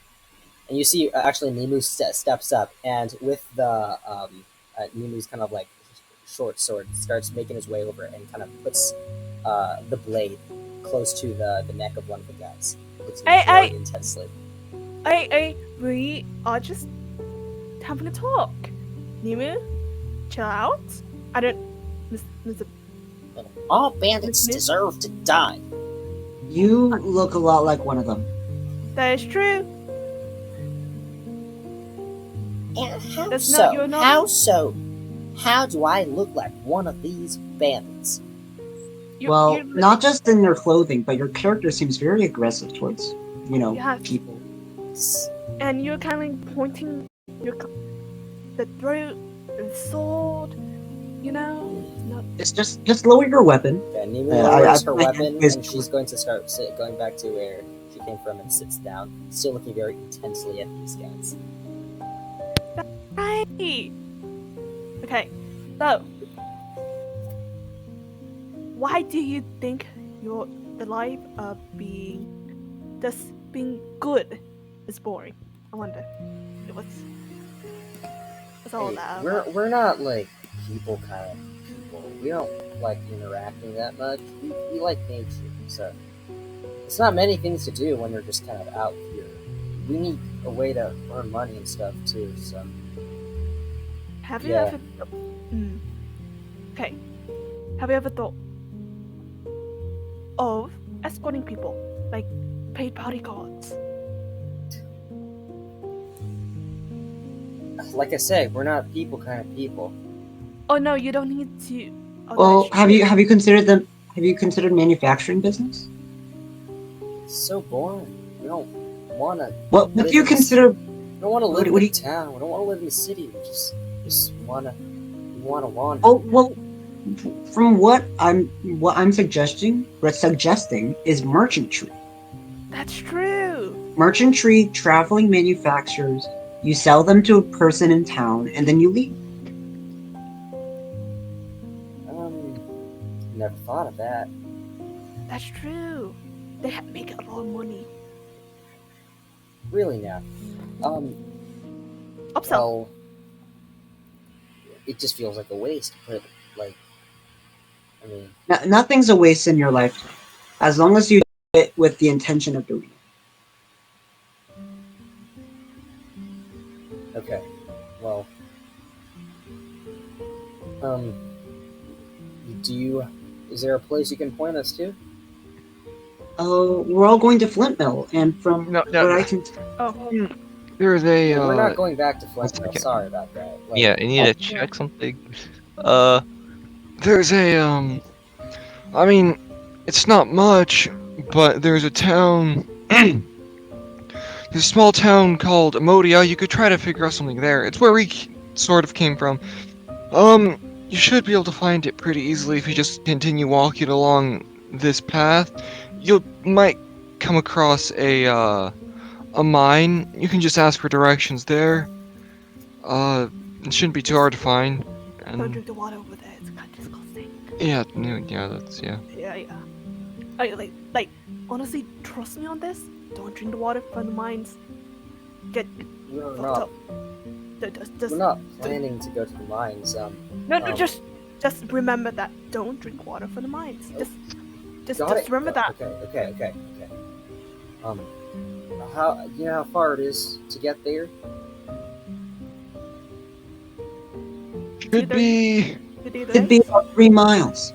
Speaker 2: And you see, actually, Nemu steps up, and with the Nemu's kind of like short sword, starts making his way over and kind of puts the blade close to the neck of one of the guys. It's very intensely.
Speaker 3: we are just having a talk. Nemu, chill out. I don't, Mr.
Speaker 2: All bandits
Speaker 3: Miss-
Speaker 2: deserve to die.
Speaker 6: You look a lot like one of them.
Speaker 3: That is true.
Speaker 2: And how
Speaker 3: That's
Speaker 2: so?
Speaker 3: not- you're not-
Speaker 2: How so? How do I look like one of these bandits?
Speaker 6: Well,
Speaker 3: You're-
Speaker 6: not just in your clothing, but your character seems very aggressive towards,
Speaker 3: Yes.
Speaker 6: people.
Speaker 3: and you're kind of pointing the throat, the sword. Not
Speaker 6: Just lower your weapon.
Speaker 2: Yeah, Nemu
Speaker 6: Yeah,
Speaker 2: lowers
Speaker 6: I-
Speaker 2: her
Speaker 6: I-
Speaker 2: weapon,
Speaker 6: I-
Speaker 2: and she's going to start going back to where she came from and sits down, still looking very intensely at these guys.
Speaker 3: right. Okay, so why do you think the life of being good is boring? I wonder. What's all
Speaker 2: Hey,
Speaker 3: that?
Speaker 2: we're not like people kind of people. We don't like interacting that much. We like nature, so it's not many things to do when you're just kind of out here. We need a way to earn money and stuff too. So
Speaker 3: Have you
Speaker 2: yeah.
Speaker 3: ever? Okay. Have you ever thought of escorting people, like paid bodyguards?
Speaker 2: like I said, we're not people kind of people.
Speaker 3: Oh no, you don't need to. Oh,
Speaker 6: Well,
Speaker 3: that's
Speaker 6: have
Speaker 3: true.
Speaker 6: you considered them? Have you considered manufacturing business?
Speaker 2: It's so boring. We don't want to.
Speaker 6: What if you consider?
Speaker 2: We don't want to live
Speaker 6: What do
Speaker 2: in
Speaker 6: you-
Speaker 2: town. We don't want to live in the city. We just want to. We want to wander.
Speaker 6: Oh well, from what I'm suggesting is merchantry.
Speaker 3: That's true.
Speaker 6: Merchantry, traveling manufacturers. You sell them to a person in town, and then you leave.
Speaker 2: Never thought of that.
Speaker 3: That's true. They make a lot of money.
Speaker 2: Really now.
Speaker 3: Upsell.
Speaker 2: Well, it just feels like a waste. But like, I mean,
Speaker 6: Nothing's a waste in your lifetime, as long as you do it with the intention of doing it.
Speaker 2: okay. Well, is there a place you can point us to?
Speaker 6: We're all going to Flint Mill, and from
Speaker 4: No,
Speaker 6: what
Speaker 4: no.
Speaker 6: I can,
Speaker 3: Oh,
Speaker 7: There's a
Speaker 2: We're not going back to Flint Mill.
Speaker 4: okay.
Speaker 2: Sorry about that. Like,
Speaker 4: Yeah, you need
Speaker 6: Oh.
Speaker 4: to check something.
Speaker 7: there's a I mean, it's not much, but there's a town. There's a small town called Amodia. You could try to figure out something there. It's where we sort of came from. You should be able to find it pretty easily if you just continue walking along this path. You might come across a mine. You can just ask for directions there. It shouldn't be too hard to find.
Speaker 3: don't
Speaker 7: And
Speaker 3: drink the water over there. It's kind of disgusting.
Speaker 7: yeah, yeah.
Speaker 3: Yeah. Like, honestly, trust me on this. Don't drink the water from the mines. Get
Speaker 2: we're
Speaker 3: fucked
Speaker 2: not.
Speaker 3: up. Just
Speaker 2: We're not planning to go to the mines.
Speaker 3: no,
Speaker 2: um,
Speaker 3: just remember that. Don't drink water from the mines. Just
Speaker 2: Got it.
Speaker 3: remember that.
Speaker 2: Okay. How you know how far it is to get there?
Speaker 7: Should be
Speaker 6: it'd be about 3 miles.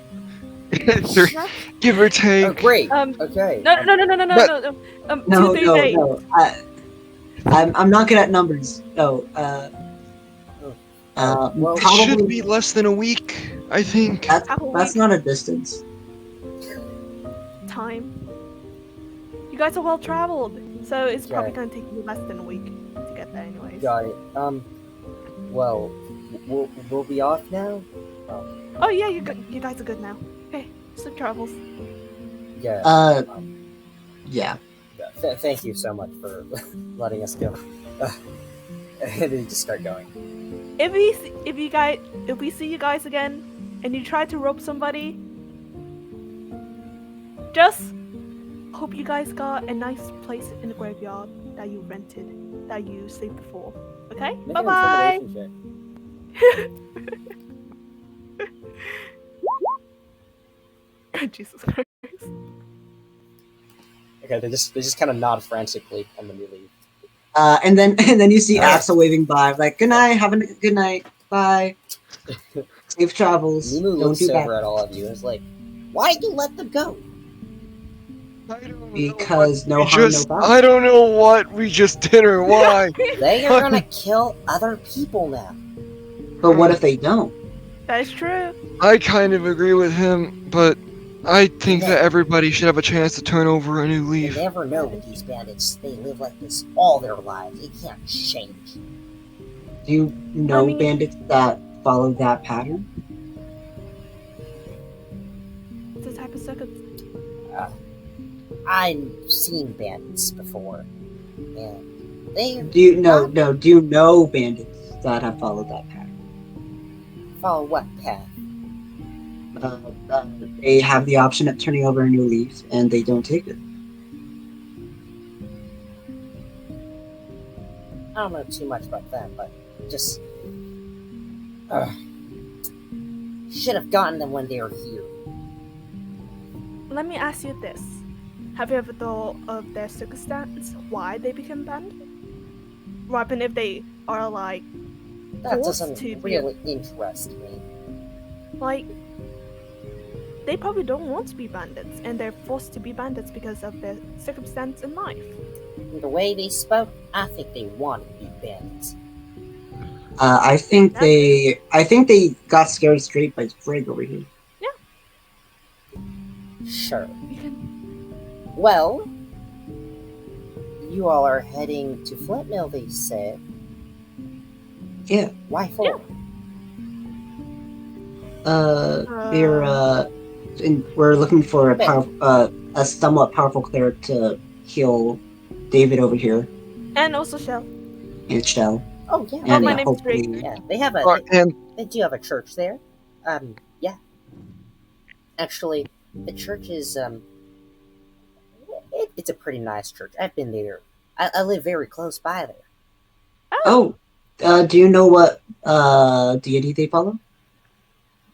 Speaker 7: give or take.
Speaker 2: Oh, great.
Speaker 3: Um,
Speaker 2: Okay.
Speaker 3: No.
Speaker 6: No,
Speaker 3: 2-3
Speaker 6: no,
Speaker 3: days.
Speaker 6: no. I'm not good at numbers. No.
Speaker 2: Well,
Speaker 7: It
Speaker 6: Probably
Speaker 7: should be less than a week, I think.
Speaker 6: that's not a distance.
Speaker 3: Time. You guys are well traveled, so it's probably
Speaker 2: Okay.
Speaker 3: gonna take you less than a week to get there, anyways.
Speaker 2: Got it. Well, we'll be off now.
Speaker 3: Oh yeah, you guys are good now. Okay, safe travels.
Speaker 2: Yeah.
Speaker 6: Yeah.
Speaker 2: Thank you so much for letting us go. And then you just start going.
Speaker 3: If we see you guys again, and you try to rope somebody, just hope you guys got a nice place in the graveyard that you rented, that you saved before. Okay?
Speaker 2: Make
Speaker 3: Bye
Speaker 2: an
Speaker 3: bye.
Speaker 2: intimidation check.
Speaker 3: Jesus Christ.
Speaker 2: Okay, they just kind of nod frantically and then you leave.
Speaker 6: And then you see
Speaker 2: Alright.
Speaker 6: Axel waving by, like, good night, have a good night. Bye. Safe travels.
Speaker 2: Mimu
Speaker 6: Don't
Speaker 2: looks
Speaker 6: do
Speaker 2: over
Speaker 6: bad.
Speaker 2: at all of you and is like, "Why did you let them go?"
Speaker 7: I don't know what
Speaker 6: Because no
Speaker 7: we
Speaker 6: harm, no
Speaker 7: just.
Speaker 6: foul.
Speaker 7: I don't know what we just did or why.
Speaker 2: They are gonna kill other people now.
Speaker 6: But what if they don't?
Speaker 3: That is true.
Speaker 7: I kind of agree with him, but I think
Speaker 2: Yeah.
Speaker 7: that everybody should have a chance to turn over a new
Speaker 2: You
Speaker 7: leaf.
Speaker 2: never know with these bandits. They live like this all their lives. They can't change.
Speaker 6: Do you know
Speaker 3: mean-
Speaker 6: bandits that follow that pattern?
Speaker 3: It's a type of circumstance.
Speaker 2: I've seen bandits before, and they
Speaker 6: Do you know bandits that have followed that pattern?
Speaker 2: follow what path?
Speaker 6: They have the option of turning over a new leaf, and they don't take it.
Speaker 2: I don't know too much about them, but just should have gotten them when they were here.
Speaker 3: Let me ask you this. Have you ever thought of their circumstance? Why they become bandits? What happen if they are like
Speaker 2: That
Speaker 3: forced
Speaker 2: doesn't
Speaker 3: to be
Speaker 2: really interest me.
Speaker 3: like they probably don't want to be bandits and they're forced to be bandits because of their circumstance in life.
Speaker 2: The way they spoke, I think they wanted to be bandits.
Speaker 6: I think they got scared straight by Greg over here.
Speaker 2: Sure.
Speaker 3: You can
Speaker 2: Well, you all are heading to Flint Mill, they said.
Speaker 6: Yeah.
Speaker 2: Why for?
Speaker 6: We're looking for a somewhat powerful cleric to heal David over here
Speaker 3: and also Shell.
Speaker 6: and Shell.
Speaker 2: Oh yeah.
Speaker 6: And
Speaker 3: my name's Drake.
Speaker 6: hopefully,
Speaker 2: Yeah, they have
Speaker 7: And
Speaker 2: they do have a church there. Yeah. Actually, the church is it's a pretty nice church. I've been there. I live very close by there.
Speaker 6: do you know what deity they follow?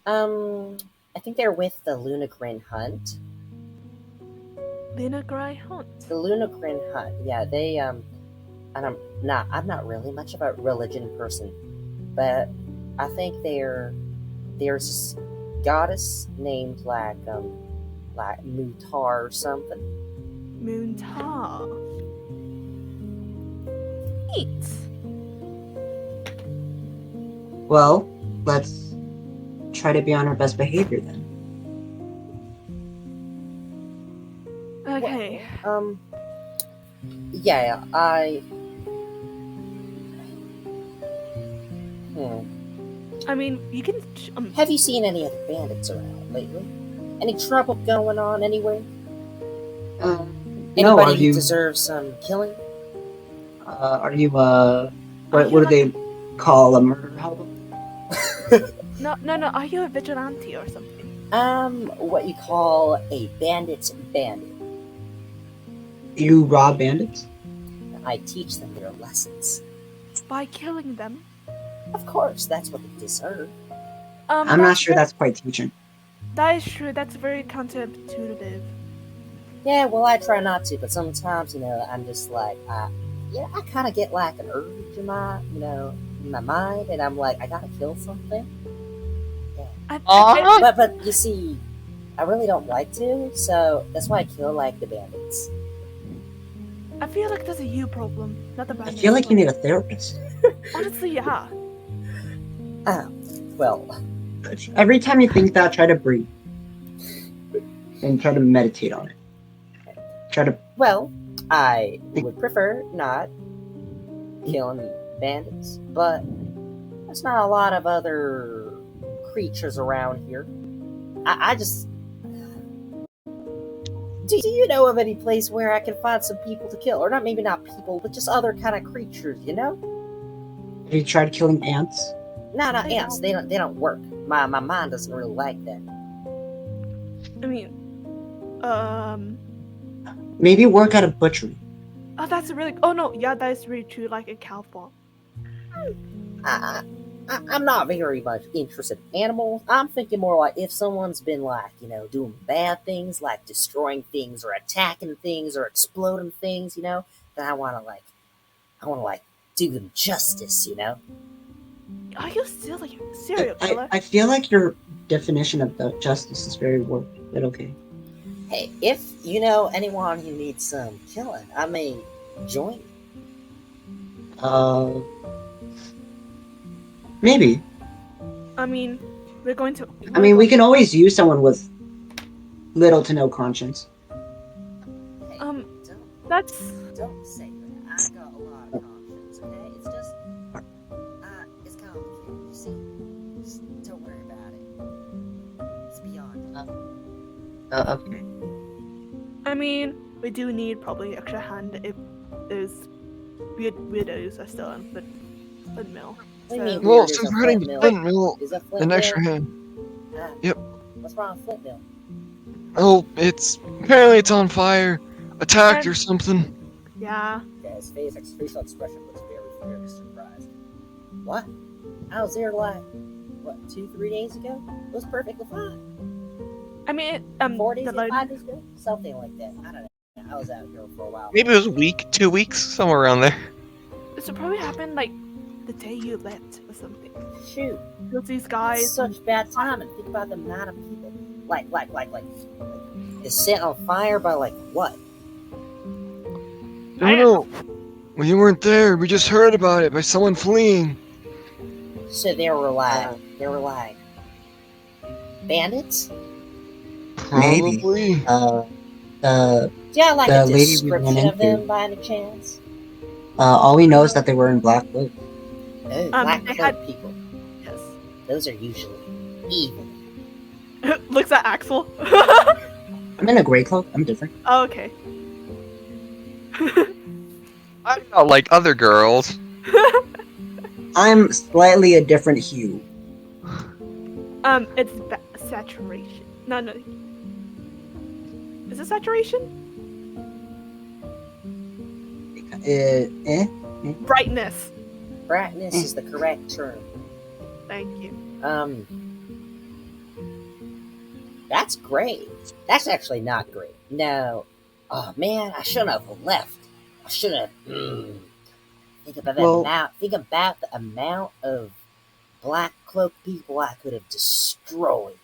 Speaker 2: I think they're with the Lunagrin Hunt.
Speaker 3: Lena Gray Hunt.
Speaker 2: The Lunagrin Hunt. Yeah, they and I'm not really much of a religion person, but I think there's this goddess named like Mutar or something.
Speaker 3: Moontar. Neat.
Speaker 6: Well, let's try to be on our best behavior then.
Speaker 3: Okay.
Speaker 2: Yeah,
Speaker 3: I mean, you can.
Speaker 2: Have you seen any other bandits around lately? Any trouble going on anywhere?
Speaker 6: No,
Speaker 2: Anybody
Speaker 6: are
Speaker 2: who
Speaker 6: you?
Speaker 2: deserves some killing?
Speaker 6: Are you?
Speaker 3: Are
Speaker 6: What
Speaker 3: you
Speaker 6: do they call a murder hobo?
Speaker 3: No. Are you a vigilante or something?
Speaker 2: What you call a bandit's bandit.
Speaker 6: You rob bandits?
Speaker 2: I teach them their lessons.
Speaker 3: By killing them.
Speaker 2: Of course, that's what they deserve.
Speaker 6: I'm not sure that's quite teaching.
Speaker 3: That is true. That's very counterintuitive.
Speaker 2: Yeah, well, I try not to, but sometimes, I'm just like, I kind of get like an urge in my mind, and I'm like, I gotta kill something. But you see, I really don't like to, so that's why I kill like the bandits.
Speaker 3: I feel like that's a you problem, not the
Speaker 6: I
Speaker 3: bandits.
Speaker 6: feel like you need a therapist.
Speaker 3: Honestly, yeah.
Speaker 2: Well,
Speaker 6: Every time you think that, try to breathe. And try to meditate on it.
Speaker 2: Well, I would prefer not killing bandits, but there's not a lot of other creatures around here. I just... Do you know of any place where I can find some people to kill? Or maybe not people, but just other kind of creatures,
Speaker 6: Have you tried killing ants?
Speaker 2: No, not ants. They don't work. My mind doesn't really like that.
Speaker 3: I mean,
Speaker 6: Maybe work at a butchery.
Speaker 3: oh, that's really. Oh no, yeah, that is really true. Like a cow farm.
Speaker 2: I'm not very much interested in animals. I'm thinking more like if someone's been like, doing bad things, like destroying things or attacking things or exploding things, then I want to do them justice,
Speaker 3: Are you still like a serial killer?
Speaker 6: I feel like your definition of the justice is very warped, but okay.
Speaker 2: Hey, if you know anyone who needs some killing, I may join you.
Speaker 6: Maybe.
Speaker 3: I mean, we're going to.
Speaker 6: I mean, we can always use someone with little to no conscience.
Speaker 2: Hey,
Speaker 3: That's.
Speaker 2: don't say that. I got a lot of conscience, okay? It's just, it's complicated. You see, just don't worry about it. It's beyond.
Speaker 6: Okay.
Speaker 3: I mean, we do need probably extra hand if those widows are still in the mill.
Speaker 2: What do you mean?
Speaker 7: Well,
Speaker 2: weird?
Speaker 7: since
Speaker 2: There's a
Speaker 7: we're heading
Speaker 2: flint
Speaker 7: to
Speaker 2: mill.
Speaker 7: Flint Mill,
Speaker 2: Is that flint
Speaker 7: an
Speaker 2: mill?
Speaker 7: extra hand. Yep.
Speaker 2: What's wrong with flint mill?
Speaker 7: Oh, apparently it's on fire. Attacked or something.
Speaker 3: Yeah.
Speaker 2: Yeah, his facial expression was very surprised. What? I was there like, 2-3 days ago? It was perfectly fine.
Speaker 3: I mean,
Speaker 2: 4 days
Speaker 3: the
Speaker 2: ago,
Speaker 3: load-
Speaker 2: 5 days ago? Something like that. I don't know. I was out here for a while.
Speaker 4: Maybe it was a week, 2 weeks, somewhere around there.
Speaker 3: This would probably happen like the day you left or something.
Speaker 2: Shoot.
Speaker 3: Because these
Speaker 2: It's
Speaker 3: guys.
Speaker 2: such bad timing. Think about the amount of people. Like, it's set on fire by, like, what?
Speaker 7: I don't know. Well, you weren't there. We just heard about it by someone fleeing.
Speaker 2: So they were like, bandits?
Speaker 6: Maybe.
Speaker 7: Probably.
Speaker 2: Do you have, like,
Speaker 6: The
Speaker 2: a
Speaker 6: lady we ran
Speaker 2: description of
Speaker 6: into.
Speaker 2: them by any chance?
Speaker 6: All we know is that they were in black clothes.
Speaker 2: Oh, black
Speaker 3: they
Speaker 2: cloak
Speaker 3: had-
Speaker 2: people.
Speaker 3: Yes.
Speaker 2: Those are usually evil.
Speaker 3: Looks at Axel.
Speaker 6: I'm in a gray cloak. I'm different.
Speaker 3: Oh, okay.
Speaker 4: I'm not like other girls.
Speaker 6: I'm slightly a different hue.
Speaker 3: It's saturation. No. Is it saturation? Brightness.
Speaker 2: Brightness is the correct term.
Speaker 3: Thank you.
Speaker 2: That's great. That's actually not great. No. Oh man, I shouldn't have left. I should have. Think about Think about the amount of black cloak people I could have destroyed.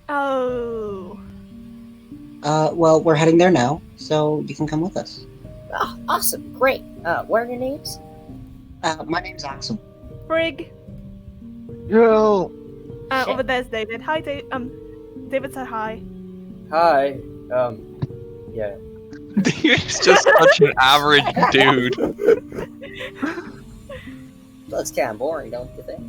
Speaker 3: Oh.
Speaker 6: Well, we're heading there now, so you can come with us.
Speaker 2: Oh, awesome, great. What are your names?
Speaker 6: My name's Axel.
Speaker 3: Brig.
Speaker 7: Yo.
Speaker 2: Shit.
Speaker 3: Over there's David. Hi, David said hi.
Speaker 2: Hi. Yeah.
Speaker 4: He's just such an average dude.
Speaker 2: Looks kind of boring, don't you think?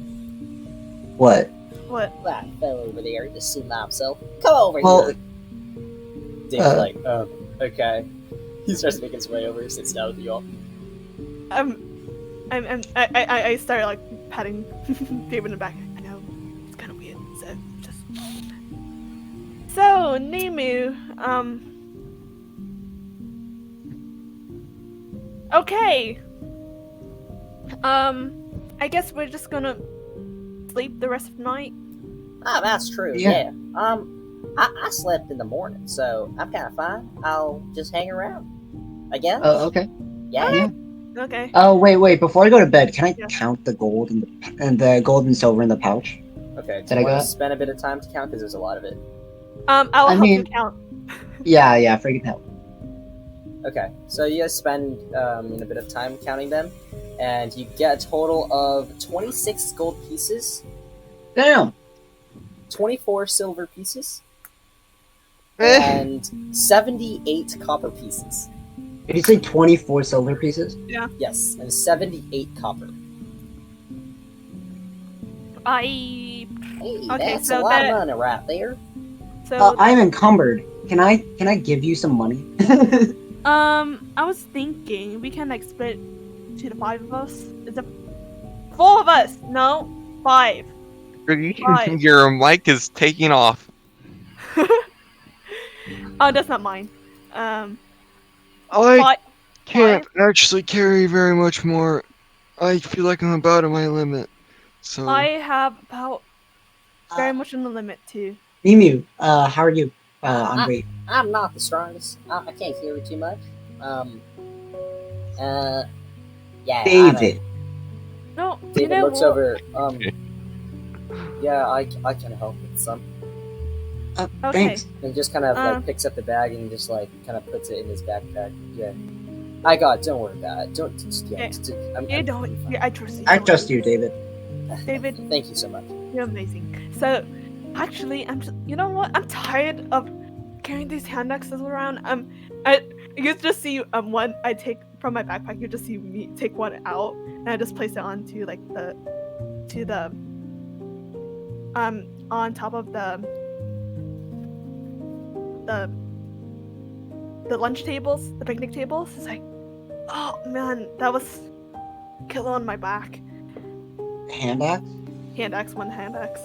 Speaker 6: What?
Speaker 3: What?
Speaker 2: That fellow over there, just sitting by himself. Come over
Speaker 6: Well,
Speaker 2: here. Dave's like, okay. He starts making his way over, sits down with you all.
Speaker 3: I start like patting David in the back. I know it's kind of weird. So Nemu, okay. I guess we're just gonna sleep the rest of the night.
Speaker 2: Ah, that's true.
Speaker 6: Yeah.
Speaker 2: Yeah. I slept in the morning, so I'm kind of fine. I'll just hang around, I guess.
Speaker 6: Okay.
Speaker 2: Yeah.
Speaker 3: Okay.
Speaker 6: Oh, wait. Before I go to bed, can I
Speaker 3: Yeah.
Speaker 6: count the gold and the gold and silver in the pouch?
Speaker 2: Okay.
Speaker 6: Did
Speaker 2: Do
Speaker 6: I
Speaker 2: you want
Speaker 6: got-
Speaker 2: to spend a bit of time to count? Because there's a lot of it.
Speaker 3: I'll
Speaker 6: I
Speaker 3: help you
Speaker 6: mean-
Speaker 3: count.
Speaker 6: Yeah, freaking hell.
Speaker 2: Okay. So you guys spend a bit of time counting them, and you get a total of 26 gold pieces,
Speaker 6: Damn.
Speaker 2: 24 silver pieces,
Speaker 7: Eh.
Speaker 2: and 78 copper pieces.
Speaker 6: Did you say 24 silver pieces?
Speaker 2: Yes, and 78 copper.
Speaker 3: I
Speaker 2: Hey,
Speaker 3: Okay,
Speaker 2: that's
Speaker 3: so
Speaker 2: a lot
Speaker 3: that-
Speaker 2: of money right there.
Speaker 3: so
Speaker 6: I'm encumbered. Can I give you some money?
Speaker 3: I was thinking we can like split to the 5 of us. Is it 4 of us? No, 5. Right.
Speaker 4: Your mic is taking off.
Speaker 3: Oh, that's not mine.
Speaker 7: I
Speaker 3: Fi-
Speaker 7: can't actually carry very much more. I feel like I'm about at my limit. So
Speaker 3: I have about very much on the limit too.
Speaker 6: Mimu, how are you? On weight.
Speaker 2: I'm not the strongest. I can't hear it too much. Yeah.
Speaker 6: David.
Speaker 3: No, you
Speaker 2: David
Speaker 3: know
Speaker 2: looks
Speaker 3: what?
Speaker 2: over. Yeah, I can help with some.
Speaker 3: Okay.
Speaker 6: Thanks.
Speaker 2: And just kind of like picks up the bag and just like kind of puts it in his backpack. Yeah, I got it. Don't worry about it. Don't.
Speaker 3: You don't. I trust you.
Speaker 6: I
Speaker 3: don't
Speaker 6: trust
Speaker 3: worry.
Speaker 6: you, David.
Speaker 3: David.
Speaker 2: Thank you so much.
Speaker 3: You're amazing. So, actually, I'm just. You know what? I'm tired of carrying these hand axes around. You just see one I take from my backpack. You just see me take one out, and I just place it onto like the on top of the lunch tables, the picnic tables. It's like, oh man, that was killer on my back.
Speaker 6: Hand axe?
Speaker 3: One hand axe.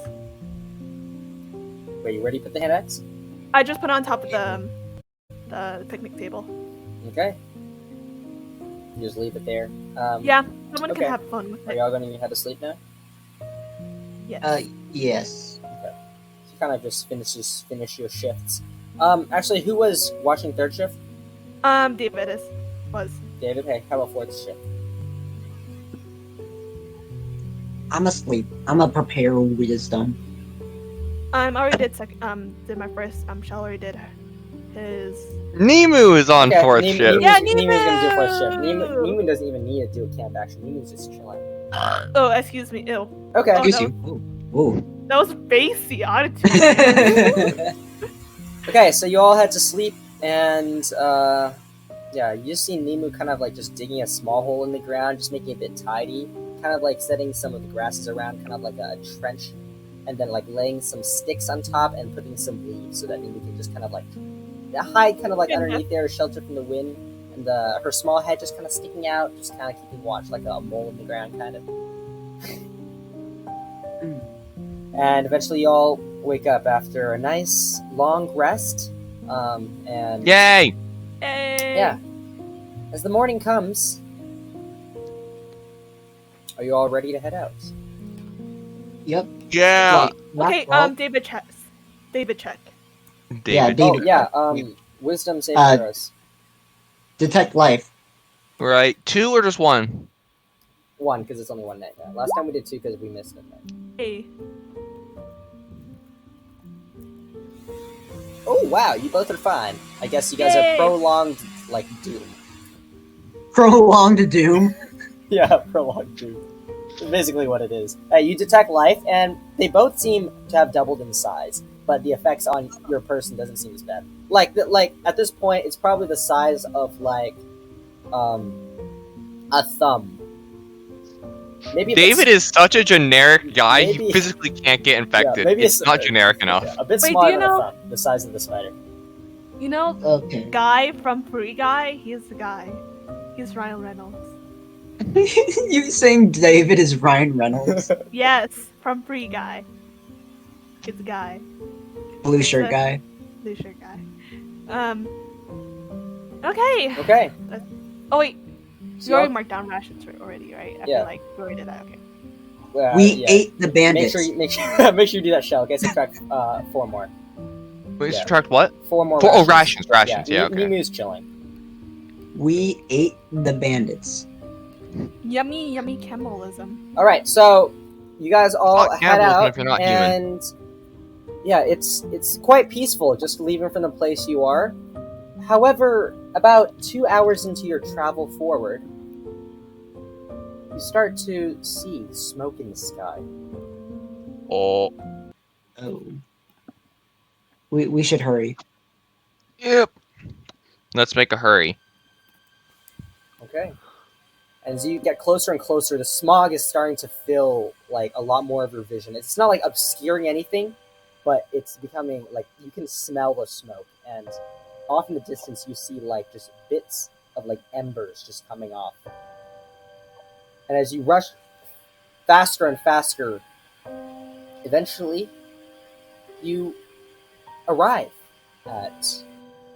Speaker 2: Wait, where do you put the hand axe?
Speaker 3: I just put it on top of the picnic table.
Speaker 2: Okay. You just leave it there.
Speaker 3: Yeah, someone
Speaker 2: okay.
Speaker 3: can have fun with
Speaker 2: Are
Speaker 3: it.
Speaker 2: y'all going to head to sleep now?
Speaker 3: Yes.
Speaker 6: Yes.
Speaker 2: Okay. So you kind of just finish your shifts. Actually, who was watching third shift?
Speaker 3: David was.
Speaker 2: David. Hey, how about fourth shift?
Speaker 6: I'm asleep. I'm gonna prepare wisdom.
Speaker 3: I already did did my first. Shell already did his.
Speaker 4: Nemu is on
Speaker 2: Okay,
Speaker 4: fourth
Speaker 2: Nemu-
Speaker 4: shift.
Speaker 3: Yeah,
Speaker 2: Nemu's gonna do fourth shift.
Speaker 3: Nemu!
Speaker 2: Nemu doesn't even need to do a camp action. Nemu's just chilling.
Speaker 3: Oh, excuse me. Ew.
Speaker 2: Okay.
Speaker 3: Oh,
Speaker 6: Excuse
Speaker 3: no.
Speaker 6: you. Ooh.
Speaker 3: That was bassy attitude.
Speaker 2: Okay, so you all head to sleep, and yeah, you just see Nemu kind of like just digging a small hole in the ground, just making it a bit tidy, kind of like setting some of the grasses around, kind of like a trench, and then like laying some sticks on top and putting some leaves so that Nemu can just kind of like hide, kind of like underneath there, shelter from the wind, and her small head just kind of sticking out, just kind of keeping watch, like a mole in the ground, kind of. And eventually, you all wake up after a nice long rest, and
Speaker 4: Yay!
Speaker 3: Hey.
Speaker 2: yeah. As the morning comes, are you all ready to head out?
Speaker 6: Yep.
Speaker 4: Yeah.
Speaker 3: Okay.
Speaker 6: Well,
Speaker 3: David check.
Speaker 6: Yeah,
Speaker 4: David.
Speaker 6: David.
Speaker 2: Oh yeah. Wisdom saving throws.
Speaker 6: Detect life.
Speaker 4: Right. 2 or just 1?
Speaker 2: 1 because it's only one night now. Last time we did 2 because we missed it.
Speaker 3: Hey.
Speaker 2: Oh wow, you both are fine. I guess you guys
Speaker 3: Yay.
Speaker 2: are prolonged like doom.
Speaker 6: Prolonged doom.
Speaker 2: Yeah, prolonged doom. That's basically what it is. You detect life, and they both seem to have doubled in size, but the effects on your person doesn't seem as bad. Like at this point, it's probably the size of like a thumb. Maybe
Speaker 4: David is such a generic guy,
Speaker 2: maybe-
Speaker 4: he physically can't get infected.
Speaker 2: maybe
Speaker 4: it's not generic enough.
Speaker 2: Yeah, a bit
Speaker 3: Wait,
Speaker 2: smaller
Speaker 3: do you
Speaker 2: than
Speaker 3: know-
Speaker 2: a thumb, the size of the spider.
Speaker 3: You know,
Speaker 6: Okay.
Speaker 3: guy from Free Guy. He's the guy. He's Ryan Reynolds.
Speaker 6: You saying David is Ryan Reynolds?
Speaker 3: Yes, from Free Guy. It's a guy.
Speaker 6: Blue shirt guy.
Speaker 3: Blue shirt guy. Okay.
Speaker 2: Okay.
Speaker 3: Oh wait,
Speaker 2: So
Speaker 3: you already
Speaker 2: y'all-
Speaker 3: marked down rations already, right? I
Speaker 2: Yeah.
Speaker 3: feel like we already did that. Okay.
Speaker 6: We
Speaker 2: yeah.
Speaker 6: ate the
Speaker 2: Make
Speaker 6: bandits.
Speaker 2: sure you do that, Shell. Okay, subtract 4 more.
Speaker 4: Wait,
Speaker 2: Yeah.
Speaker 4: subtract what?
Speaker 2: 4 more.
Speaker 4: Oh, rations. Yeah, okay.
Speaker 2: Nemu's chilling.
Speaker 6: We ate the bandits.
Speaker 3: Yummy cannibalism.
Speaker 2: All right, so you guys all
Speaker 4: Fuck
Speaker 2: head
Speaker 4: cannibalism
Speaker 2: out,
Speaker 4: if you're not human.
Speaker 2: and yeah, it's quite peaceful just leaving from the place you are. However, about 2 hours into your travel forward, you start to see smoke in the sky.
Speaker 4: Oh.
Speaker 6: Oh. We should hurry.
Speaker 7: Yep.
Speaker 4: Let's make a hurry.
Speaker 2: Okay. And as you get closer and closer, the smog is starting to fill like a lot more of your vision. It's not like obscuring anything, but it's becoming like you can smell the smoke, and off in the distance you see like just bits of like embers just coming off. And as you rush faster and faster, eventually you arrive at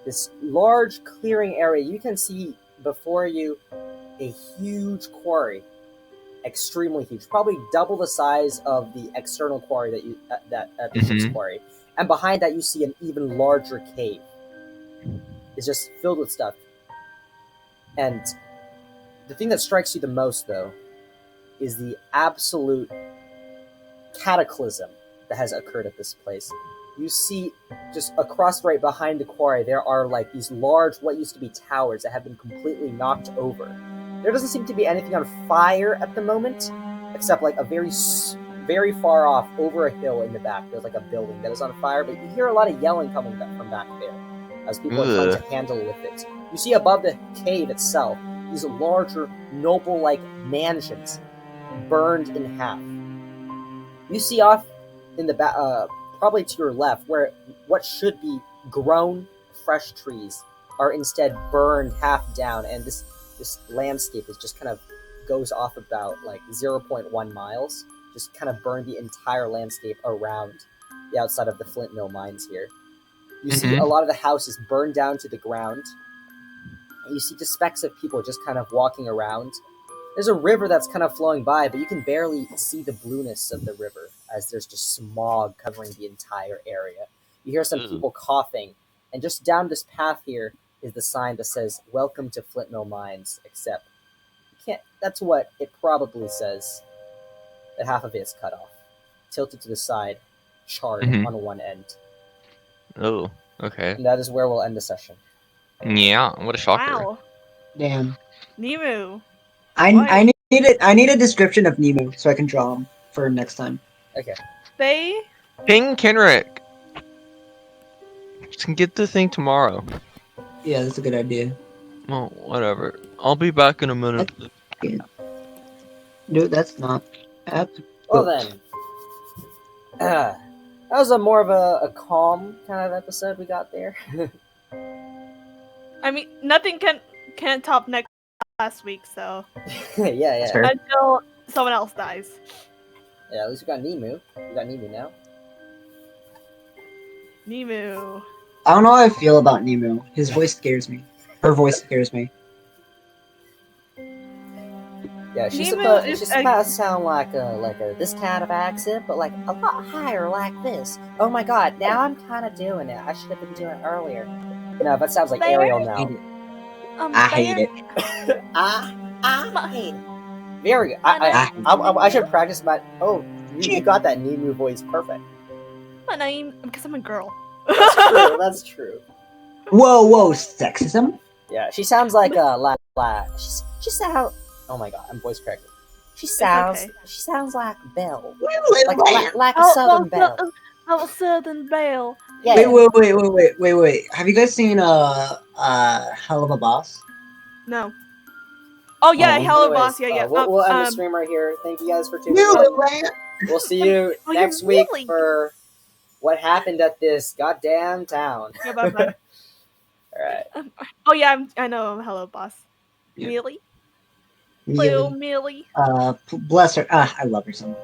Speaker 2: this large clearing area. You can see before you a huge quarry, extremely huge, probably double the size of the external quarry that you that the ship's quarry. And behind that, you see an even larger cave. It's just filled with stuff. And the thing that strikes you the most, though, is the absolute cataclysm that has occurred at this place. You see, just across right behind the quarry, there are like these large, what used to be towers that have been completely knocked over. There doesn't seem to be anything on fire at the moment, except like a very far off, over a hill in the back, there's like a building that is on fire, but you hear a lot of yelling coming from back there, as people are trying to handle with it. You see above the cave itself, these larger, noble-like mansions burned in half. You see off in the back, probably to your left, where what should be grown, fresh trees are instead burned half down, and this landscape is just kind of goes off about like 0.1 miles, just kind of burned the entire landscape around the outside of the Flint Mill mines here. You see a lot of the houses burned down to the ground, and you see just specks of people just kind of walking around. There's a river that's kind of flowing by, but you can barely see the blueness of the river, as there's just smog covering the entire area. You hear some people coughing, and just down this path here is the sign that says, "Welcome to Flint Mill Mines," except you can't, that's what it probably says, that half of it is cut off, tilted to the side, charred on one end.
Speaker 4: Oh, okay.
Speaker 2: And that is where we'll end the session.
Speaker 4: Yeah, what a shocker.
Speaker 3: Wow.
Speaker 6: Damn.
Speaker 3: Nemu.
Speaker 6: I need a description of Nemu so I can draw him for next time.
Speaker 2: Okay.
Speaker 3: They.
Speaker 4: King Kenrick. Just can get the thing tomorrow.
Speaker 6: Yeah, that's a good idea.
Speaker 4: Well, whatever. I'll be back in a minute.
Speaker 6: No, that's not.
Speaker 2: Well then, that was a more of a calm kind of episode we got there.
Speaker 3: I mean, nothing can top last week, so
Speaker 2: yeah.
Speaker 3: until someone else dies.
Speaker 2: Yeah, at least we got Nemu. We got Nemu now.
Speaker 3: Nemu.
Speaker 6: I don't know how I feel about Nemu. His voice scares me. Her voice scares me.
Speaker 2: Yeah, she's
Speaker 3: Nemu
Speaker 2: supposed to sound like a this kind of accent, but like a lot higher, like this. Oh my god! Now I'm kind of doing it. I should have been doing it earlier. No, that sounds like Ariel now.
Speaker 6: I hate it.
Speaker 2: I hate it. Very good. I should practice my. Oh, you got that Nemu voice perfect.
Speaker 3: My name, because I'm a girl.
Speaker 2: That's true.
Speaker 6: Whoa, sexism?
Speaker 2: Yeah, she sounds like she sounds. Oh my god, I'm voice corrected. She sounds like Belle, like a Southern Belle.
Speaker 3: Southern Belle.
Speaker 2: Yeah.
Speaker 6: Wait. Have you guys seen Hell of a Boss?
Speaker 3: No. Oh yeah, Hello
Speaker 2: Anyways,
Speaker 3: Boss. Yeah.
Speaker 2: We'll end the stream right here. Thank you guys for tuning in. We'll see you next week for what happened at this goddamn town.
Speaker 3: Yeah, bye.
Speaker 2: All right.
Speaker 3: Oh yeah, I know Hello Boss.
Speaker 6: Yeah.
Speaker 3: Millie.
Speaker 6: Millie.
Speaker 3: Little Millie.
Speaker 6: Bless her. I love her so much.